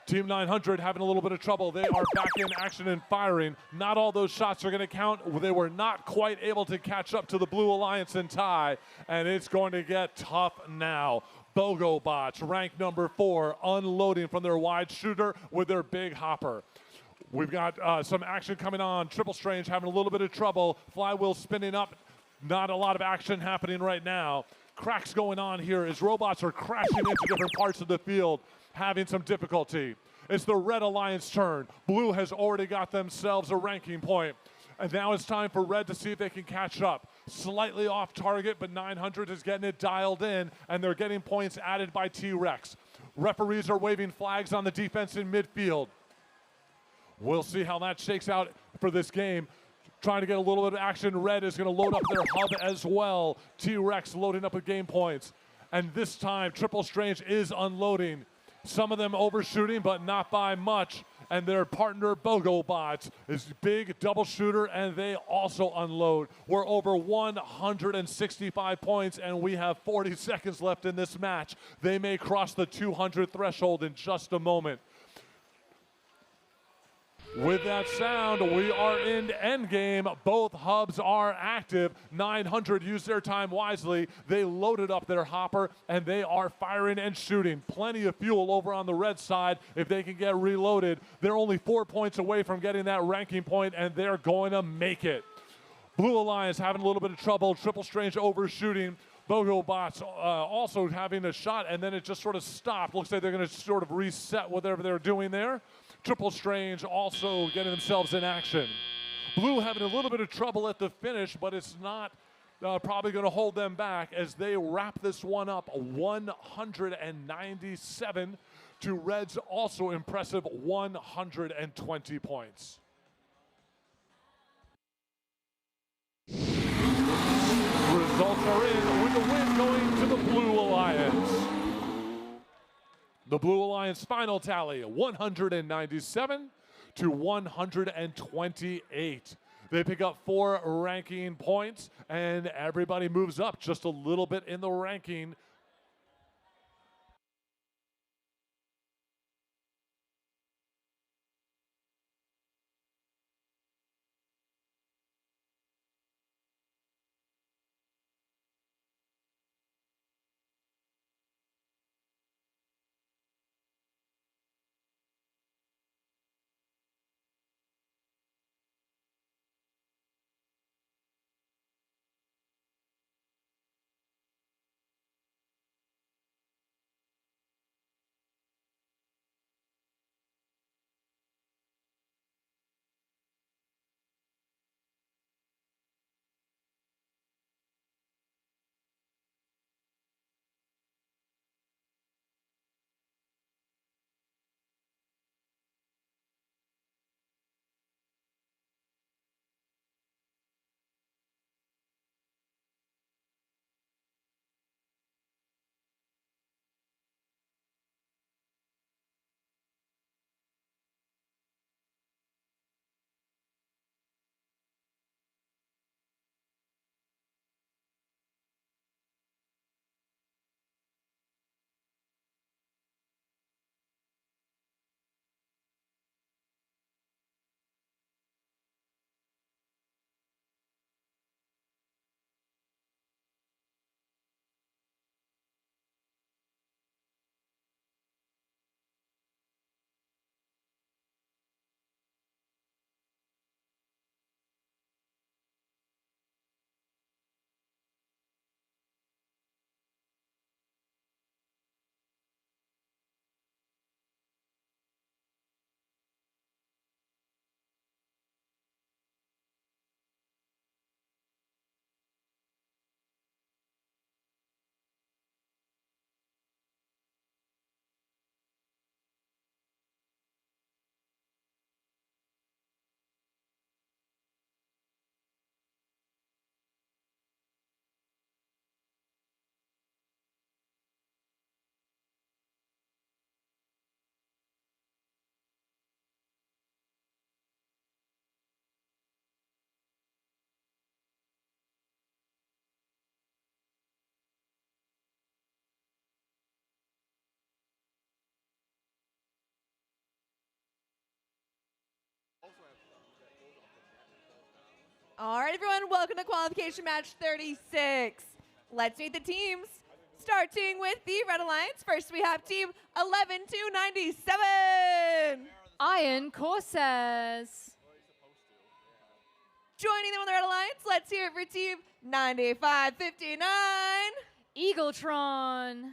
Team 900 having a little bit of trouble. They are back in action and firing. Not all those shots are going to count. They were not quite able to catch up to the Blue Alliance and tie, and it's going to get tough now. BOGO Bots, ranked number 4, unloading from their wide shooter with their big hopper. We've got some action coming on. Triple Strange having a little bit of trouble. Flywheel spinning up. Not a lot of action happening right now. Cracks going on here as robots are crashing into different parts of the field. having some difficulty. It's the Red Alliance turn. Blue has already got themselves a ranking point. And now it's time for Red to see if they can catch up. Slightly off target, but 900 is getting it dialed in, and they're getting points added by T-Rex. Referees are waving flags on the defense in midfield. We'll see how that shakes out for this game. Trying to get a little bit of action. Red is going to load up their hub as well. T-Rex loading up with game points. And this time, Triple Strange is unloading. Some of them overshooting, but not by much. And their partner, BogoBots, is big double shooter, and they also unload. We're over 165 points, and we have 40 seconds left in this match. They may cross the 200 threshold in just a moment. With that sound, we are in endgame. Both hubs are active. 900 used their time wisely. They loaded up their hopper, and they are firing and shooting. Plenty of fuel over on the red side if they can get reloaded. They're only 4 points away from getting that ranking point, and they're going to make it. Blue Alliance having a little bit of trouble. Triple Strange overshooting. BogoBots also having a shot, and then it just sort of stopped. Looks like they're going to sort of reset whatever they're doing there. Triple Strange also getting themselves in action. Blue having a little bit of trouble at the finish, but it's not probably going to hold them back as they wrap this one up 197 to Red's also impressive 120 points. Results are in with the win going to the Blue Alliance. The Blue Alliance final tally, 197 to 128. They pick up 4 ranking points, and everybody moves up just a little bit in the ranking. All right, everyone, welcome to qualification match 36. Let's meet the teams. Starting with the Red Alliance. First, we have team 11297. Iron Corsairs. Joining them on the Red Alliance, let's hear it for team 9559. Eagletron.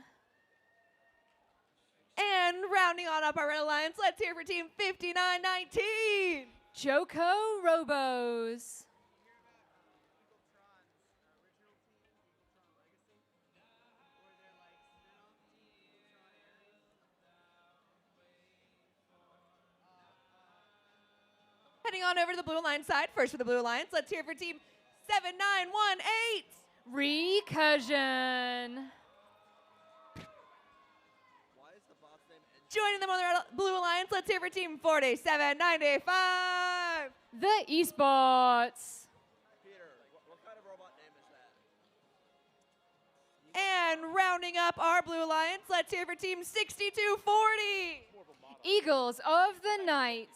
And rounding on up our Red Alliance, let's hear for Team 5919. Joko Robos. Heading on over to the Blue Alliance side. First for the Blue Alliance, let's hear for Team 7918. Recursion. Joining them on the Blue Alliance, let's hear for Team 4795. The Esports. Peter, what kind of robot name is that? And rounding up our Blue Alliance, let's hear for Team 6240. Eagles of the Night.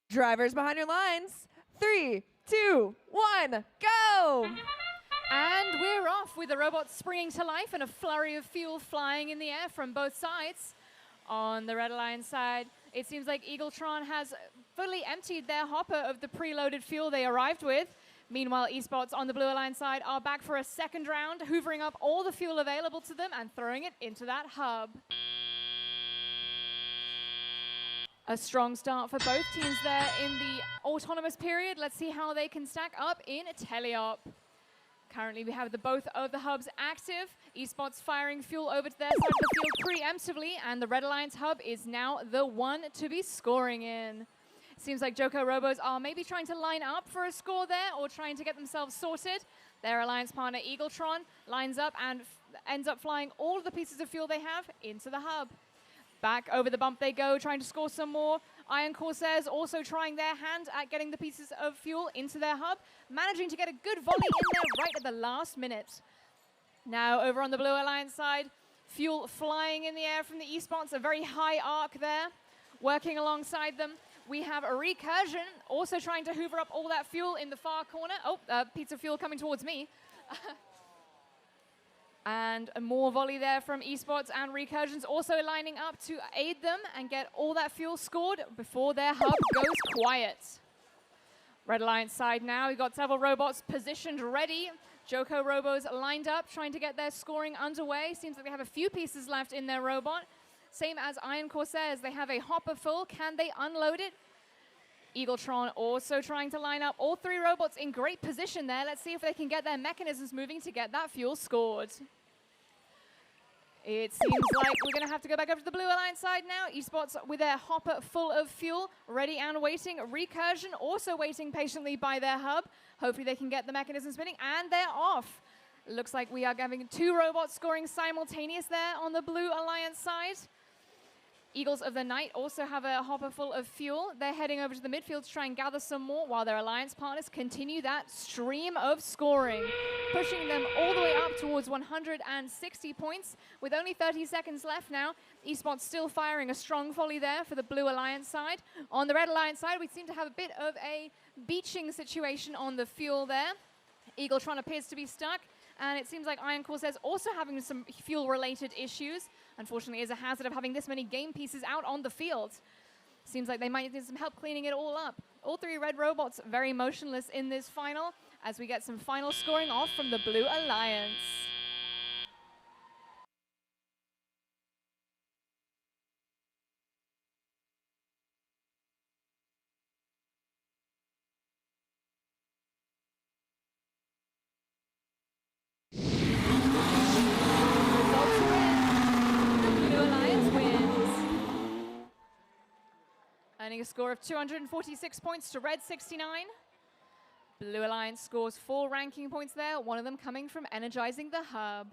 Drivers behind your lines. 3, 2, 1, go! And we're off with the robots springing to life and a flurry of fuel flying in the air from both sides. On the Red Alliance side, it seems like Eagletron has fully emptied their hopper of the preloaded fuel they arrived with. Meanwhile, Esports on the Blue Alliance side are back for a second round, hoovering up all the fuel available to them and throwing it into that hub. A strong start for both teams there in the autonomous period. Let's see how they can stack up in teleop. Currently, we have both of the hubs active. Esports firing fuel over to their side of the field preemptively, and the Red Alliance hub is now the one to be scoring in. It seems like Joko Robos are maybe trying to line up for a score there or trying to get themselves sorted. Their alliance partner, Eagletron, lines up and ends up flying all of the pieces of fuel they have into the hub. Back over the bump they go, trying to score some more. Iron Corsairs also trying their hand at getting the pieces of fuel into their hub, managing to get a good volley in there right at the last minute. Now over on the Blue Alliance side, fuel flying in the air from the Esports, a very high arc there. Working alongside them, we have a Recursion also trying to hoover up all that fuel in the far corner. Oh, piece of fuel coming towards me. And more volley there from Esports, and Recursion's also lining up to aid them and get all that fuel scored before their hub goes quiet. Red Alliance side now, we've got several robots positioned ready. Joko Robos lined up, trying to get their scoring underway. Seems like they have a few pieces left in their robot. Same as Iron Corsairs, they have a hopper full. Can they unload it? Eagletron also trying to line up all three robots in great position there. Let's see if they can get their mechanisms moving to get that fuel scored. It seems like we're going to have to go back over to the Blue Alliance side now. Esports with their hopper full of fuel, ready and waiting. Recursion also waiting patiently by their hub. Hopefully they can get the mechanism spinning, and they're off. Looks like we are having 2 robots scoring simultaneous there on the Blue Alliance side. Eagles of the Night also have a hopper full of fuel. They're heading over to the midfield to try and gather some more while their alliance partners continue that stream of scoring, pushing them all the way up towards 160 points. With only 30 seconds left now, Esports still firing a strong volley there for the Blue Alliance side. On the Red Alliance side, we seem to have a bit of a beaching situation on the fuel there. Eagletron appears to be stuck. And it seems like Iron Corsair's also having some fuel-related issues. Unfortunately, is a hazard of having this many game pieces out on the field. Seems like they might need some help cleaning it all up. All 3 red robots very motionless in this final as we get some final scoring off from the Blue Alliance. Earning a score of 246 points to Red 69. Blue Alliance scores 4 ranking points there, one of them coming from energizing the hub.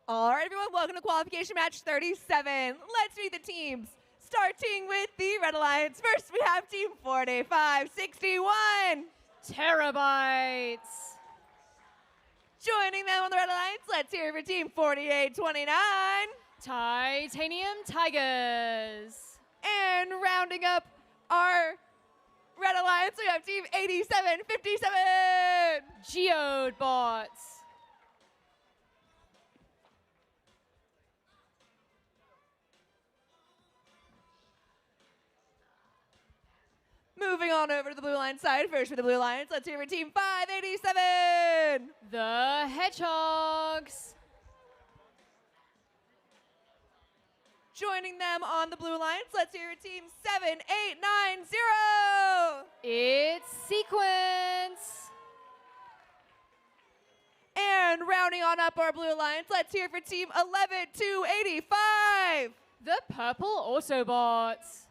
All right, everyone, welcome to qualification match 37. Let's meet the teams. Starting with the Red Alliance. First, we have Team 4561. Terabytes. Joining them on the Red Alliance, let's hear it for Team 4829. Titanium Tigers. And rounding up our Red Alliance, we have Team 8757. Geode Bots. Moving on over to the Blue Line side. First for the Blue Lions, let's hear for Team 587. The Hedgehogs. Joining them on the Blue Lions, let's hear for Team 7890. It's Sequence. And rounding on up our Blue Alliance, let's hear for Team 11285. The Purple Autobots.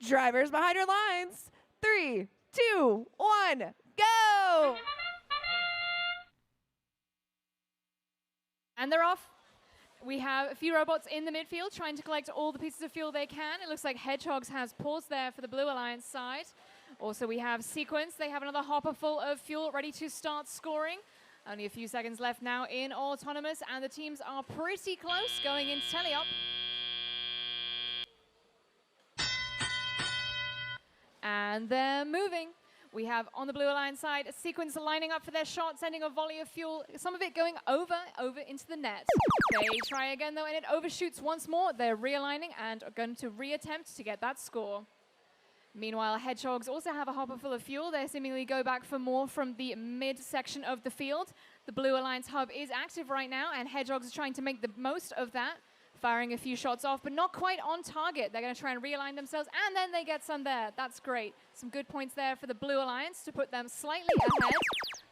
Drivers behind your lines. 3, 2, 1, go! And they're off. We have a few robots in the midfield trying to collect all the pieces of fuel they can. It looks like Hedgehogs has paused there for the Blue Alliance side. Also, we have Sequence. They have another hopper full of fuel ready to start scoring. Only a few seconds left now in Autonomous, and the teams are pretty close going into Teleop. And they're moving. We have on the Blue Alliance side a Sequence lining up for their shot, sending a volley of fuel, some of it going over into the net. They try again though, and it overshoots once more. They're realigning and are going to reattempt to get that score. Meanwhile, Hedgehogs also have a hopper full of fuel. They seemingly go back for more from the mid section of the field. The Blue Alliance hub is active right now, and Hedgehogs are trying to make the most of that, firing a few shots off, but not quite on target. They're going to try and realign themselves, and then they get some there. That's great. Some good points there for the Blue Alliance to put them slightly ahead.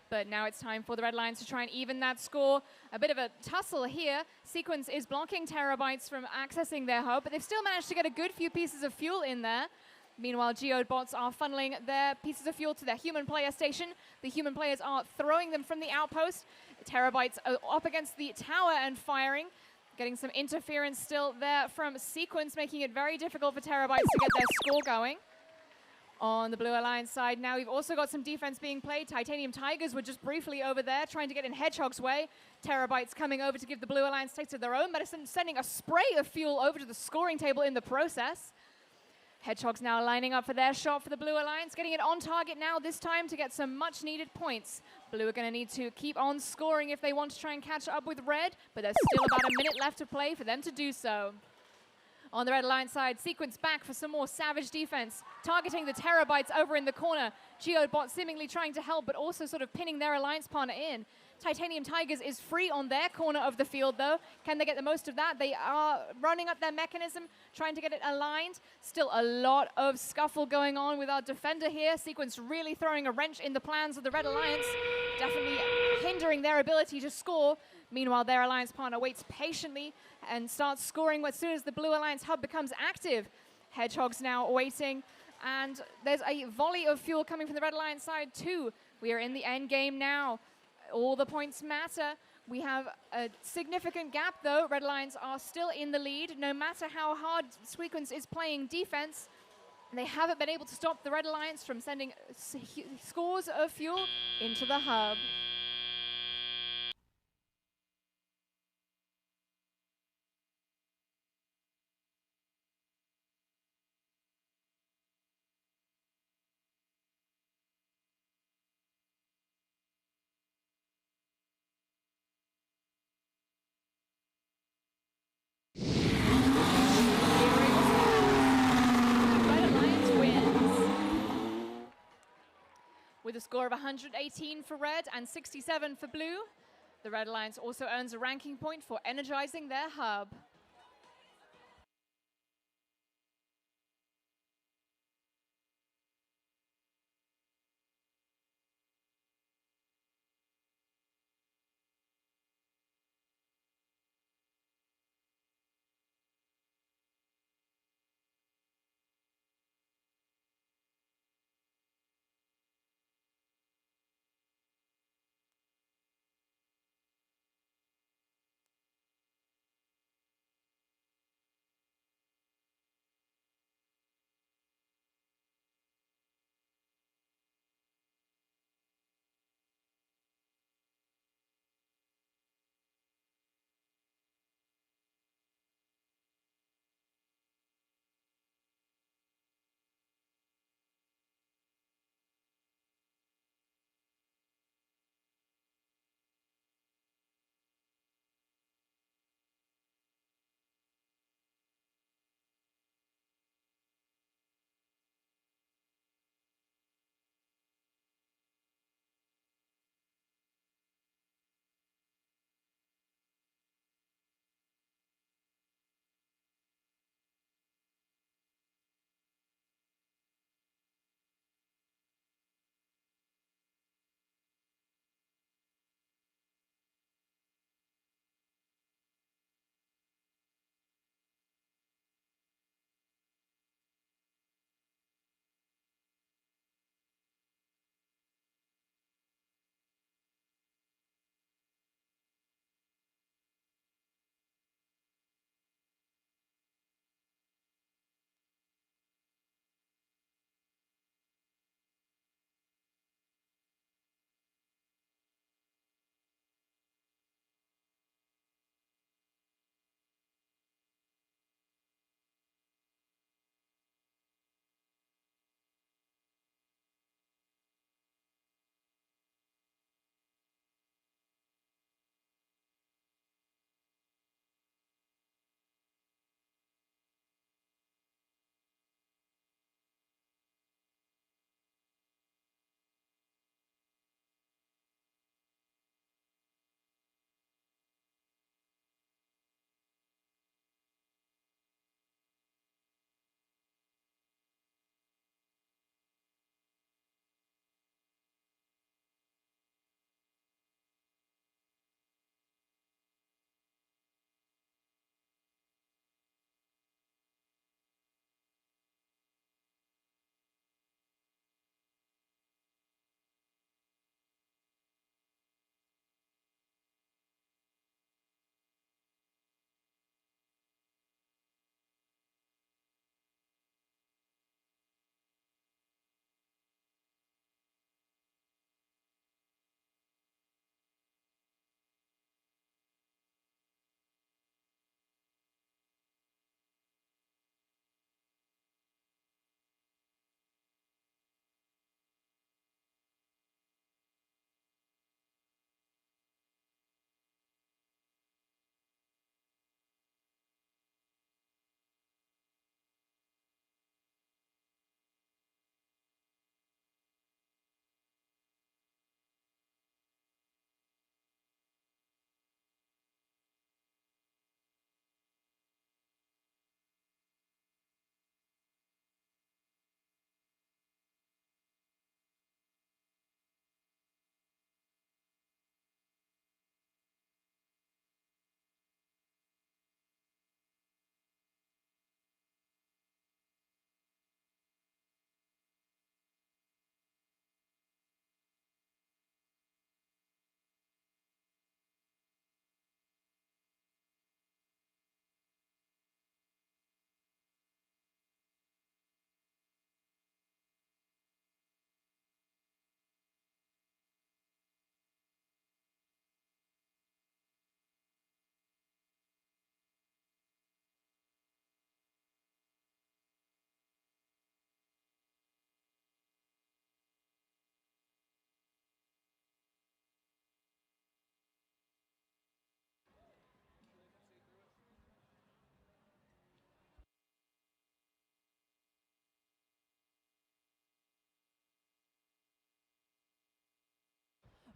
But now it's time for the Red Alliance to try and even that score. A bit of a tussle here. Sequence is blocking Terabytes from accessing their hub, but they've still managed to get a good few pieces of fuel in there. Meanwhile, Geode Bots are funneling their pieces of fuel to their human player station. The human players are throwing them from the outpost. Terabytes are up against the tower and firing. Getting some interference still there from Sequence, making it very difficult for Terabytes to get their score going. On the Blue Alliance side now, we've also got some defense being played. Titanium Tigers were just briefly over there trying to get in Hedgehog's way. Terabytes coming over to give the Blue Alliance taste of their own medicine, sending a spray of fuel over to the scoring table in the process. Hedgehogs now lining up for their shot for the Blue Alliance, getting it on target now this time to get some much needed points. Blue are going to need to keep on scoring if they want to try and catch up with Red, but there's still about a minute left to play for them to do so. On the Red Alliance side, Sequence back for some more savage defense, targeting the Terabytes over in the corner. Geodbot seemingly trying to help, but also sort of pinning their alliance partner in. Titanium Tigers is free on their corner of the field, though. Can they get the most of that? They are running up their mechanism, trying to get it aligned. Still a lot of scuffle going on with our defender here. Sequence really throwing a wrench in the plans of the Red Alliance, definitely hindering their ability to score. Meanwhile, their alliance partner waits patiently and starts scoring as soon as the Blue Alliance hub becomes active. Hedgehogs now waiting, and there's a volley of fuel coming from the Red Alliance side too. We are in the end game now. All the points matter. We have a significant gap though. Red Alliance are still in the lead. No matter how hard Sequence is playing defense, they haven't been able to stop the Red Alliance from sending scores of fuel into the hub. with a score of 118 for red and 67 for blue. The Red Alliance also earns a ranking point for energizing their hub.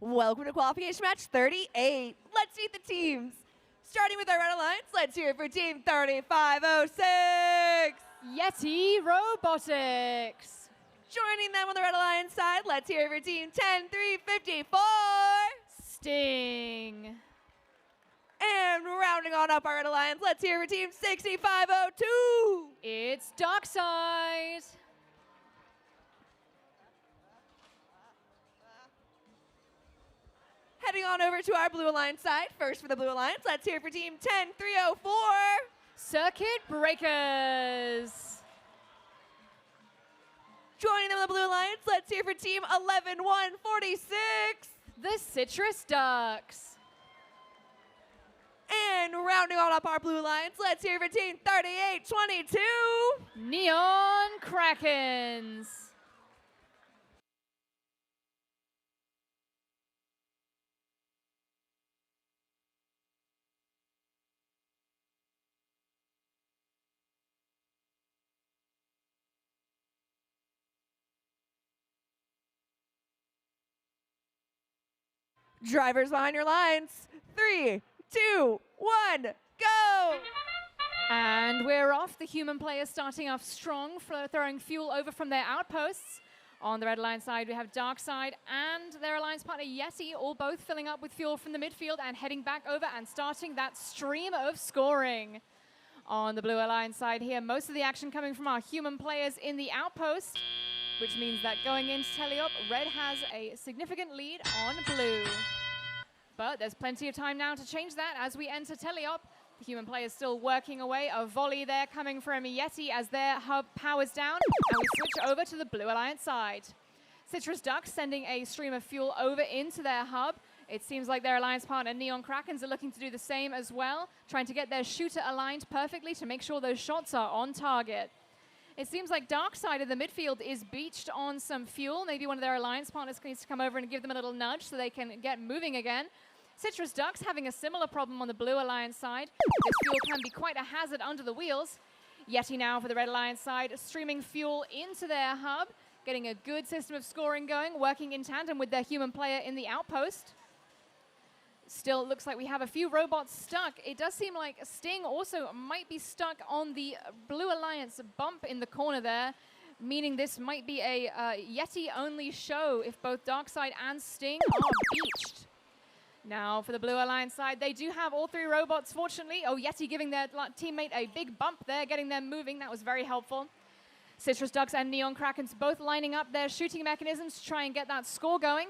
Welcome to qualification match 38. Let's meet the teams. Starting with our Red Alliance, let's hear it for team 3506. Yeti Robotics. Joining them on the Red Alliance side, let's hear it for team 10354. Sting. And rounding on up our Red Alliance, let's hear it for team 6502. It's Darkside. Heading on over to our Blue Alliance side. First for the Blue Alliance, let's hear it for team 10304. Circuit Breakers. Joining them on the Blue Alliance, let's hear for team 11146. The Citrus Ducks. And rounding on up our Blue Alliance, let's hear for team 3822. Neon Krakens. Drivers behind your lines. 3, 2, 1, go! And we're off. The human players starting off strong, throwing fuel over from their outposts. On the Red Alliance side, we have Darkside and their alliance partner Yeti, all both filling up with fuel from the midfield and heading back over and starting that stream of scoring. On the Blue Alliance side here, most of the action coming from our human players in the outpost, which means that going into Teleop, Red has a significant lead on Blue. But there's plenty of time now to change that as we enter Teleop. The human players still working away. A volley there coming from Yeti as their hub powers down. And we switch over to the Blue Alliance side. Citrus Ducks sending a stream of fuel over into their hub. It seems like their alliance partner Neon Krakens are looking to do the same as well, trying to get their shooter aligned perfectly to make sure those shots are on target. It seems like Darkside of the midfield is beached on some fuel. Maybe one of their alliance partners needs to come over and give them a little nudge so they can get moving again. Citrus Ducks having a similar problem on the Blue Alliance side. This fuel can be quite a hazard under the wheels. Yeti now for the Red Alliance side, streaming fuel into their hub, getting a good system of scoring going, working in tandem with their human player in the outpost. Still looks like we have a few robots stuck. It does seem like Sting also might be stuck on the Blue Alliance bump in the corner there, meaning this might be a Yeti-only show if both Darkside and Sting are beached. Now for the Blue Alliance side, they do have all three robots, fortunately. Oh, Yeti giving their teammate a big bump there, getting them moving. That was very helpful. Citrus Ducks and Neon Krakens both lining up their shooting mechanisms to try and get that score going.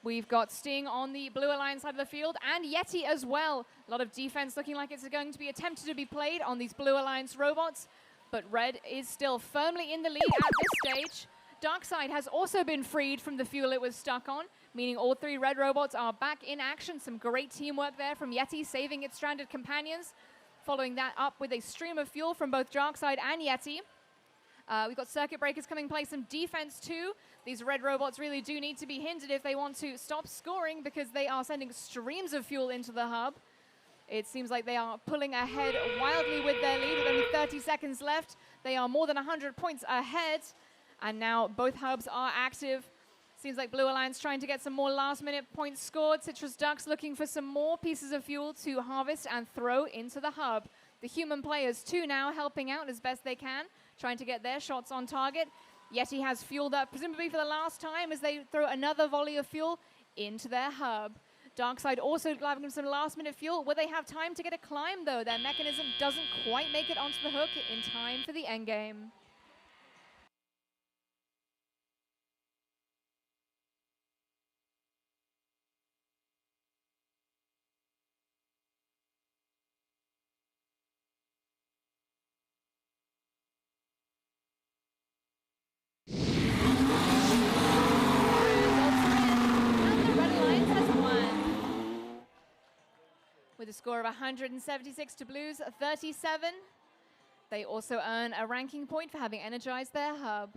We've got Sting on the Blue Alliance side of the field and Yeti as well. A lot of defense looking like it's going to be attempted to be played on these Blue Alliance robots, but Red is still firmly in the lead at this stage. Darkside has also been freed from the fuel it was stuck on, meaning all three Red robots are back in action. Some great teamwork there from Yeti, saving its stranded companions. Following that up with a stream of fuel from both Darkside and Yeti. We've got circuit breakers coming in play, some defense too. These Red robots really do need to be hindered if they want to stop scoring because they are sending streams of fuel into the hub. It seems like they are pulling ahead wildly with their lead with only 30 seconds left. They are more than 100 points ahead. And now both hubs are active. Seems like Blue Alliance trying to get some more last-minute points scored. Citrus Ducks looking for some more pieces of fuel to harvest and throw into the hub. The human players too now helping out as best they can, trying to get their shots on target. Yeti has fueled up, presumably for the last time, as they throw another volley of fuel into their hub. Darkside also grabbing some last-minute fuel. Will they have time to get a climb, though? Their mechanism doesn't quite make it onto the hook in time for the endgame. With a score of 176 to Blue's 37. They also earn a ranking point for having energized their hub.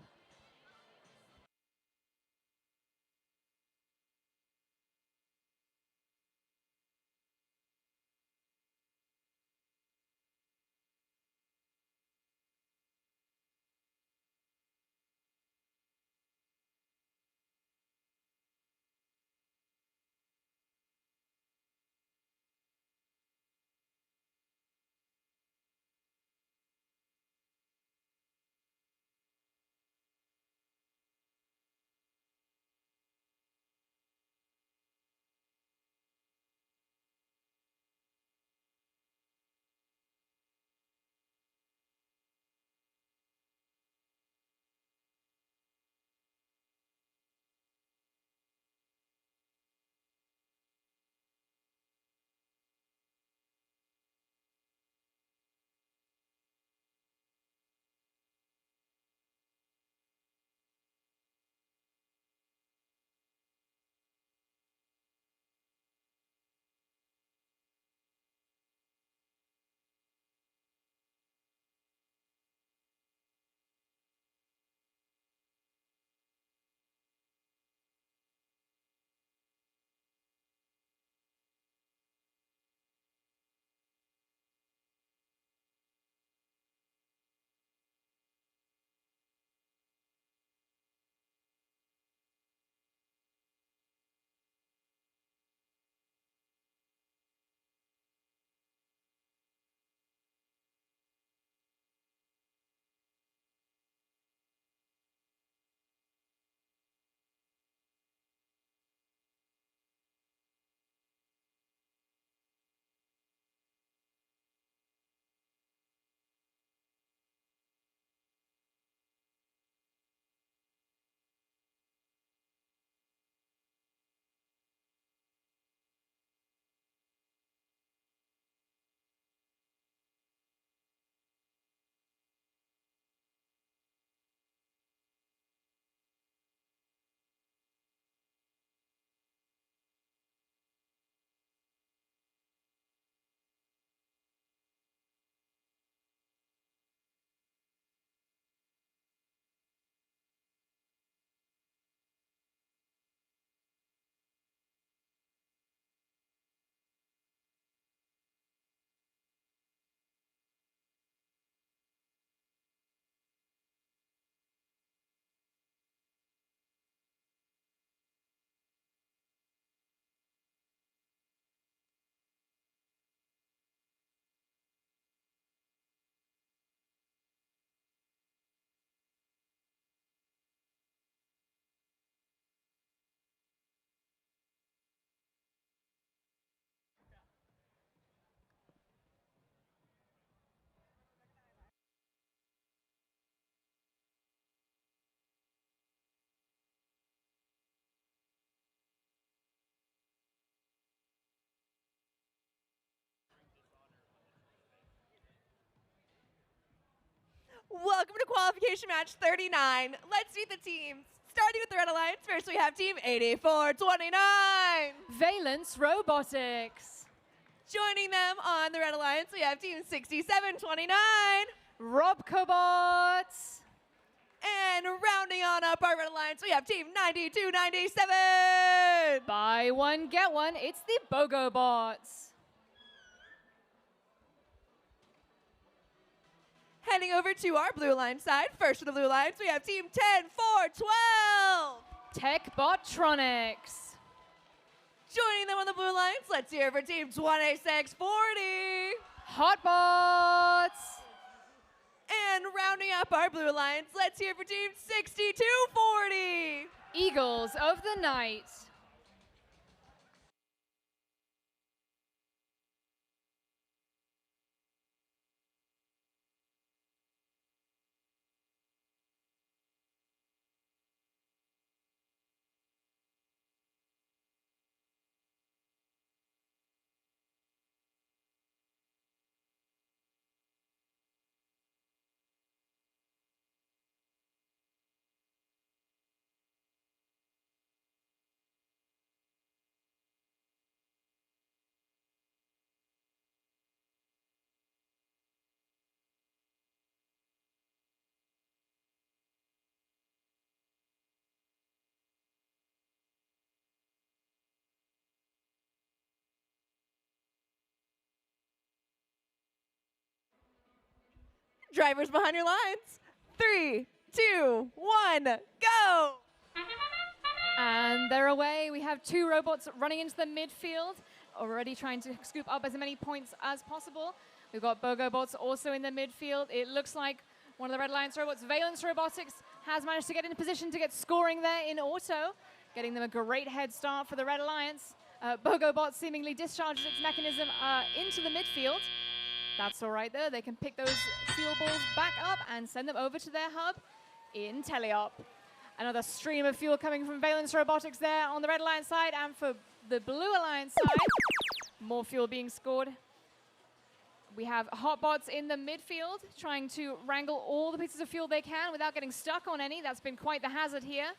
Welcome to qualification match 39. Let's meet the teams. Starting with the Red Alliance, first we have team 8429. Valence Robotics. Joining them on the Red Alliance, we have team 6729. Robcobots. And rounding on up our Red Alliance, we have team 9297. Buy one, get one. It's the Bogobots. Heading over to our Blue Alliance side, first for the Blue Alliance, we have team 10412. Techbotronics. Joining them on the Blue Alliance, let's hear for team 2640. Hotbots. And rounding up our Blue Alliance, let's hear for team 6240. Eagles of the Night. Drivers behind your lines. 3, 2, 1, go! And they're away. We have two robots running into the midfield, already trying to scoop up as many points as possible. We've got Bogobots also in the midfield. It looks like one of the Red Alliance robots, Valence Robotics, has managed to get in position to get scoring there in auto, getting them a great head start for the Red Alliance. Bogobot seemingly discharges its mechanism into the midfield. That's all right, though. They can pick those fuel balls back up and send them over to their hub in Teleop. Another stream of fuel coming from Valence Robotics there on the Red Alliance side, and for the Blue Alliance side, more fuel being scored. We have Hotbots in the midfield trying to wrangle all the pieces of fuel they can without getting stuck on any. That's been quite the hazard here.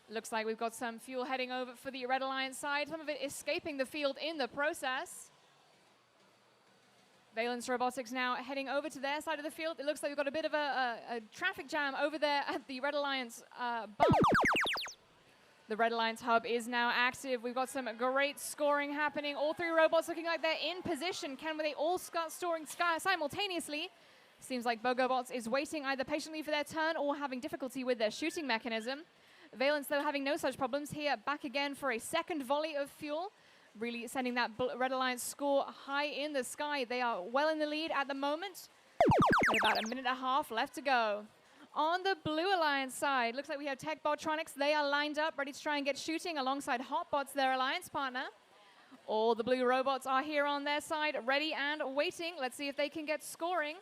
Looks like we've got some fuel heading over for the Red Alliance side, some of it escaping the field in the process. Valence Robotics now heading over to their side of the field. It looks like we've got a bit of a traffic jam over there at the Red Alliance bump. The Red Alliance hub is now active. We've got some great scoring happening. All three robots looking like they're in position. Can they all start scoring simultaneously? Seems like Bogobots is waiting either patiently for their turn or having difficulty with their shooting mechanism. Valence, though, having no such problems here. Back again for a second volley of fuel. Really sending that Red Alliance score high in the sky. They are well in the lead at the moment. With about a minute and a half left to go. On the Blue Alliance side, looks like we have Techbotronics. They are lined up, ready to try and get shooting alongside Hotbots, their alliance partner. All the blue robots are here on their side, ready and waiting. Let's see if they can get scoring.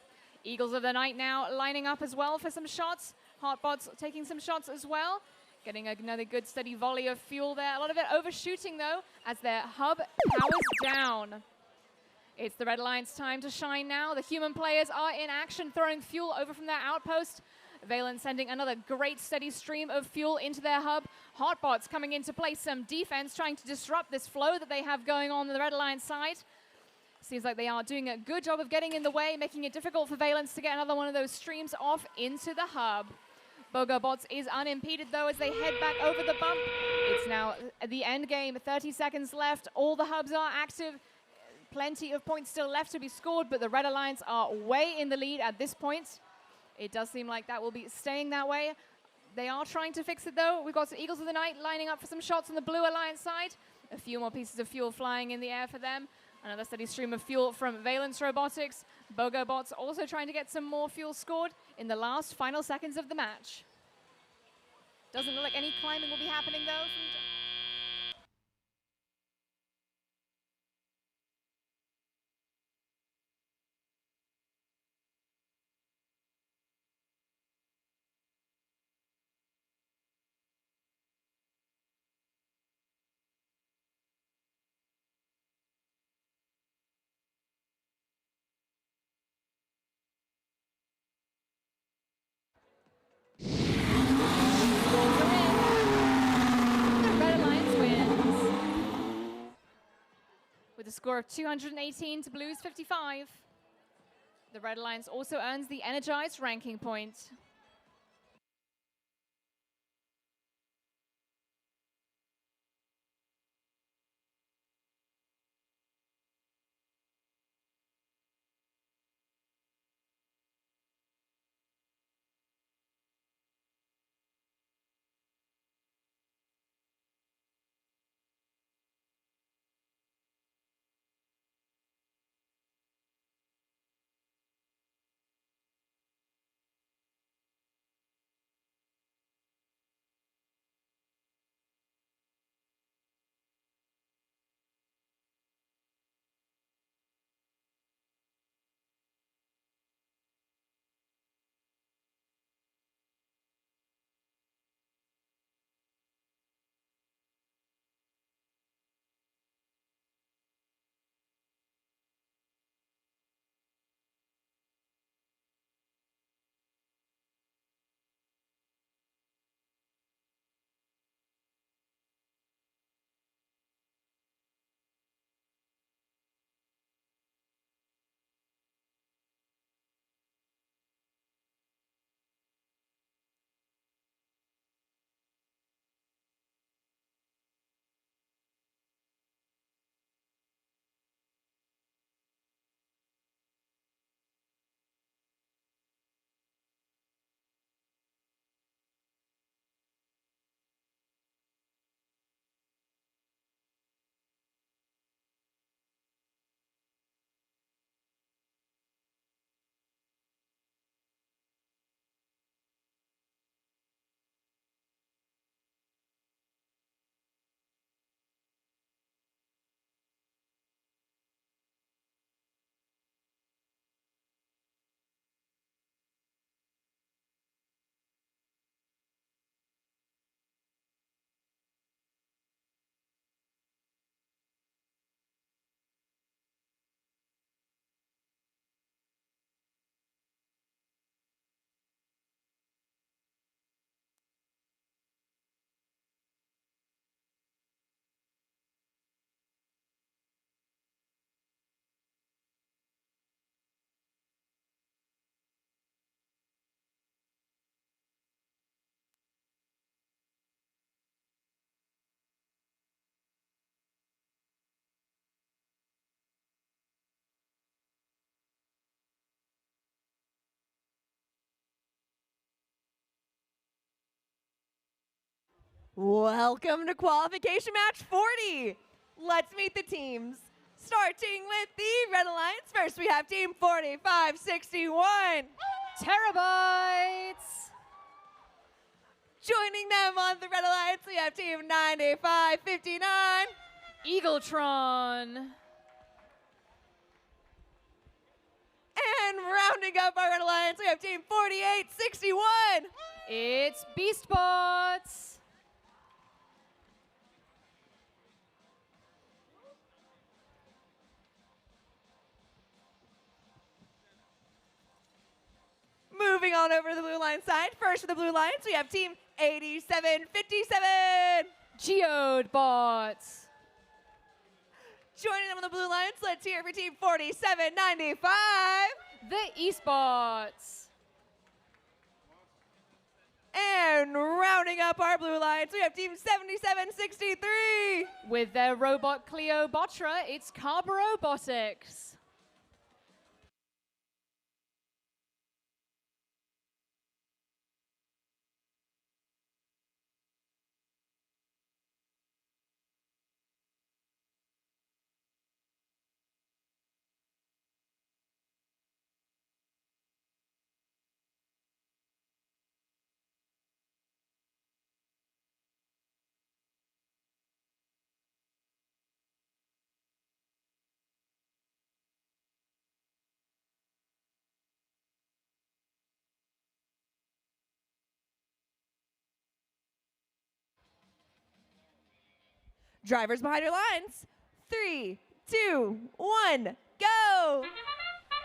Eagles of the Night now lining up as well for some shots. Hotbots taking some shots as well. Getting another good steady volley of fuel there. A lot of it overshooting, though, as their hub powers down. It's the Red Alliance time to shine now. The human players are in action, throwing fuel over from their outpost. Valence sending another great steady stream of fuel into their hub. Hotbots coming in to play some defense, trying to disrupt this flow that they have going on the Red Alliance side. Seems like they are doing a good job of getting in the way, making it difficult for Valence to get another one of those streams off into the hub. Bogobots is unimpeded, though, as they head back over the bump. It's now the end game, 30 seconds left. All the hubs are active. Plenty of points still left to be scored, but the Red Alliance are way in the lead at this point. It does seem like that will be staying that way. They are trying to fix it, though. We've got some Eagles of the Night lining up for some shots on the Blue Alliance side. A few more pieces of fuel flying in the air for them. Another steady stream of fuel from Valence Robotics. Bogobots also trying to get some more fuel scored in the last final seconds of the match. Doesn't look like any climbing will be happening, though. a score of 218 to Blue's 55. The Red Alliance also earns the Energized ranking point. Welcome to qualification match 40. Let's meet the teams. Starting with the Red Alliance. First, we have team 4561. Terabytes. Joining them on the Red Alliance, we have team 9559. Eagletron. And rounding up our Red Alliance, we have team 4861. It's Beastbots. Moving on over to the blue line side. First for the blue lines, we have team 8757. Geodebots. Joining them on the blue lines, let's hear for team 4795. The Eastbots. And rounding up our blue lines, we have team 7763. With their robot Cleopatra, it's Robotics. Drivers behind your lines. 3, 2, 1, go!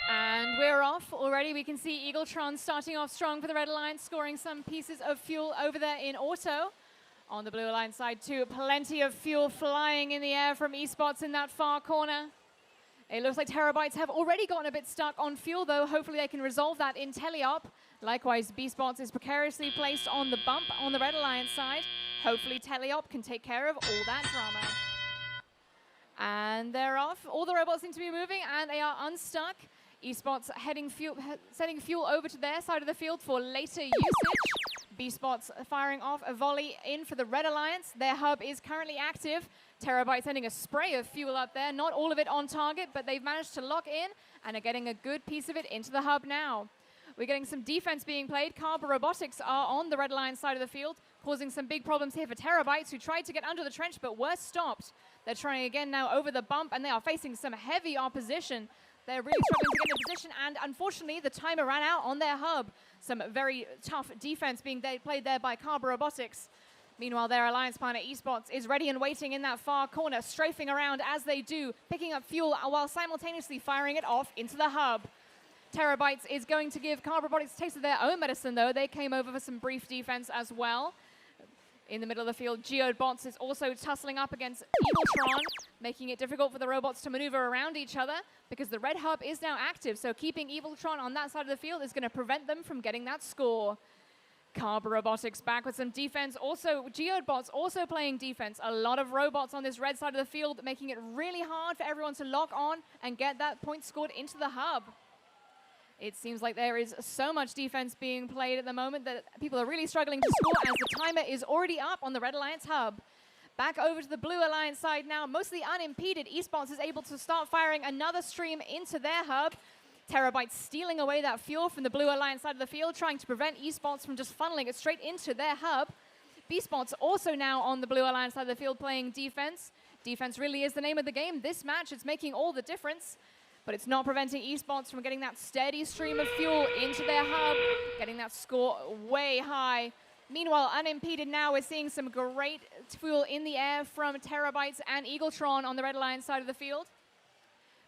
And we're off already. We can see Eagletron starting off strong for the Red Alliance, scoring some pieces of fuel over there in auto. On the Blue Alliance side too, plenty of fuel flying in the air from Eastbots in that far corner. It looks like Terabytes have already gotten a bit stuck on fuel, though. Hopefully they can resolve that in Teleop. Likewise, B-Spots is precariously placed on the bump on the Red Alliance side. Hopefully Teleop can take care of all that drama. And they're off. All the robots seem to be moving, and they are unstuck. E-Spots sending fuel over to their side of the field for later usage. B-Spots firing off a volley in for the Red Alliance. Their hub is currently active. Terabyte sending a spray of fuel up there. Not all of it on target, but they've managed to lock in and are getting a good piece of it into the hub now. We're getting some defense being played. Carb Robotics are on the Red Alliance side of the field, causing some big problems here for Terabytes, who tried to get under the trench but were stopped. They're trying again now over the bump, and they are facing some heavy opposition. They're really struggling to get into position, and unfortunately, the timer ran out on their hub. Some very tough defense being played there by Carb Robotics. Meanwhile, their alliance partner, eSpots, is ready and waiting in that far corner, strafing around as they do, picking up fuel while simultaneously firing it off into the hub. Terabytes is going to give Carb Robotics a taste of their own medicine, though. They came over for some brief defense as well. In the middle of the field, Geobots is also tussling up against Eagletron, making it difficult for the robots to maneuver around each other because the red hub is now active, so keeping Eagletron on that side of the field is going to prevent them from getting that score. Carb Robotics back with some defense. Also, Geobots also playing defense. A lot of robots on this red side of the field, making it really hard for everyone to lock on and get that point scored into the hub. It seems like there is so much defense being played at the moment that people are really struggling to score as the timer is already up on the Red Alliance hub. Back over to the Blue Alliance side now, mostly unimpeded. eSpots is able to start firing another stream into their hub. Terabyte stealing away that fuel from the Blue Alliance side of the field, trying to prevent eSpots from just funneling it straight into their hub. B-Spots also now on the Blue Alliance side of the field playing defense. Defense really is the name of the game. This match, it's making all the difference. But it's not preventing eSpots from getting that steady stream of fuel into their hub, getting that score way high. Meanwhile, unimpeded now, we're seeing some great fuel in the air from Terabytes and Eagletron on the Red Alliance side of the field.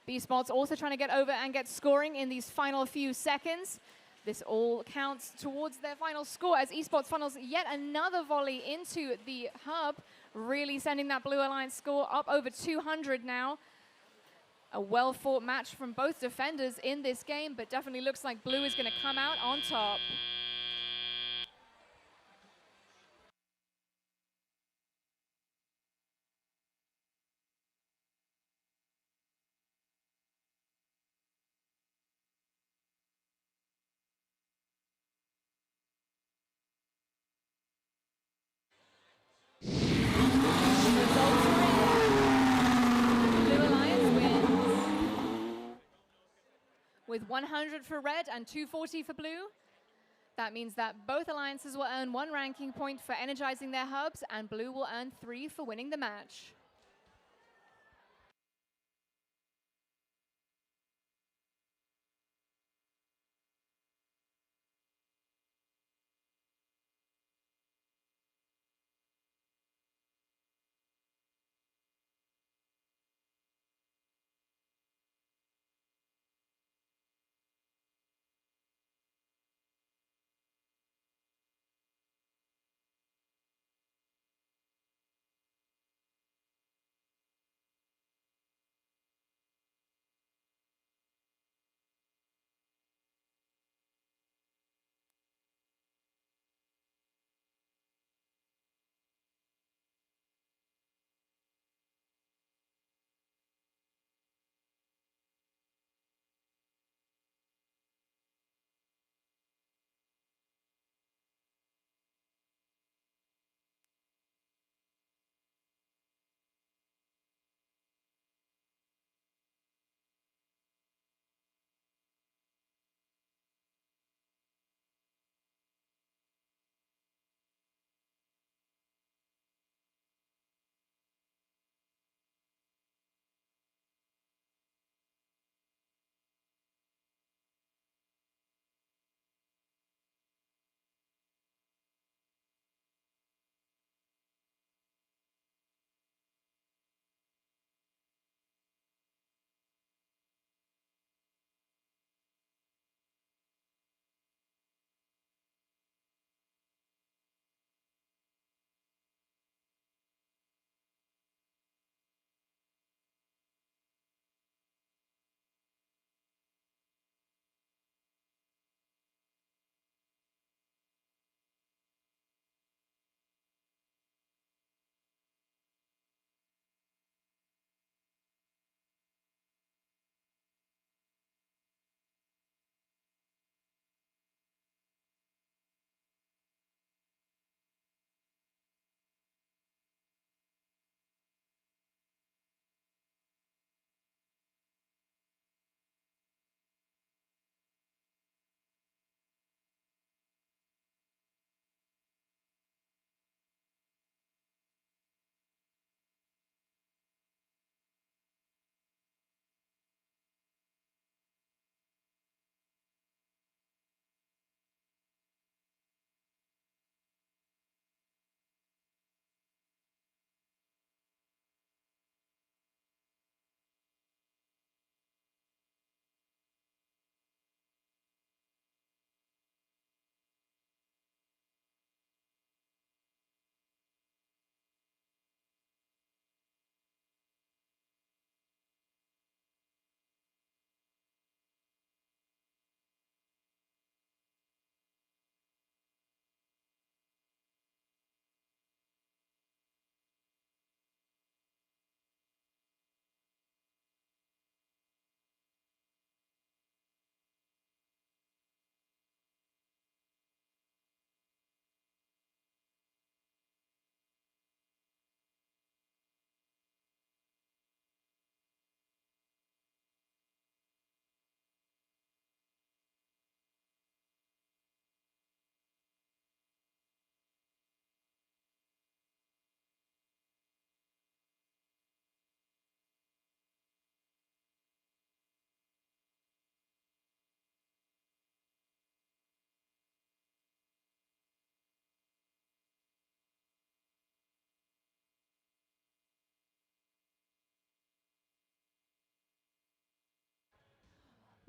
B-Spots also trying to get over and get scoring in these final few seconds. This all counts towards their final score as eSpots funnels yet another volley into the hub, really sending that Blue Alliance score up over 200 now. A well-fought match from both defenders in this game, but definitely looks like Blue is going to come out on top. With 100 for red and 240 for blue. That means that both alliances will earn 1 ranking point for energizing their hubs, and blue will earn 3 for winning the match.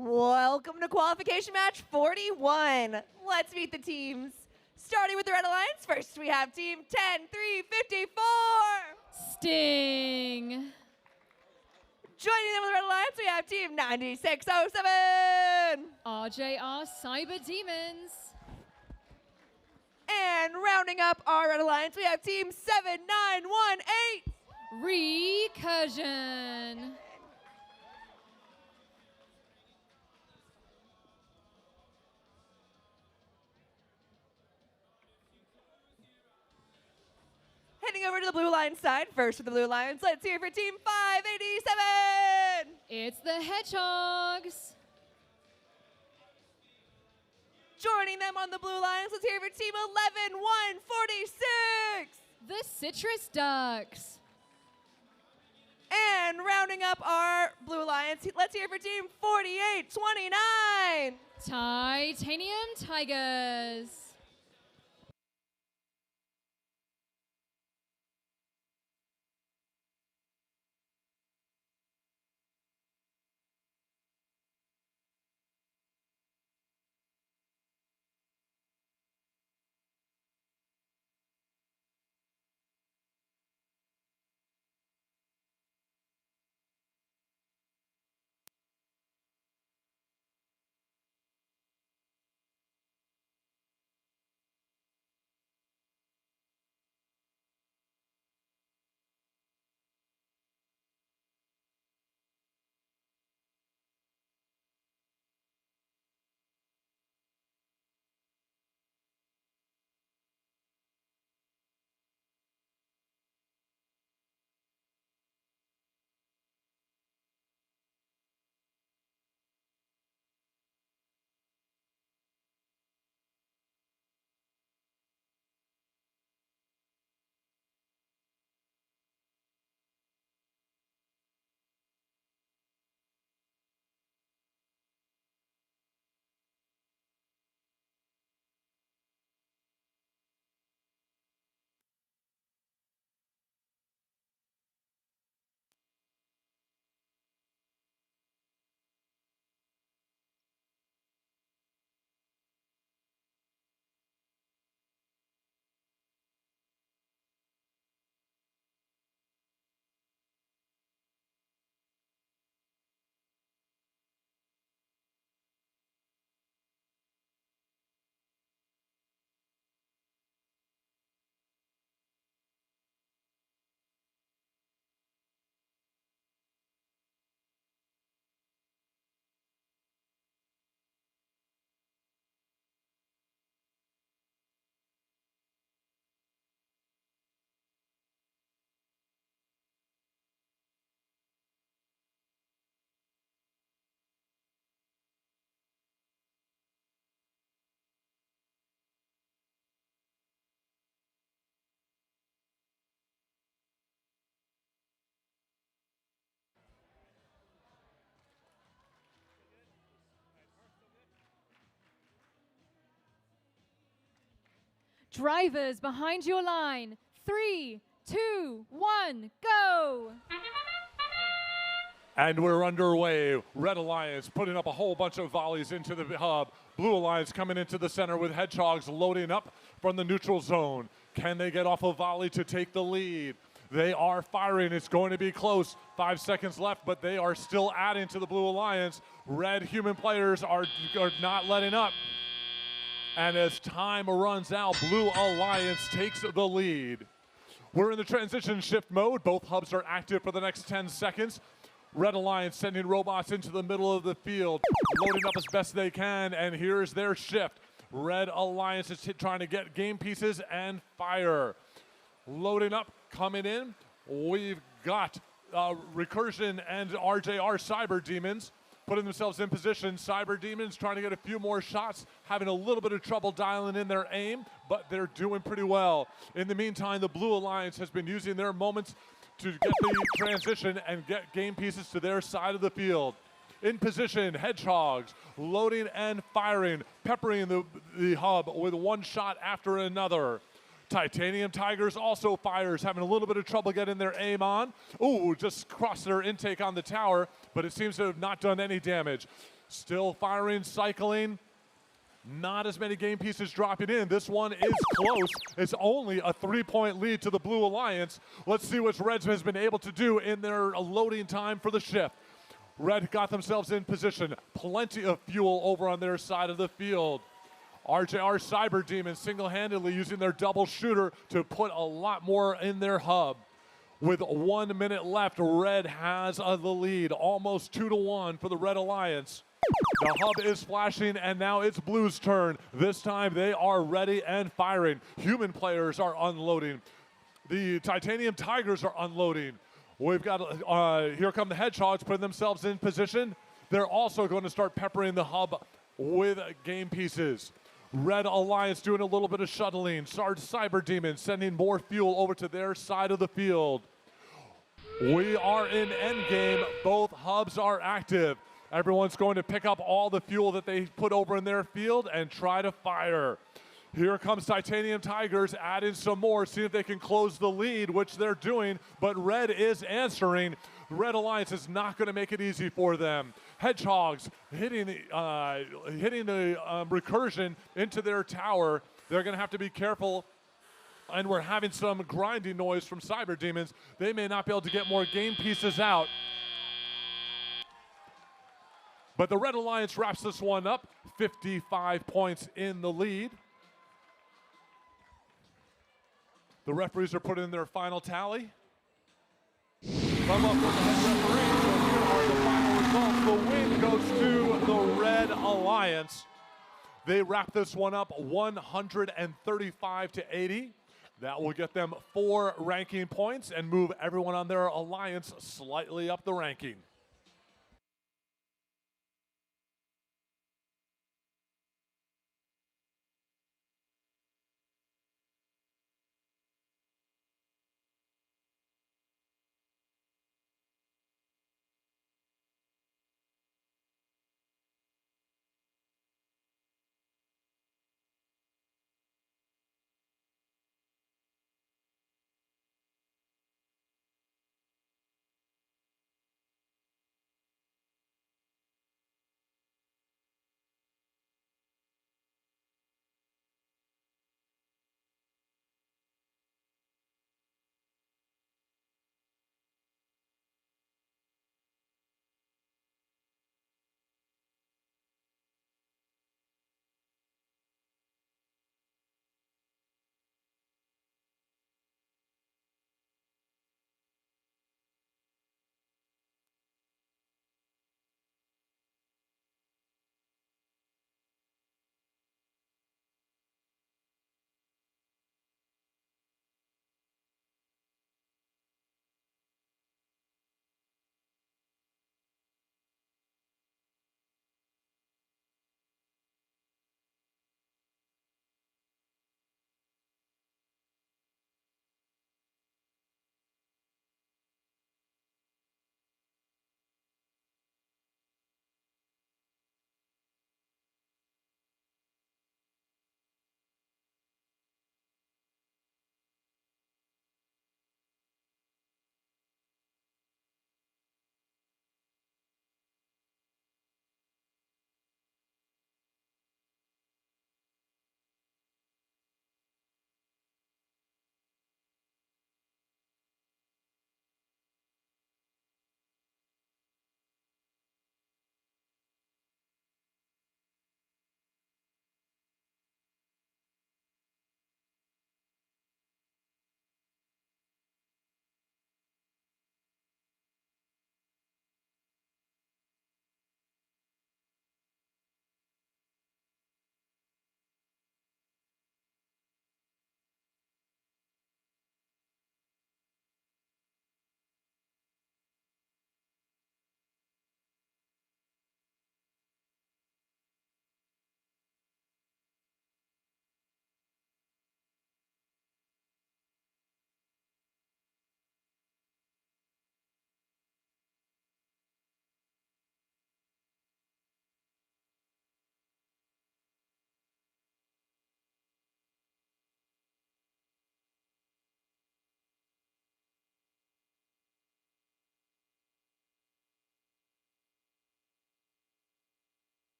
Welcome to qualification match 41. Let's meet the teams. Starting with the Red Alliance, first we have team 10354. Sting. Joining them with the Red Alliance, we have team 9607. RJR Cyber Demons. And rounding up our Red Alliance, we have team 7918. Recursion. Heading over to the Blue Alliance side, first with the Blue Alliance, let's hear for team 587. It's the Hedgehogs. Joining them on the Blue Alliance, let's hear for team 11146. The Citrus Ducks. And rounding up our Blue Alliance, let's hear for team 4829. Titanium Tigers. Drivers behind your line. 3, 2, 1, go! And we're underway. Red Alliance putting up a whole bunch of volleys into the hub. Blue Alliance coming into the center with Hedgehogs loading up from the neutral zone. Can they get off a volley to take the lead? They are firing. It's going to be close. 5 seconds left, but they are still adding to the Blue Alliance. Red human players are not letting up. And as time runs out, Blue Alliance takes the lead. We're in the transition shift mode. Both hubs are active for the next 10 seconds. Red Alliance sending robots into the middle of the field, loading up as best they can, and here's their shift. Red Alliance is trying to get game pieces and fire. Loading up, coming in, we've got Recursion and RJR Cyber Demons putting themselves in position. Cyber Demons trying to get a few more shots, having a little bit of trouble dialing in their aim, but they're doing pretty well. In the meantime, the Blue Alliance has been using their moments to get the transition and get game pieces to their side of the field. In position, Hedgehogs loading and firing, peppering the hub with one shot after another. Titanium Tigers also fires, having a little bit of trouble getting their aim on. Ooh, just crossed their intake on the tower, but it seems to have not done any damage. Still firing, cycling. Not as many game pieces dropping in. This one is close. It's only a 3-point lead to the Blue Alliance. Let's see what Reds has been able to do in their loading time for the shift. Red got themselves in position. Plenty of fuel over on their side of the field. RJR Cyber Demons single-handedly using their double shooter to put a lot more in their hub. With 1 minute left, Red has the lead, almost 2-1 for the Red Alliance. The hub is flashing, and now it's Blue's turn. This time they are ready and firing. Human players are unloading. The Titanium Tigers are unloading. We've got, here come the Hedgehogs putting themselves in position. They're also going to start peppering the hub with game pieces. Red Alliance doing a little bit of shuttling. Sarge Cyber Demons sending more fuel over to their side of the field. We are in endgame. Both hubs are active. Everyone's going to pick up all the fuel that they put over in their field and try to fire. Here comes Titanium Tigers adding some more, see if they can close the lead, which they're doing, but Red is answering. Red Alliance is not going to make it easy for them. Hedgehogs hitting the recursion into their tower. They're going to have to be careful, and we're having some grinding noise from Cyber Demons. They may not be able to get more game pieces out. But the Red Alliance wraps this one up, 55 points in the lead. The referees are putting in their final tally. From up from the head referee, so here are the final results. The win goes to the Red Alliance. They wrap this one up 135-80. That will get them 4 ranking points and move everyone on their alliance slightly up the ranking.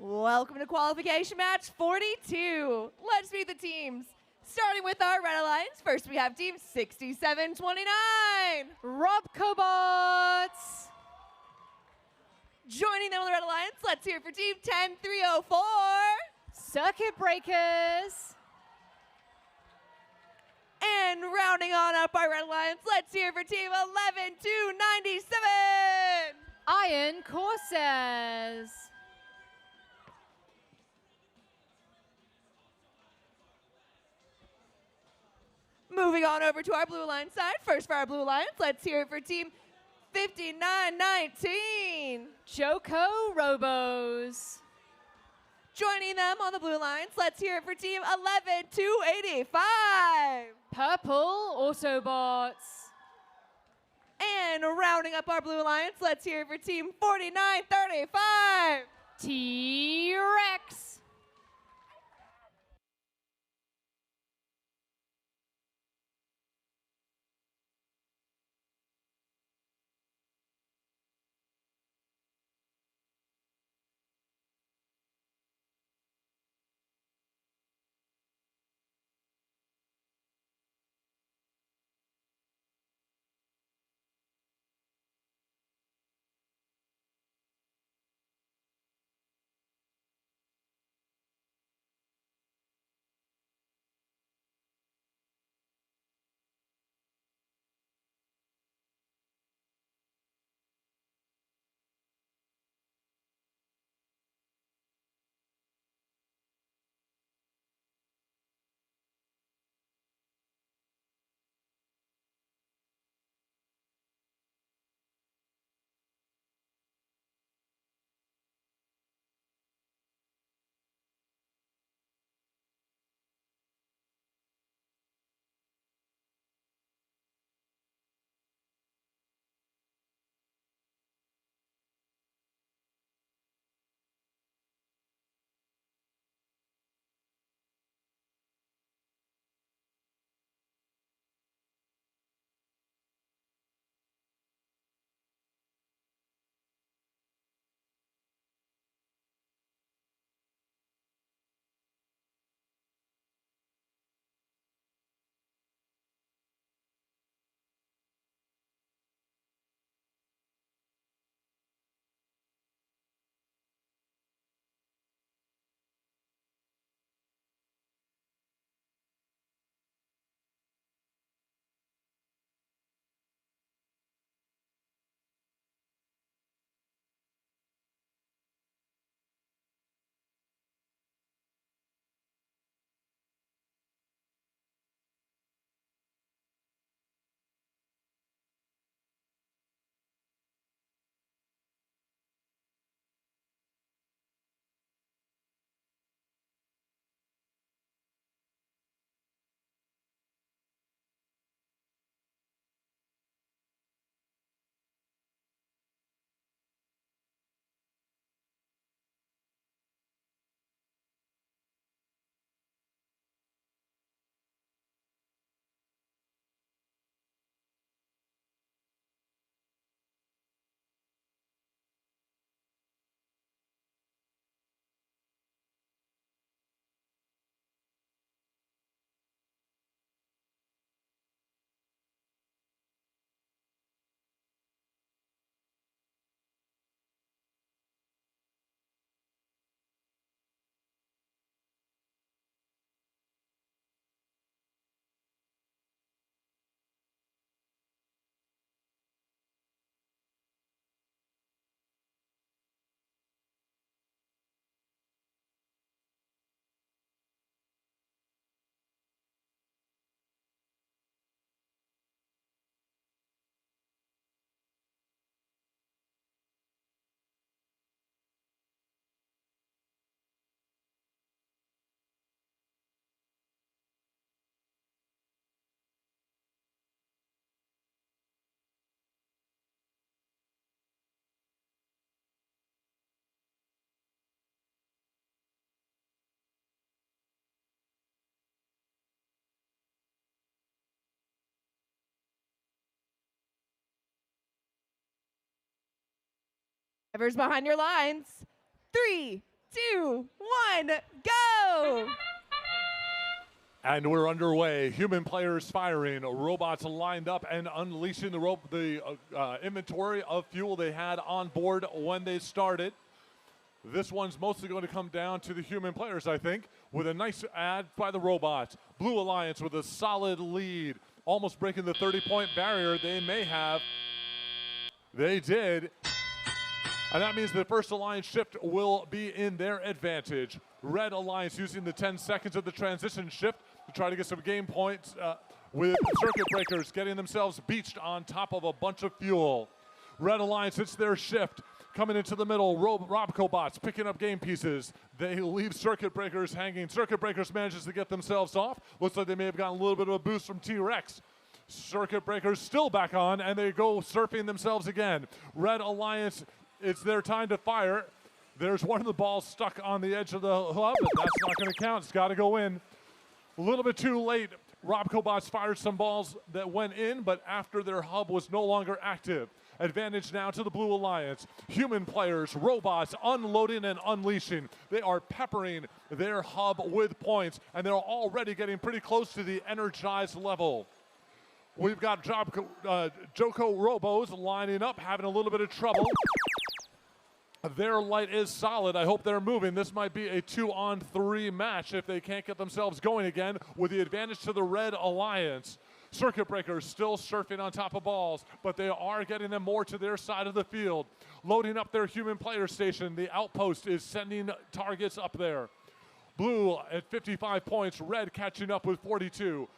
Welcome to qualification match 42. Let's meet the teams. Starting with our Red Alliance, first we have team 6729. Rob Cobots. Joining them on the Red Alliance, let's hear it for team 10304. Circuit Breakers. And rounding on up our Red Alliance, let's hear it for team 11297. Iron Corsairs. Moving on over to our Blue Alliance side. First for our Blue Alliance, let's hear it for team 5919. Joko Robos. Joining them on the Blue Alliance, let's hear it for team 11285. Purple Autobots. And rounding up our Blue Alliance, let's hear it for team 4935. T-Rex. Drivers behind your lines. 3, 2, 1, go! And we're underway. Human players firing, robots lined up and unleashing the inventory of fuel they had on board when they started. This one's mostly going to come down to the human players, I think, with a nice ad by the robots. Blue Alliance with a solid lead, almost breaking the 30-point barrier they may have. They did. And that means the first Alliance shift will be in their advantage. Red Alliance using the 10 seconds of the transition shift to try to get some game points with circuit breakers, getting themselves beached on top of a bunch of fuel. Red Alliance, it's their shift. Coming into the middle, Robcobots picking up game pieces. They leave circuit breakers hanging. Circuit breakers manages to get themselves off. Looks like they may have gotten a little bit of a boost from T-Rex. Circuit breakers still back on, and they go surfing themselves again. Red Alliance, it's their time to fire. There's one of the balls stuck on the edge of the hub, but that's not going to count. It's got to go in. A little bit too late. Robcobots fired some balls that went in, but after their hub was no longer active. Advantage now to the Blue Alliance. Human players, robots, unloading and unleashing. They are peppering their hub with points, and they're already getting pretty close to the energized level. We've got Joko Robos lining up, having a little bit of trouble. Their light is solid. I hope they're moving. This might be a 2-on-3 match if they can't get themselves going again, with the advantage to the Red Alliance. Circuit breakers still surfing on top of balls, but they are getting them more to their side of the field. Loading up their human player station. The outpost is sending targets up there. Blue at 55 points. Red catching up with 42.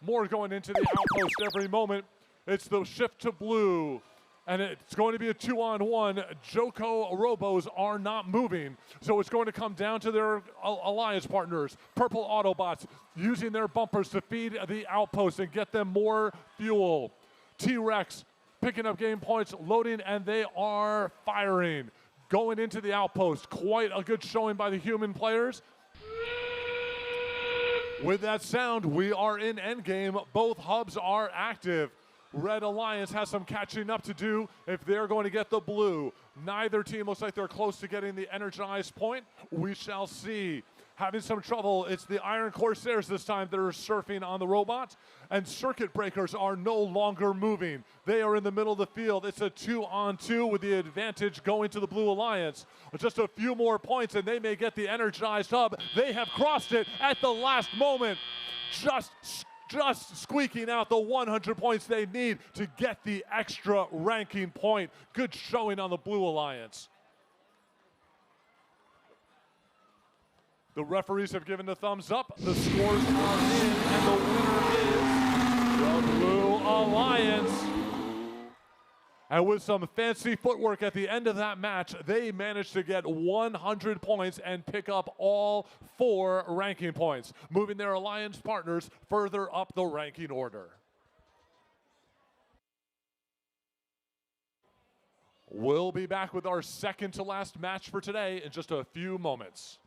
More going into the outpost every moment. It's the shift to blue. And it's going to be a 2-on-1. Joko Robos are not moving. So it's going to come down to their alliance partners. Purple Autobots using their bumpers to feed the outpost and get them more fuel. T-Rex picking up game points, loading, and they are firing. Going into the outpost. Quite a good showing by the human players. With that sound, we are in endgame. Both hubs are active. Red Alliance has some catching up to do if they're going to get the blue. Neither team looks like they're close to getting the energized point. We shall see. Having some trouble, it's the Iron Corsairs this time that are surfing on the robots, and circuit breakers are no longer moving. They are in the middle of the field. It's a 2-on-2 with the advantage going to the Blue Alliance. With just a few more points and they may get the energized hub. They have crossed it at the last moment. Just squeaking out the 100 points they need to get the extra ranking point. Good showing on the Blue Alliance. The referees have given the thumbs up. The scores are in, and the winner is the Blue Alliance. And with some fancy footwork at the end of that match, they managed to get 100 points and pick up all 4 ranking points, moving their alliance partners further up the ranking order. We'll be back with our second to last match for today in just a few moments.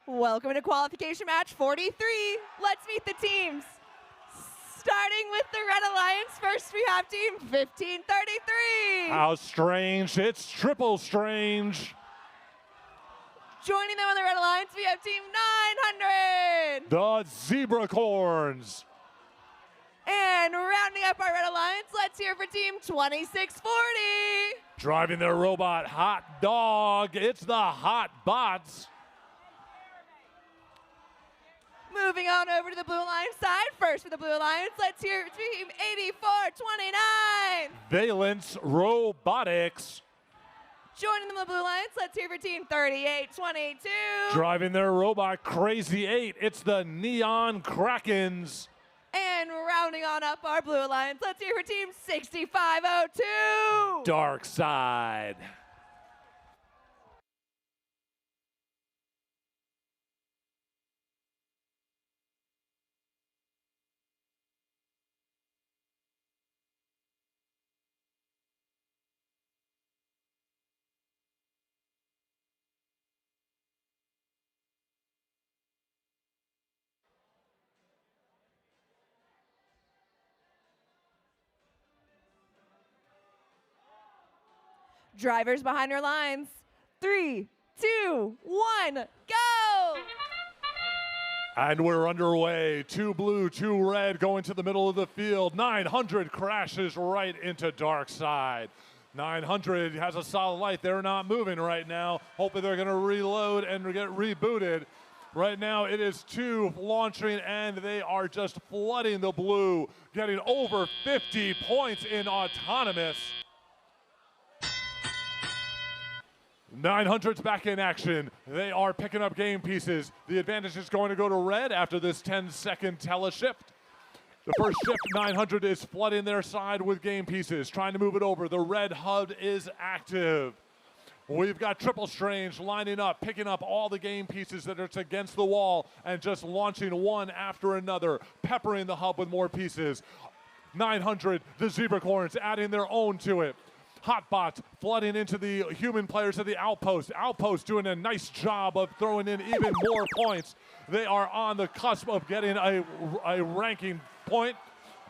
Welcome to qualification match 43. Let's meet the teams. Starting with the Red Alliance, first we have team 1533. How strange. It's triple strange. Joining them on the Red Alliance, we have team 900. The Zebracorns. And rounding up our Red Alliance, let's hear for team 2640. Driving their robot hot dog. It's the Hot Bots. Moving on over to the Blue Alliance side. First for the Blue Alliance, let's hear team 8429. Valence Robotics. Joining them on the Blue Alliance, let's hear for team 3822. Driving their robot Crazy 8. It's the Neon Krakens. And rounding on up our Blue Alliance, let's hear for team 6502. Dark Side. Drivers behind your lines. 3, 2, 1, go! And we're underway. 2 blue, 2 red going to the middle of the field. 900 crashes right into Dark Side. 900 has a solid light. They're not moving right now. Hoping they're going to reload and get rebooted. Right now it is 2 launching and they are just flooding the blue, getting over 50 points in autonomous. 900's back in action. They are picking up game pieces. The advantage is going to go to red after this 10-second teleshift. The first shift, 900 is flooding their side with game pieces, trying to move it over. The red HUD is active. We've got Triple Strange lining up, picking up all the game pieces that are against the wall and just launching one after another, peppering the hub with more pieces. 900, the Zebracorns adding their own to it. Hotbots flooding into the human players of the Outpost. Outpost doing a nice job of throwing in even more points. They are on the cusp of getting a ranking point,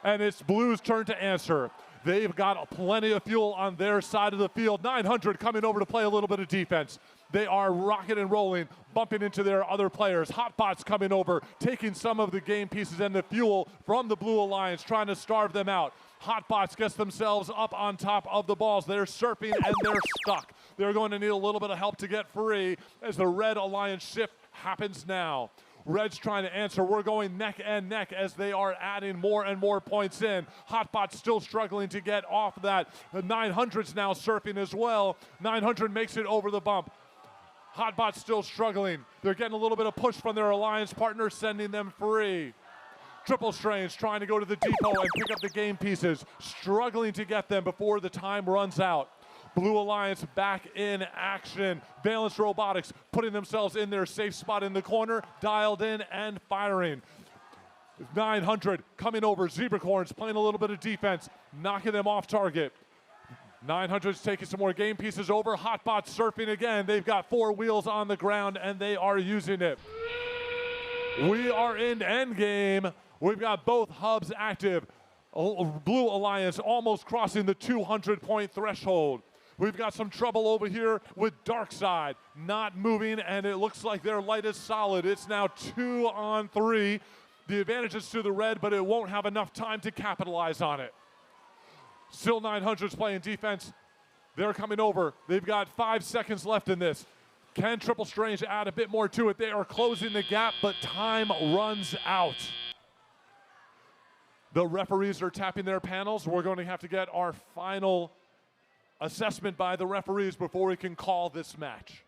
and it's Blue's turn to answer. They've got plenty of fuel on their side of the field. 900 coming over to play a little bit of defense. They are rocking and rolling, bumping into their other players. Hotbots coming over, taking some of the game pieces and the fuel from the Blue Alliance, trying to starve them out. Hotbots gets themselves up on top of the balls. They're surfing and they're stuck. They're going to need a little bit of help to get free as the Red Alliance shift happens now. Red's trying to answer. We're going neck and neck as they are adding more and more points in. Hotbot's still struggling to get off that. The 900's now surfing as well. 900 makes it over the bump. Hotbot's still struggling. They're getting a little bit of push from their alliance partner, sending them free. Triple Strange trying to go to the depot and pick up the game pieces, struggling to get them before the time runs out. Blue Alliance back in action. Valence Robotics putting themselves in their safe spot in the corner, dialed in and firing. 900 coming over. Zebracorns playing a little bit of defense, knocking them off target. 900's taking some more game pieces over. Hotbots surfing again. They've got 4 wheels on the ground and they are using it. We are in endgame. We've got both hubs active. Blue Alliance almost crossing the 200-point threshold. We've got some trouble over here with Dark Side not moving, and it looks like their light is solid. It's now 2 on 3. The advantage is to the red, but it won't have enough time to capitalize on it. Still 900's playing defense. They're coming over. They've got 5 seconds left in this. Can Triple Strange add a bit more to it? They are closing the gap, but time runs out. The referees are tapping their panels. We're going to have to get our final assessment by the referees before we can call this match.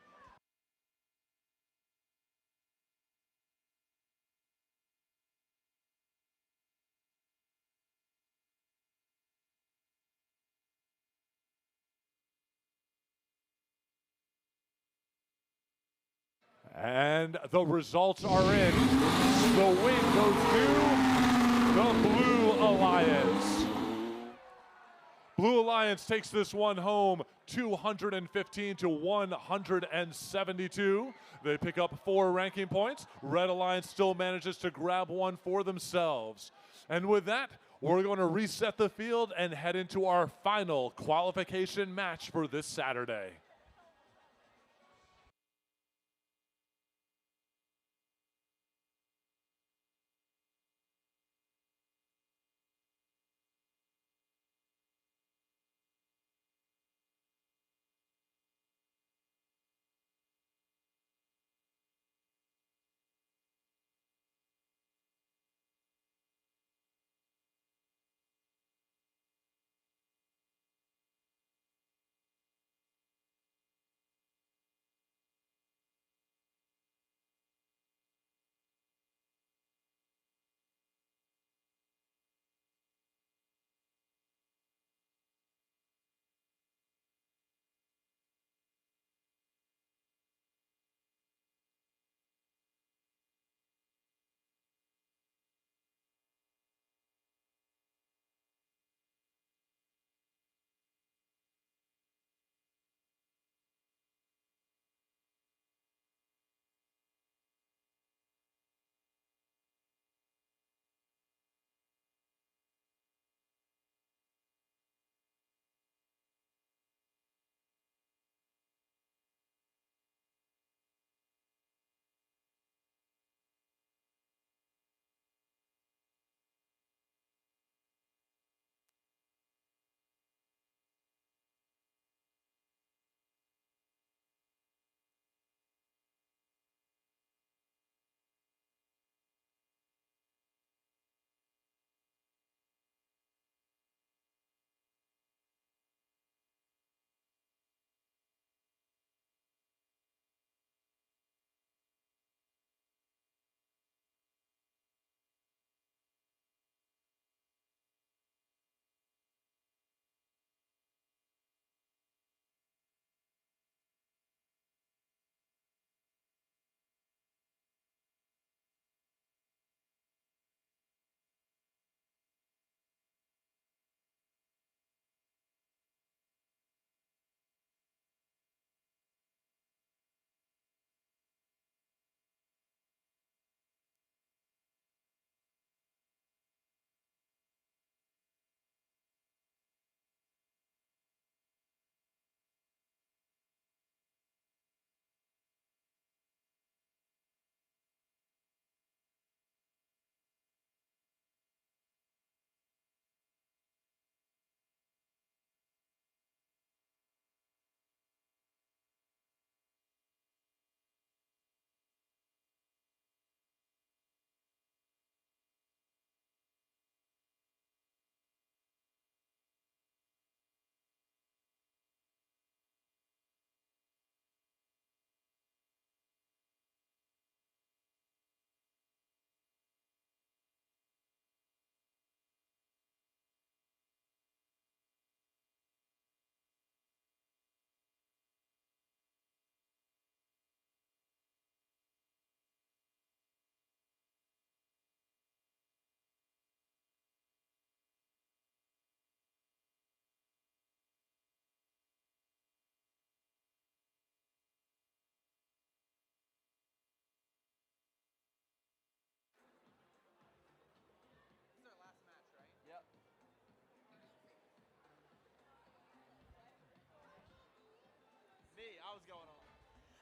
And the results are in. The win goes to the Blue Alliance. Blue Alliance takes this one home 215 to 172. They pick up 4 ranking points. Red Alliance still manages to grab one for themselves. And with that, we're going to reset the field and head into our final qualification match for this Saturday.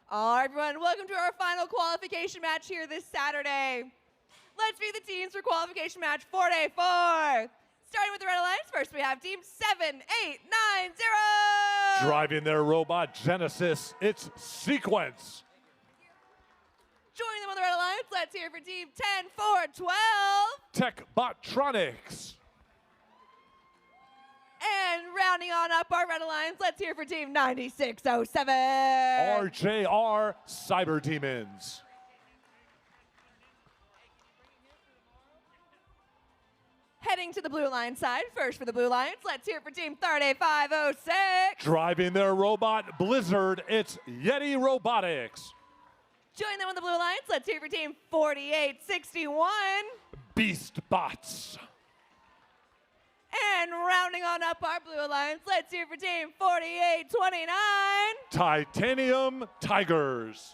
All right, everyone, welcome to our final qualification match here this Saturday. Let's meet the teams for qualification match 4-day 4. Starting with the Red Alliance, first we have team 7890. Driving their robot Genesis, it's Sequence. Joining them on the Red Alliance, let's hear for team 10412. Tech Botronics. And rounding on up our Red Alliance, let's hear for team 9607. RJR Cyber Demons. Heading to the Blue Alliance side, first for the Blue Alliance, let's hear for team 3506. Driving their robot Blizzard, it's Yeti Robotics. Joining them on the Blue Alliance, let's hear for team 4861. Beast Bots. And rounding on up our Blue Alliance, let's hear for team 4829. Titanium Tigers.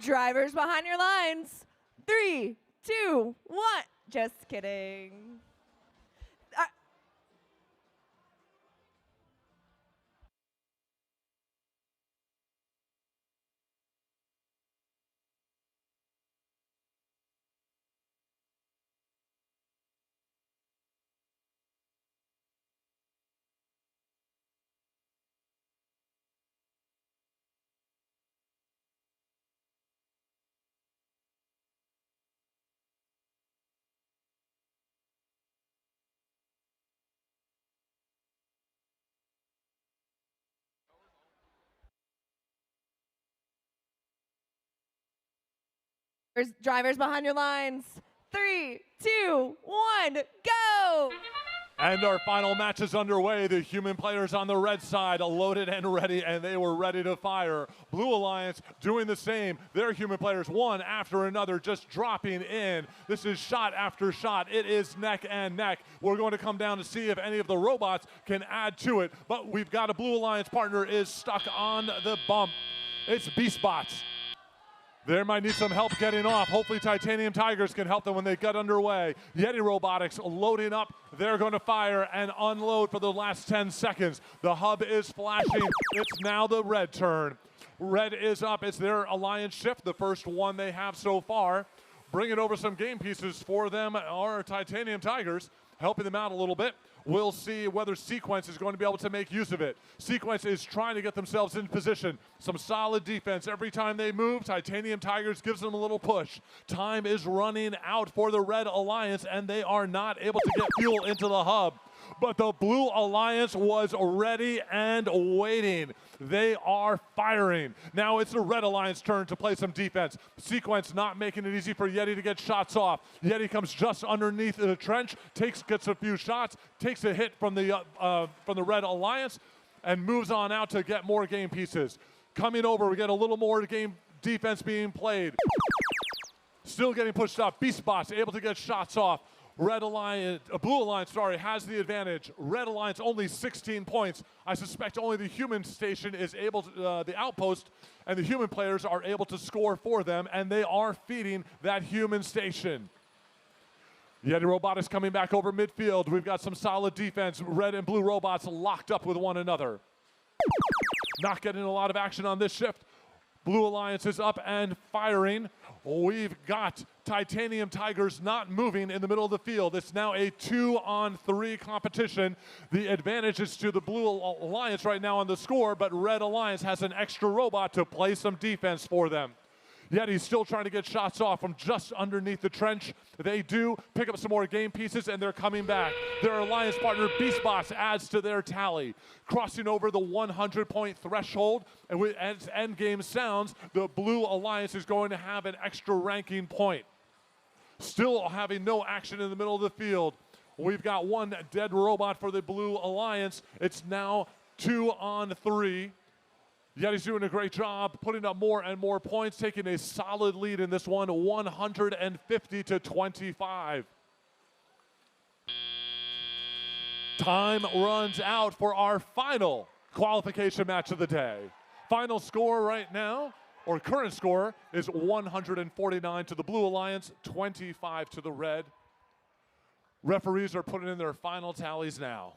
Drivers behind your lines. 3, 2, 1. Just kidding. Drivers behind your lines. 3, 2, 1, go! And our final match is underway. The human players on the red side loaded and ready, and they were ready to fire. Blue Alliance doing the same. Their human players, one after another, just dropping in. This is shot after shot. It is neck and neck. We're going to come down to see if any of the robots can add to it, but we've got a Blue Alliance partner is stuck on the bump. It's BeastBots. They might need some help getting off. Hopefully Titanium Tigers can help them when they get underway. Yeti Robotics loading up. They're going to fire and unload for the last 10 seconds. The hub is flashing. It's now the red turn. Red is up. It's their alliance shift, the first one they have so far. Bringing over some game pieces for them are Titanium Tigers, helping them out a little bit. We'll see whether Sequence is going to be able to make use of it. Sequence is trying to get themselves in position. Some solid defense. Every time they move, Titanium Tigers gives them a little push. Time is running out for the Red Alliance, and they are not able to get fuel into the hub. But the Blue Alliance was ready and waiting. They are firing. Now it's the Red Alliance turn to play some defense. Sequence not making it easy for Yeti to get shots off. Yeti comes just underneath the trench, gets a few shots, takes a hit from the Red Alliance, and moves on out to get more game pieces. Coming over, we get a little more game defense being played. Still getting pushed up. BeastBots able to get shots off. Blue Alliance, has the advantage. Red Alliance only 16 points. I suspect only the human station is able to, the outpost and the human players are able to score for them, and they are feeding that human station. Yeti Robotics coming back over midfield. We've got some solid defense. Red and blue robots locked up with one another. Not getting a lot of action on this shift. Blue Alliance is up and firing. We've got Titanium Tigers not moving in the middle of the field. It's now a 2-on-3 competition. The advantage is to the Blue Alliance right now on the score, but Red Alliance has an extra robot to play some defense for them. Yet he's still trying to get shots off from just underneath the trench. They do pick up some more game pieces, and they're coming back. Their alliance partner, BeastBots, adds to their tally. Crossing over the 100-point threshold, and as endgame sounds, the Blue Alliance is going to have an extra ranking point. Still having no action in the middle of the field. We've got one dead robot for the Blue Alliance. It's now 2-on-3. Yeti's doing a great job, putting up more and more points, taking a solid lead in this one, 150-25. Time runs out for our final qualification match of the day. Final score right now, or current score, is 149 to the Blue Alliance, 25 to the Red. Referees are putting in their final tallies now.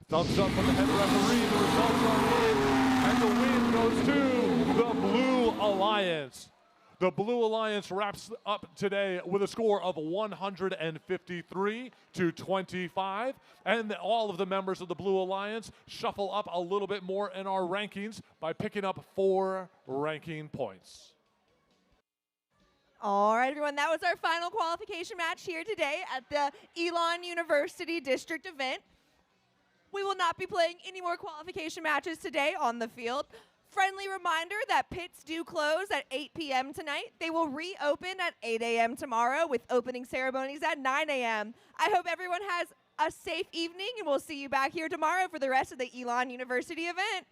Thumbs up from the head referee. The results are in, and the win goes to the Blue Alliance. The Blue Alliance wraps up today with a score of 153 to 25, and all of the members of the Blue Alliance shuffle up a little bit more in our rankings by picking up 4 ranking points. All right, everyone, that was our final qualification match here today at the Elon University District event. We will not be playing any more qualification matches today on the field. Friendly reminder that pits do close at 8 p.m. tonight. They will reopen at 8 a.m. tomorrow with opening ceremonies at 9 a.m. I hope everyone has a safe evening, and we'll see you back here tomorrow for the rest of the Elon University event.